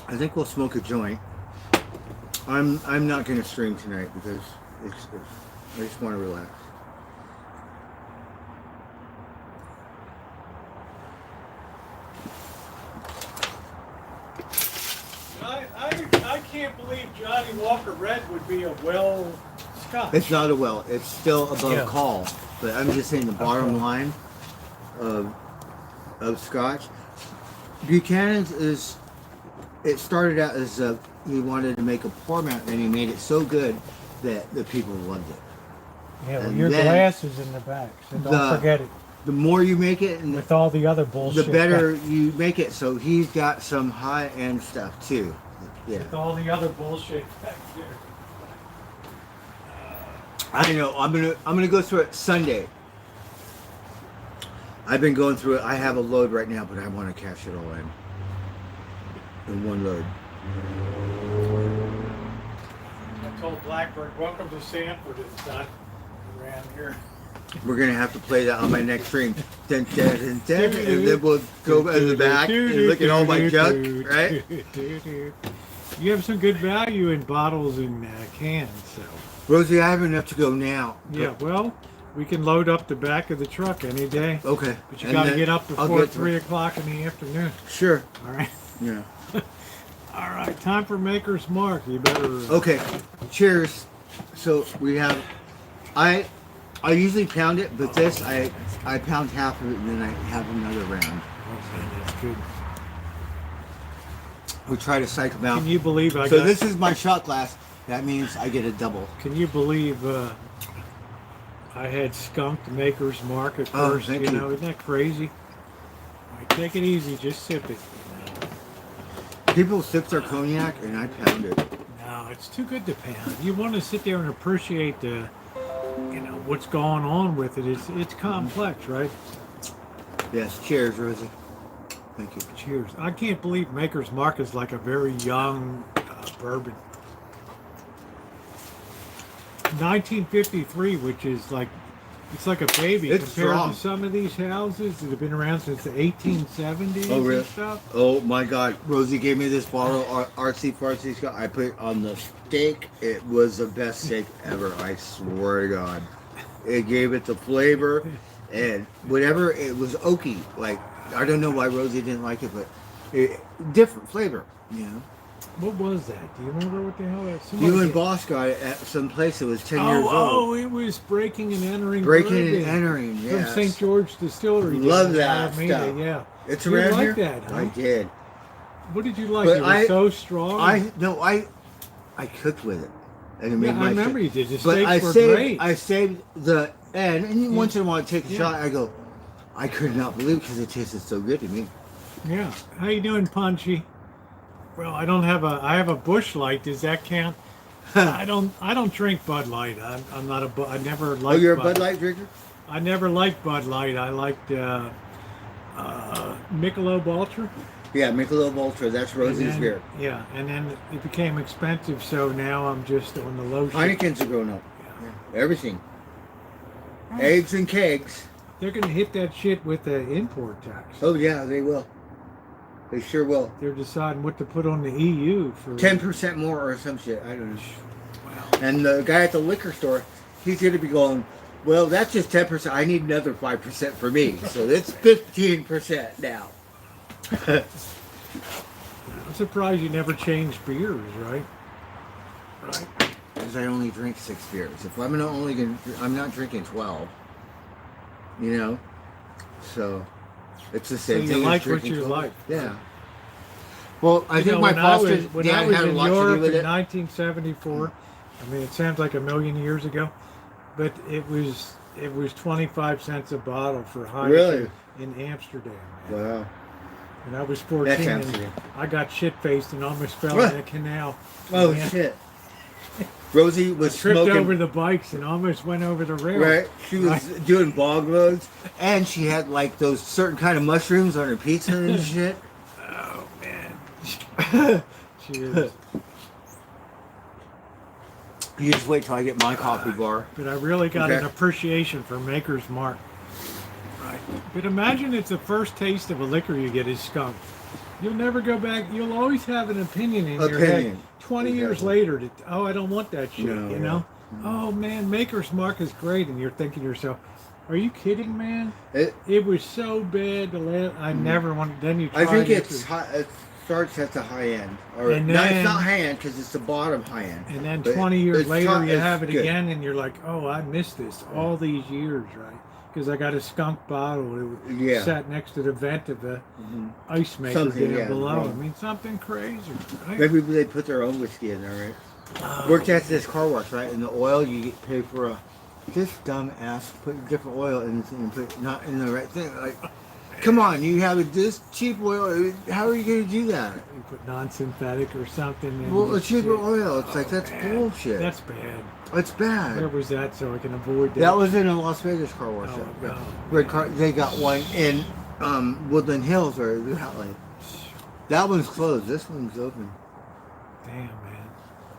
I think we'll smoke a joint. I'm not going to stream tonight because I just want to relax. I can't believe Johnny Walker Red would be a well Scotch. It's not a well. It's still above Yeah. call. But I'm just saying the bottom Okay. line of Scotch. Buchanan's is. It started out as he wanted to make a pour mount, and he made it so good that the people loved it. Yeah, well, and your then glass is in the back, so don't the- forget it. The more you make it, and With all the other bullshit. the better you make it. So he's got some high-end stuff too. Yeah, With all the other bullshit back there. I know. I'm gonna go through it Sunday. I've been going through it. I have a load right now, but I want to cash it all in one load. I told Blackbird, welcome to Sanford. It's not around here. We're gonna have to play that on my next stream. Dun, dun, dun, dun, and then we'll go in the back and look at all my junk, right? You have some good value in bottles and cans, so. Rosie, I have enough to go now. Yeah, well, we can load up the back of the truck any day. Okay. But you And got to then get up I'll before get 3 o'clock in the afternoon. Sure. All right. Yeah. All right. Time for Maker's Mark. You better. Okay. Cheers. So we have. I usually pound it, but this I pound half of it and then I have another round. Okay, that's good. We try to psych them out. Can you believe I So got? this is my shot glass. That means I get a double. Can you believe I had skunked Maker's Mark at Oh, first? thank You you. know, isn't that crazy? All right, take it easy. Just sip it. People sip their cognac and I pound it. No, it's too good to pound. You want to sit there and appreciate the, what's going on with it. It's complex, right? Yes. Cheers, Rosie. Thank you. Cheers. I can't believe Maker's Mark is like a very young bourbon. 1953, which is like, it's like a baby It's compared strong. to some of these houses that have been around since the 1870s Oh, really? and stuff. Oh my God! Rosie gave me this bottle of RC Farsi Scotch. I put it on the steak. It was the best steak ever. I swear to God. It gave it the flavor, and whatever it was oaky. Like I don't know why Rosie didn't like it, but different flavor. You know. What was that? Do you remember what the hell that? You and Boss got it at some place that was 10 years old. Oh, it was breaking and entering. Breaking and bourbon entering. from Yeah. St. George Distillery. Love down in that Alameda, stuff. Yeah. It's You around like here. that, huh? I did. What did you like? But It was so strong. I cooked with it, and it made Yeah, my I remember steak. you did. The But steaks were saved, great. I saved the end, and once in a while I take a Yeah. shot. I go, I could not believe because it tasted so good to me. Yeah. How you doing, Punchy? Well, I have a Busch Light. Does that count? I don't drink Bud Light. I'm not I never liked. Oh, you're a Bud Light drinker? I never liked Bud Light. I liked Michelob Ultra. Yeah, Michelob Ultra. That's Rosie's And then- beer. Yeah, and then it became expensive, so now I'm just on the low. Heineken's are growing up. Yeah, everything. Eggs and kegs. They're going to hit that shit with the import tax. Oh yeah, they will. They sure will. They're deciding what to put on the EU for 10% more or some shit. I don't know. Wow. And the guy at the liquor store, he's going to be going, well, that's just 10%. I need another 5% for me. So it's 15% now. I'm surprised you never changed beers, right? Right. Because I only drink 6 beers. If I'm I'm not drinking 12. You know? So it's the So same you thing. as like what drinking you 12. like. Yeah. Well, I You think know, my when foster I dad was had a in lot to do Europe with in it. 1974, I mean, it sounds like a million years ago, but it was 25 cents a bottle for Heineken Really? in Amsterdam. Man. Wow. And I was That 14, sounds and good. I got shit-faced and almost fell What? in a canal. Oh, Man, shit. Rosie was tripped smoking. over the bikes and almost went over the rail. Right, she was Right. doing bog loads, and she had like those certain kind of mushrooms on her pizza and shit. Oh, man. She is. You just wait till I get my coffee bar. But I really got Okay. an appreciation for Maker's Mark. Right. But imagine it's the first taste of a liquor you get is skunk. You'll never go back. You'll always have an opinion in your head. Opinion. 20 years Exactly. later, that, oh, I don't want that shit, No, you know? Oh, man, Maker's Mark is great. And you're thinking to yourself, are you kidding, man? It was so bad. I never wanted. Then you try I think it. it starts at the high end, or And no, it's then- not high end because it's the bottom high end. And then But 20 years it's later, you it's have it good. again, and you're like, oh, I missed this all these years, right? Because I got a skunk bottle. It Yeah. sat next to the vent of the Mhm. ice maker Something, down yeah, below. right. I mean, something crazy, right? Maybe they put their own whiskey in there, right? Worked at this car wash, right? And the oil you get paid for this dumb ass put different oil in the thing and put it not in the right thing. Like, come on, you have this cheap oil. How are you going to do that? You put non-synthetic or something. In Well, a this cheaper shit. oil. It's like, Oh, that's man. bullshit. That's bad. It's bad. Where was that so I can avoid that? That was in a Las Vegas car wash. Oh, Yeah. no. Red car. They got one in Woodland Hills or the outlet. That one's closed. This one's open. Damn, man.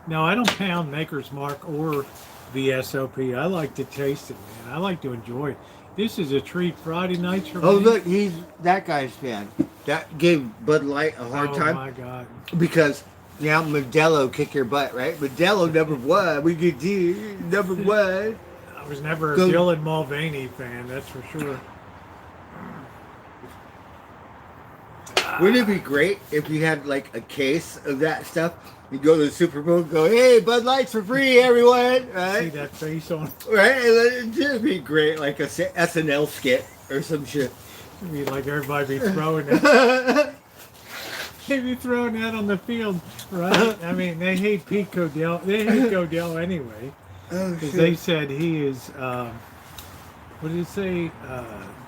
No, I don't pound Maker's Mark or VSOP. I like to taste it, man. I like to enjoy it. This is a treat. Friday nights for Oh, me. look, he's that guy's fan. That gave Bud Light a hard Oh, time my God. because now Modelo kick your butt, right? Modelo number one. We could do number one. I was never a Go- Dylan Mulvaney fan, that's for sure. Wouldn't it be great if you had like a case of that stuff? You go to the Super Bowl and go, hey, Bud Light's for free, everyone. See Right? that face on Right? It'd just be great, like a SNL skit or some shit. it'd be like everybody be throwing that. They'd be throwing that on the field, right? I mean, they hate Pete Codell. They hate Codell anyway. Oh, Because shit. they said he is, what did it say?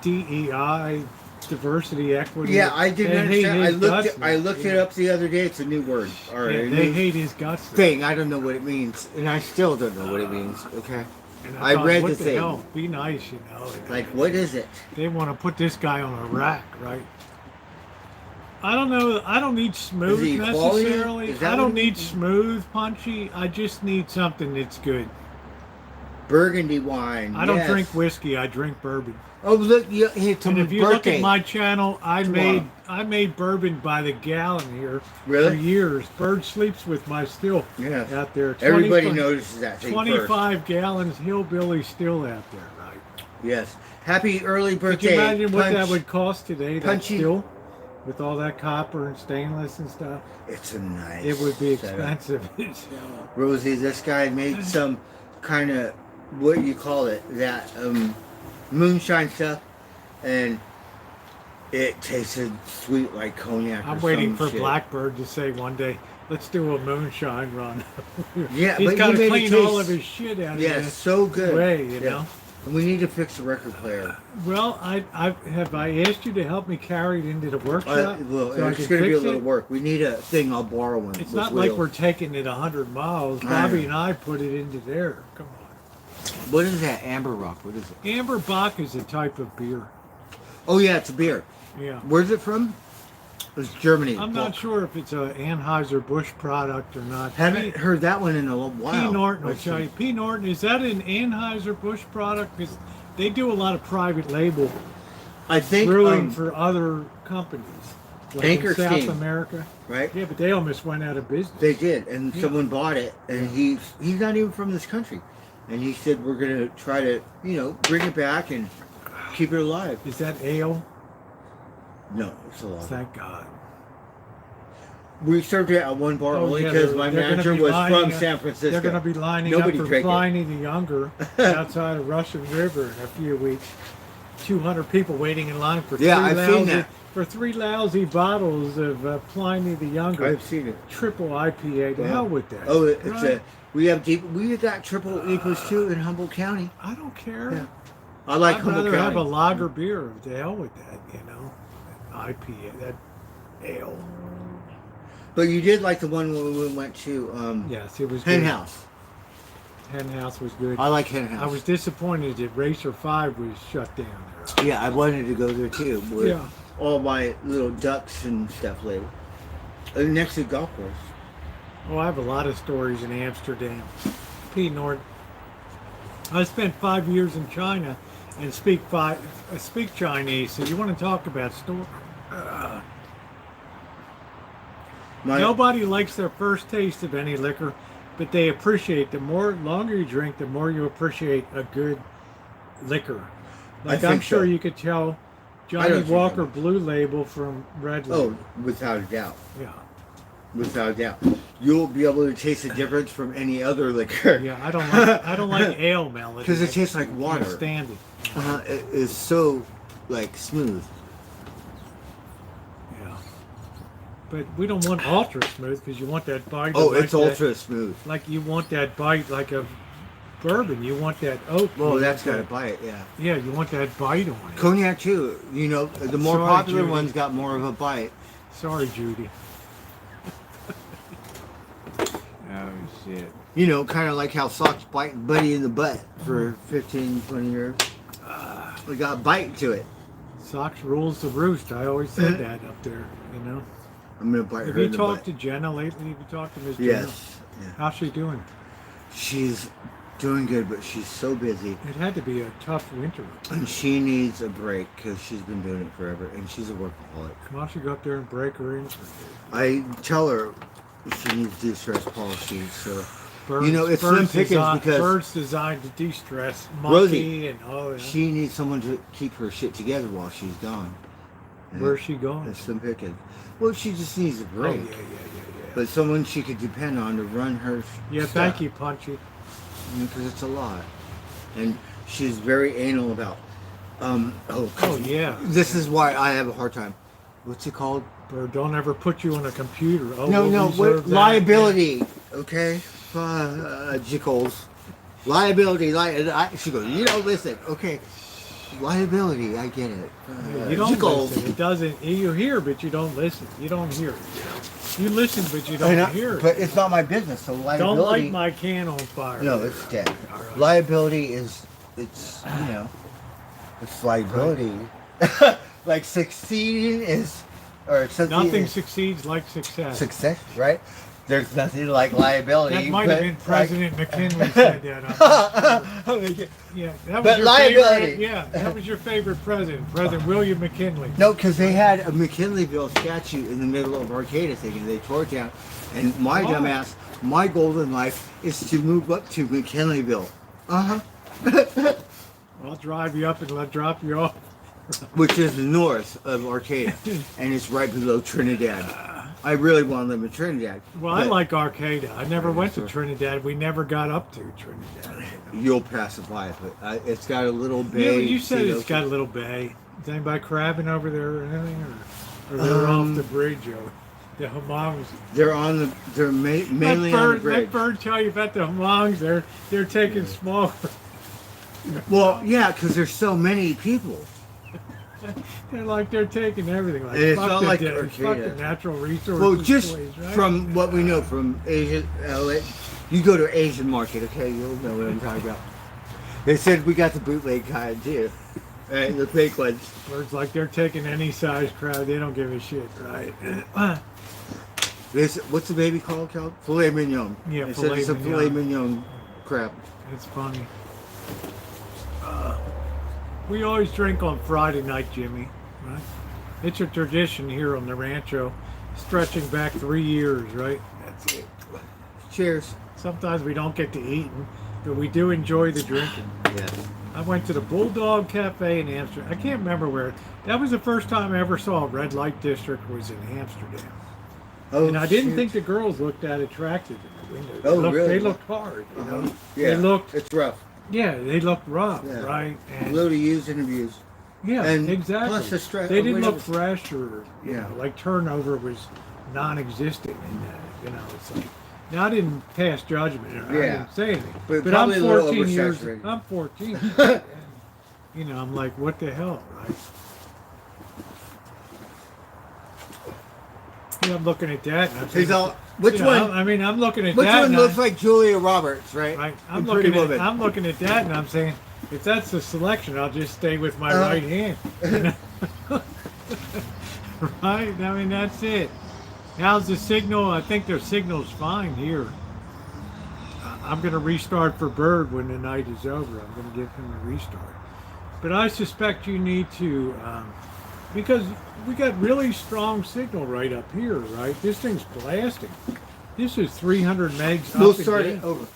DEI, diversity, equity. Yeah, I didn't They hate understand. his guts, I looked man. it up the other day. It's a new word. Or Yeah, a they new hate his guts. thing. I don't know what it means. And I still don't know what it means. Okay. And I thought, read what the thing. hell? Be nice, you know. Like, what is it? They want to put this guy on a rack, right? I don't know. I don't need smooth Is it equality? necessarily. Is that I don't what it need is? smooth, punchy. I just need something that's good. Burgundy wine. I don't yes. drink whiskey. I drink bourbon. Oh, look, it's a And if you look birthday. at my channel, I Tomorrow. made bourbon by the gallon here Really? for years. Bird sleeps with my still Yeah. out there. Everybody 25 notices that thing first. 25 gallons hillbilly still out there, right? Yes. Happy early Could birthday. you imagine what that Punch. would cost today? That Punchy. still, with all that copper and stainless and stuff, It's a nice. it would be setup. expensive. Rosie, this guy made some kind of, what do you call it? That moonshine stuff. And it tasted sweet like cognac. I'm or waiting some for shit. Blackbird to say one day, let's do a moonshine run. Yeah, He's but got he to made it clean all taste- of his shit out of Yeah, this so good. way, you Yeah. know? And we need to fix the record player. Well, I asked you to help me carry it into the workshop. Well, so I it's can going to be a fix little it? work. We need a thing. I'll borrow one. It's with not like wheels. we're taking it 100 miles. I Bobby know. and I put it into there. Come on. What is that? Amber Rock. What is it? Amber Bock is a type of beer. Oh, yeah, it's a beer. Yeah. Where's it from? It's Germany. I'm not sure if it's a Anheuser-Busch product or not. Haven't heard that one in a while. P. Norton will Let's tell see. you. P. Norton, is that an Anheuser-Busch product? Because they do a lot of private label I think brewing for other companies. Like Anchor in South Steam. America. right? Yeah, but they almost went out of business. They did, and Yeah. someone bought it, and he's not even from this country, and he said we're gonna try to bring it back and keep it alive. Is that ale? No, it's a lot. Thank God. We served it at one bar only yeah, because they're- my they're gonna manager be was lining from up- San Francisco. They're going to be lining Nobody up for drank it. Pliny the Younger outside of Russian River in a few weeks. 200 people waiting in line for Yeah, I've seen that. for 3 lousy bottles of Pliny the Younger. I've seen it. Triple IPA. To hell with that. Oh, it's right? we got triple equals 2 in Humboldt County. I don't care. Yeah. I like I'd Humboldt rather County. have a lager beer. To hell with that, IPA, that ale. But you did like the one when we went to Yes, it was Hen good. House. Hen House was good. I like Hen House. I was disappointed that Racer 5 was shut down there. Yeah, I wanted to go there too. With Yeah. all my little ducks and stuff later. Next to the golf course. Oh, I have a lot of stories in Amsterdam. P. Norton. I spent 5 years in China and speak Chinese. So you want to talk about stories? Nobody likes their first taste of any liquor, but they appreciate the longer you drink, the more you appreciate a good liquor. Like think I'm sure so. you could tell I Johnny don't think Walker so. Blue Label from Red Label. Oh, without a doubt. Yeah. Without a doubt. You'll be able to taste the difference from any other liquor. Yeah, I don't like ale melody. Because it tastes like I can't water. stand it. It is so smooth. Yeah. But we don't want ultra smooth because you want that bite. Oh, like it's that- ultra smooth. Like you want that bite like a bourbon. You want that oak. Well, you that's want got a that- bite, yeah. Yeah, you want that bite on it. Cognac too. The more Sorry, popular Judy. ones got more of a bite. Sorry, Judy. Oh shit. Kind of like how socks bite Buddy in the butt for 15, 20 years. We got a bite to it. Socks rules the roost. I always said that up there. I'm gonna bite Have her you in the talked butt. to Jenna lately? Have you talked to Miss Jenna? Yes. Yeah. How's she doing? She's doing good, but she's so busy. It had to be a tough winter. And she needs a break because she's been doing it forever, and she's a workaholic. Why don't you go up there and break her in? I tell her she needs to do stress policy, so Birds, it's slim birds pickings desi- because birds designed to de-stress. Rosie, Monkey and all that. she needs someone to keep her shit together while she's gone. And Where's she going? it's slim pickings. Well, she just needs a Oh, break. yeah. But someone she could depend on to run her Yeah, stuff. thank you, Punchy. Because it's a lot. And she's very anal about, Oh, yeah. this is why I have a hard time. What's it called? Or don't ever put you on a computer. Oh, No, we'll reserve what, that. liability, okay? Jiggles. Liability, she goes, listen, okay. Liability, I get it. You don't Jiggles. listen. It doesn't. You hear, but you don't listen. You don't hear it. You listen, but you I know, don't hear it. but it's not my business, so liability. Don't light my can on fire. No, it's dead. All right. Liability it's liability. Like succeeding is, or something. Nothing succeeds like success. Success, right? There's nothing like liability. That might have but, been President McKinley said that. Yeah, that was But your liability. favorite. Yeah, that was your favorite president, President William McKinley. No, because they had a McKinleyville statue in the middle of Arcata thing, and they tore it down. And my Oh. dumbass, my goal in life is to move up to McKinleyville. I'll drive you up and drop you off. Which is north of Arcata, and it's right below Trinidad. I really want to live in Trinidad. Well, I but like Arcata. I never went to Trinidad. We never got up to Trinidad. You'll pass it by, but it's got a little Yeah, bay. but you said see it's those- got a little bay. Is anybody crabbing over there or anything? Or they're off the bridge, or the humongs? They're on the. They're mainly on the bridge. That bird tell you about the humongs. They're taking small. Well, yeah, because there's so many people. They're taking everything. Like, And it's fuck not the like fuck Arcata. the natural resources. Well, just place, right? from what we know from Asia, you go to Asian market, okay? You'll know what I'm talking about. They said we got the bootleg kind too. Right, the fake ones. Birds like they're taking any size crowd. They don't give a shit, right? This, what's the baby called, Cal? Filet mignon. Yeah, They filet said it's a mignon. filet mignon crab. It's funny. We always drink on Friday night, Jimmy. Right? It's a tradition here on the Rancho, stretching back 3 years, right? That's it. Cheers. Sometimes we don't get to eat, but we do enjoy the drinking. Yeah. I went to the Bulldog Cafe in Amsterdam. I can't remember where. That was the first time I ever saw a red light district was in Amsterdam. Oh, And I didn't shoot. think the girls looked that attractive in the windows. Oh, really? They looked hard, you know. Uh-huh. Yeah. They looked, It's rough. yeah, they looked rough, Yeah. right? And Low to use and abuse. yeah, and exactly. plus the stress- They didn't whatever- look fresh or, you Yeah. know, like turnover was non-existent in that. You know, it's like, now I didn't pass judgment. I Yeah. didn't say anything. But But I'm probably a little 14 years. oversaturated. I'm 14. And, you know, I'm like, what the hell, right? Yeah, I'm looking at that. And I'm He's thinking, all, which you know, one? I mean, I'm looking at Which that. one and looks like Julia Roberts, right? Right. In Pretty Woman. I'm looking at that, and I'm saying, if that's the selection, I'll just stay with my Uh-huh. right hand. Right? I mean, that's it. How's the signal? I think their signal's fine here. I'm going to restart for Bird when the night is over. I'm going to give him a restart. But I suspect you need to, because we got really strong signal right up here, right? This thing's blasting. This is 300 megs We'll up and start down. it over.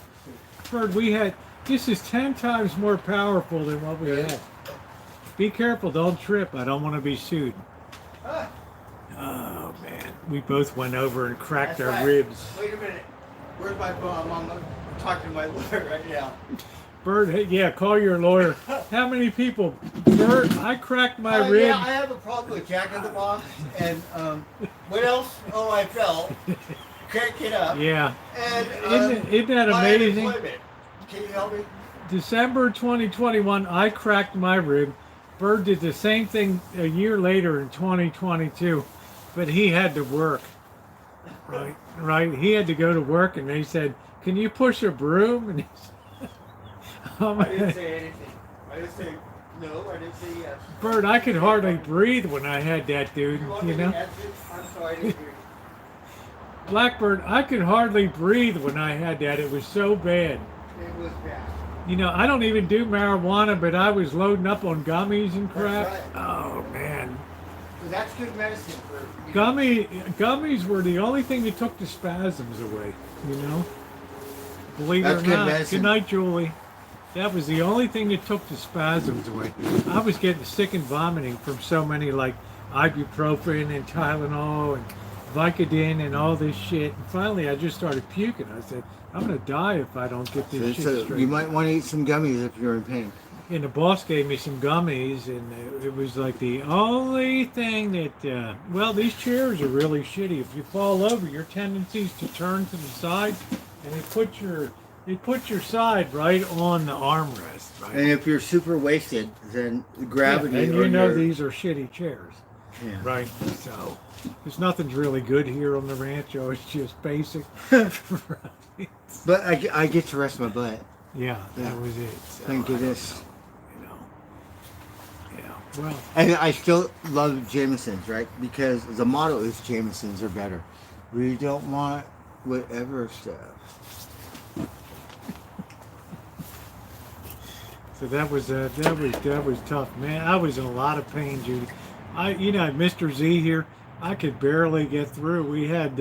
Bird, we had, this is 10 times more powerful than what we had. Be careful, don't trip. I don't want to be sued. Oh, man. We both went over and cracked That's our right. ribs. Wait a minute. Where's my phone? I'm talking to my lawyer right now. Bird, hey, yeah, call your lawyer. How many people? Bird, I cracked my ribs. Yeah, I have a problem with Jack in the Box. And what else? Oh, I fell. Can't get up. Yeah. And Isn't that my amazing? unemployment. Can you help me? December 2021, I cracked my rib. Bird did the same thing a year later in 2022, but he had to work. Right. He had to go to work, and they said, "Can you push a broom?" And he said, oh, I didn't man. say anything. I didn't say no. I didn't say yes. Bird, I could hardly breathe when I had that, dude. want You me to know, answer? I'm sorry, I didn't hear you. Blackbird, I could hardly breathe when I had that. It was so bad. It was bad. You know, I don't even do marijuana, but I was loading up on gummies and crap. That's Oh man, So that's good medicine for you. gummies were the only thing that took the spasms away. You know, believe That's it or good not. medicine. Good night, Julie. That was the only thing that took the spasms away. I was getting sick and vomiting from so many like ibuprofen and Tylenol and Vicodin and all this shit. And finally, I just started puking. I said, I'm gonna die if I don't get this shit So straight. you might want to eat some gummies if you're in pain. And the boss gave me some gummies, and it was like the only thing that, well, these chairs are really shitty. If you fall over, your tendency is to turn to the side, and it puts your side right on the armrest, right? And if you're super wasted, then gravity. Yeah, and or you know your- these are shitty chairs, Yeah. right? So, there's nothing's really good here on the Rancho. It's just basic. Right? But I get to rest my butt. Yeah, Yeah. that was it. So, Thank I don't goodness. know, you know. Yeah, well. And I still love Jamesons, right? Because the motto is Jamesons are better. We don't want whatever stuff. So that was tough, man. I was in a lot of pain, Judy. You know, Mr. Z here, I could barely get through. We had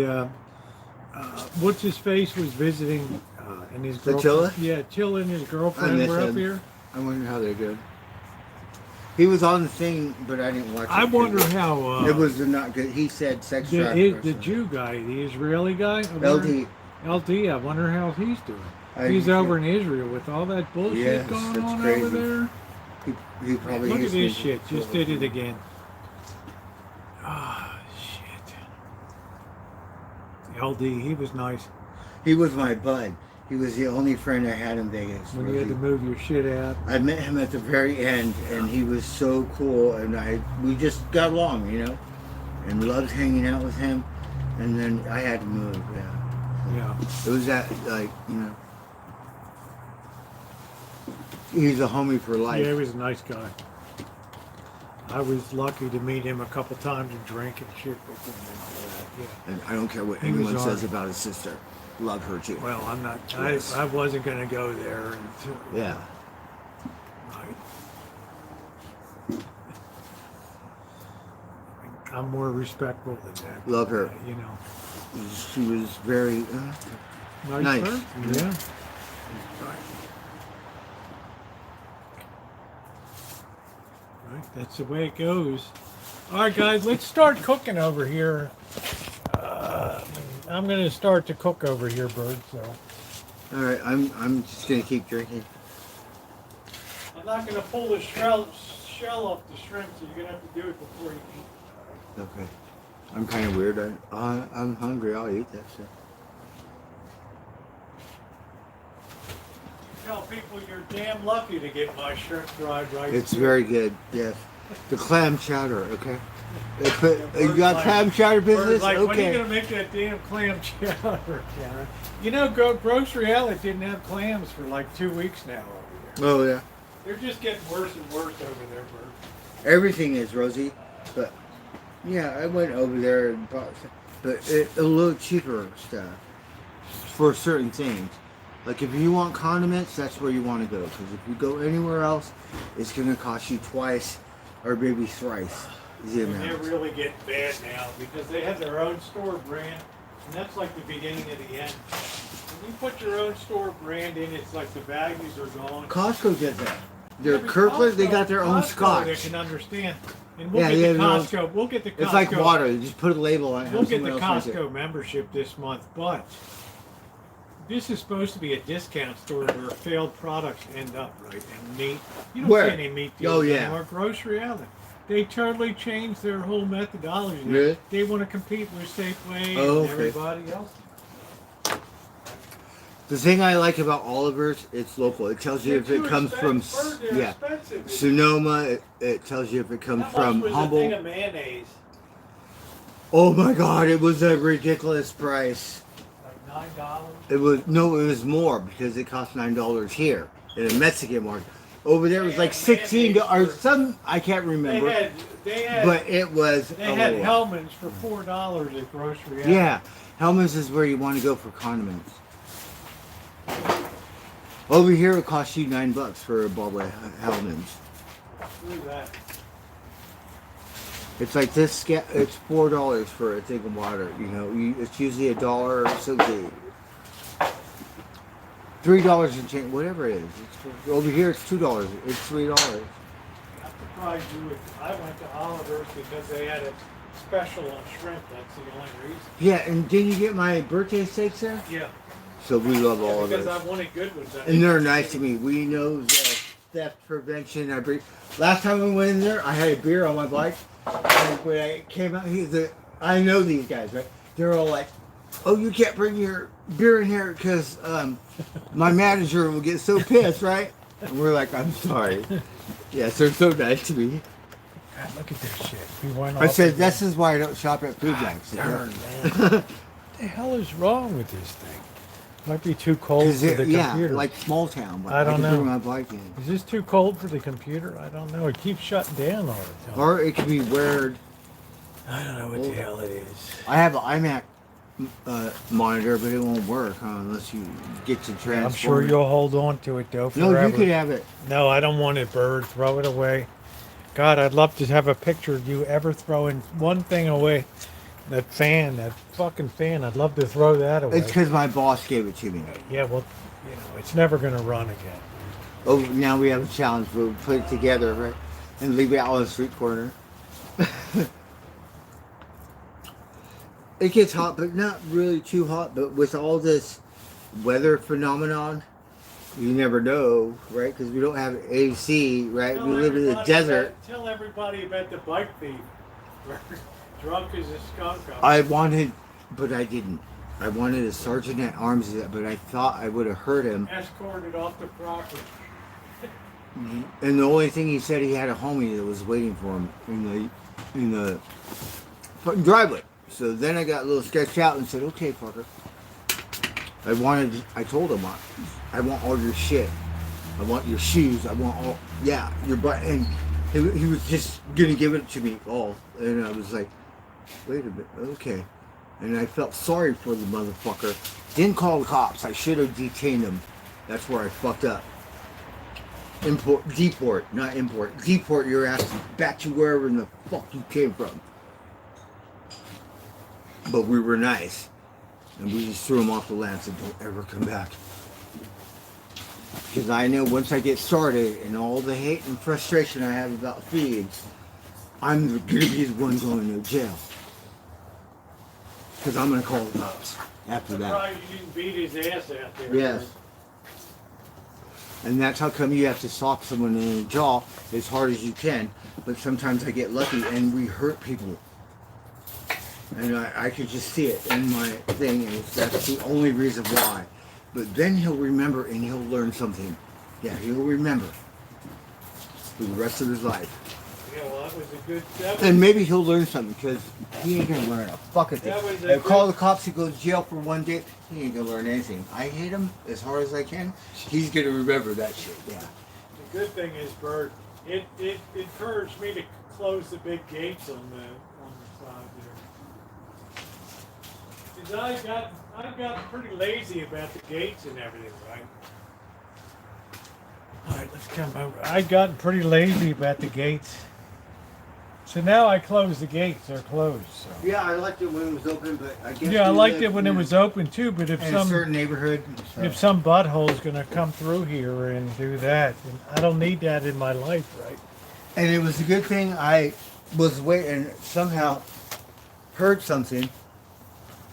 what's his face was visiting, and his girlfriend. Attila? Yeah, Attila and his I girlfriend miss were up him. here. I wonder how they're doing. He was on the thing, but I didn't watch it. I wonder how It was not good. He said sex the trafficker. Jew guy, the Israeli guy, I wonder- LD. LD. I wonder how he's doing. I- He's over in Israel with all that bullshit Yes, going that's on crazy. over there. He probably Look at used this me shit. before. Just did it again. Ah, shit. LD, he was nice. He was my bud. He was the only friend I had in Vegas. When you had to move your shit out. I met him at the very end, and he was so cool, and we just got along, you know, and loved hanging out with him. And then I had to move. Yeah, Yeah. it was that, like, you know, he's a homie for life. Yeah, he was a nice guy. I was lucky to meet him a couple times and drink and shit with him and all that. Yeah. And I don't care what He was anyone on- says about his sister. Love her too. Well, I'm not. Yes. I wasn't gonna go there until. Yeah. I'm more respectful than that. Love her. You know. She was very nice. Person. Yeah. Right. That's the way it goes. All right, guys, let's start cooking over here. I'm gonna start to cook over here, Bird. So. All right, I'm just gonna keep drinking. I'm not gonna pull the shell off the shrimp, so you're gonna have to do it before you eat. Okay. I'm kind of weird. I'm hungry. I'll eat that shit. Tell people you're damn lucky to get my shrimp fried rice. It's very good. Yes. The clam chowder. Okay. You got clam chowder business? Like, when are you Okay. gonna make that damn clam chowder, Karen? You know, Grocery Outlet didn't have clams for like 2 weeks now over here. Oh yeah. They're just getting worse and worse over there, Bert. Everything is Rosie, but yeah, I went over there and bought, but a little cheaper stuff for certain things. Like if you want condiments, that's where you want to go. Because if you go anywhere else, it's gonna cost you twice or maybe thrice the And they're amount. really getting bad now because they have their own store brand, and that's like the beginning of the end. When you put your own store brand in, it's like the values are gone. Costco did that. Their Every Kirkland, they Costco- got their own Costco scotch. They can understand. And we'll Yeah, get they the have their own- Costco. We'll get the Costco. It's like water. You just put a label on it. We'll have get the someone else drink it. Costco membership this month, but this is supposed to be a discount store where failed products end up, right? And meat. You don't Where? see any meat deals Oh, yeah. anymore. Grocery Outlet. They totally changed their whole methodology. Really? They want to compete with Safeway Oh, and okay. everybody else. The thing I like about Oliver's, it's local. It tells you if They're it too comes from expensive. They're yeah expensive. Sonoma. It tells you if it comes How from much was a Humble. thing of mayonnaise? Oh my God! It was a ridiculous price. Like $9. It was more because it cost $9 here in a Mexican market. Over there it was They like had $16 or mayonnaise for- some. I can't remember. They had But it was they a had lot. Hellman's for $4 at Grocery Outlet. Yeah, Hellman's is where you want to go for condiments. Over here it costs you $9 for a bottle of Hellman's. Look at that. It's like this. It's $4 for a thing of water. You know, it's usually $1 or something. $3 and change, whatever it is. Over here it's $2. It's $3. I'm surprised you would. I went to Oliver's because they had a special on shrimp. That's the only reason. Yeah, and did you get my birthday steaks there? Yeah. So we love all of Because those. I wanted good ones. And they're nice to me. We know theft prevention. Last time we went in there, I had a beer on my bike. And when I came out, I know these guys, right? They're all like, "Oh, you can't bring your beer in here because my manager will get so pissed, right?" And we're like, "I'm sorry." Yes, they're so nice to me. God, look at this shit. We went I off said, again. "This is why I don't shop at food banks." Darn, man. What the hell is wrong with this thing? Might be too cold for the Yeah, computer. like small town, but I don't can know. bring my bike in. Is this too cold for the computer? I don't know. It keeps shutting down all the time. Or it could be weird. I don't know what the hell it is. I have an iMac monitor, but it won't work unless you get to transform. I'm sure it. you'll hold on to it though No, forever. you could have it. No, I don't want it, Bird. Throw it away. God, I'd love to have a picture of you ever throwing one thing away. That fan, that fucking fan. I'd love to throw that away. It's because my boss gave it to me. Yeah, well, you know, it's never going to run again. Oh, now we have a challenge. We'll put it together, right? And leave it out on the street corner. It gets hot, but not really too hot. But with all this weather phenomenon, you never know, right? Because we don't have AC, right? We live in the desert. Tell everybody about the bike thief. Drunk as a skunk. I wanted, but I didn't. I wanted a sergeant at arms, but I thought I would have hurt him. Escorted off the property. And the only thing he said, he had a homie that was waiting for him in the fucking driveway. So then I got a little sketched out and said, "Okay, fucker." I told him, I want all your shit. I want your shoes. I want all, yeah, your butt. And He was just gonna give it to me all, and I was like, wait a minute, okay. And I felt sorry for the motherfucker. Didn't call the cops. I should have detained him. That's where I fucked up. Deport, not import. Deport your ass back to wherever in the fuck you came from. But we were nice. And we just threw him off the land and said, don't ever come back. Because I know once I get started and all the hate and frustration I have about feeds, I'm going to be the one going to jail. Because I'm going to call the cops after that. Surprised you didn't beat his ass out there. Yes. And that's how come you have to sock someone in the jaw as hard as you can. But sometimes I get lucky and we hurt people. And I could just see it in my thing, and that's the only reason why. But then he'll remember and he'll learn something. Yeah, he'll remember for the rest of his life. Yeah, well, that was a good... And maybe he'll learn something, because he ain't going to learn a fucking thing. If call the cops, he goes to jail for one day, he ain't going to learn anything. I hit him as hard as I can. He's going to remember that shit, yeah. The good thing is, Bert, it encouraged me to close the big gates on the side there. Because I've gotten pretty lazy about the gates and everything, right? All right, let's come over. I've gotten pretty lazy about the gates. So now I close the gates. They're closed. So. Yeah, I liked it when it was open, but I guess... Yeah, I liked it when it was open too, but if in a certain neighborhood... So. If some butthole's gonna come through here and do that, and I don't need that in my life, right? And it was a good thing I was waiting, somehow heard something,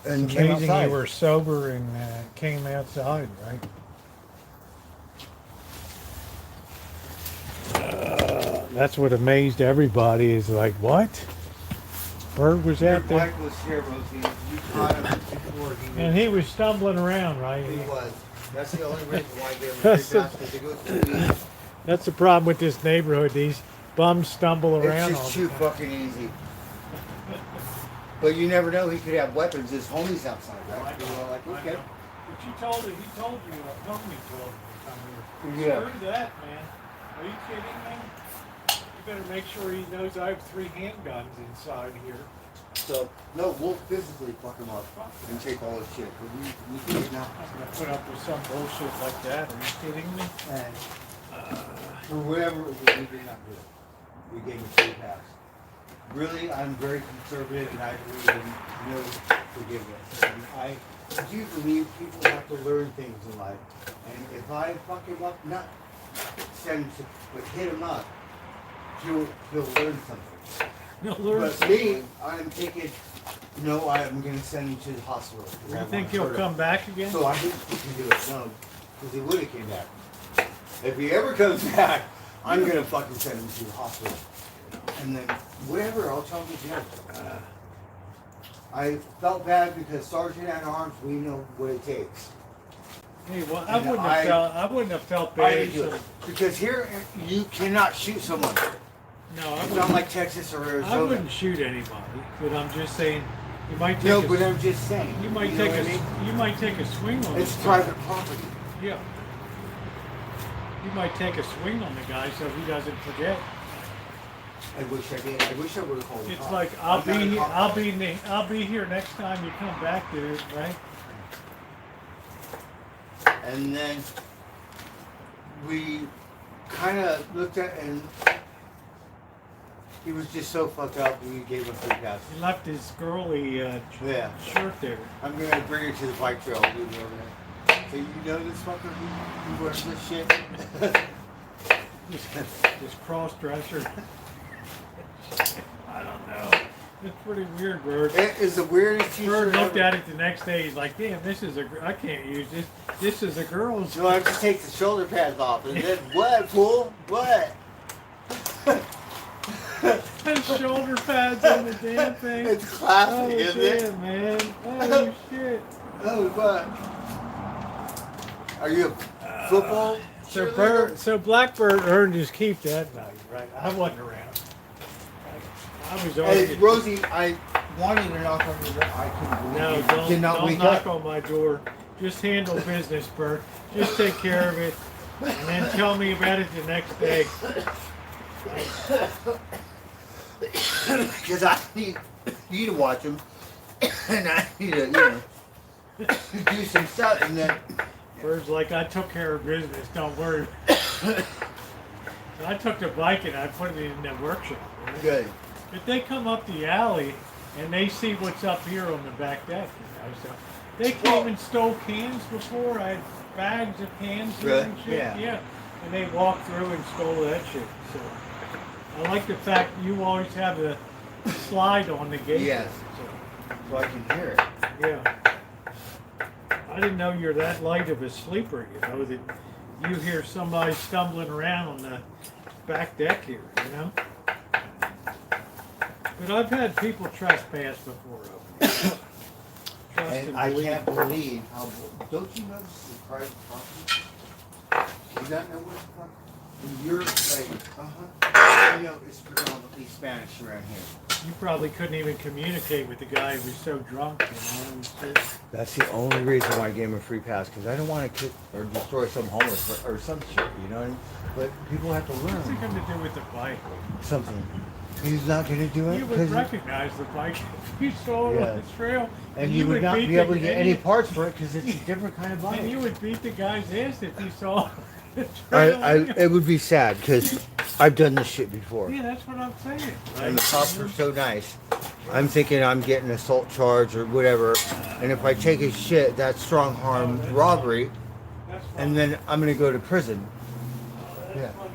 and It's came amazing outside. you were sober and came outside, right? That's what amazed everybody is like, what? Bird was Your out there, bike was here, Rosie. You caught him before he and he was stumbling around, right? He was. That's the only reason why I gave him That's free the- pass, because he goes through the... That's the problem with this neighborhood. These bums stumble around It's all just the too time. fucking easy. But you never know, he could have weapons. His homies outside, right? You know, like, okay. But you told me, he told you, told me to come here. Yeah. Screw that, man. Are you kidding me? You better make sure he knows I have 3 handguns inside here. So, no, we'll physically fuck him up and take all his shit. But we can't now. I'm gonna put up with some bullshit like that. Are you kidding me? And for whatever we did not do it. We gave him free pass. Really, I'm very conservative and I believe in no forgiveness. And I do believe people have to learn things in life. And if I fuck him up, not send him to, but hit him up, he'll learn something. No, Lord. But me, I'm thinking, no, I'm going to send him to the hospital. You think he'll come back again? So I think he can do it. No, because he would have came back. If he ever comes back, I'm going to fucking send him to the hospital. And then whatever, I'll tell him to jail. I felt bad because Sergeant at Arms, we know what it takes. Hey, well, And I wouldn't have felt I bad. didn't do it. Because here, you cannot shoot someone. No, I It's not wouldn't, like Texas or Arizona. I wouldn't shoot anybody. But I'm just saying, you might take No, a, but I'm just saying. you might know take what a, I mean? you might take a swing on. It's the guy. private property. Yeah. You might take a swing on the guy so he doesn't forget. I wish I did. I wish I would have called the It's cops. like I'm not a cop. I'll be here next time you come back, dude. Right? And then we kind of looked at, and he was just so fucked up. We gave him free pass. He left his girly Yeah, shirt there. I'm gonna bring her to the bike trail. Dude, over there. So you know this fucker who wears this shit? This cross dresser. I don't know. It's pretty weird, Bird. It is the weirdest Bird t-shirt looked ever. at it the next day. He's like, "Damn, this is I can't use this. This is a girl's." So I just take the shoulder pads off, and then what, fool? What? Shoulder pads on the damn thing. It's classy, Oh isn't shit, it? man! Oh shit! Oh, what? Are you a football? So Blackbird earned his keep that night, right? I wasn't around. I was Hey, already. Rosie, I wanted to knock on your door. I couldn't No, believe you did not don't wake knock up. on my door. Just handle business, Bert. Just take care of it, and then tell me about it the next day. Because I need you to watch them, and I need to, you know, do some stuff, and then. Bird's like, I took care of business, don't worry. So I took the bike and I put it in the workshop. Right? Good. If they come up the alley and they see what's up here on the back deck, you know, so they came and stole cans before. I had bags of cans here Really? and shit. Yeah. And they walked through and stole that shit. So I like the fact you always have the slide on the gate. Yes. So I can hear it. Yeah. I didn't know you're that light of a sleeper, you know, that you hear somebody stumbling around on the back deck here, you know? But I've had people trespass before over here. Trust And I believe. can't believe how. Don't you know this is private property? Do you not know what's property? And you're like, you know, it's predominantly Spanish around here. You probably couldn't even communicate with the guy who was so drunk, you know? And just, That's the only reason why I gave him a free pass, because I don't want to kick or destroy some homeless or some shit, you know what I mean? But people have to what's it learn going to do with the bike? something. He's not going to do it. You would recognize the bike if you saw it on the trail. And you would not beat be the- able to get and any you- parts for it because it's a different kind of bike. And you would beat the guy's ass if you saw the trail. It would be sad because I've done this shit before. Yeah, that's what I'm saying. And the cops are so nice. I'm thinking I'm getting assault charge or whatever. And if I take his shit, that's strong harm robbery. That's And then I'm going to go to prison. Yeah. funny.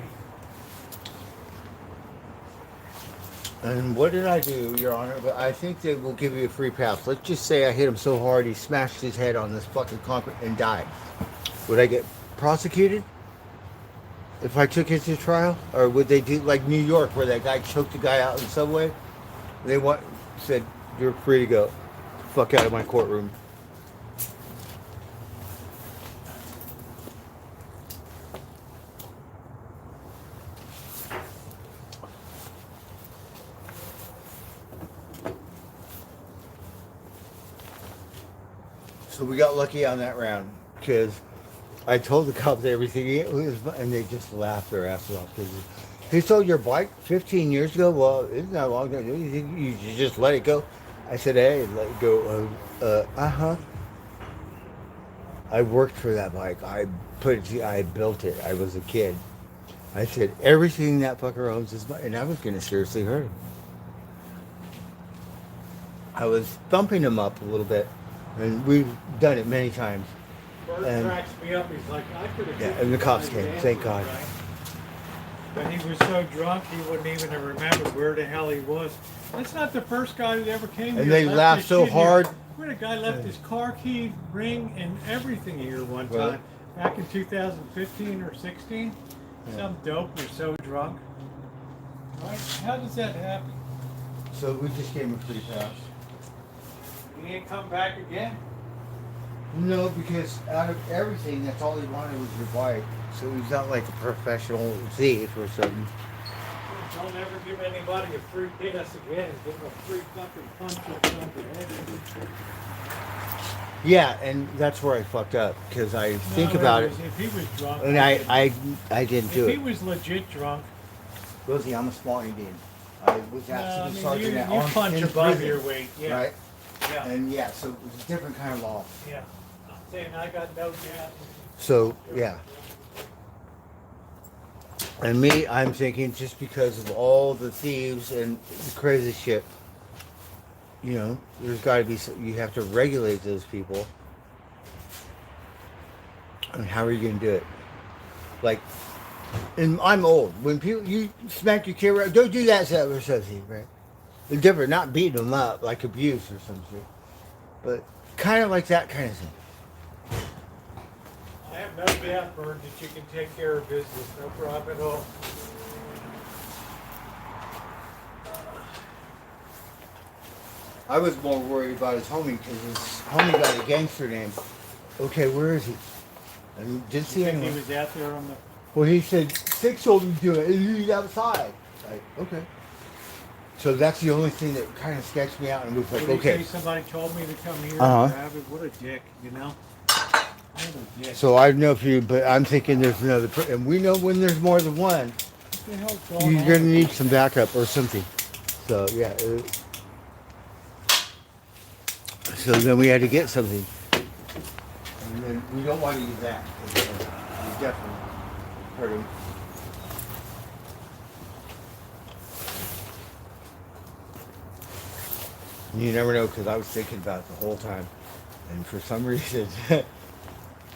And what did I do, Your Honor? But I think they will give you a free pass. Let's just say I hit him so hard he smashed his head on this fucking concrete and died. Would I get prosecuted if I took it to trial? Or would they do like New York where that guy choked the guy out in the subway? They said, you're free to go. Fuck out of my courtroom. So we got lucky on that round because I told the cops everything, and they just laughed their asses off. Because he sold your bike 15 years ago. Well, isn't that long ago? You just let it go. I said, hey, let it go. I worked for that bike. I built it. I was a kid. I said, everything that fucker owns is mine. And I was going to seriously hurt him. I was thumping him up a little bit. And we've done it many times. Bert And- cracks me up. He's like, I could have. Yeah, and the cops came, thank God. But he was so drunk he wouldn't even have remembered where the hell he was. That's not the first guy that ever came here. And they left laughed his so shit here. hard. We had a guy left his car key, ring, and everything here one Really? time. Back in 2015 or 16. Yeah. Some dope was so drunk. Right? How does that happen? So we just gave him a free pass. He ain't come back again. No, because out of everything, that's all he wanted was your bike. So he's not like a professional thief or something. Don't ever give anybody a free pass again. Give them a free fucking punch or something. Yeah, and that's where I fucked up because I think No, about it, If he was drunk. and I didn't do If he it. was legit drunk. Rosie, I'm a small Indian. I was No, I actually mean, sergeant you at arms punch in above prison, your weight. Yeah. right? Yeah. And yeah, so it was a different kind of law. Yeah. I'm saying I got no gas. So yeah. And me, I'm thinking just because of all the thieves and the crazy shit, you know, there's got to be, you have to regulate those people. And how are you going to do it? Like, and I'm old. When people, you smack your kid, right, don't do that, or something, right? It's different, not beating them up, like abuse or some shit. But kind of like that kind of thing. I have no doubt, Bird, that you can take care of business. No problem at all. I was more worried about his homie because his homie got a gangster name. Okay, where is he? And didn't see You think anyone. he was out there on the... Well, he said 6 told him to do it, and he's outside. Like, okay. So that's the only thing that kind of sketched me out, and was like, What do you okay. say somebody told me to come here Uh-huh. and grab it? What a dick, you know? What a dick. So I know if you, but I'm thinking there's another, and we know when there's more than one, the hell's going You're on? gonna need some backup or something. So yeah. So then we had to get something, and then we don't want to use that. We definitely hurt him. You never know, because I was thinking about it the whole time, and for some reason,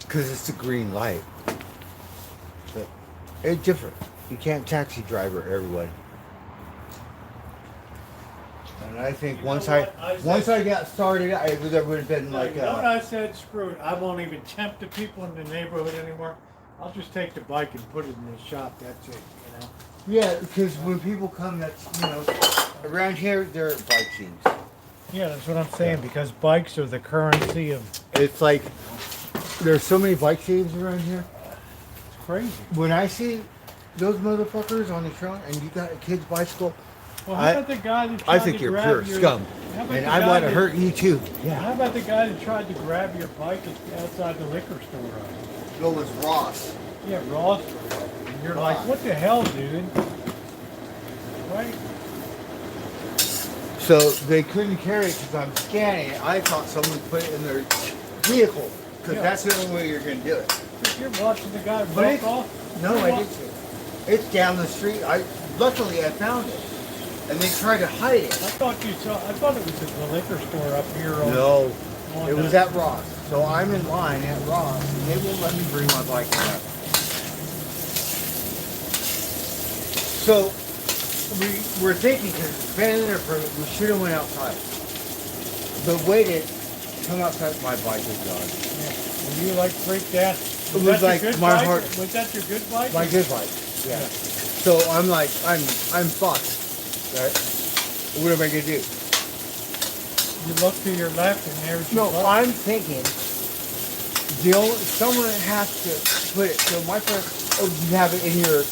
because it's a green light, but it's different. You can't taxi driver everyone. And I think once I got started, it would have been No, like. you know what I said? Screw it. I won't even tempt the people in the neighborhood anymore. I'll just take the bike and put it in the shop. That's it. You know. Yeah, because when people come, around here, they're bike scenes. Yeah, that's what I'm saying. Because bikes are the currency of. It's like there's so many bike scenes around here. It's crazy. When I see those motherfuckers on the front and you got a kid's bicycle, Well, how about the guy that tried I think to you're grab pure your, scum, how about and the I guy want to that- hurt you too. How about the guy that tried to grab your bike outside the liquor store? It was Ross. Yeah, Ross. And you're like, what the hell, dude? Right? So they couldn't carry it because I'm scanning it. I thought someone put it in their vehicle because Yeah. that's the only way you're going to do it. You're watching the guy But walk it's- off. No, I didn't. It's down the street. Luckily I found it, and they tried to hide it. I thought it was at the liquor store up here. No, on it was the- at Ross. So I'm in line at Ross, and they won't let me bring my bike out. So we were thinking, because it's been in there for, we should have went outside. But waited, come outside, my bike is gone. Were you like freaked out? It was like my bike? heart. Was that your good bike? My good bike. Yeah. So I'm like, I'm fucked. Right? What am I gonna do? You look to your left and there's your No, bike. I'm thinking someone has to put it. So my friend, you have it in your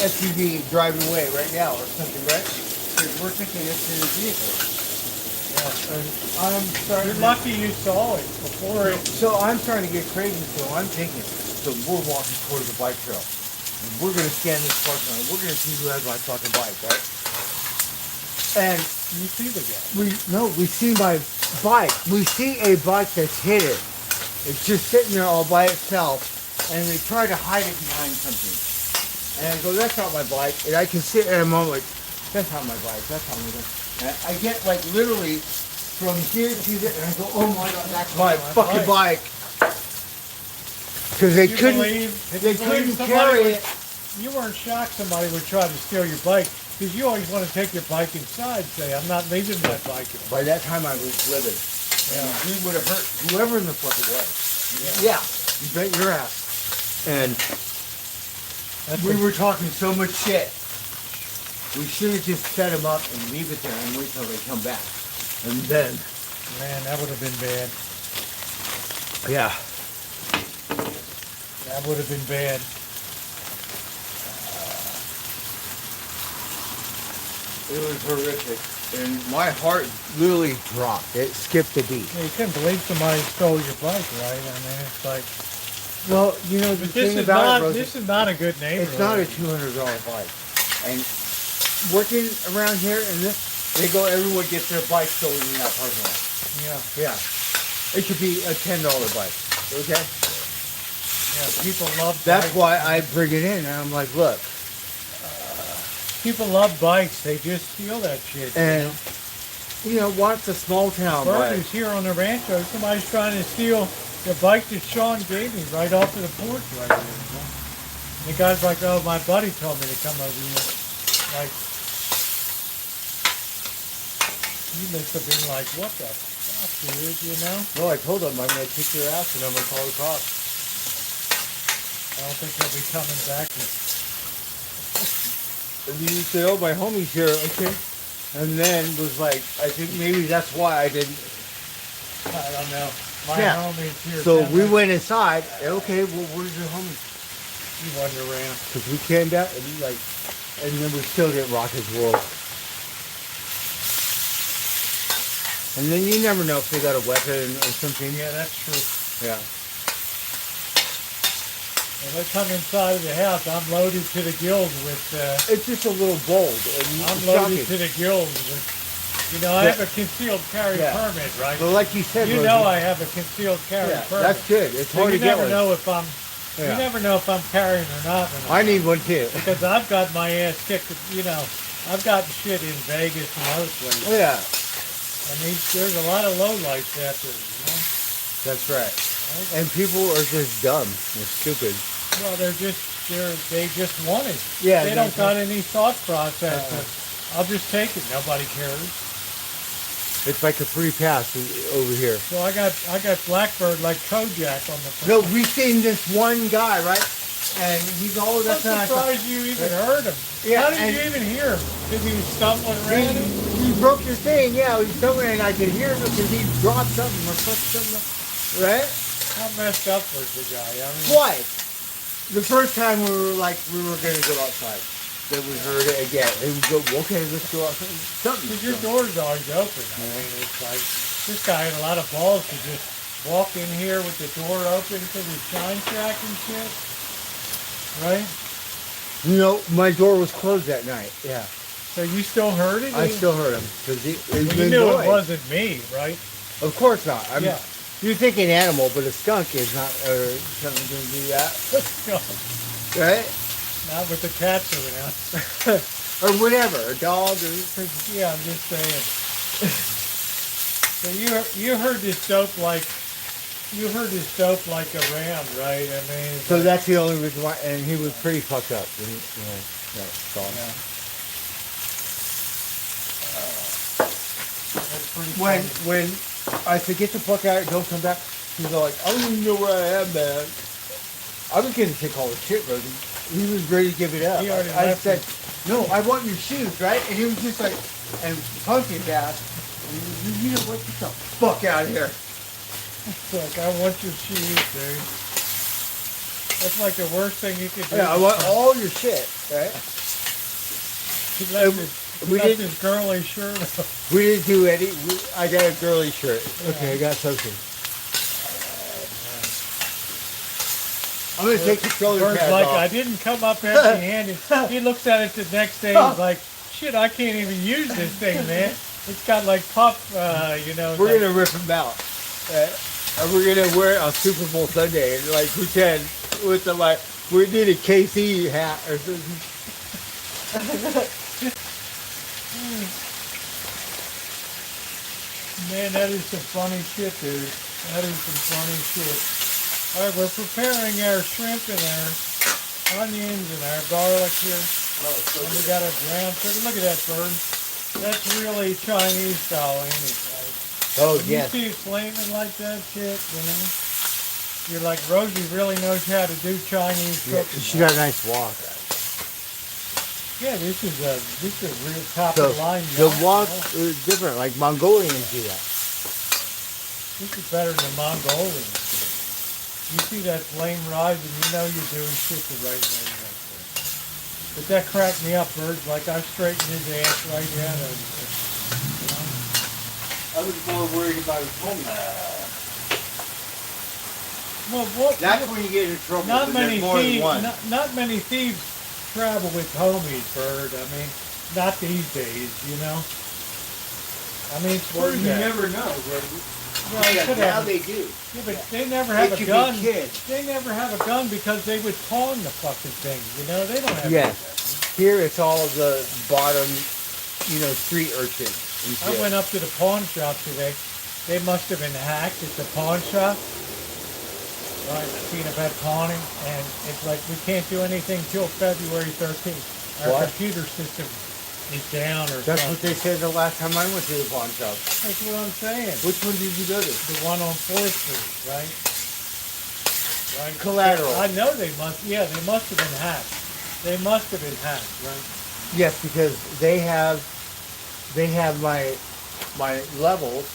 SUV driving away right now or something, right? Because we're thinking it's in the vehicle. Yeah. And I'm starting. You're lucky you saw it before it. So I'm starting to get crazy. So I'm thinking. So we're walking towards the bike trail. And we're gonna scan this parking lot. We're gonna see who has my fucking bike, right? And You see the guy. we see my bike. We see a bike that's hidden. It's just sitting there all by itself, and they try to hide it behind something. And I go, that's not my bike. And I can sit and I'm all like, that's not my bike. That's not my bike. And I get like literally from here to there, and I go, oh my god, that's my fucking bike. Because they couldn't carry it. You weren't shocked somebody would try to steal your bike because you always want to take your bike inside and say, I'm not leaving my bike. By that time I was living. Yeah. We would have hurt whoever in the fucking way. Yeah, you bet your ass. And we were talking so much shit. We should have just set them up and leave it there and wait till they come back. And then, Man, that would have been bad. yeah. That would have been bad. It was horrific. And my heart literally dropped. It skipped a beat. You couldn't believe somebody stole your bike, right? I mean, it's like, Well, you know, the but this thing is about not it, Rosie, this is not a good neighborhood. it's not a $200 bike. And working around here, and they go, everyone gets their bike stolen in that parking lot. Yeah, Yeah. It could be a $10 bike. Okay? yeah. People love. That's bikes. why I bring it in, and I'm like, look. People love bikes. They just steal that shit. And, you know, what's a small town bike? Burgers here on the Rancho. Somebody's trying to steal the bike that Sean gave me right off of the porch right there. You know? The guy's like, oh, my buddy told me to come over here. Like, you must have been like, what the fuck, dude, you know? No, I told them I'm going to kick your ass and I'm going to call the cops. I don't think he'll be coming back. And you said, oh, my homie's here, okay. And then was like, I think maybe that's why I didn't. I don't know. My Yeah. homie's here. So down we there. went inside. Okay, well, where's your homie? He wasn't around. Because we came down and he like, and then we still didn't rock his world. And then you never know if they got a weapon or something. Yeah, that's true. Yeah. When they come inside of the house, I'm loaded to the gills with. It's just a little bold. And I'm shocking. loaded to the gills with. You know, I have a concealed carry Yeah. permit, right? But like you said, You Rosie, know, I have a concealed carry yeah, permit. that's good. It's So hard you to get never one. know if I'm. Yeah. You never know if I'm carrying or not. I need one too. Because I've got my ass kicked. You know, I've gotten shit in Vegas and other places. Yeah, And there's a lot of lowlights out there. You know. that's right. And people are just dumb. They're stupid. Well, they just want it. Yeah, They don't got any thought process. I'll just take it. Nobody cares. It's like a free pass over here. So I got Blackbird like Kojak on the front. No, we seen this one guy, right? And he's all I'm that's not. surprised you even heard him. Yeah, How did and- you even hear him? Because he was stumbling around? He broke the thing, yeah. He's somewhere, and I could hear him because he dropped something or put something, right? How messed up was the guy? I mean, Twice. The first time we were gonna go outside. Then we heard it again. And we go, okay, let's go outside. Something. Because your door's always open. I mean, it's like, this guy had a lot of balls to just walk in here with the door open to the shine shack and shit. Right? You know, my door was closed that night. Yeah, So you still heard it? I still heard him because he Well, was you knew annoyed. it wasn't me, right? Of course not. I mean, Yeah. you're thinking animal, but a skunk is not, or something to do that, right? Not with the cats around. Or whatever, a dog or. Yeah, I'm just saying. So you heard this dope like around, right? I mean, it's So like- that's the only reason why, and he was pretty fucked up. And that's all. Yeah. That's pretty When funny. I said get the fuck out, don't come back, he's like, I don't even know where I am, man. I was getting sick all the shit, Rosie. He was ready to give it up. He already I left said, no, I want your shoes, right? And he was just like, and punky his ass. And you know what? Get the fuck out of here. It's like, I want your shoes, dude. That's like the worst thing you could do. Yeah, I want all your shit, right? He left we his didn't- girly shirt on. We didn't do any. I got a girly shirt. Okay, I got something. I'm gonna take the shoulder Bird's pads like, off. I didn't come up empty-handed. He looks at it the next day. He's like, shit, I can't even use this thing, man. It's got like puff, you know. We're like, gonna rip them out. And we're gonna wear it on Super Bowl Sunday and like pretend with the like we need a KC hat or something. Man, that is some funny shit, dude. That is some funny shit. All right, we're preparing our shrimp and our onions and our garlic here. And we got a brown sugar. Look at that bird. That's really Chinese style, ain't it? Right? Oh When yes. you see it flaming like that shit, you know, you're like, Rosie really knows how to do Chinese Yeah, cooking. she got a nice wok. Yeah, this is a real top So of the line. the wok, wok you know. is different, like Mongolians do that. This is better than Mongolian shit. You see that flame rise and you know you're doing shit the right way right there. But that cracked me up, Birds. Like I straightened his ass right out of it. You know? I was more worried about his homie. Well, what? That's when you get in trouble. Not when many there's more than thieves. one. Not many thieves travel with homies, Bird. I mean, not these days. You know. I mean, Well, screw you that. never know. Well, it Yeah, could now happen. they do. Yeah, but they never They have a could be gun. kids. They never have a gun because they would pawn the fucking thing. You know, they don't have. Yes. Here it's all the bottom, street urchins. And I shit. went up to the pawn shop today. They must have been hacked at the pawn shop. Right, peanut butter pawning, and it's like we can't do anything till February 13th. Our What? computer system is down or That's something. what they said the last time I went to the pawn shop. That's what I'm saying. Which one did you go to? The one on 4th Street, right? Right. Collateral. I know they must. Yeah, they must have been hacked. They must have been hacked, right? Yes, because they have my levels,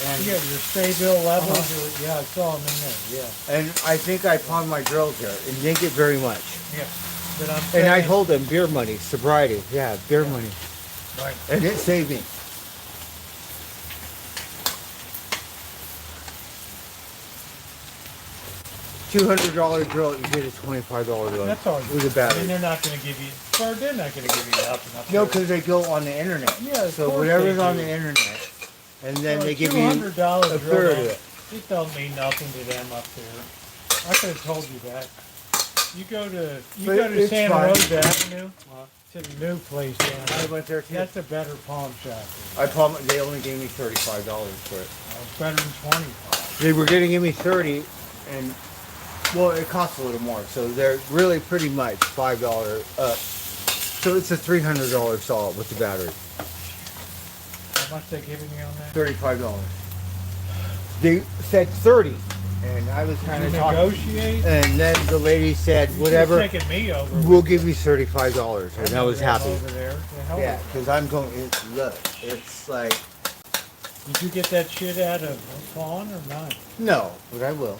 and Yeah, your stay bill levels. Yeah, I saw them in there. Yeah, and I think I pawned my girls there and didn't get very much. yeah. But I'm And I saying- told them beer money, sobriety. Yeah, beer money, Right. and it saved me. $200 drill, you get a $25 drill. That's all. With a And battery. they're not going to give you. Or they're not going to give you nothing. Up No, there. because they go on the internet. Yeah, of so course whatever's they on do. the internet, and then So they a give you $200 a drill third of don't- it. It don't mean nothing to them up there. I could have told you that. You go to But it's Santa fine. Rosa Avenue to the new place down I there. went there too. That's a better pawn shop. They only gave me $35 for it. It's better than 20. They were going to give me 30, and well, it costs a little more. So they're really pretty much $5 up. So it's a $300 saw with the battery. How much they giving you on that? $35. They said 30, and I was kind of You talking. negotiate? And then the lady said, "Whatever, You're taking me over. we'll give you $35," and I was happy. Over there. The hell Yeah, with because I'm going. Look, it's like it. Did you get that shit out of a pawn or not? no, but I will.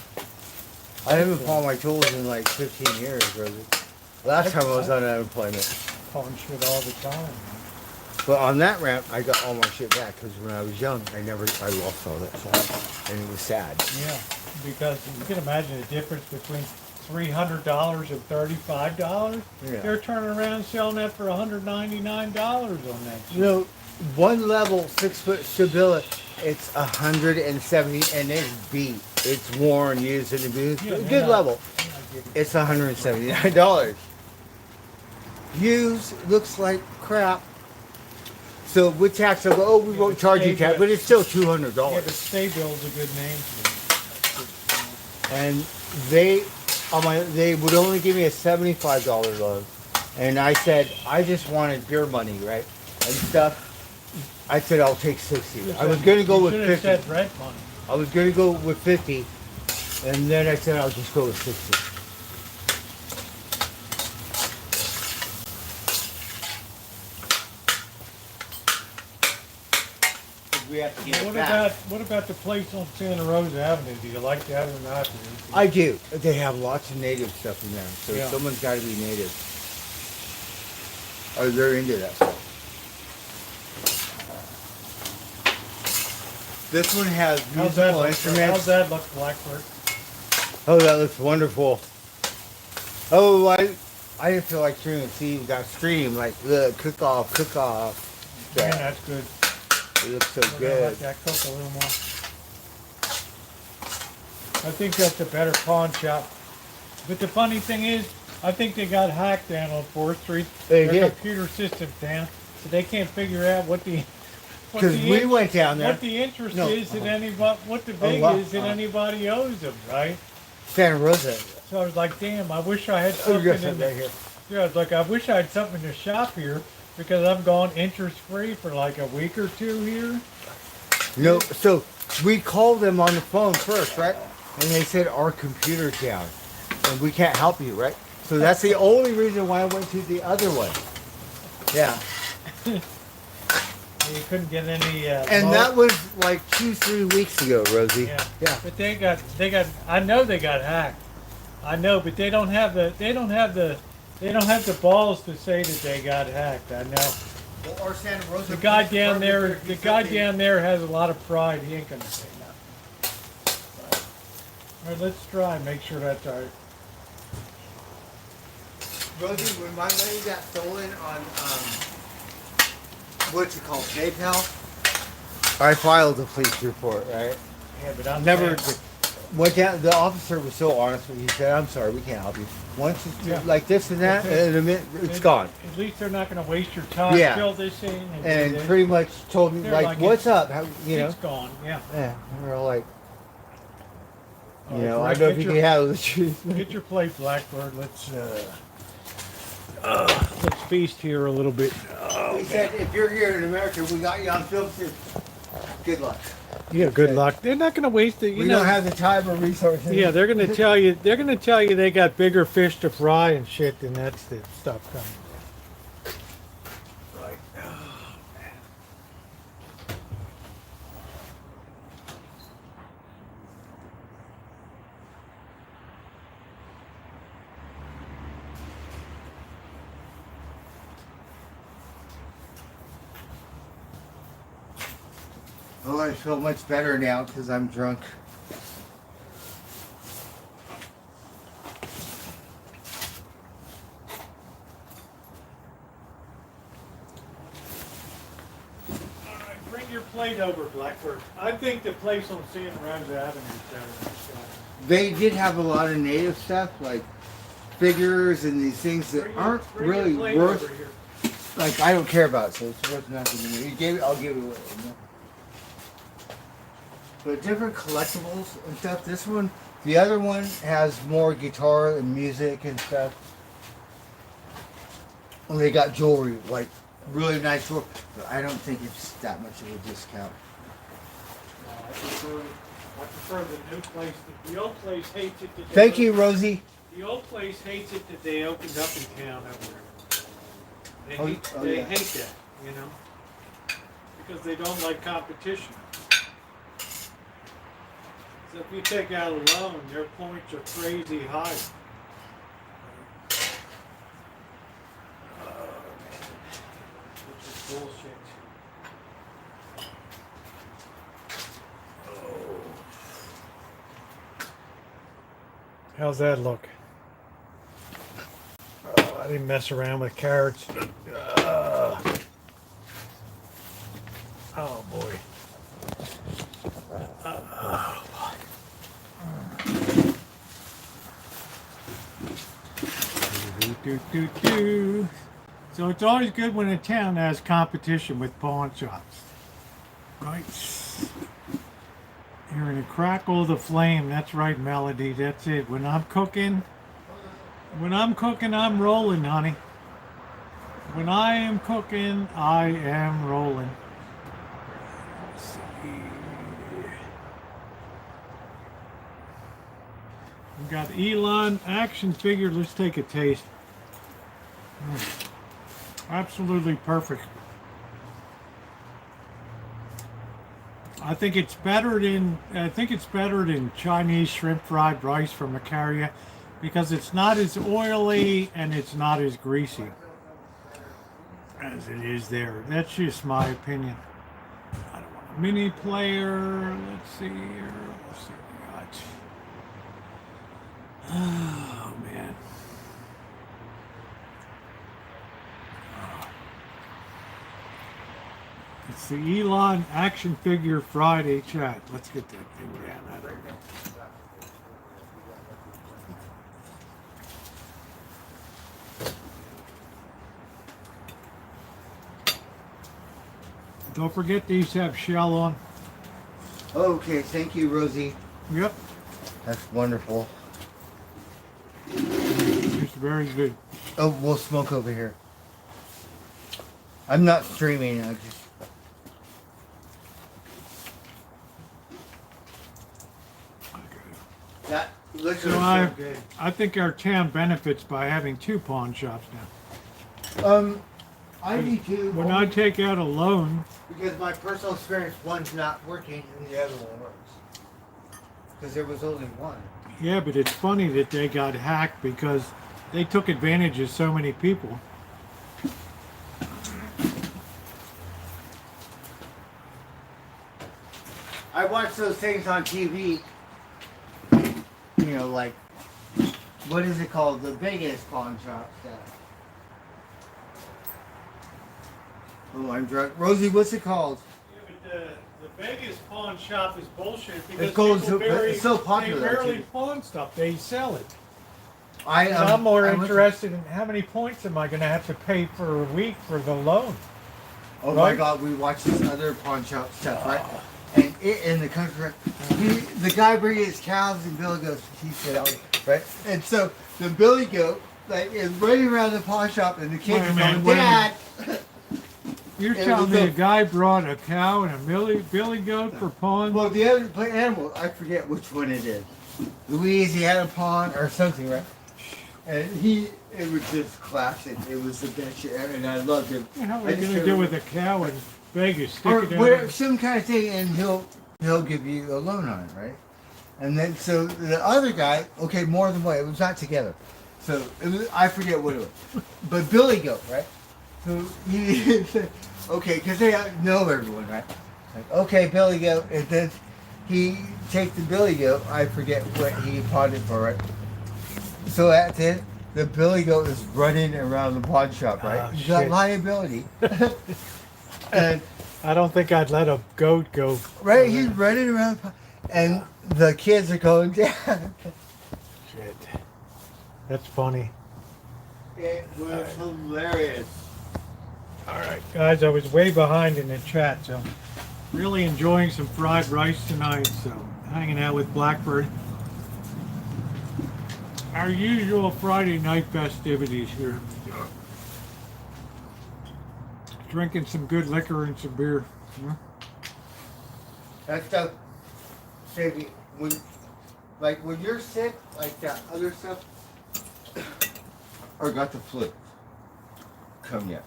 I haven't pawned my tools in like 15 years, Rosie. Last time I was on unemployment. Pawn shit all the time. Man. But on that ramp, I got all my shit back because when I was young, I lost all that stuff, and it was sad. Yeah, because you can imagine the difference between $300 and $35. Yeah. They're turning around and selling that for $199 on that shit. You know, one level 6-foot stability, it's 170, and it's beat. It's worn, used, and abused. Yeah, Good level. It's $179. Used looks like crap. So with tax, they'll go, oh, we won't charge you tax, but it's still $200. Yeah, but Staybill's a good name for it. And they would only give me a $75 loan. And I said, I just wanted your money, right? And stuff. I said, I'll take 60. I was going to go with You should have 50. said rent money. I was going to go with 50. And then I said, I'll just go with 60. We have to get it back. What about the place on Santa Rosa Avenue? Do you like that or not? I do. They have lots of native stuff in there. So Yeah. someone's got to be native. Or they're into that stuff. This one has How's that musical look? instruments. How's that look, Blackbird? Oh, that looks wonderful. Oh, I didn't feel like streaming. See, you got stream like the cook off. Yeah, Yeah, that's good. it looks so We're gonna good. let that cook a little more. I think that's a better pawn shop. But the funny thing is, I think they got hacked down on 4th Street. They Their did. computer system down, so they can't figure out what the Because we went down there. what the interest No, is in anybody, what the Oh, big wow. is that anybody owes them, right? Santa Rosa. So I was like, damn, I wish I had Oh, something you got in something the, right here. yeah, I was like, I wish I had something in the shop here because I'm gone interest free for like a week or two here. No, so we called them on the phone first, right? And they said our computer's down and we can't help you, right? So that's the only reason why I went to the other one. Yeah. You couldn't get any. And loan. that was like 2-3 weeks ago, Rosie. Yeah. Yeah. But they got. I know they got hacked. I know, but they don't have the balls to say that they got hacked. I know. Well, our Santa Rosa The guy down there has a lot of pride. He ain't gonna say nothing. All right, let's try and make sure that's all right. Rosie, when my money got stolen on, what's it called, PayPal, I filed a police report, right? Yeah, but I'm Never saying- went down. The officer was so honest with me. He said, "I'm sorry, we can't help you. Once it's Yeah. like this and that, Okay. in a minute, it's gone." At least they're not gonna waste your time. Yeah. Fill this in. And, And do this. pretty much told me They're like, like, "What's up?" How, you know? It's gone. Yeah. Yeah. And we're all like, All you right, know, I Rick, don't know if get you your- can handle the truth. Get your plate, Blackbird. Let's feast here a little bit. He said, "If you're here in America, we got you on film too. Good luck. Yeah, good luck. They're not going to waste it. We don't have the time or resources." Yeah, they're going to tell you. They're going to tell you they got bigger fish to fry and shit, and that's the stuff coming. Right. Oh, I feel much better now because I'm drunk. your plate over, Blackbird. I think the place on San Rosa Avenue is better than Scott. They did have a lot of native stuff, like figures and these things that aren't really worth. Like I don't care about, so it's worth nothing to me. You gave it, I'll give it away. You know? But different collectibles and stuff. This one, the other one has more guitar and music and stuff. And they got jewelry, like really nice jewelry. But I don't think it's that much of a discount. No, I prefer the new place. The old place hates it. That they Thank you, Rosie. The old place hates it that they opened up in town over there. They hate that, you know, because they don't like competition. So if you take out a loan, their points are crazy high. Which is bullshit. How's that look? Oh, I didn't mess around with carrots. Oh boy. So it's always good when a town has competition with pawn shops. Right? Hearing the crackle of the flame. That's right, Melody. That's it. When I'm cooking, I'm rolling, honey. When I am cooking, I am rolling. Let's see. We've got Elon action figure. Let's take a taste. Absolutely perfect. I think it's better than Chinese shrimp fried rice from Macaria because it's not as oily and it's not as greasy as it is there. That's just my opinion. I don't want a mini player. Let's see here. Let's see what we got. Oh man. It's the Elon action figure Friday chat. Let's get that thing down. There we go. Don't forget these have shell on. Okay, thank you, Rosie. Yep. That's wonderful. It's very good. Oh, we'll smoke over here. I'm not streaming. I just. That looks So so good. I think our town benefits by having two pawn shops now. I need to. When I take out a loan, Because my personal experience, one's not working and the other one works. Because there was only one. yeah, but it's funny that they got hacked because they took advantage of so many people. I watch those things on TV. You know, like, what is it called? The biggest pawn shop stuff. Oh, I'm drunk. Rosie, what's it called? Yeah, but the Vegas pawn shop is bullshit because It goes people it's so popular. they rarely too. pawn stuff. They sell it. I'm I'm more interested in how many points am I going to have to pay for a week for the loan. Oh my right? God, we watched this other pawn shop stuff, right? And it in the country, the guy bringing his cows and Billy goes, he said, right? And so the Billy goat like is running around the pawn shop, and the kids Wait a are minute, going, wait a Dad. You're It telling was me a- a guy brought a cow and a billy goat for pawn? Well, the other animal, I forget which one it is. Louise, he had a pawn or something, right? And it was just classic. It was the best shit ever, and I loved him. What the hell are I you just going to couldn't- do with a cow in Vegas? Stick or it down whatever, there? some kind of thing, and he'll give you a loan on it, right? And then so the other guy, okay, more than one. It was not together, so it was, I forget what it was, but Billy Goat, right? So he okay, because they know everyone, right? Like, okay, Billy Goat, and then he takes the Billy Goat. I forget what he pawned it for, right? So that's it. The Billy Goat is running around the pawn shop, right? Oh, He's got shit. liability. And I don't think I'd let a goat go. Right, he's running around, and the kids are going down. Shit. That's funny. It was hilarious. Alright, guys, I was way behind in the chat, so really enjoying some fried rice tonight, so hanging out with Blackbird. Our usual Friday night festivities here. Drinking some good liquor and some beer. Yeah. That stuff, Sadie, when you're sick, like that other stuff, or got the flu, come yet.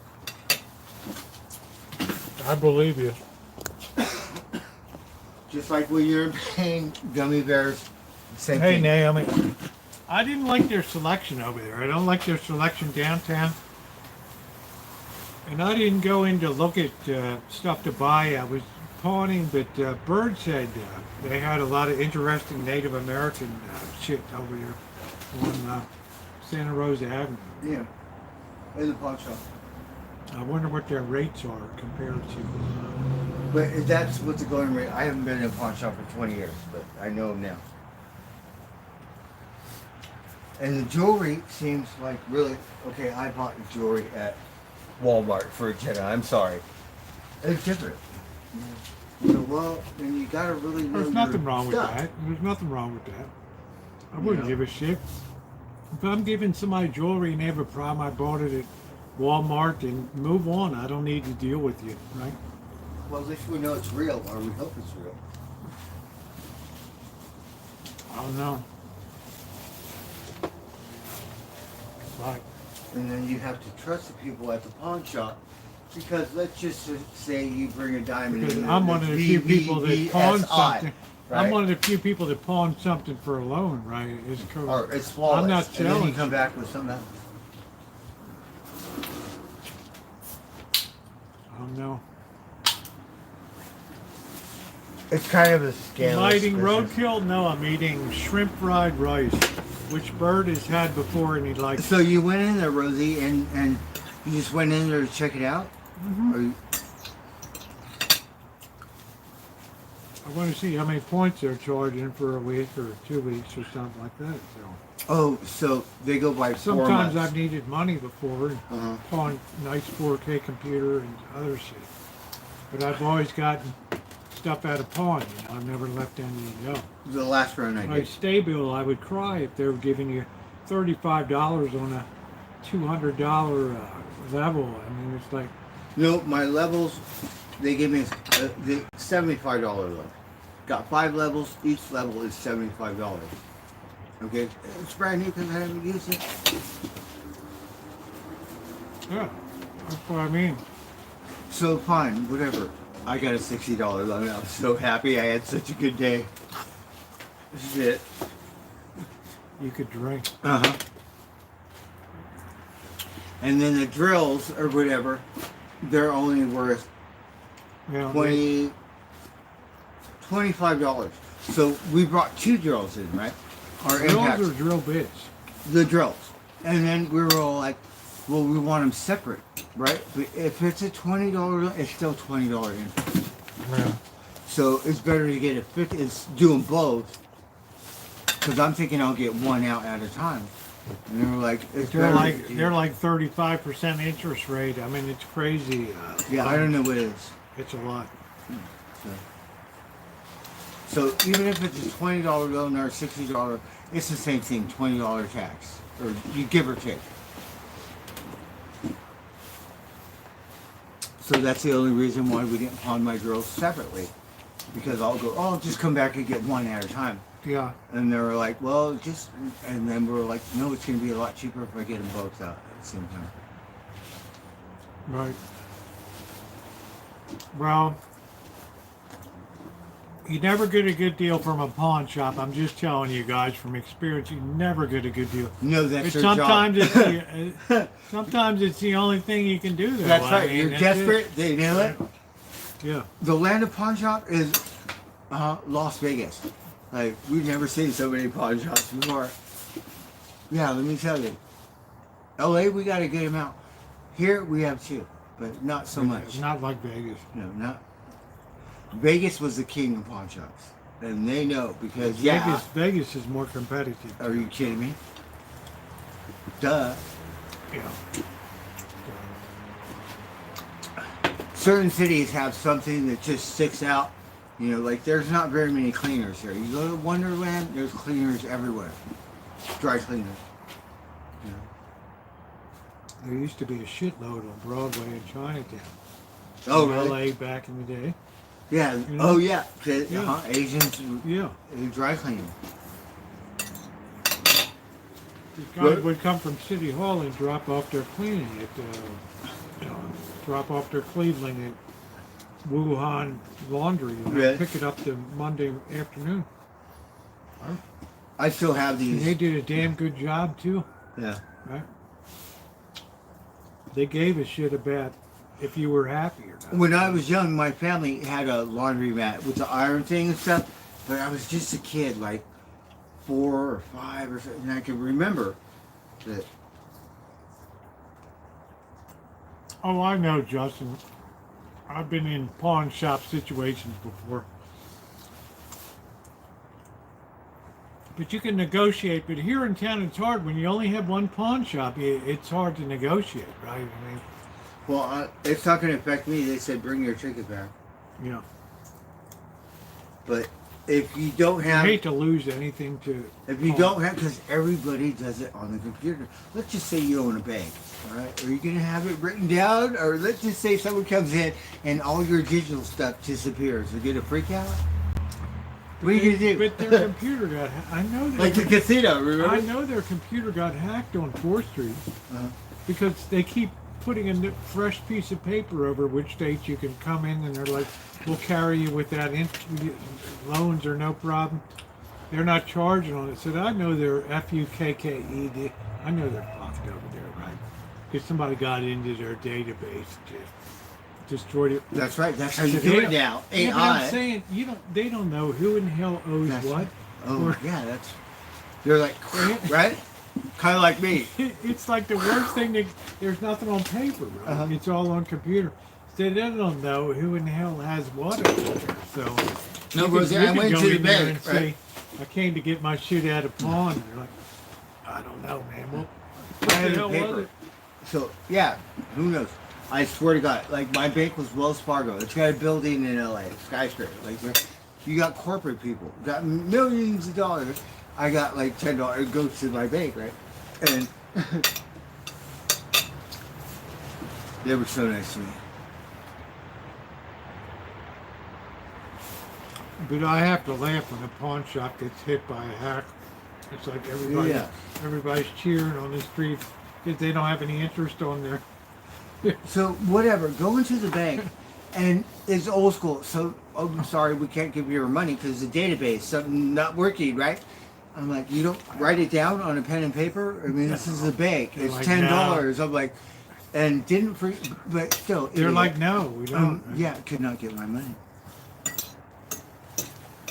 I believe you. Just like when you're in pain, gummy bears, same Hey, thing. Naomi. I didn't like their selection over there. I don't like their selection downtown. And I didn't go in to look at stuff to buy. I was pawning, but Bird said they had a lot of interesting Native American shit over there on Santa Rosa Avenue. Yeah, in the pawn shop. I wonder what their rates are compared to. But if that's what's the going rate. I haven't been in a pawn shop for 20 years, but I know them now. And the jewelry seems like really okay. I bought the jewelry at Walmart for a Jedi. I'm sorry, it's different. So, well, then you gotta really know. There's nothing your wrong with stuff. that. There's nothing wrong with that. I wouldn't Yeah. give a shit. If I'm giving somebody jewelry and they have a problem, I bought it at Walmart and move on. I don't need to deal with you, right? Well, at least we know it's real, or we hope it's real. I don't know. Right. And then you have to trust the people at the pawn shop, because let's just say you bring a diamond Because in. I'm one of the few people that pawn VVVSI, something. right? I'm one of the few people that pawn something for a loan, right? It's cool. Or it's flawless. I'm not and then selling. you come back with something else. I don't know. It's kind of a scandalous. Am I eating business. roadkill? No, I'm eating shrimp fried rice, which Bird has had before and he likes. So you went in there, Rosie, and you just went in there to check it out? Mhm. Or you, I want to see how many points they're charging for a week or 2 weeks or something like that. So oh, so they go by 4 sometimes months. I've needed money before and Uh-huh. pawned nice 4K computer and other shit. But I've always gotten stuff out of pawn. You know, I've never left any go. The last run I My did. stay bill, I would cry if they were giving you $35 on a $200 level. I mean, it's like, No, my levels, they gave me the $75 level. Got 5 levels. Each level is $75. Okay, it's brand new because I haven't used it. yeah, that's what I mean. So fine, whatever. I got a $60 loan. I was so happy. I had such a good day. Shit. You could drink. Uh-huh. And then the drills or whatever, they're only worth You know, $25. So we brought 2 drills in, right? Our drills impacts. or drill bits. The drills. And then we were all like, well, we want them separate, right? But if it's a $20, it's still $20 in. Yeah. So it's better to get a 50. It's doing both. Because I'm thinking I'll get one out at a time. And they were like, it's They're like 35% interest rate. I mean, it's crazy. Yeah, I don't know what it is. It's a lot. So even if it's a $20 loan or a $60, it's the same thing, $20 tax. Or you give or take. So that's the only reason why we didn't pawn my girls separately. Because I'll go, oh, just come back and get one at a time. Yeah. And they were like, well, just, and then we were like, no, it's going to be a lot cheaper if I get them both out at the same time. Right. Well, you never get a good deal from a pawn shop. I'm just telling you guys from experience, you never get a good deal. No, that's It's their sometimes job. sometimes it's the only thing you can do. Though. That's I right. mean, You're that's desperate. it. They know it. Yeah. The land of pawn shop is Las Vegas. Like, we've never seen so many pawn shops before. Yeah, let me tell you. LA, we got a good amount. Here, we have 2. but not so much. Not like Vegas. No, not. Vegas was the king of pawn shops, and they know because yeah. Vegas is more competitive. Are you kidding me? Duh. Yeah. Certain cities have something that just sticks out. You know, like there's not very many cleaners here. You go to Wonderland, there's cleaners everywhere. Dry cleaners. You know. There used to be a shitload on Broadway in Chinatown. Oh, in really? LA back in the day. Yeah. You know? Oh, yeah. Yeah. Asians. Yeah. Dry cleaning. These guys would come from City Hall and drop off their cleaning at, drop off their Cleveland at Wuhan Laundry and Yeah. pick it up the Monday afternoon. I still have And these. they did a damn good job too, Yeah. right? They gave a shit about if you were happy or not. When I was young, my family had a laundromat with the iron thing and stuff, but I was just a kid, like 4 or 5 or something, and I can remember that. Oh, I know, Justin. I've been in pawn shop situations before. But you can negotiate. But here in town, it's hard. When you only have one pawn shop, it's hard to negotiate, right? I mean, Well, it's not going to affect me. They said bring your ticket back. yeah. But if you don't I have, hate to lose anything to. if you don't have, because everybody does it on the computer. Let's just say you own a bank, all right? Are you going to have it written down, or let's just say someone comes in and all your digital stuff disappears? You get a freak out? What are you going to do? But their computer got. I know. Like the casino, remember? I know their computer got hacked on 4th Street Uh-huh. because they keep putting a fresh piece of paper over which dates you can come in, and they're like, "We'll carry you with that. Loans are no problem." They're not charging on it. So I know they're FUKKED. I know they're fucked over there, right? Because somebody got into their database, just destroyed it. That's right. That's how you So do they it don't- now. Yeah, but AI. I'm saying they don't know who in hell owes That's what. right. Oh, Or- yeah, that's. They're like, right? Kind of like me. It's like the worst thing that there's nothing on paper, right? Uh-huh. It's all on computer. So they don't know who in the hell has what over there. So No, you Rosie, you I can went go to the in there bank, and right? say, I came to get my shit out of pawn. And they're like, I don't know, man. Well, what I had the a hell was paper. it? So, yeah, who knows? I swear to God, like my bank was Wells Fargo. It's got a building in LA, skyscraper. Like you got corporate people, got millions of dollars. I got like $10. It goes to my bank, right? And they were so nice to me. But I have to laugh when a pawn shop gets hit by a hack. It's like everybody's cheering on the street because they don't have any interest on their. So whatever, go into the bank, and it's old school. So I'm sorry, we can't give you your money because the database something not working, right? I'm like, you don't write it down on a pen and paper. I mean, this is a bank. They're It's like, $10. I'm like, and didn't free, but still. They're idiot. like, no, we don't. Yeah, could not get my money.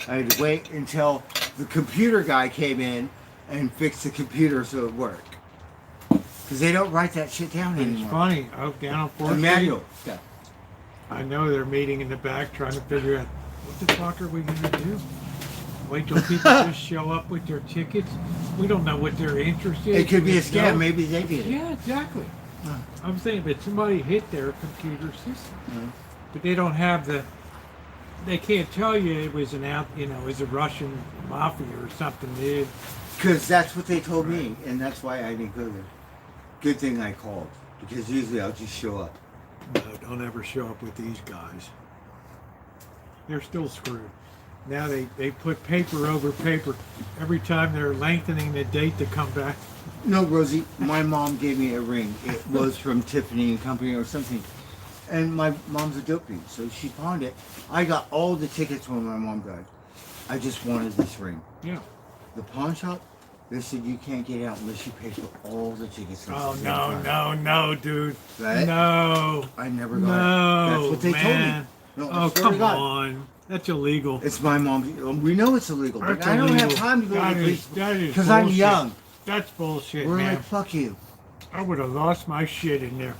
I had to wait until the computer guy came in and fixed the computer so it worked. Because they don't write that shit down It's anymore. funny. Oh, down on 4th A Street. manual stuff. I know they're meeting in the back trying to figure out what the fuck are we gonna do? Wait till people just show up with their tickets. We don't know what their interest is. It could be a We scam. don't- Maybe they did it. Yeah, exactly. I'm saying, but somebody hit their computer system, but they don't have the. They can't tell you it was it was a Russian mafia or something. Because that's what they told me, and that's why I didn't go there. Good thing I called, because usually I'll just show up. No, don't ever show up with these guys. They're still screwed. Now they put paper over paper every time they're lengthening the date to come back. No, Rosie, my mom gave me a ring. It was from Tiffany and Company or something. And my mom's a dopey, so she pawned it. I got all the tickets when my mom died. I just wanted this ring. Yeah. The pawn shop, they said you can't get out unless you pay for all the tickets. at Oh the same time. no, dude. Right? No. I never got it. No. That's what they man. told me. No, I Oh swear to come God. on. That's illegal. It's my mom. We know it's illegal, but That's I don't have illegal. time to go to That the is- police that is because I'm bullshit. young. That's bullshit, We're man. like, fuck you. I would have lost my shit in there.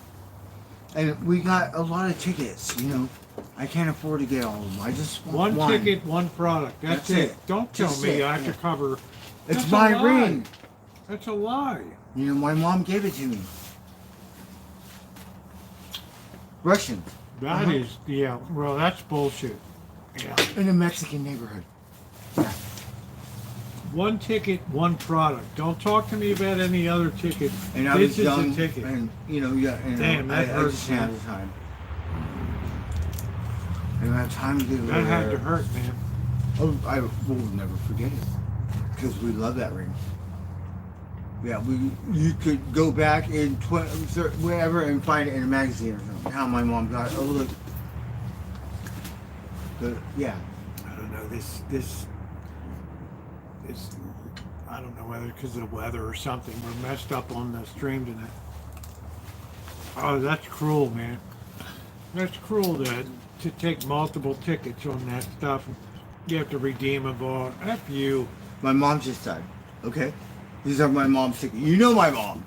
And we got a lot of tickets, you know. I can't afford to get all of them. I just want One ticket, one product. That's it. Don't tell Just me it, I have to yeah. cover. It's That's my a lie. ring. That's a lie. You know, my mom gave it to me. Russian. That Uh-huh. is, yeah. Well, that's bullshit. Yeah. In a Mexican neighborhood. Yeah. One ticket, one product. Don't talk to me about any other ticket. And I This was is young, the ticket. and you know, yeah, and Damn, I that just hurts, didn't man. have the time. I don't have time to get That had to there. hurt, man. Oh, I will never forget it because we love that ring. Yeah, you could go back in wherever and find it in a magazine or something. How my mom got it. Oh look. Yeah. I don't know. This. I don't know whether because of the weather or something. We're messed up on the stream tonight. Oh, that's cruel, man. That's cruel to take multiple tickets on that stuff. You have to redeem them all. F you. My mom just died. Okay? These are my mom's tickets. You know my mom.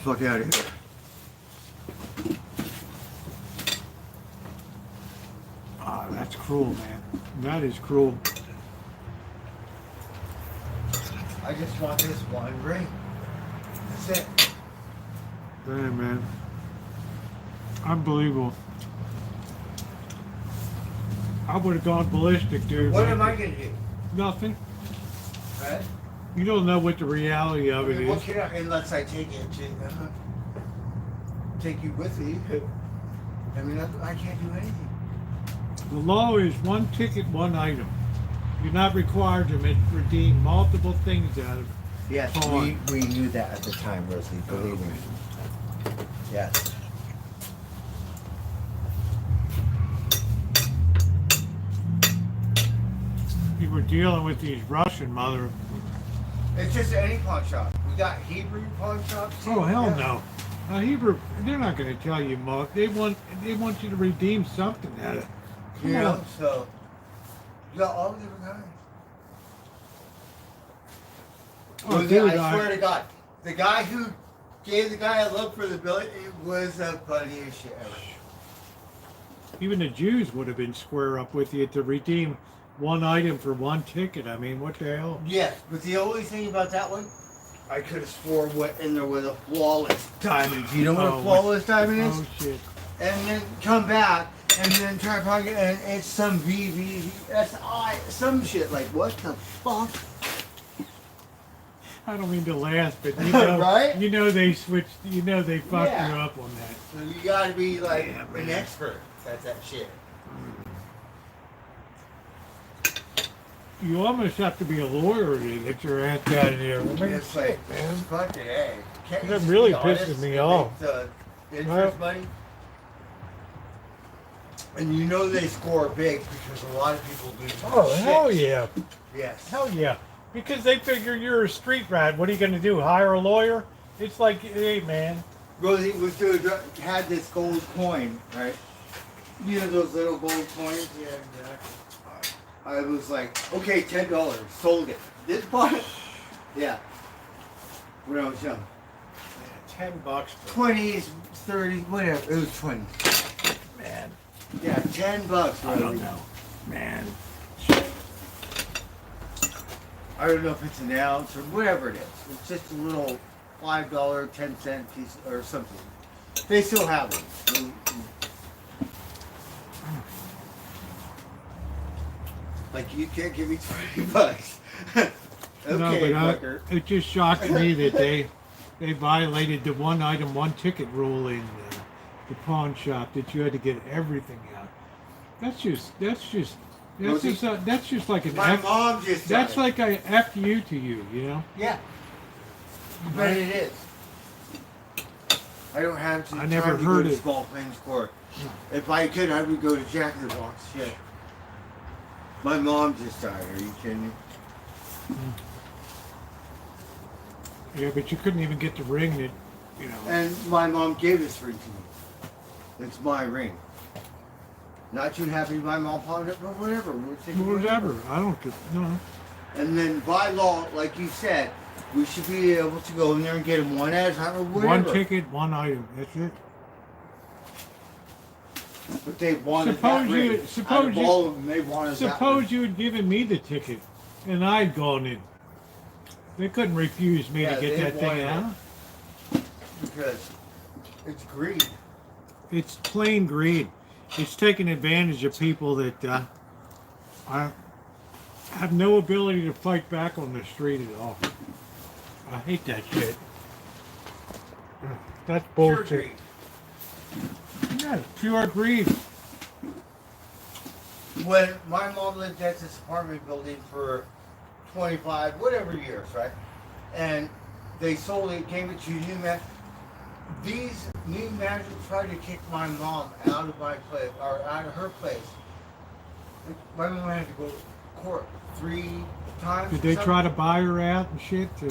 Fuck out of here. Ah, that's cruel, man. That is cruel. I just want this one ring. That's it. Damn, man. Unbelievable. I would have gone ballistic, dude. What am I gonna do? Nothing. Right? You don't know what the reality of it What is. can I, unless I take it to take you with me. I mean, I can't do anything. The law is one ticket, one item. You're not required to redeem multiple things out of it. Yes, Fine. we knew that at the time, Rosie. Believe me. Yes. You were dealing with these Russian mother. It's just any pawn shop. We got Hebrew pawn shops. Too. Oh hell Yeah. no! Hebrew, they're not going to tell you, Mark. They want you to redeem something out of it. Come You know, on. so you got all different kinds. Oh, Rosie, dude, I swear to God, the guy who gave the guy a look for the bill, it was the funniest shit ever. Even the Jews would have been square up with you to redeem one item for one ticket. I mean, what the hell? Yes, but the only thing about that one, I could have swore went in there with a flawless diamond. Do you know what Oh, a flawless diamond is? Oh shit! And then come back and then try to pocket and it's some VVSI, some shit like what the fuck? I don't mean to laugh, but you know, Right? You know they switched. You know they fucked Yeah. you up on that. So you gotta be like Yeah, an man. expert at that shit. You almost have to be a lawyer to get your ass out of there. I mean, It's like, man. fucking A. Can't you That just really be honest pisses me and off. make the interest money? And you know they score big because a lot of people do. Oh shit. hell yeah! Yes. Hell yeah! Because they figure you're a street rat. What are you going to do? Hire a lawyer? It's like, hey man. Rosie was had this gold coin, right? You know those little gold coins? Yeah, I was like, okay, $10, sold it. This part, yeah. When I was young, $10. 20s, 30s, whatever. It was 20. Man, Yeah, $10. I don't Rosie. know. Man. I don't know if it's an ounce or whatever it is. It's just a little $5, 10-cent piece or something. They still have them. Like you can't give me $20. Okay, No, but fucker. it just shocks me that they violated the one item, one ticket rule in the pawn shop that you had to get everything out. That's just like an My F. mom just said That's it. like a F you to you, you know. Yeah. But it is. I don't have to. I never time to heard go to it. Small Claims Court. If I could, I would go to Jack in the Box. Shit. My mom just died. Are you kidding me? Yeah, but you couldn't even get the ring that, you know. And my mom gave this ring to me. It's my ring. Not too happy my mom pawned it, but whatever. We'll take it Whatever. I don't. No. And then by law, like you said, we should be able to go in there and get them one at a time or whatever. One ticket, one item. That's it. But they wanted Suppose that you- rating. suppose Out of you- all of them, they wanted that Suppose rating. you had given me the ticket, and I'd gone in. They couldn't refuse me Yeah, to get they that thing wanted out. it. Because it's greed. It's plain greed. It's taking advantage of people that have no ability to fight back on the street at all. I hate that shit. That's Pure bullshit. greed. Yeah, pure greed. When my mom lived at this apartment building for 25, whatever years, right? And they sold it, gave it to new man. These new managers tried to kick my mom out of my place, or out of her place. My mom had to go to court 3 times. Did or they something. try to buy her out and shit? Too?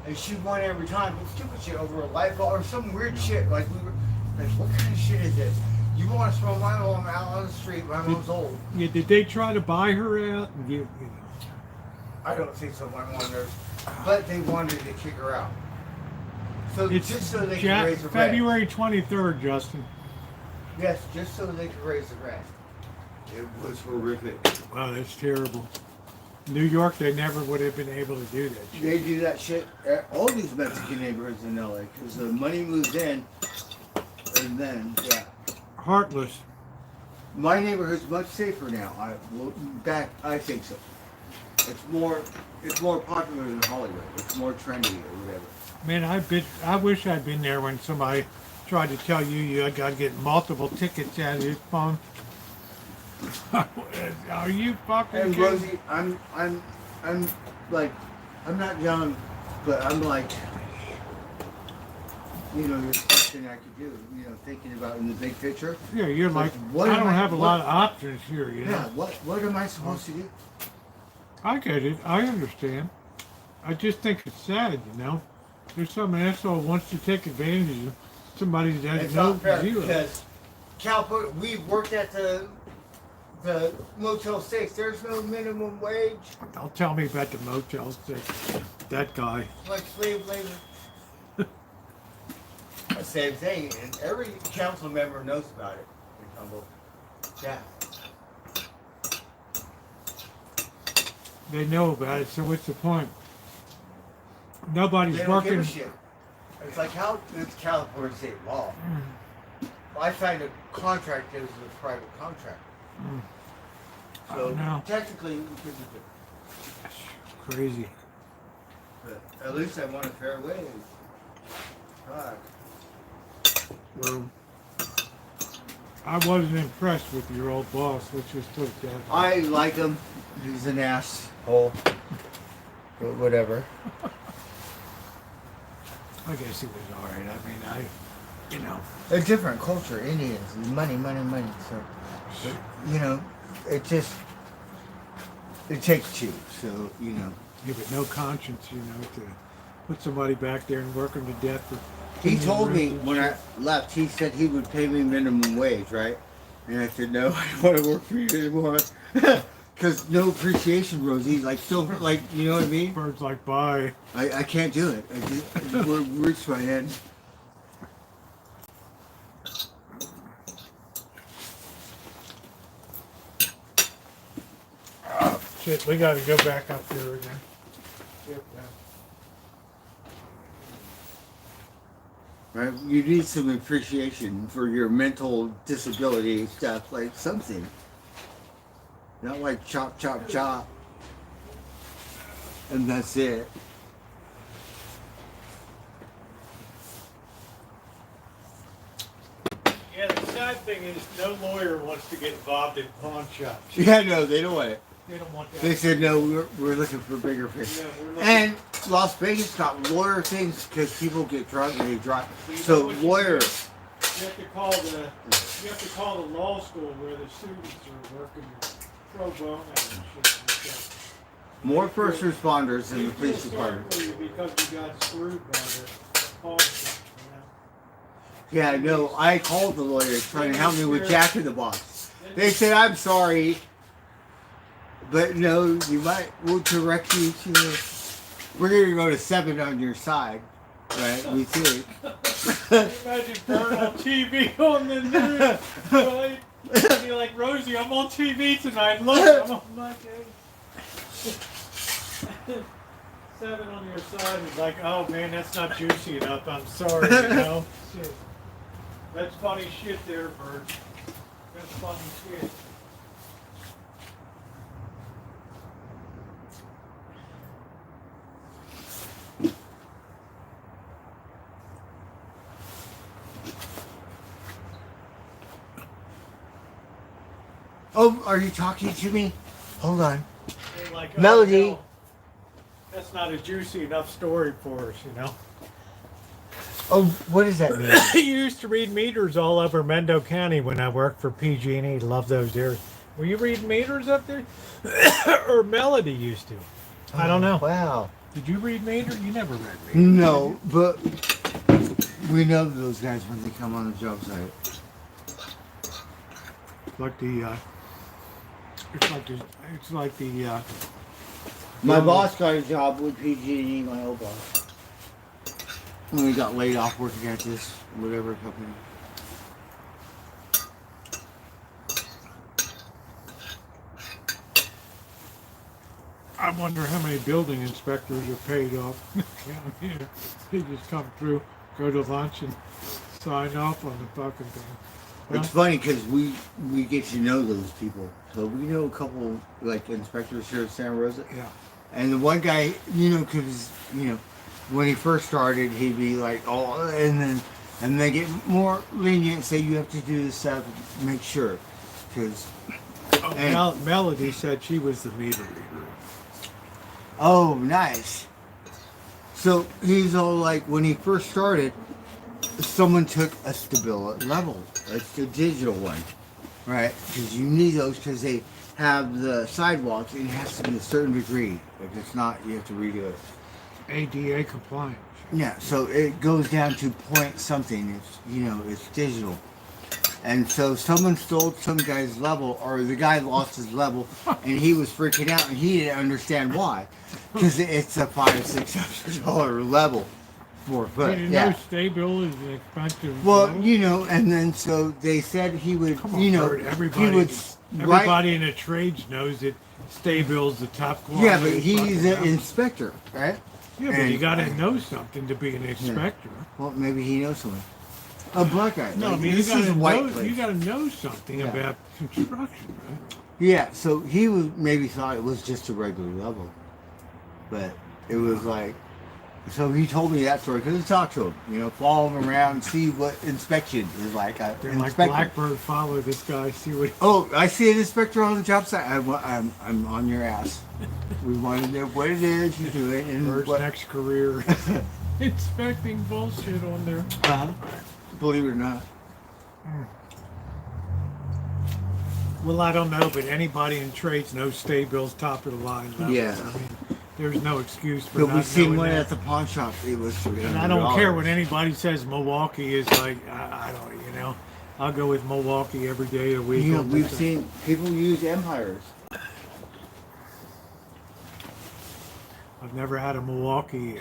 And she won every time. But stupid shit over a light bulb or some weird shit. Like, we were like, what kind of shit is this? You want to throw my mom out on the street? My mom's old. Yeah, did they try to buy her out and give? You know? I don't think so. My mom knows. But they wanted to kick her out. So It's just so they could raise the rent. February 23rd, Justin. Yes, just so they could raise the rent. It was horrific. Wow, that's terrible. New York, they never would have been able to do that shit. They do that shit at all these Mexican neighborhoods in LA because the money moves in, and then yeah. Heartless. My neighborhood's much safer now. I think so. It's more popular than Hollywood. It's more trendy or whatever. Man, I wish I'd been there when somebody tried to tell you got to get multiple tickets out of your phone. Are you fucking And kidding? Rosie, I'm like, I'm not young, but I'm like, you know, there's something I could do. You know, thinking about in the big picture. Yeah, you're like, what I am don't I- have a what- lot of options here, you know. Yeah. What am I supposed to do? I get it. I understand. I just think it's sad, you know. There's some asshole who wants to take advantage of somebody that It's doesn't know not fair zero. because California, we worked at the Motel 6. There's no minimum wage. Don't tell me about the Motel 6. That guy. Like slave labor. The same thing, and every council member knows about it in Humboldt. Yeah. They know about it, so what's the point? Nobody's They don't give working. a shit. It's like how it's California state law. I signed a contract that was a private contract. I So don't know. technically we could do it. Crazy. But at least I want a fair wage. God. Well, I wasn't impressed with your old boss, which was took that. I like him. He's an asshole. But whatever. I guess he was alright. I mean, you know. A different culture, Indians. Money. So, but, you know, it takes two. So, you know. Yeah, but no conscience, you know, to put somebody back there and work them to death for. He told me when I left, he said he would pay me minimum wage, right? And I said, no, I don't want to work for you anymore. Because no appreciation, Rosie. Like, still, like, you know what I mean? Birds like, bye. I can't do it. We're reached my end. Shit, we gotta go back up there again. Yep, Right? You need some appreciation for your mental disability stuff, like something. Not like chop, chop, chop. And that's it. Yeah, the sad thing is no lawyer wants to get involved in pawn shops. Yeah, no, they don't want it. They don't want that. They said, no, we're looking for bigger fish. Yeah, we're looking- And Las Vegas got lawyer things because people get drunk and they drive. You know So what you lawyers. You have to call the law school where the students are working pro bono and shit like that. More first responders than the police department. Because we got screwed by the pawn shop, Yeah, no, I called the lawyers trying to help me with Jack in the Box. They said, I'm sorry, but no, we'll direct you to, we're going to go to 7 on your side. right? We think. Imagine Bernal TV on the news, right? You'd be like, Rosie, I'm on TV tonight. Look, I'm on my game. 7 on your side is like, oh man, that's not juicy enough. I'm sorry, you know. Shit. That's funny shit there, Bert. That's funny shit. Oh, are you talking to me? Hold on. They're like, Melody. no, that's not a juicy enough story for us, you know. Oh, what does that mean? I used to read meters all over Mendo County when I worked for PG&E. Love those areas. Were you reading meters up there? Or Melody used to? I don't know. Wow. Did you read meters? You never read meters. No, but we know those guys when they come on the job site. Like the, it's like the. My boss got a job with PG&E, my old boss. When we got laid off working at this whatever company. I wonder how many building inspectors are paid off. Yeah, they just come through, go to lunch, and sign off on the fucking thing. It's funny because we get to know those people. So we know a couple like inspectors here at Santa Rosa. Yeah. And the one guy, you know, because you know, when he first started, he'd be like, oh, and they get more lenient, say you have to do this stuff, make sure, because. Melody said she was the meter reader. Oh, nice. So he's all like, when he first started, someone took a stability level. It's the digital one, right? Because you need those because they have the sidewalks and it has to be a certain degree. If it's not, you have to redo it. ADA compliant. Yeah, so it goes down to point something. It's, you know, it's digital. And so someone stole some guy's level, or the guy lost his level, and he was freaking out, and he didn't understand why. Because it's a $500 or $600 level. 4 foot. You Yeah. know, stable is an expensive. Well, level. you know, and then so they said he would, Come on, you know, Bert, he everybody, would write. everybody in the trades knows that Stabil's the top quality. Yeah, but he's fucking an company. inspector, right? Yeah, but and- you gotta know something to be an inspector. Well, maybe he knows someone. A black guy. No, I like, mean this is a white place. you gotta know something Yeah. about construction, right? Yeah, so he was maybe thought it was just a regular level, but it was like. So he told me that story because I talked to him. You know, follow him around and see what inspection is like. They're like Inspector. Blackbird, follow this guy, see what. Oh, I see an inspector on the job site. I'm on your ass. We want to know what it is you're doing and Bird's what. next career. Inspecting bullshit on there. Believe it or not. Well, I don't know, but anybody in trades knows Stabil's top of the line level. Yeah. I mean, there's no excuse for But not we seen knowing one that. at the pawn shop. It was $300. And I don't care what anybody says. Milwaukee is like, I don't, you know, I'll go with Milwaukee every day of the week. You know, all the we've time. seen people use Empires. I've never had a Milwaukee,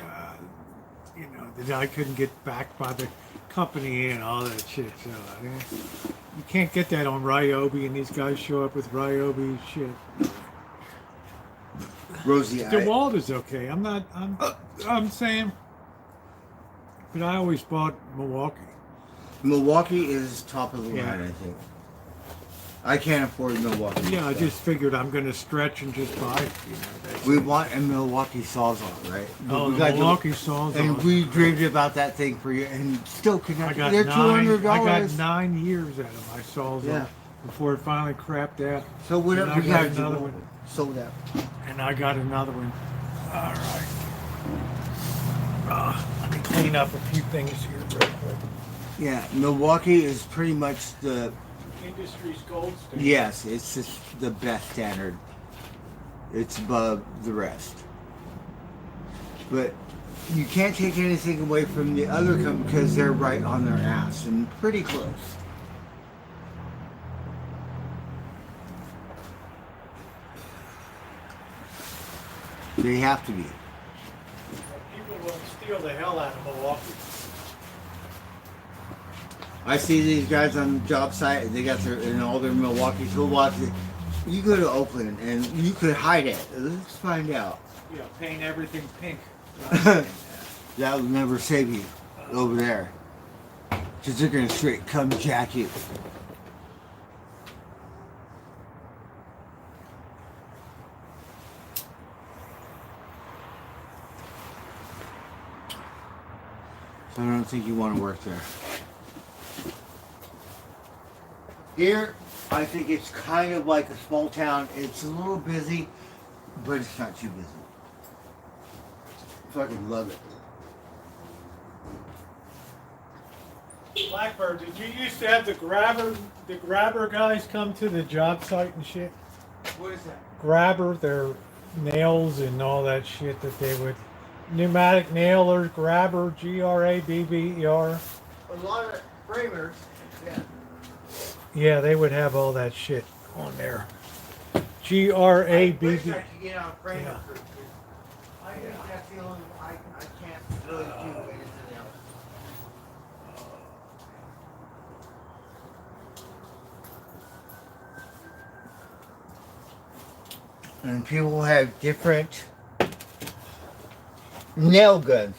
you know, that I couldn't get backed by the company and all that shit. So I mean, you can't get that on Ryobi, and these guys show up with Ryobi shit. Rosie, DeWalt is okay. I'm saying, but I always bought Milwaukee. Milwaukee is top of the Yeah. line, I think. I can't afford Milwaukee. Yeah, I stuff. just figured I'm going to stretch and just buy it. You know, that's We it. want a Milwaukee Sawzall, right? But Oh, we the got Milwaukee Sawzall. And we dreamed about that thing for you, and still could I not. got They're nine. I $200. got 9 years out of my Sawzall Yeah. before it finally crapped out. So whatever And I we got got to another do, one. sold out. And I got another one. All right. Let me clean up a few things here real quick. Yeah, Milwaukee is pretty much the. Industry's gold standard. Yes, it's just the best standard. It's above the rest. But you can't take anything away from the other company because they're right on their ass and pretty close. They have to be. People will steal steal the hell out of Milwaukee. I see these guys on the job site. They got their in all their Milwaukee toolboxes. You go to Oakland and you could hide it. Let's find out. Yeah, paint everything pink. That will never save you over there. Because they're going to straight come jack you. So I don't think you want to work there. Here, I think it's kind of like a small town. It's a little busy, but it's not too busy. Fucking love it. Blackbird, did you used to have the grabber guys come to the job site and shit? What is that? Grabber, their nails and all that shit that they would. Pneumatic nailers, grabber, Grabber. A lot of framers. Yeah. Yeah, they would have all that shit on there. I wish I Grabber. could get on framer Yeah. for I think that's the only I can't really do anything else. And people have different nail guns.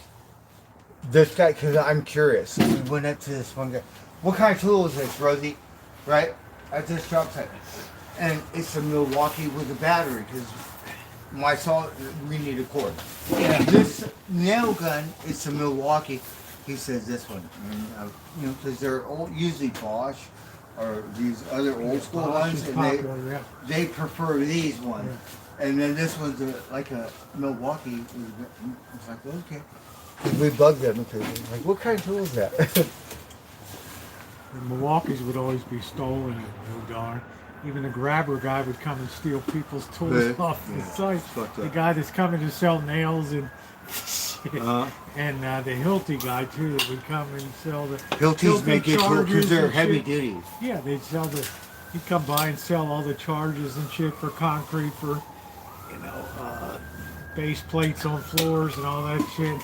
This guy, because I'm curious. We went up to this one guy. What kind of tool is this, Rosie? Right? At this job site. And it's a Milwaukee with a battery, because when I saw it, we need a cord. Yeah. This nail gun, it's a Milwaukee. He says this one. And, you know, because they're old, usually Bosch or these other old school Bosch ones. is And popular, yeah. they prefer these ones. And then this one's like a Milwaukee. It's like, okay. 'Cause we bugged them because like, what kind of tool is that? The Milwaukee's would always be stolen and moved on. Even the grabber guy would come and steal people's tools Yeah. off the Yeah. site. Fucked The up. guy that's coming to sell nails and shit. And the Hilti guy too that would come and sell the Hilti's make it cool charges because they're and heavy shit. duty. Yeah, they'd sell he'd come by and sell all the charges and shit for concrete for, base plates on floors and all that shit.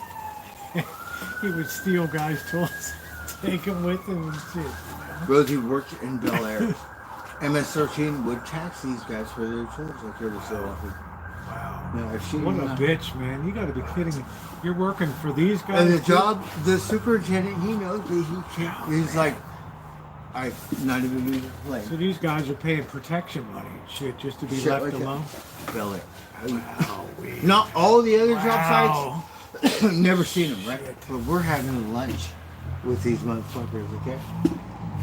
He would steal guys' tools, take them with him and shit. Rosie worked in Bel Air. MS-13 would tax these guys for their tools like every so often. Wow. Yeah, I've seen What a them. bitch, man. You gotta be kidding me. You're working for these guys? And the too? job, the superintendent, he knows, but he can't. He's like, I've not even been to play. So these guys are paying protection money and shit just to be Shit left like that. alone? Bel Air. Wow. Not all the other job Wow. sites. Never seen them, right? But we're having lunch with these motherfuckers, okay?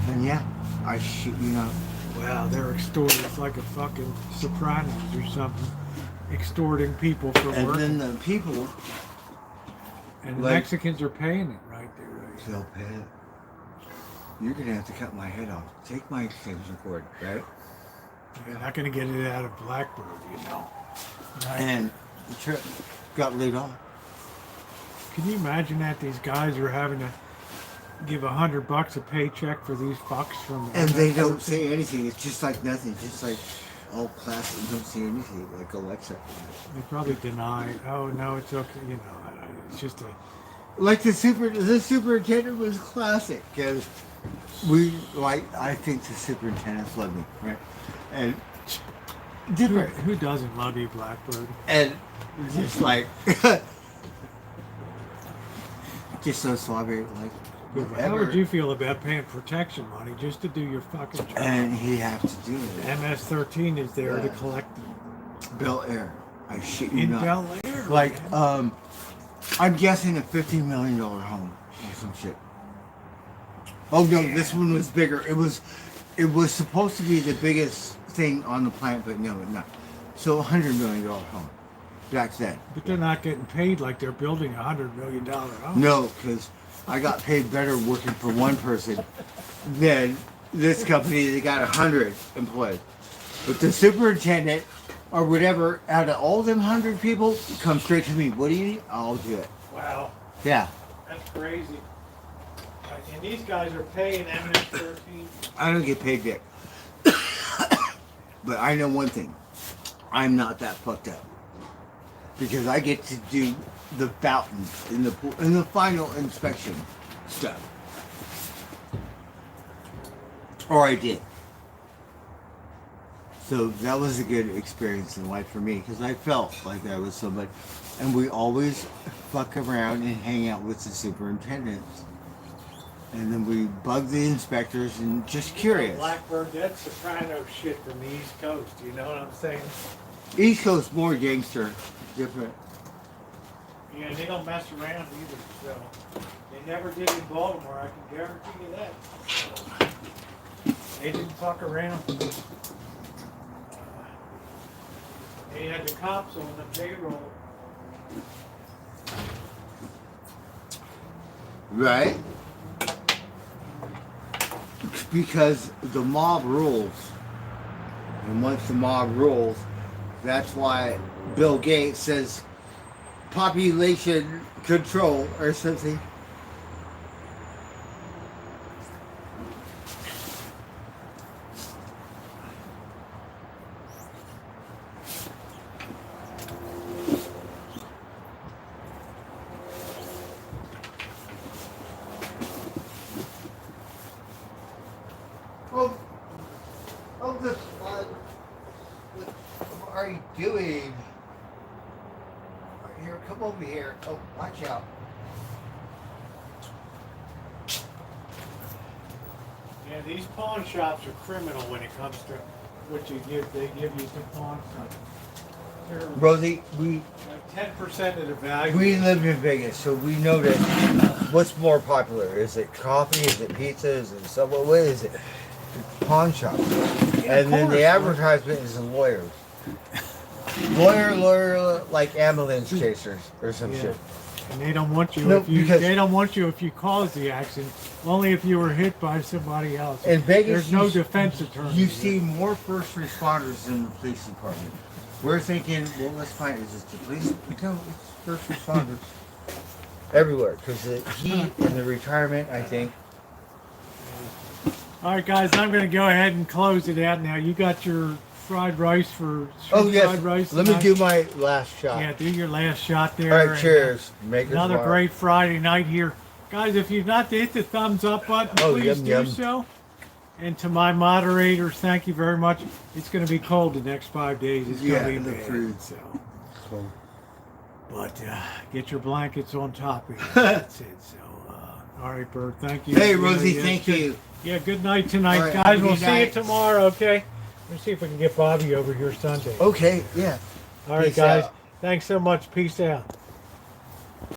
And yeah, I shit you not. Wow, they're extorting. It's like a fucking Sopranos or something. Extorting people for And work. then the people, And the like- Mexicans are paying it right there. Right? they'll pay it. You're gonna have to cut my head off. Take my extension cord, right? You're not going to get it out of Blackbird, Right? And the trip got laid off. Can you imagine that these guys are having to give $100 a paycheck for these fucks from? And they don't say anything. It's just like nothing. Just like all class. You don't say anything. Like Alexa. They probably deny. Oh no, it's okay. It's just a. Like the superintendent was classic because I think the superintendents love me, right? And different. Who doesn't love you, Blackbird? And just like just so suave, like How whatever. would you feel about paying protection money just to do your fucking job? And he has to do it. MS-13 is there to Yeah. collect them. Bel Air. I shit you In not. Bel Air. Like, man. I'm guessing a $50 million home or some shit. Oh no, this one was bigger. It was supposed to be the biggest thing on the planet, but no, not. So $100 million home back then. But they're not getting paid like they're building $100 million home. No, because I got paid better working for one person than this company. They got 100 employees. But the superintendent or whatever, out of all them 100 people, come straight to me. What do you need? I'll do it. Wow, Yeah. that's crazy. And these guys are paying MS-13. I don't get paid dick. But I know one thing. I'm not that fucked up. because I get to do the fountain in the pool in the final inspection stuff. Or I did. So that was a good experience in life for me because I felt like I was somebody. And we always fuck around and hang out with the superintendent. And then we bug the inspectors and just curious. Blackbird, that's soprano shit from the East Coast. You know what I'm saying? East Coast more gangster, different. Yeah, they don't mess around either. So they never did in Baltimore. I can guarantee you that. They didn't fuck around. They had the cops on the payroll. Right? Because the mob rules. And once the mob rules, that's why Bill Gates says population control or something. Oh, this fun. What are you doing? Here, come over here. Oh, watch out. Yeah, these pawn shops are criminal when it comes to what you give. They give you to pawn shops. They're Rosie, we like 10% of the value. we live in Vegas, so we know that what's more popular. Is it coffee? Is it pizza? Is it Subway? What is it? Pawn shops. Yeah, And then of the course. advertisement is a lawyer. Lawyer, like ambulance chasers or some Yeah. shit. And they don't want you No, if you. because- They don't want you if you caused the accident. Only if you were hit by somebody else. In Vegas, There's no you- defense attorney. You see more first responders than the police department. We're thinking, well, let's find, is it the police? No, it's first responders. Everywhere, because the heat and the retirement, I think. All right, guys, I'm going to go ahead and close it out now. You got your fried rice for Oh, yes. fried rice. Let me tonight? do my last shot. Yeah, do your last shot there. All right, and, cheers. Make it Another tomorrow. great Friday night here. Guys, if you've not hit the thumbs up button, Oh, please yum, do yum. so. And to my moderators, thank you very much. It's going to be cold the next 5 days. It's Yeah, going to the be bad. fruit. So. Cool. But get your blankets on top of you. That's it. So, all right, Bert, thank you. Hey, Yeah, Rosie, yeah, thank good. you. Yeah, good night tonight, All right, guys. have a We'll good see you night. tomorrow, okay? Let's see if we can get Bobby over here Sunday. Okay, yeah. All right, Peace guys. out. Thanks so much. Peace out.